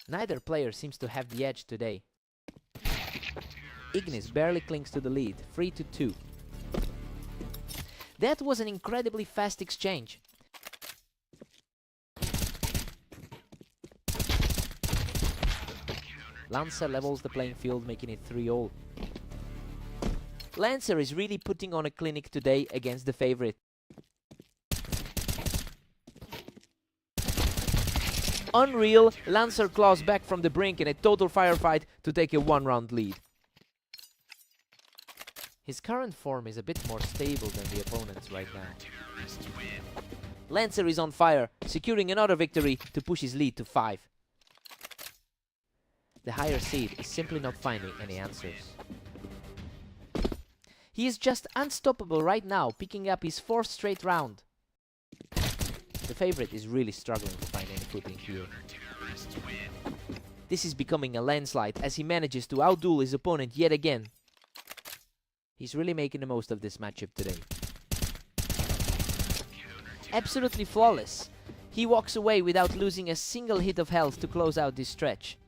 S1: Neither player seems to have the edge today. Ignis barely clings to the lead, 3-2. That was an incredibly fast exchange. Lancer levels the playing field, making it 3-all. Lancer is really putting on a clinic today against the favorite. Unreal, Lancer claws back from the brink in a total firefight to take a one-round lead. His current form is a bit more stable than the opponent's right now. Lancer is on fire, securing another victory to push his lead to 5. The higher seed is simply not finding any answers. He is just unstoppable right now, picking up his 4th straight round. The favorite is really struggling to find any footing here. This is becoming a landslide as he manages to outduel his opponent yet again. He's really making the most of this matchup today. Absolutely flawless. He walks away without losing a single hit of health to close out this stretch.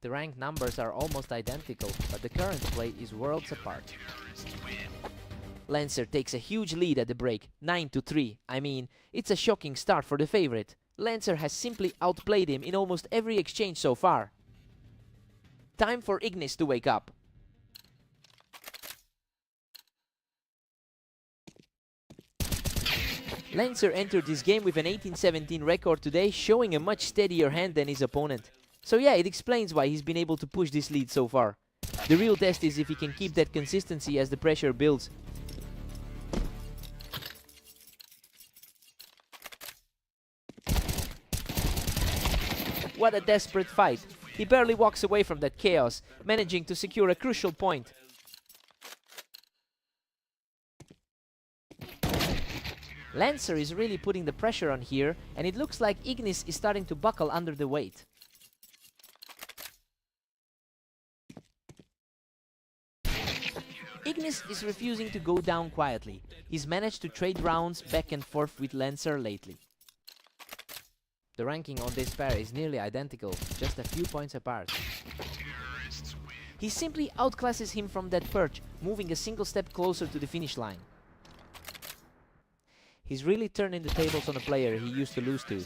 S1: The rank numbers are almost identical, but the current play is worlds apart. Lancer takes a huge lead at the break, 9-3. I mean, it's a shocking start for the favorite. Lancer has simply outplayed him in almost every exchange so far. Time for Ignis to wake up. Lancer entered this game with an 18-17 record today, showing a much steadier hand than his opponent. So yeah, it explains why he's been able to push this lead so far. The real test is if he can keep that consistency as the pressure builds. What a desperate fight. He barely walks away from that chaos, managing to secure a crucial point. Lancer is really putting the pressure on here, and it looks like Ignis is starting to buckle under the weight. Ignis is refusing to go down quietly. He's managed to trade rounds back and forth with Lancer lately. The ranking on this pair is nearly identical, just a few points apart. He simply outclasses him from that perch, moving a single step closer to the finish line. He's really turning the tables on a player he used to lose to.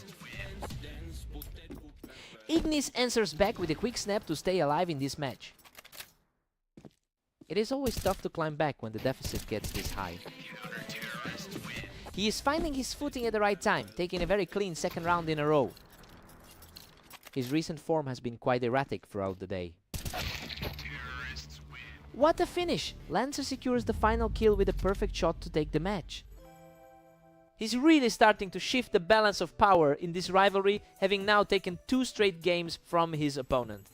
S1: Ignis answers back with a quick snap to stay alive in this match. It is always tough to climb back when the deficit gets this high. He is finding his footing at the right time, taking a very clean second round in a row. His recent form has been quite erratic throughout the day. What a finish! Lancer secures the final kill with a perfect shot to take the match. He's really starting to shift the balance of power in this rivalry, having now taken 2 straight games from his opponent.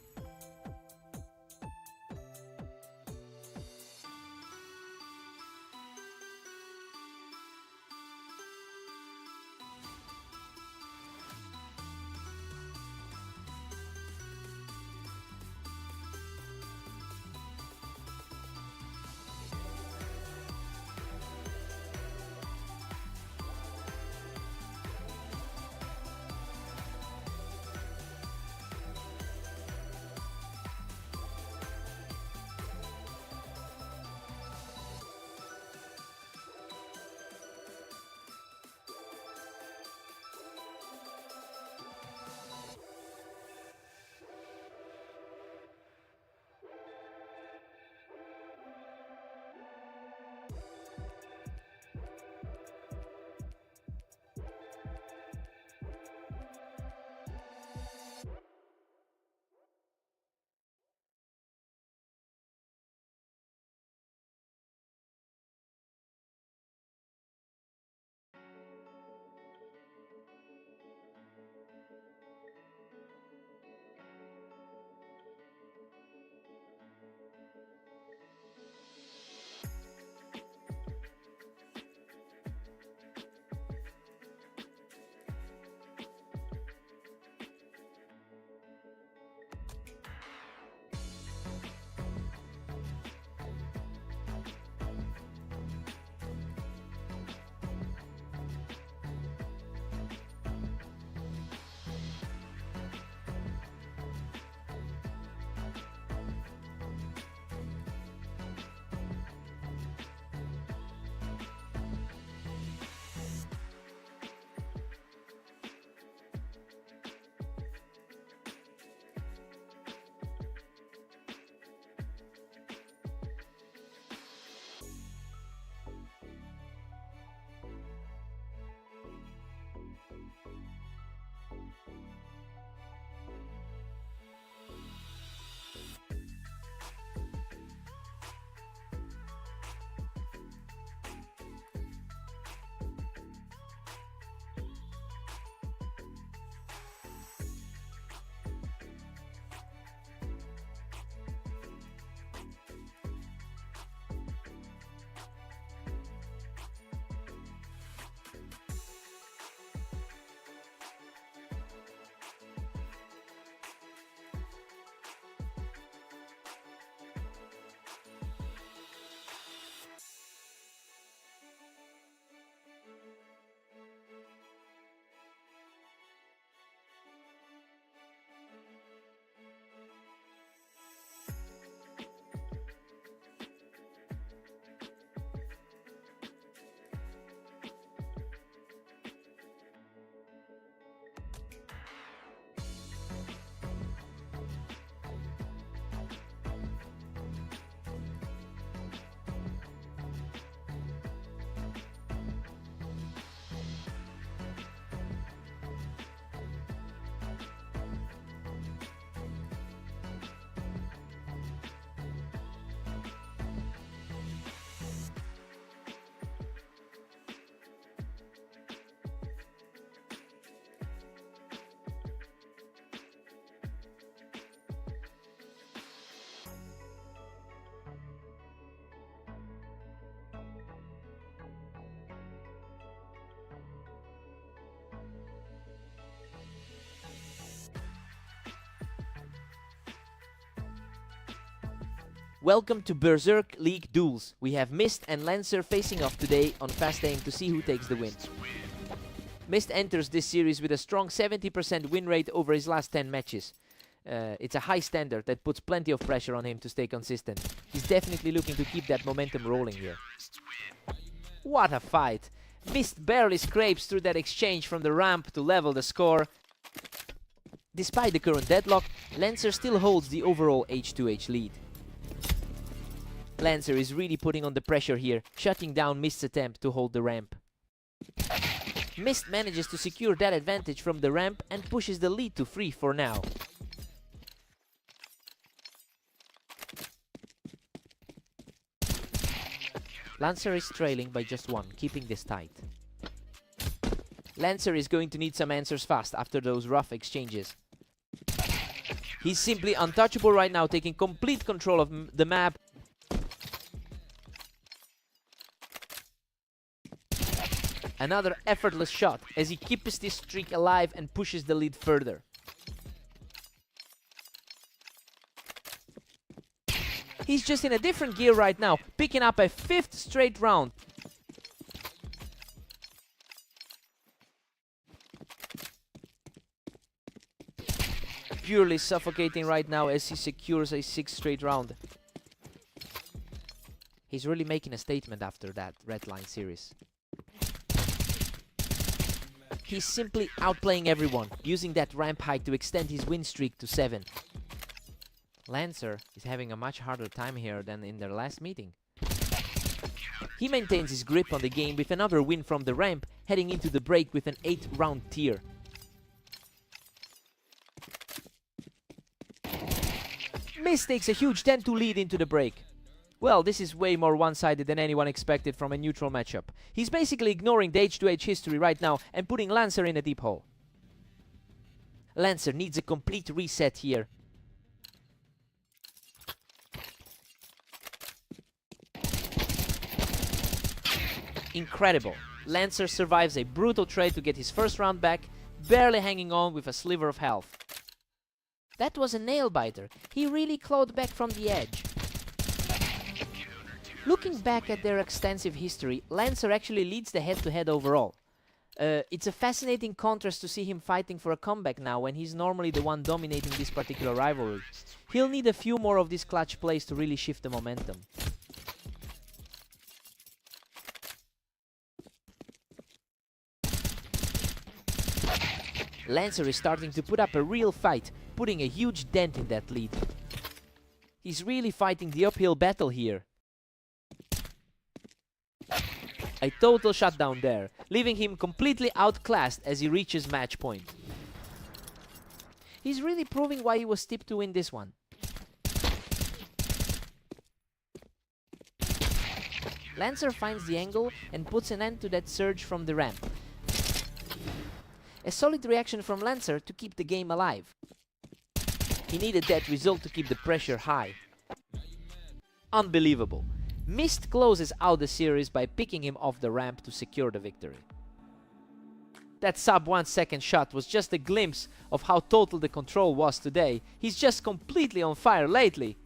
S1: Welcome to Berserk League duels. We have Mist and Lancer facing off today on Fast Aim to see who takes the win. Mist enters this series with a strong 70% win rate over his last 10 matches. It's a high standard that puts plenty of pressure on him to stay consistent. He's definitely looking to keep that momentum rolling here. What a fight! Mist barely scrapes through that exchange from the ramp to level the score. Despite the current deadlock, Lancer still holds the overall H2H lead. Lancer is really putting on the pressure here, shutting down Mist's attempt to hold the ramp. Mist manages to secure that advantage from the ramp and pushes the lead to 3 for now. Lancer is trailing by just 1, keeping this tight. Lancer is going to need some answers fast after those rough exchanges. He's simply untouchable right now, taking complete control of the map. Another effortless shot as he keeps this streak alive and pushes the lead further. He's just in a different gear right now, picking up a 5th straight round. Purely suffocating right now as he secures a 6th straight round. He's really making a statement after that red line series. He's simply outplaying everyone, using that ramp height to extend his win streak to 7. Lancer is having a much harder time here than in their last meeting. He maintains his grip on the game with another win from the ramp, heading into the break with an 8th round tier. Mist takes a huge 10-2 lead into the break. Well, this is way more one-sided than anyone expected from a neutral matchup. He's basically ignoring the H2H history right now and putting Lancer in a deep hole. Lancer needs a complete reset here. Incredible. Lancer survives a brutal trade to get his first round back, barely hanging on with a sliver of health. That was a nail-biter. He really clawed back from the edge. Looking back at their extensive history, Lancer actually leads the head-to-head overall. It's a fascinating contrast to see him fighting for a comeback now when he's normally the one dominating this particular rivalry. He'll need a few more of these clutch plays to really shift the momentum. Lancer is starting to put up a real fight, putting a huge dent in that lead. He's really fighting the uphill battle here. A total shutdown there, leaving him completely outclassed as he reaches match point. He's really proving why he was tipped to win this one. Lancer finds the angle and puts an end to that surge from the ramp. A solid reaction from Lancer to keep the game alive. He needed that result to keep the pressure high. Unbelievable. Mist closes out the series by picking him off the ramp to secure the victory. That sub 1 second shot was just a glimpse of how total the control was today. He's just completely on fire lately.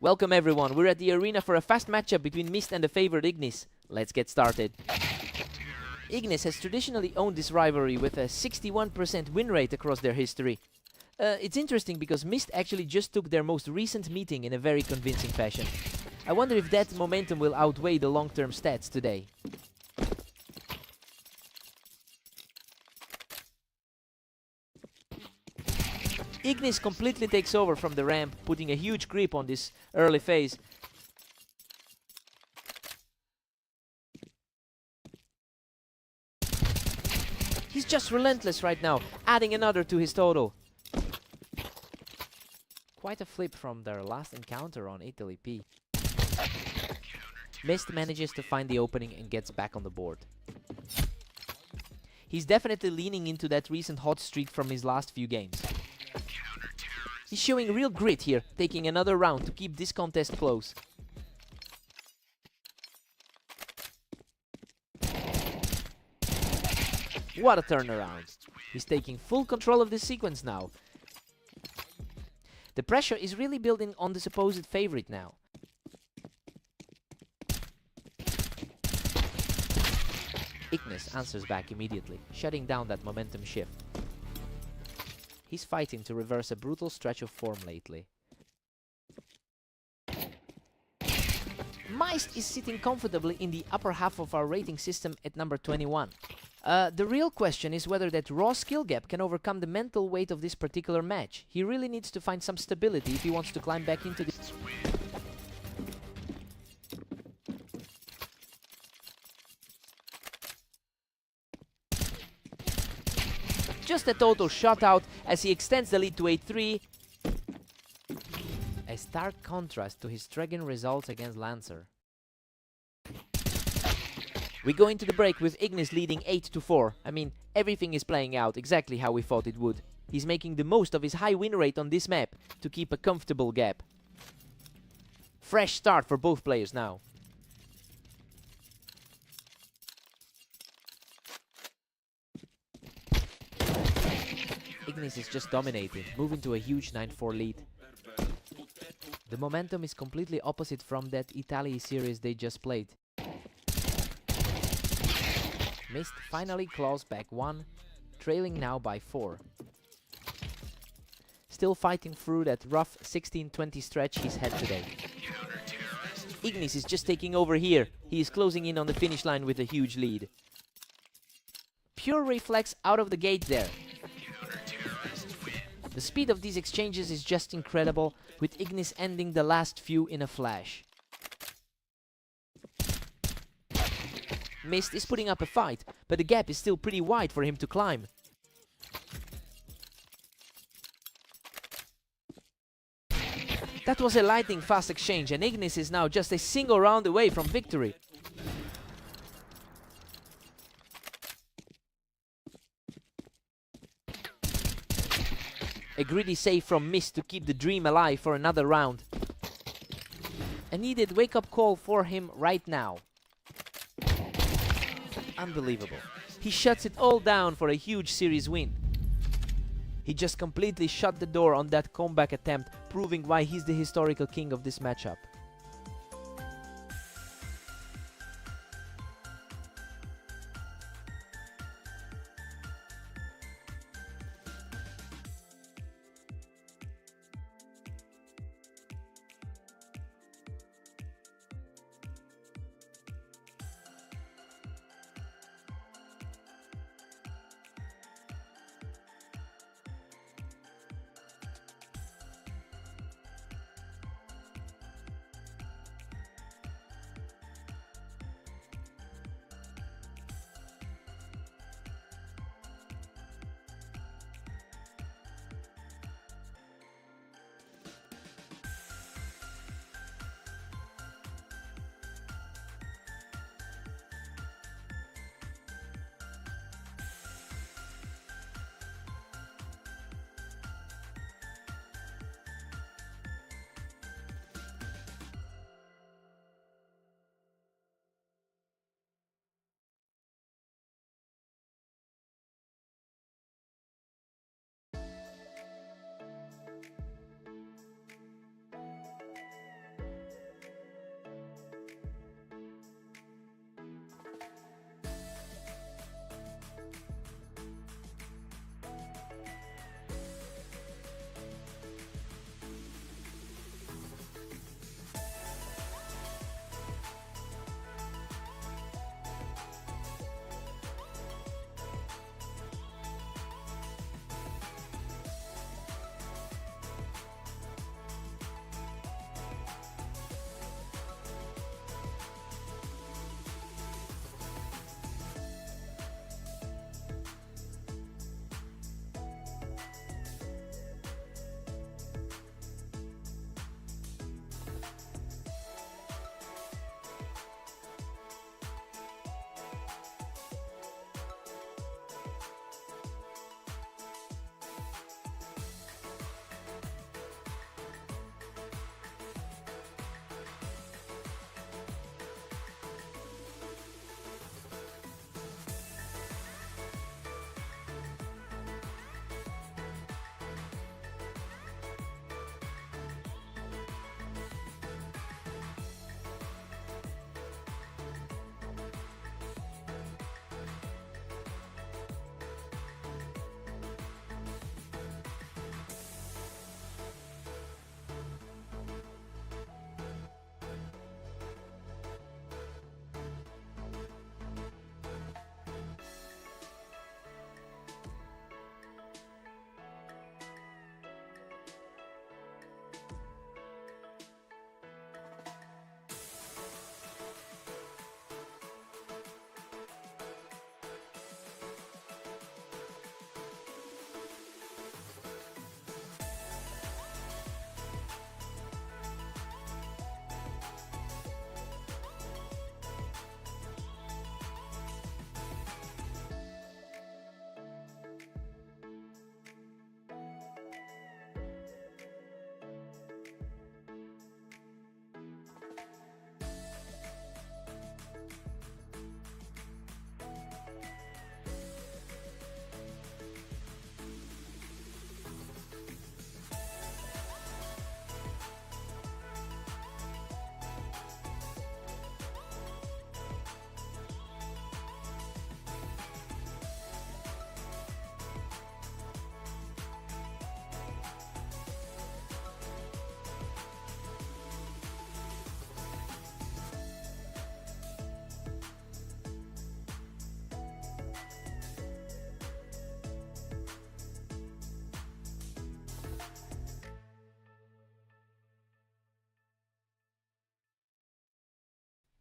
S1: Welcome everyone, we're at the arena for a fast matchup between Mist and the favored Ignis. Let's get started. Ignis has traditionally owned this rivalry with a 61% win rate across their history. It's interesting because Mist actually just took their most recent meeting in a very convincing fashion. I wonder if that momentum will outweigh the long-term stats today. Ignis completely takes over from the ramp, putting a huge grip on this early phase. He's just relentless right now, adding another to his total. Quite a flip from their last encounter on Italy P. Mist manages to find the opening and gets back on the board. He's definitely leaning into that recent hot streak from his last few games. He's showing real grit here, taking another round to keep this contest close. What a turnaround! He's taking full control of this sequence now. The pressure is really building on the supposed favorite now. Ignis answers back immediately, shutting down that momentum shift. He's fighting to reverse a brutal stretch of form lately. Mist is sitting comfortably in the upper half of our rating system at number 21. The real question is whether that raw skill gap can overcome the mental weight of this particular match. He really needs to find some stability if he wants to climb back into the... Just a total shutout as he extends the lead to 8-3. A stark contrast to his Dragon results against Lancer. We go into the break with Ignis leading 8-4. I mean, everything is playing out exactly how we thought it would. He's making the most of his high win rate on this map to keep a comfortable gap. Fresh start for both players now. Ignis is just dominating, moving to a huge 9-4 lead. The momentum is completely opposite from that Italy series they just played. Mist finally claws back 1, trailing now by 4. Still fighting through that rough 16-20 stretch he's had today. Ignis is just taking over here. He is closing in on the finish line with a huge lead. Pure reflex out of the gate there. The speed of these exchanges is just incredible, with Ignis ending the last few in a flash. Mist is putting up a fight, but the gap is still pretty wide for him to climb. That was a lightning fast exchange, and Ignis is now just a single round away from victory. A greedy save from Mist to keep the dream alive for another round. A needed wake-up call for him right now. Unbelievable. He shuts it all down for a huge series win. He just completely shut the door on that comeback attempt, proving why he's the historical king of this matchup.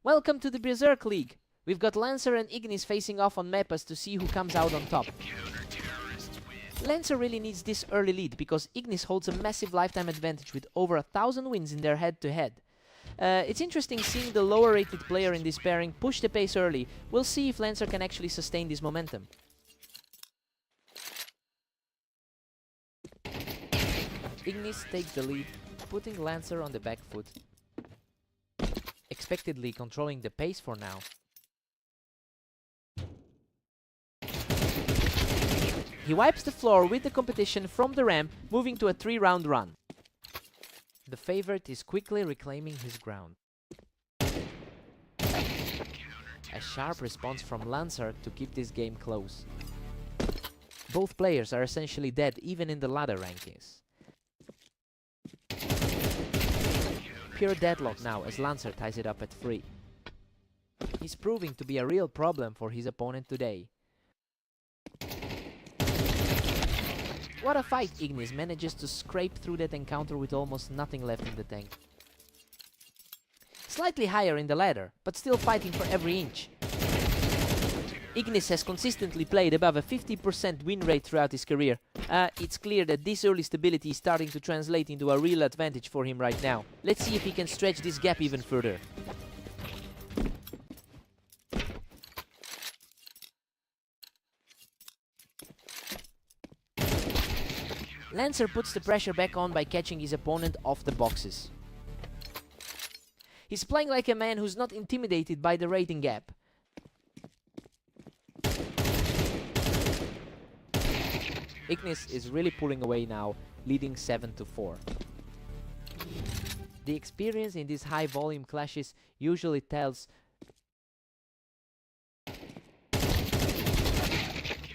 S1: Welcome to the Berserk League. We've got Lancer and Ignis facing off on Meppas to see who comes out on top. Lancer really needs this early lead because Ignis holds a massive lifetime advantage with over 1,000 wins in their head-to-head. It's interesting seeing the lower rated player in this pairing push the pace early. We'll see if Lancer can actually sustain this momentum. Ignis takes the lead, putting Lancer on the back foot, expectedly controlling the pace for now. He wipes the floor with the competition from the ramp, moving to a 3-round run. The favorite is quickly reclaiming his ground. A sharp response from Lancer to keep this game close. Both players are essentially dead even in the ladder rankings. Pure deadlock now as Lancer ties it up at 3. He's proving to be a real problem for his opponent today. What a fight! Ignis manages to scrape through that encounter with almost nothing left in the tank. Slightly higher in the ladder, but still fighting for every inch. Ignis has consistently played above a 50% win rate throughout his career. It's clear that this early stability is starting to translate into a real advantage for him right now. Let's see if he can stretch this gap even further. Lancer puts the pressure back on by catching his opponent off the boxes. He's playing like a man who's not intimidated by the rating gap. Ignis is really pulling away now, leading 7-4. The experience in these high volume clashes usually tells.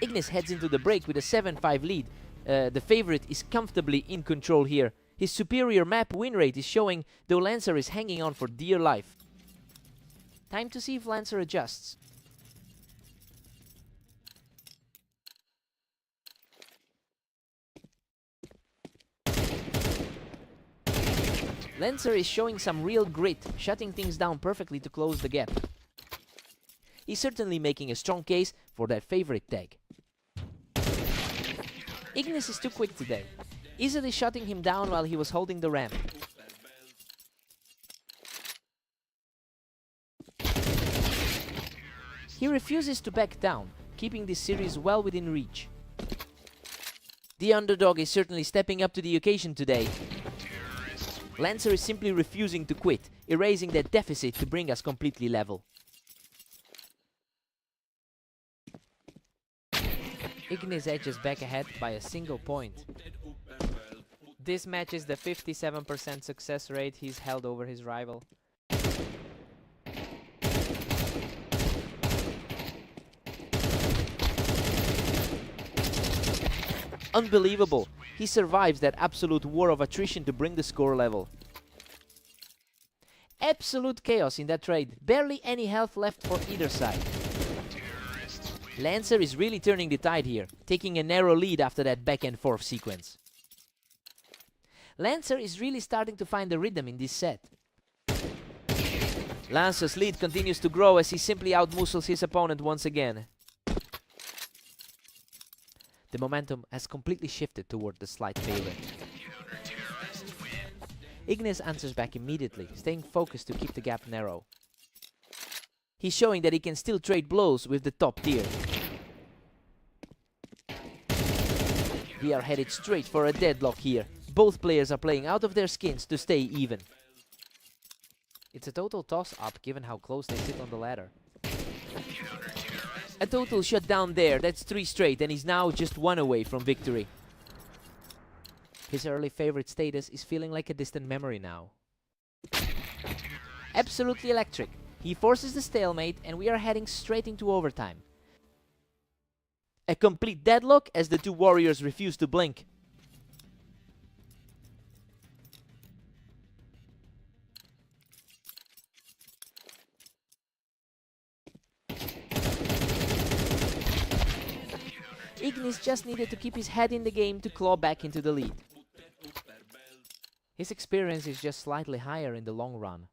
S1: Ignis heads into the break with a 7-5 lead. The favorite is comfortably in control here. His superior map win rate is showing, though Lancer is hanging on for dear life. Time to see if Lancer adjusts. Lancer is showing some real grit, shutting things down perfectly to close the gap. He's certainly making a strong case for that favorite tag. Ignis is too quick today, easily shutting him down while he was holding the ramp. He refuses to back down, keeping this series well within reach. The underdog is certainly stepping up to the occasion today. Lancer is simply refusing to quit, erasing that deficit to bring us completely level. Ignis edges back ahead by a single point. This matches the 57% success rate he's held over his rival. Unbelievable! He survives that absolute war of attrition to bring the score level. Absolute chaos in that trade, barely any health left for either side. Lancer is really turning the tide here, taking a narrow lead after that back and forth sequence. Lancer is really starting to find the rhythm in this set. Lancer's lead continues to grow as he simply outmuscles his opponent once again. The momentum has completely shifted toward the slight favorite. Ignis answers back immediately, staying focused to keep the gap narrow. He's showing that he can still trade blows with the top tier. We are headed straight for a deadlock here. Both players are playing out of their skins to stay even. It's a total toss-up given how close they sit on the ladder. A total shutdown there, that's 3 straight, and he's now just 1 away from victory. His early favorite status is feeling like a distant memory now. Absolutely electric. He forces the stalemate, and we are heading straight into overtime. A complete deadlock as the two warriors refuse to blink. Ignis just needed to keep his head in the game to claw back into the lead. His experience is just slightly higher in the long run.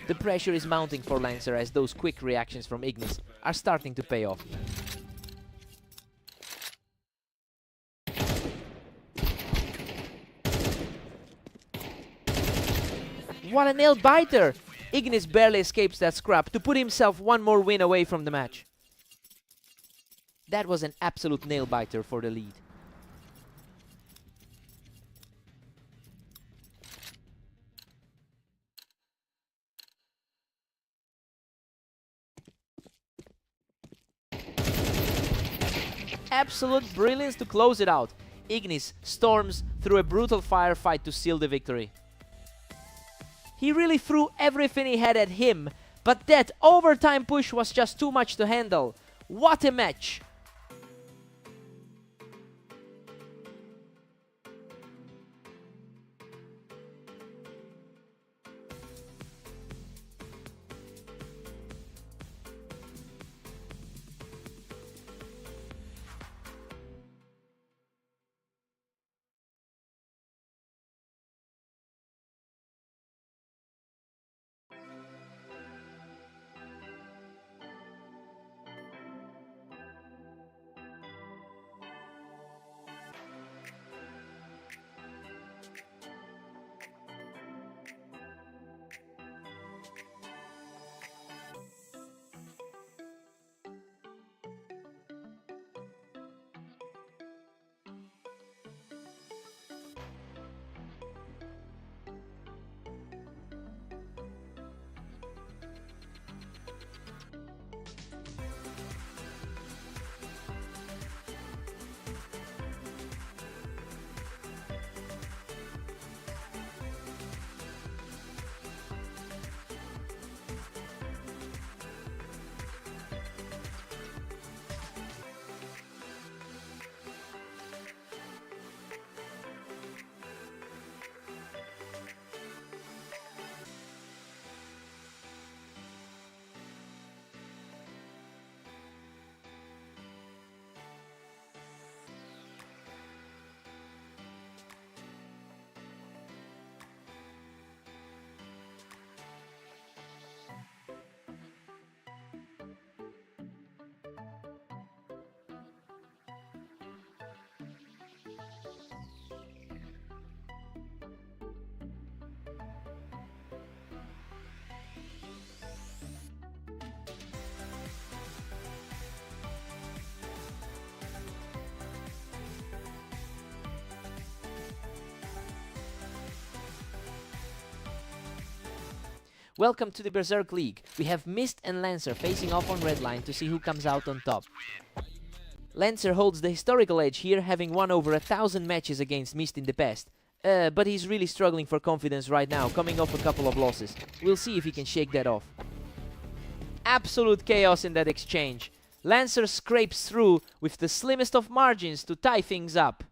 S1: The pressure is mounting for Lancer as those quick reactions from Ignis are starting to pay off. What a nail biter! Ignis barely escapes that scrap to put himself one more win away from the match. That was an absolute nail biter for the lead. Absolute brilliance to close it out. Ignis storms through a brutal firefight to seal the victory. He really threw everything he had at him, but that overtime push was just too much to handle. What a match! Welcome to the Berserk League. We have Mist and Lancer facing off on red line to see who comes out on top. Lancer holds the historical edge here, having won over 1,000 matches against Mist in the past. But he's really struggling for confidence right now, coming off a couple of losses. We'll see if he can shake that off. Absolute chaos in that exchange. Lancer scrapes through with the slimmest of margins to tie things up.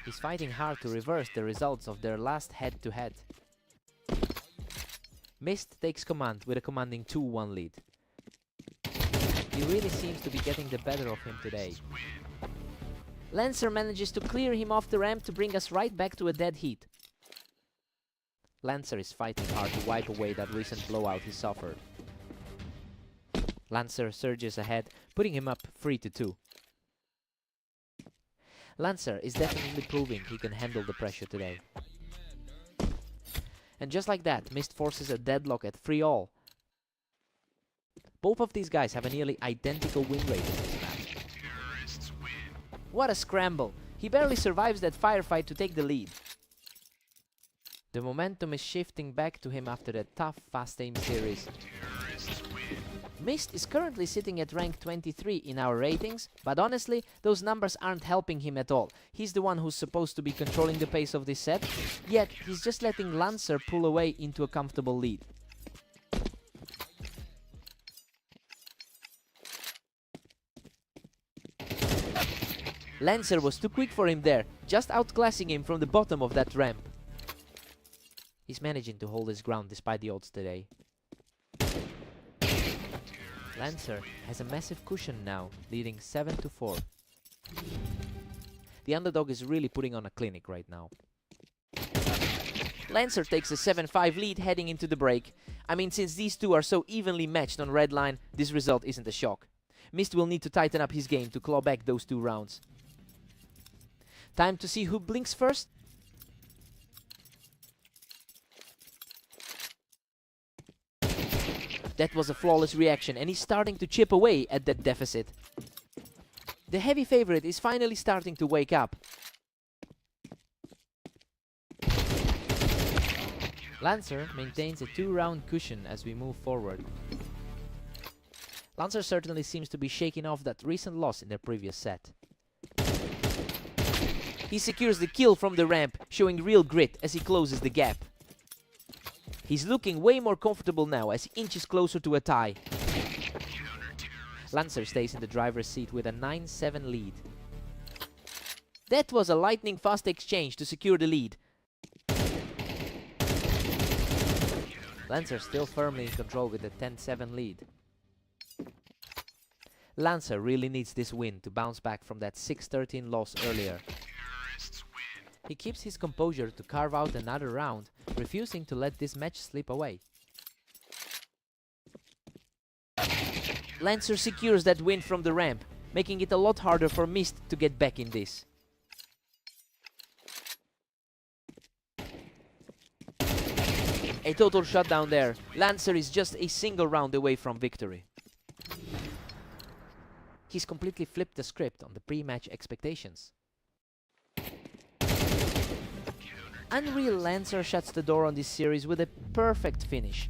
S1: He's fighting hard to reverse the results of their last head-to-head. Mist takes command with a commanding 2-1 lead. He really seems to be getting the better of him today. Lancer manages to clear him off the ramp to bring us right back to a dead heat. Lancer is fighting hard to wipe away that recent blowout he suffered. Lancer surges ahead, putting him up 3-2. Lancer is definitely proving he can handle the pressure today. And just like that, Mist forces a deadlock at 3-all. Both of these guys have a nearly identical win rate in this match. What a scramble! He barely survives that firefight to take the lead. The momentum is shifting back to him after that tough fast aim series. Mist is currently sitting at rank 23 in our ratings, but honestly, those numbers aren't helping him at all. He's the one who's supposed to be controlling the pace of this set, yet he's just letting Lancer pull away into a comfortable lead. Lancer was too quick for him there, just outclassing him from the bottom of that ramp. He's managing to hold his ground despite the odds today. Lancer has a massive cushion now, leading 7-4. The underdog is really putting on a clinic right now. Lancer takes a 7-5 lead heading into the break. I mean, since these two are so evenly matched on red line, this result isn't a shock. Mist will need to tighten up his game to claw back those 2 rounds. Time to see who blinks first. That was a flawless reaction, and he's starting to chip away at that deficit. The heavy favorite is finally starting to wake up.
S2: Lancer maintains a 2-round cushion as we move forward.
S1: Lancer certainly seems to be shaking off that recent loss in their previous set. He secures the kill from the ramp, showing real grit as he closes the gap. He's looking way more comfortable now as he inches closer to a tie.
S2: Lancer stays in the driver's seat with a 9-7 lead.
S1: That was a lightning fast exchange to secure the lead.
S2: Lancer still firmly in control with a 10-7 lead. Lancer really needs this win to bounce back from that 6-13 loss earlier. He keeps his composure to carve out another round, refusing to let this match slip away.
S1: Lancer secures that win from the ramp, making it a lot harder for Mist to get back in this. A total shutdown there. Lancer is just a single round away from victory.
S2: He's completely flipped the script on the pre-match expectations.
S1: Unreal Lancer shuts the door on this series with a perfect finish.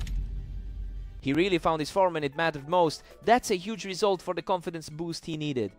S1: He really found his form when it mattered most. That's a huge result for the confidence boost he needed.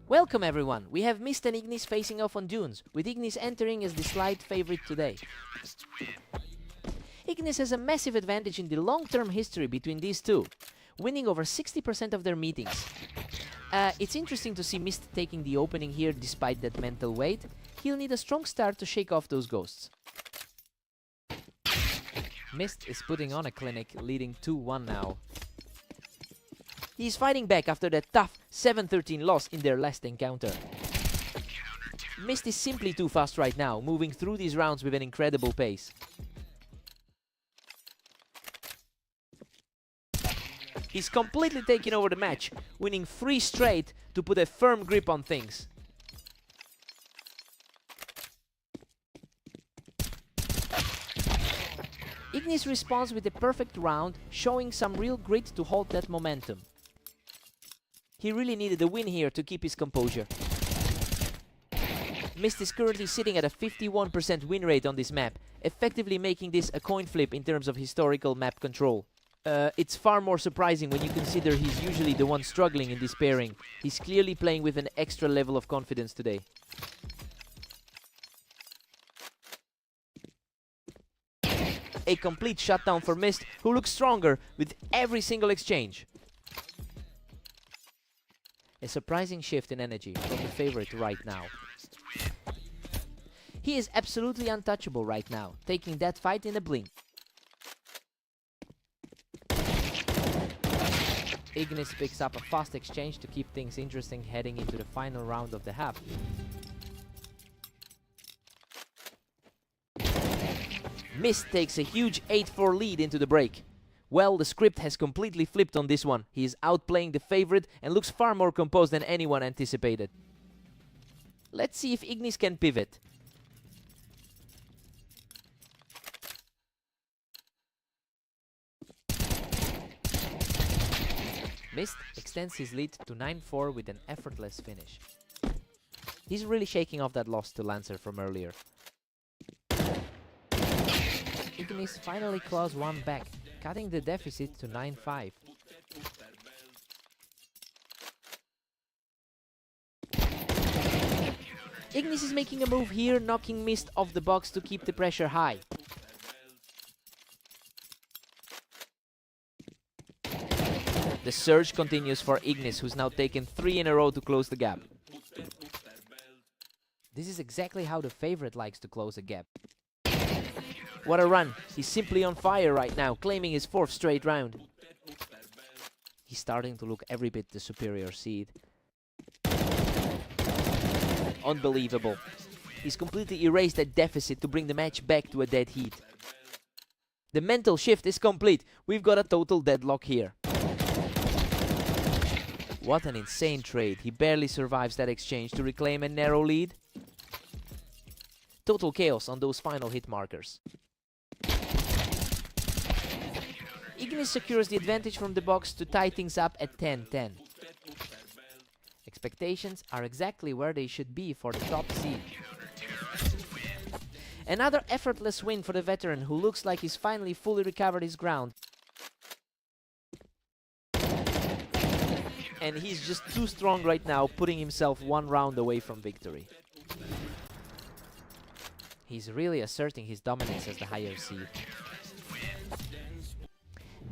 S1: Welcome everyone, we have Mist and Ignis facing off on Dunes, with Ignis entering as the slight favorite today. Ignis has a massive advantage in the long-term history between these two, winning over 60% of their meetings. It's interesting to see Mist taking the opening here despite that mental weight. He'll need a strong start to shake off those ghosts.
S2: Mist is putting on a clinic, leading 2-1 now.
S1: He's fighting back after that tough 7-13 loss in their last encounter. Mist is simply too fast right now, moving through these rounds with an incredible pace. He's completely taken over the match, winning 3 straight to put a firm grip on things. Ignis responds with a perfect round, showing some real grit to hold that momentum. He really needed a win here to keep his composure. Mist is currently sitting at a 51% win rate on this map, effectively making this a coin flip in terms of historical map control. It's far more surprising when you consider he's usually the one struggling in this pairing. He's clearly playing with an extra level of confidence today. A complete shutdown for Mist, who looks stronger with every single exchange. A surprising shift in energy from the favorite right now. He is absolutely untouchable right now, taking that fight in a blink.
S2: Ignis picks up a fast exchange to keep things interesting heading into the final round of the half.
S1: Mist takes a huge 8-4 lead into the break. Well, the script has completely flipped on this one. He is outplaying the favorite and looks far more composed than anyone anticipated. Let's see if Ignis can pivot.
S2: Mist extends his lead to 9-4 with an effortless finish.
S1: He's really shaking off that loss to Lancer from earlier.
S2: Ignis finally claws one back, cutting the deficit to 9-5.
S1: Ignis is making a move here, knocking Mist off the box to keep the pressure high. The surge continues for Ignis, who's now taken 3 in a row to close the gap.
S2: This is exactly how the favorite likes to close a gap.
S1: What a run! He's simply on fire right now, claiming his 4th straight round.
S2: He's starting to look every bit the superior seed.
S1: Unbelievable. He's completely erased that deficit to bring the match back to a dead heat. The mental shift is complete. We've got a total deadlock here. What an insane trade. He barely survives that exchange to reclaim a narrow lead. Total chaos on those final hit markers. Ignis secures the advantage from the box to tie things up at 10-10.
S2: Expectations are exactly where they should be for the top seed.
S1: Another effortless win for the veteran, who looks like he's finally fully recovered his ground. And he's just too strong right now, putting himself 1 round away from victory.
S2: He's really asserting his dominance as the higher seed.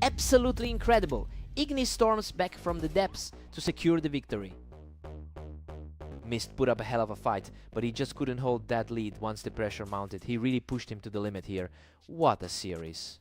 S1: Absolutely incredible. Ignis storms back from the depths to secure the victory.
S2: Mist put up a hell of a fight, but he just couldn't hold that lead once the pressure mounted. He really pushed him to the limit here. What a series.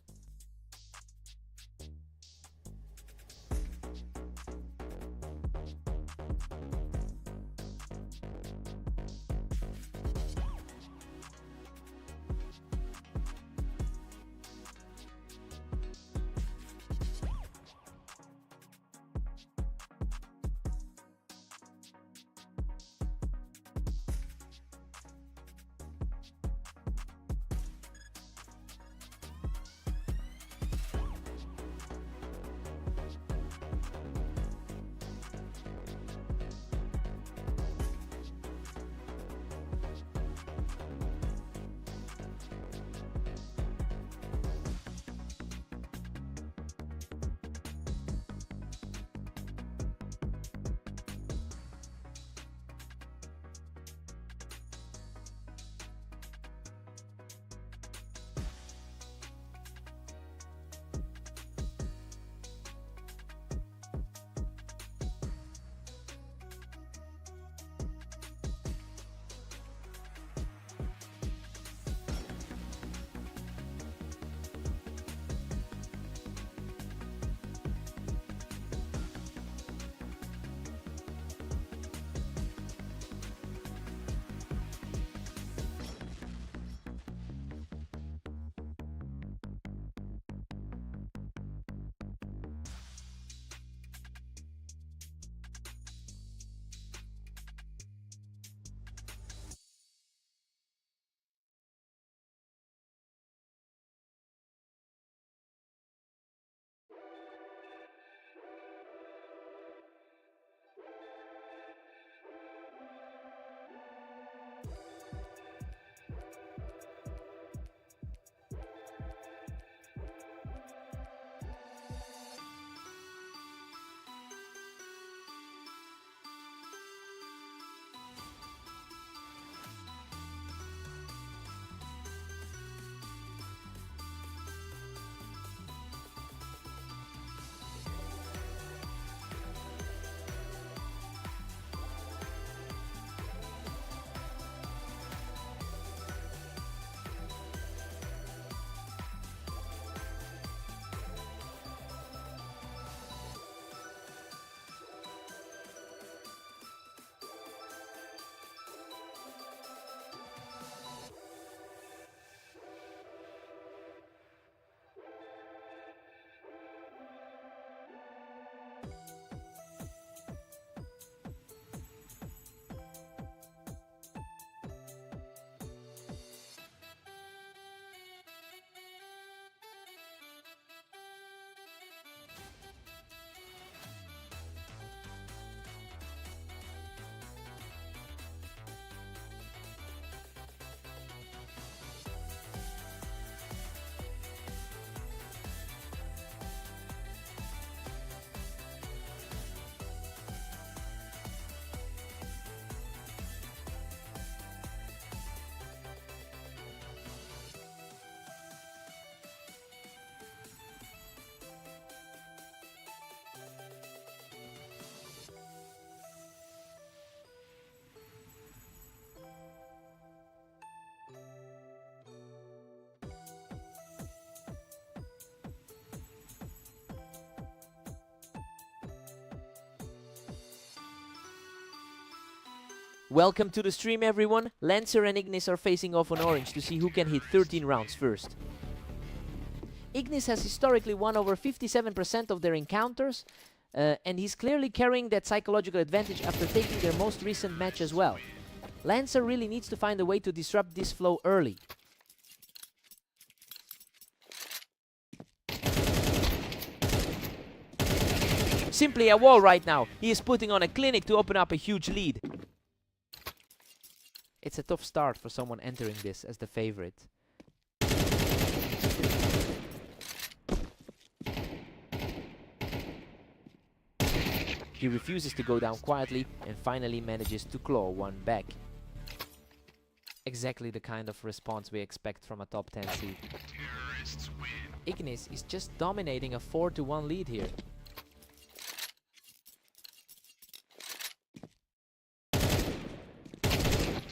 S1: Welcome to the stream, everyone. Lancer and Ignis are facing off on orange to see who can hit 13 rounds first. Ignis has historically won over 57% of their encounters, and he's clearly carrying that psychological advantage after taking their most recent match as well. Lancer really needs to find a way to disrupt this flow early. Simply a wall right now. He is putting on a clinic to open up a huge lead. It's a tough start for someone entering this as the favorite. He refuses to go down quietly and finally manages to claw one back. Exactly the kind of response we expect from a top 10 seed. Ignis is just dominating a 4-1 lead here.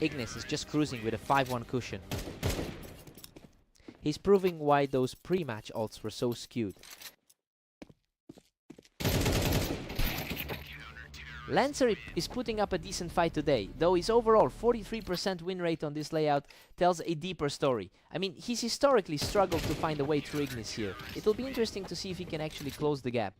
S1: Ignis is just cruising with a 5-1 cushion. He's proving why those pre-match odds were so skewed. Lancer is putting up a decent fight today, though his overall 43% win rate on this layout tells a deeper story. I mean, he's historically struggled to find a way through Ignis here. It'll be interesting to see if he can actually close the gap.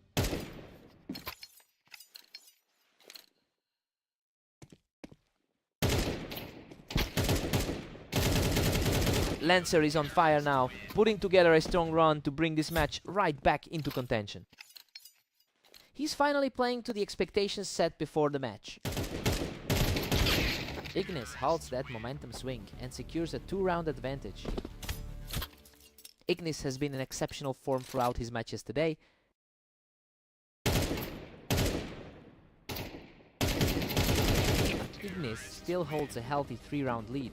S1: Lancer is on fire now, putting together a strong run to bring this match right back into contention. He's finally playing to the expectations set before the match. Ignis halts that momentum swing and secures a 2-round advantage. Ignis has been in exceptional form throughout his matches today. Ignis still holds a healthy 3-round lead.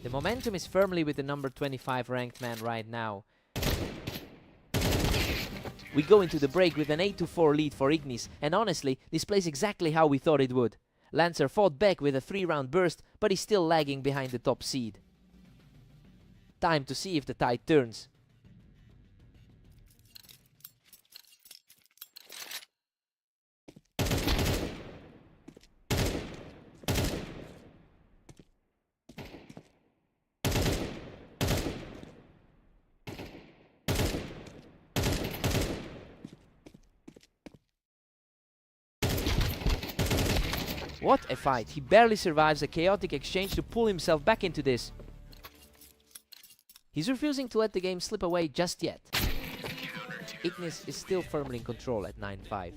S1: The momentum is firmly with the number 25 ranked man right now. We go into the break with an 8-4 lead for Ignis, and honestly, this plays exactly how we thought it would. Lancer fought back with a 3-round burst, but he's still lagging behind the top seed. Time to see if the tide turns. What a fight. He barely survives a chaotic exchange to pull himself back into this. He's refusing to let the game slip away just yet. Ignis is still firmly in control at 9-5.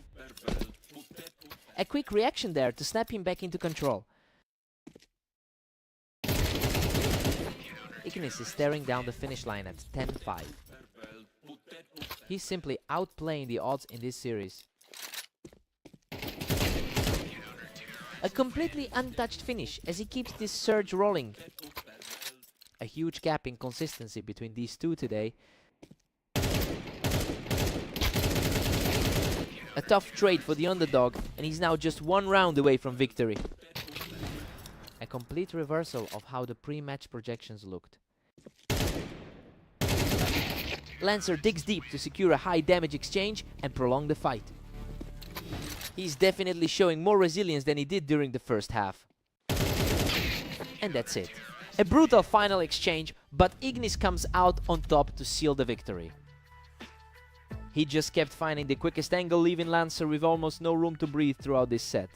S1: A quick reaction there to snap him back into control. Ignis is staring down the finish line at 10-5. He's simply outplaying the odds in this series. A completely untouched finish as he keeps this surge rolling. A huge gap in consistency between these two today. A tough trade for the underdog, and he's now just 1 round away from victory. A complete reversal of how the pre-match projections looked. Lancer digs deep to secure a high damage exchange and prolong the fight. He's definitely showing more resilience than he did during the first half. And that's it. A brutal final exchange, but Ignis comes out on top to seal the victory. He just kept finding the quickest angle, leaving Lancer with almost no room to breathe throughout this set.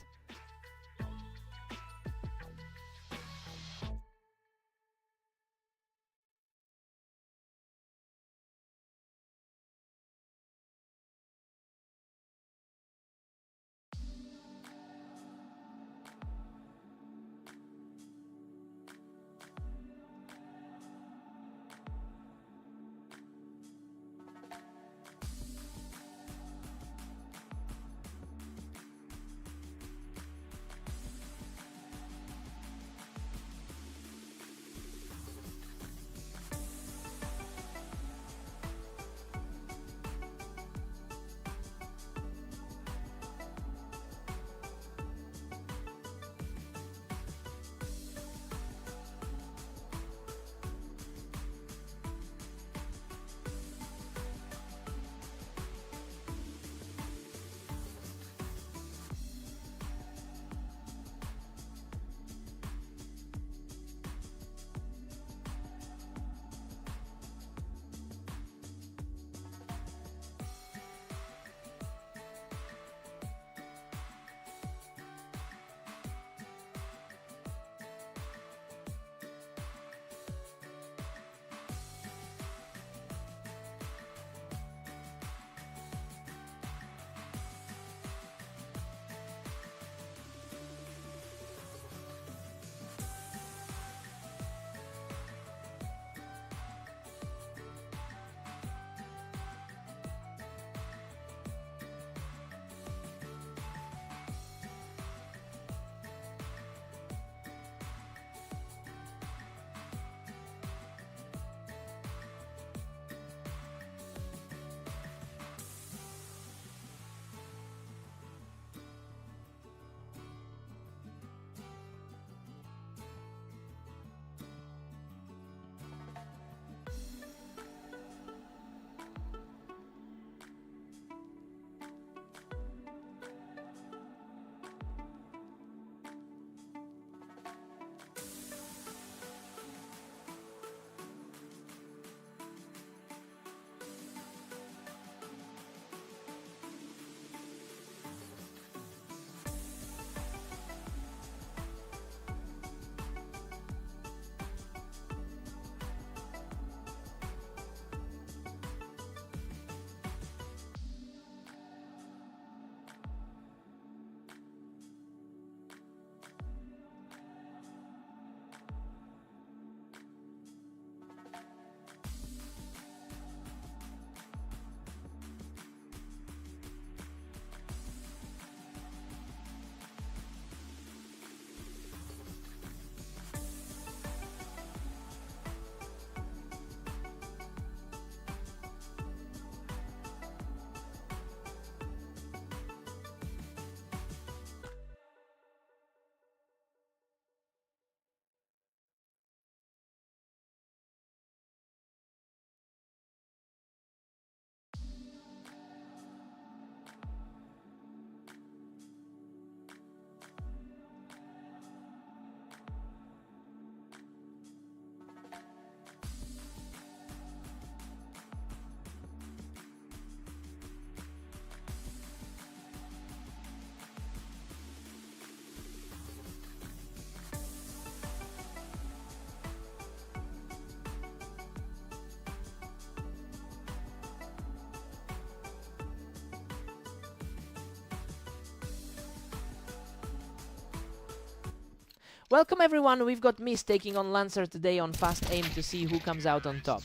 S1: Welcome everyone, we've got Mist taking on Lancer today on Fast Aim to see who comes out on top.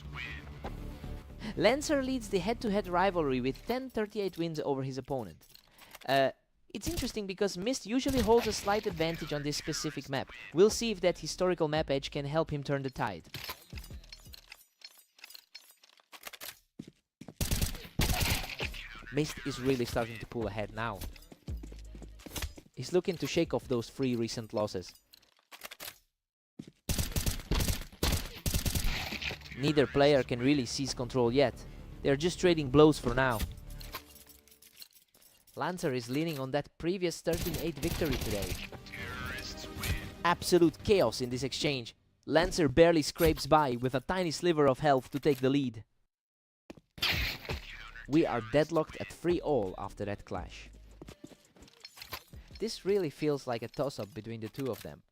S1: Lancer leads the head-to-head rivalry with 10-38 wins over his opponent. It's interesting because Mist usually holds a slight advantage on this specific map. We'll see if that historical map edge can help him turn the tide. Mist is really starting to pull ahead now. He's looking to shake off those 3 recent losses. Neither player can really seize control yet. They're just trading blows for now. Lancer is leaning on that previous 13-8 victory today. Absolute chaos in this exchange. Lancer barely scrapes by with a tiny sliver of health to take the lead. We are deadlocked at 3-all after that clash. This really feels like a toss-up between the two of them.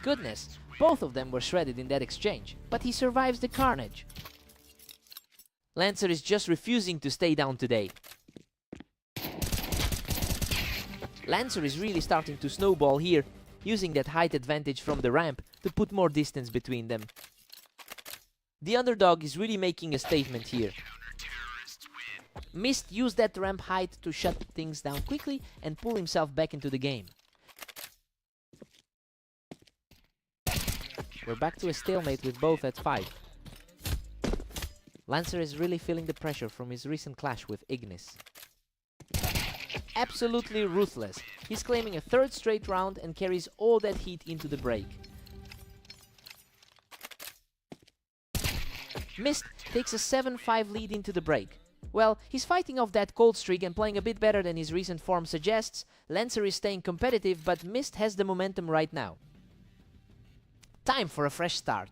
S1: Goodness, both of them were shredded in that exchange, but he survives the carnage. Lancer is just refusing to stay down today. Lancer is really starting to snowball here, using that height advantage from the ramp to put more distance between them. The underdog is really making a statement here. Mist used that ramp height to shut things down quickly and pull himself back into the game. We're back to a stalemate with both at 5. Lancer is really feeling the pressure from his recent clash with Ignis. Absolutely ruthless. He's claiming a 3rd straight round and carries all that heat into the break. Mist takes a 7-5 lead into the break. Well, he's fighting off that cold streak and playing a bit better than his recent form suggests. Lancer is staying competitive, but Mist has the momentum right now. Time for a fresh start.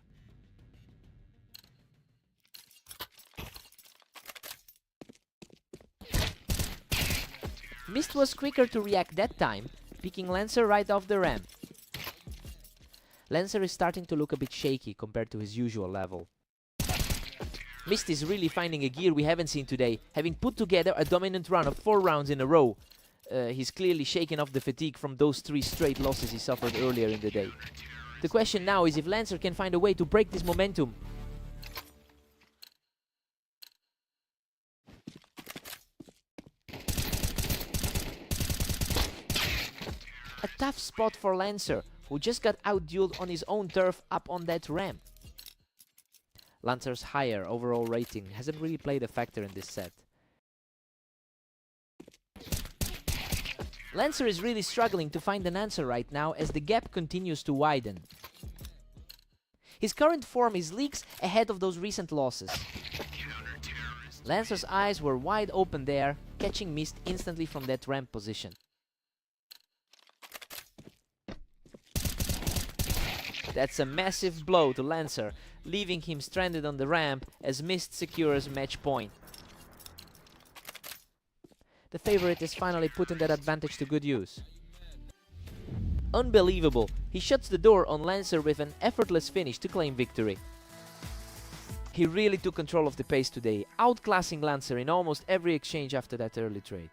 S1: Mist was quicker to react that time, picking Lancer right off the ramp. Lancer is starting to look a bit shaky compared to his usual level. Mist is really finding a gear we haven't seen today, having put together a dominant run of 4 rounds in a row. He's clearly shaken off the fatigue from those 3 straight losses he suffered earlier in the day. The question now is if Lancer can find a way to break this momentum. A tough spot for Lancer, who just got outdueled on his own turf up on that ramp. Lancer's higher overall rating hasn't really played a factor in this set. Lancer is really struggling to find an answer right now as the gap continues to widen. His current form is leagues ahead of those recent losses. Lancer's eyes were wide open there, catching Mist instantly from that ramp position. That's a massive blow to Lancer, leaving him stranded on the ramp as Mist secures match point. The favorite is finally putting that advantage to good use. Unbelievable, he shuts the door on Lancer with an effortless finish to claim victory. He really took control of the pace today, outclassing Lancer in almost every exchange after that early trade.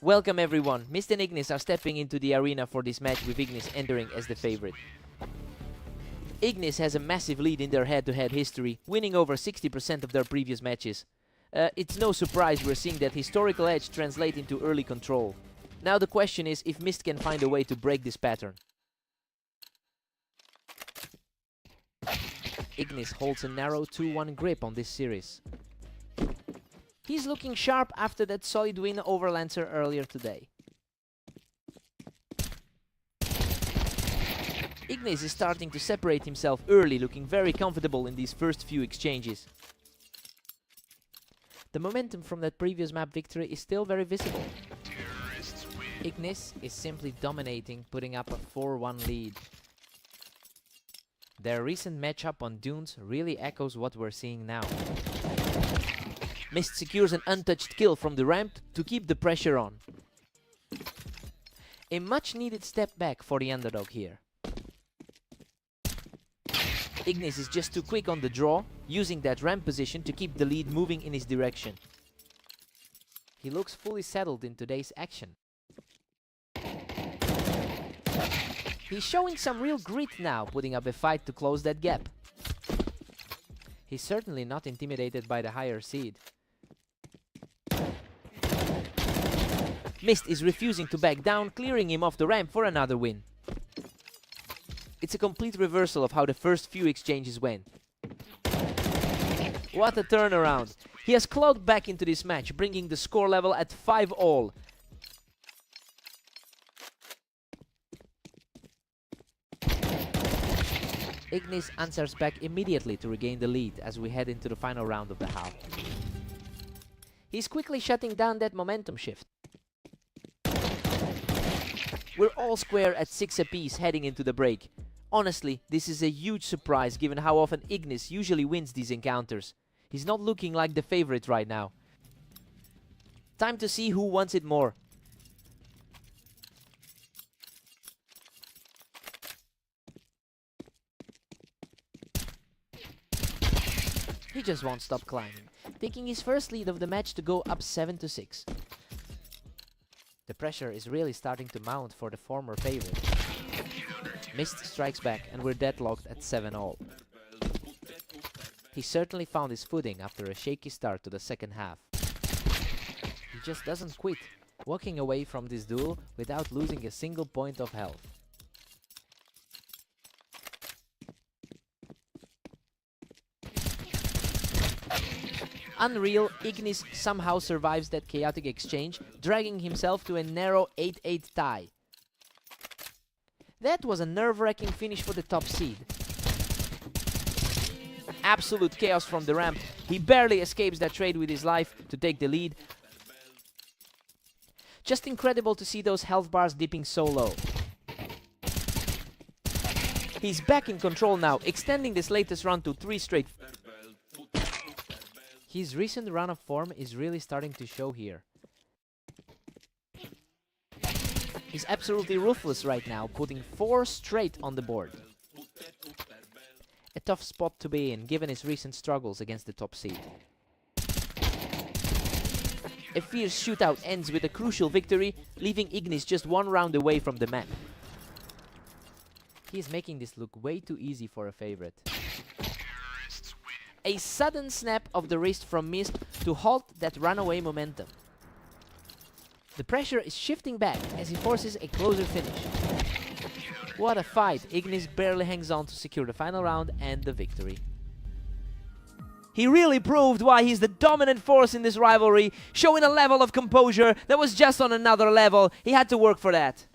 S1: Welcome everyone, Mist and Ignis are stepping into the arena for this match with Ignis entering as the favorite. Ignis has a massive lead in their head-to-head history, winning over 60% of their previous matches. It's no surprise we're seeing that historical edge translate into early control. Now the question is if Mist can find a way to break this pattern. Ignis holds a narrow 2-1 grip on this series. He's looking sharp after that solid win over Lancer earlier today. Ignis is starting to separate himself early, looking very comfortable in these first few exchanges. The momentum from that previous map victory is still very visible. Ignis is simply dominating, putting up a 4-1 lead. Their recent matchup on Dunes really echoes what we're seeing now. Mist secures an untouched kill from the ramp to keep the pressure on. A much needed step back for the underdog here. Ignis is just too quick on the draw, using that ramp position to keep the lead moving in his direction. He looks fully settled in today's action. He's showing some real grit now, putting up a fight to close that gap. He's certainly not intimidated by the higher seed. Mist is refusing to back down, clearing him off the ramp for another win. It's a complete reversal of how the first few exchanges went. What a turnaround! He has clawed back into this match, bringing the score level at 5-all. Ignis answers back immediately to regain the lead as we head into the final round of the half. He's quickly shutting down that momentum shift. We're all square at 6 apiece heading into the break. Honestly, this is a huge surprise given how often Ignis usually wins these encounters. He's not looking like the favorite right now. Time to see who wants it more. He just won't stop climbing, taking his first lead of the match to go up 7-6. The pressure is really starting to mount for the former favorite. Mist strikes back and we're deadlocked at 7-all. He certainly found his footing after a shaky start to the second half. He just doesn't quit, walking away from this duel without losing a single point of health. Unreal, Ignis somehow survives that chaotic exchange, dragging himself to a narrow 8-8 tie. That was a nerve-wracking finish for the top seed. Absolute chaos from the ramp. He barely escapes that trade with his life to take the lead. Just incredible to see those health bars dipping so low. He's back in control now, extending this latest run to 3 straight. His recent run of form is really starting to show here. He's absolutely ruthless right now, putting 4 straight on the board. A tough spot to be in, given his recent struggles against the top seed. A fierce shootout ends with a crucial victory, leaving Ignis just 1 round away from the map. He is making this look way too easy for a favorite. A sudden snap of the wrist from Mist to halt that runaway momentum. The pressure is shifting back as he forces a closer finish. What a fight! Ignis barely hangs on to secure the final round and the victory. He really proved why he's the dominant force in this rivalry, showing a level of composure that was just on another level. He had to work for that.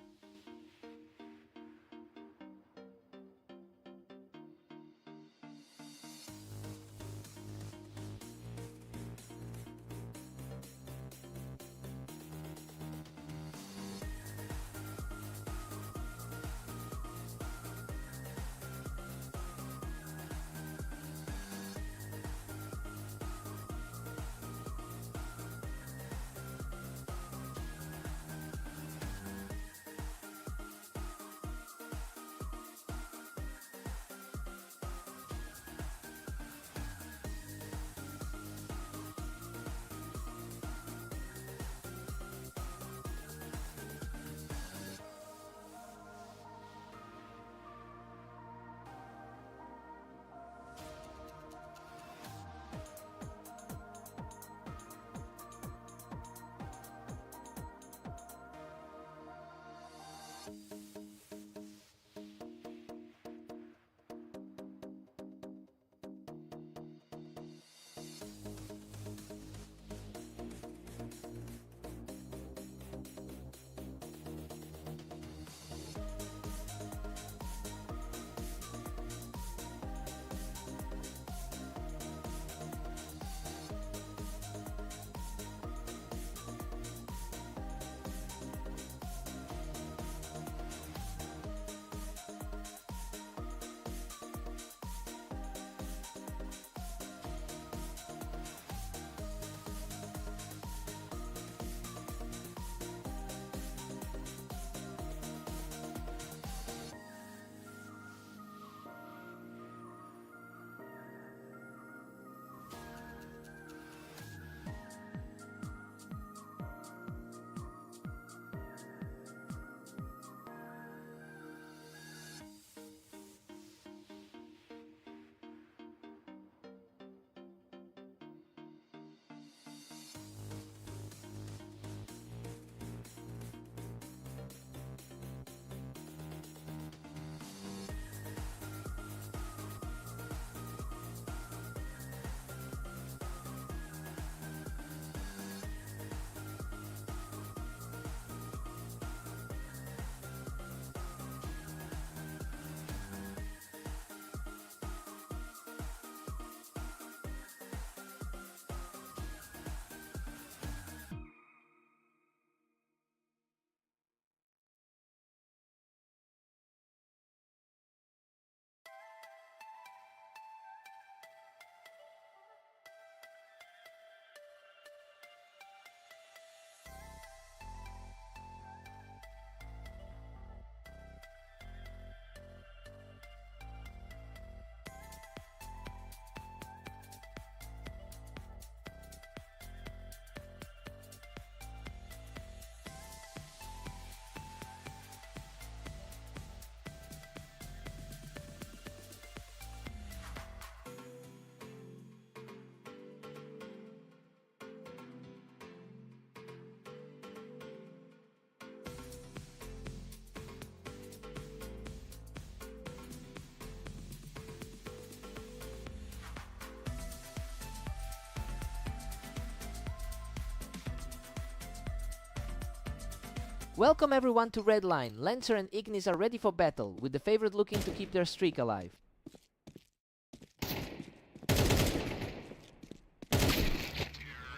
S1: Welcome everyone to Red Line. Lancer and Ignis are ready for battle, with the favorite looking to keep their streak alive.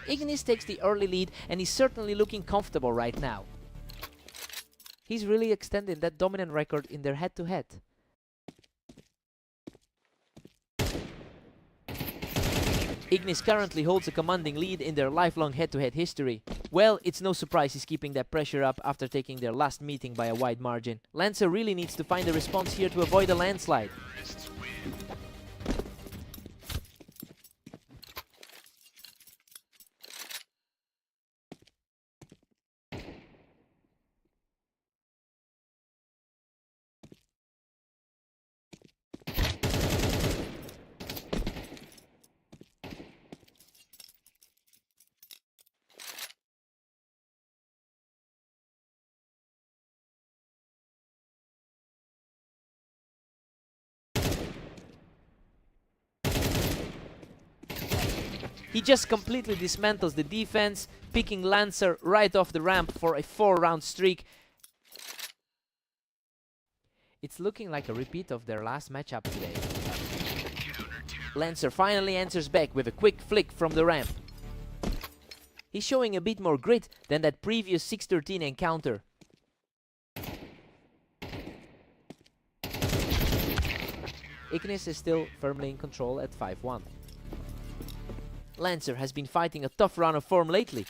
S1: Ignis takes the early lead and is certainly looking comfortable right now. He's really extending that dominant record in their head-to-head. Ignis currently holds a commanding lead in their lifelong head-to-head history. Well, it's no surprise he's keeping that pressure up after taking their last meeting by a wide margin. Lancer really needs to find a response here to avoid a landslide. He just completely dismantles the defense, picking Lancer right off the ramp for a 4-round streak.
S2: It's looking like a repeat of their last matchup today.
S1: Lancer finally answers back with a quick flick from the ramp. He's showing a bit more grit than that previous 6-13 encounter.
S2: Ignis is still firmly in control at 5-1.
S1: Lancer has been fighting a tough run of form lately.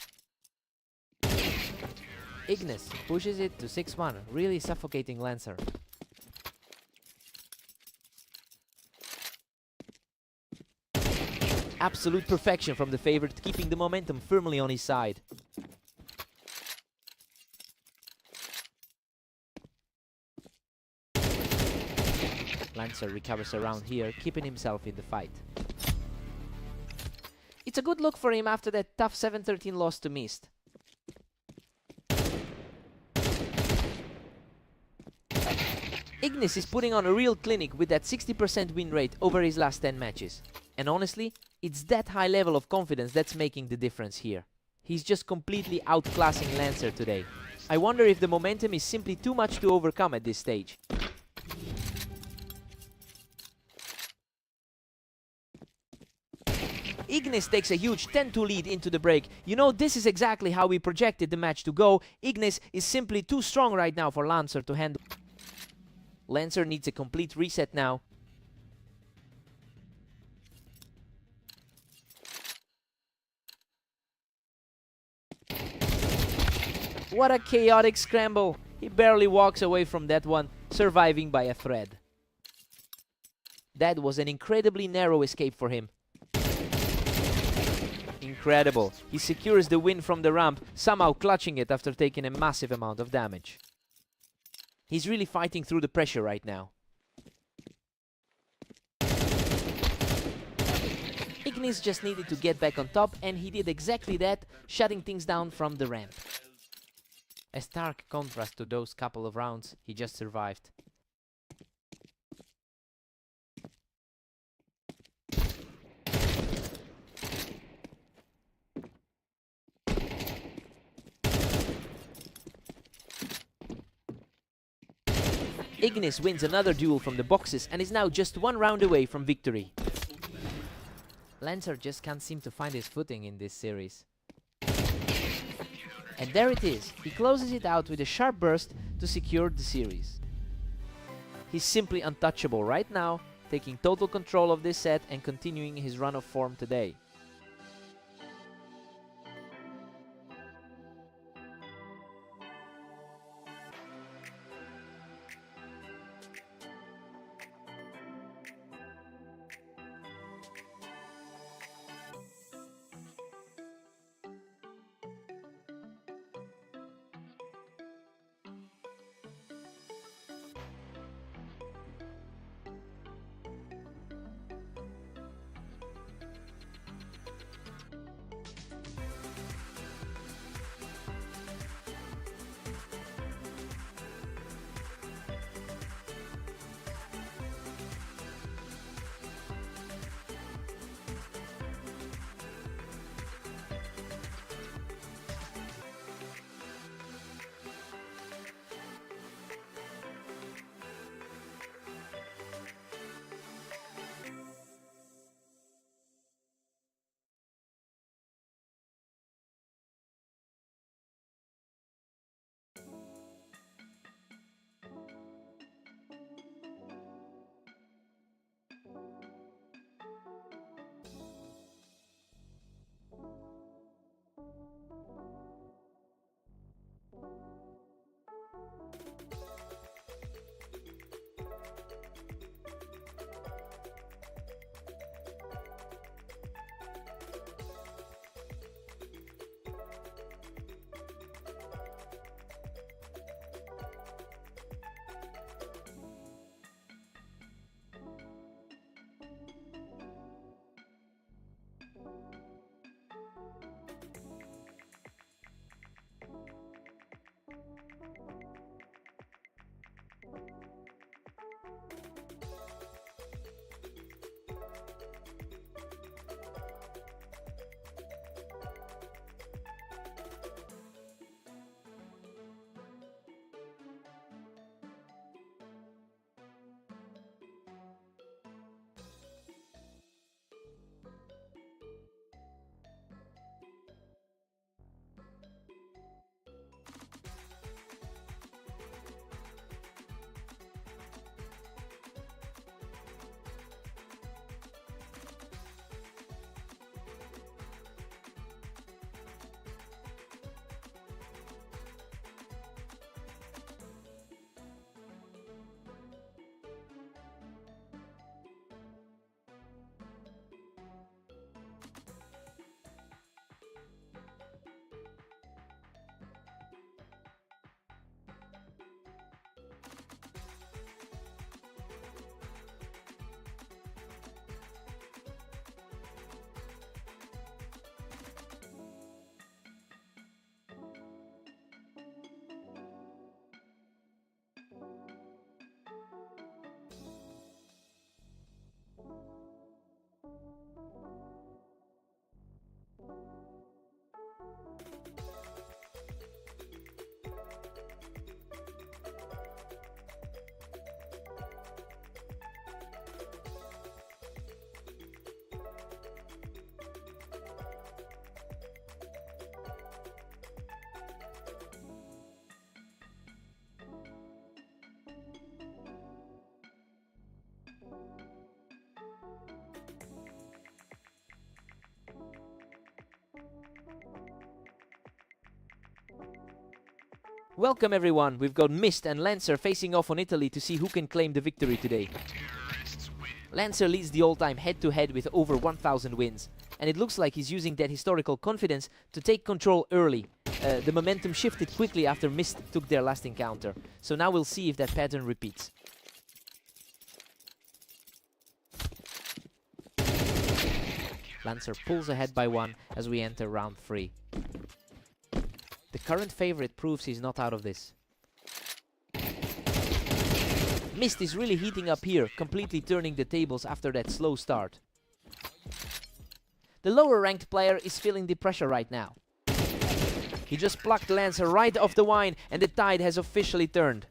S2: Ignis pushes it to 6-1, really suffocating Lancer.
S1: Absolute perfection from the favorite, keeping the momentum firmly on his side.
S2: Lancer recovers around here, keeping himself in the fight.
S1: It's a good look for him after that tough 7-13 loss to Mist. Ignis is putting on a real clinic with that 60% win rate over his last 10 matches. And honestly, it's that high level of confidence that's making the difference here. He's just completely outclassing Lancer today. I wonder if the momentum is simply too much to overcome at this stage. Ignis takes a huge 10-2 lead into the break. You know, this is exactly how we projected the match to go. Ignis is simply too strong right now for Lancer to handle. Lancer needs a complete reset now. What a chaotic scramble. He barely walks away from that one, surviving by a thread. That was an incredibly narrow escape for him. Incredible. He secures the win from the ramp, somehow clutching it after taking a massive amount of damage. He's really fighting through the pressure right now. Ignis just needed to get back on top, and he did exactly that, shutting things down from the ramp.
S2: A stark contrast to those couple of rounds he just survived.
S1: Ignis wins another duel from the boxes and is now just 1 round away from victory.
S2: Lancer just can't seem to find his footing in this series.
S1: And there it is. He closes it out with a sharp burst to secure the series. He's simply untouchable right now, taking total control of this set and continuing his run of form today. Welcome everyone, we've got Mist and Lancer facing off on Italy to see who can claim the victory today. Lancer leads the all-time head-to-head with over 1000 wins, and it looks like he's using that historical confidence to take control early. The momentum shifted quickly after Mist took their last encounter, so now we'll see if that pattern repeats. Lancer pulls ahead by 1 as we enter round 3. The current favorite proves he's not out of this. Mist is really heating up here, completely turning the tables after that slow start. The lower ranked player is feeling the pressure right now. He just plucked Lancer right off the wine and the tide has officially turned.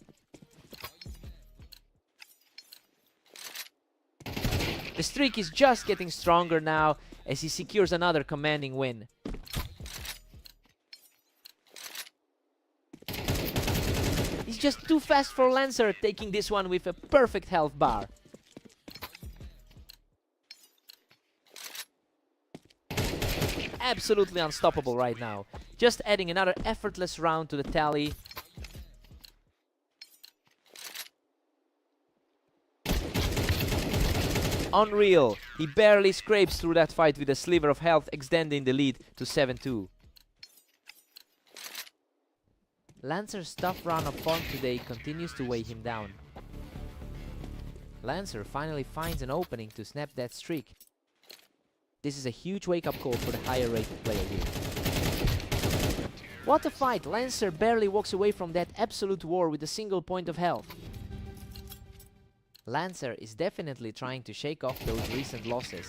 S1: The streak is just getting stronger now as he secures another commanding win. He's just too fast for Lancer, taking this one with a perfect health bar. Absolutely unstoppable right now. Just adding another effortless round to the tally. Unreal. He barely scrapes through that fight with a sliver of health, extending the lead to 7-2. Lancer's tough run of form today continues to weigh him down. Lancer finally finds an opening to snap that streak. This is a huge wake-up call for the higher rated player here. What a fight! Lancer barely walks away from that absolute war with a single point of health. Lancer is definitely trying to shake off those recent losses.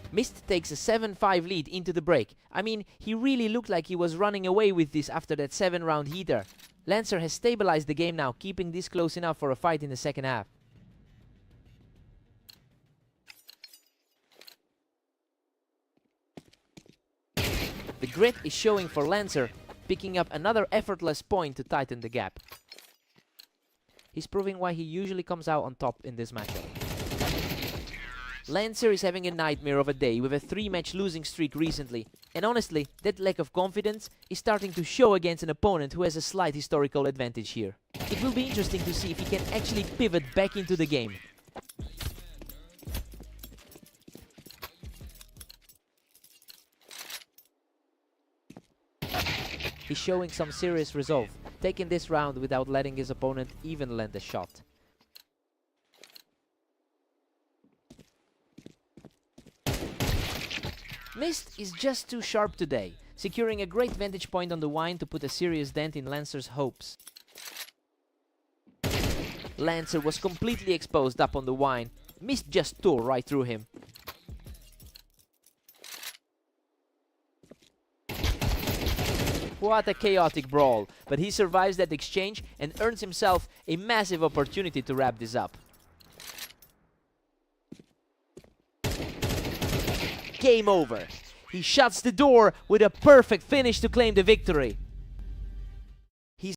S1: Mist takes a 7-5 lead into the break. I mean, he really looked like he was running away with this after that 7-round heater. Lancer has stabilized the game now, keeping this close enough for a fight in the second half. The grit is showing for Lancer, picking up another effortless point to tighten the gap. He's proving why he usually comes out on top in this matchup. Lancer is having a nightmare of a day with a 3-match losing streak recently, and honestly, that lack of confidence is starting to show against an opponent who has a slight historical advantage here. It will be interesting to see if he can actually pivot back into the game. He's showing some serious resolve, taking this round without letting his opponent even land a shot. Mist is just too sharp today, securing a great vantage point on the wine to put a serious dent in Lancer's hopes. Lancer was completely exposed up on the wine. Mist just tore right through him. What a chaotic brawl, but he survives that exchange and earns himself a massive opportunity to wrap this up. Game over. He shuts the door with a perfect finish to claim the victory.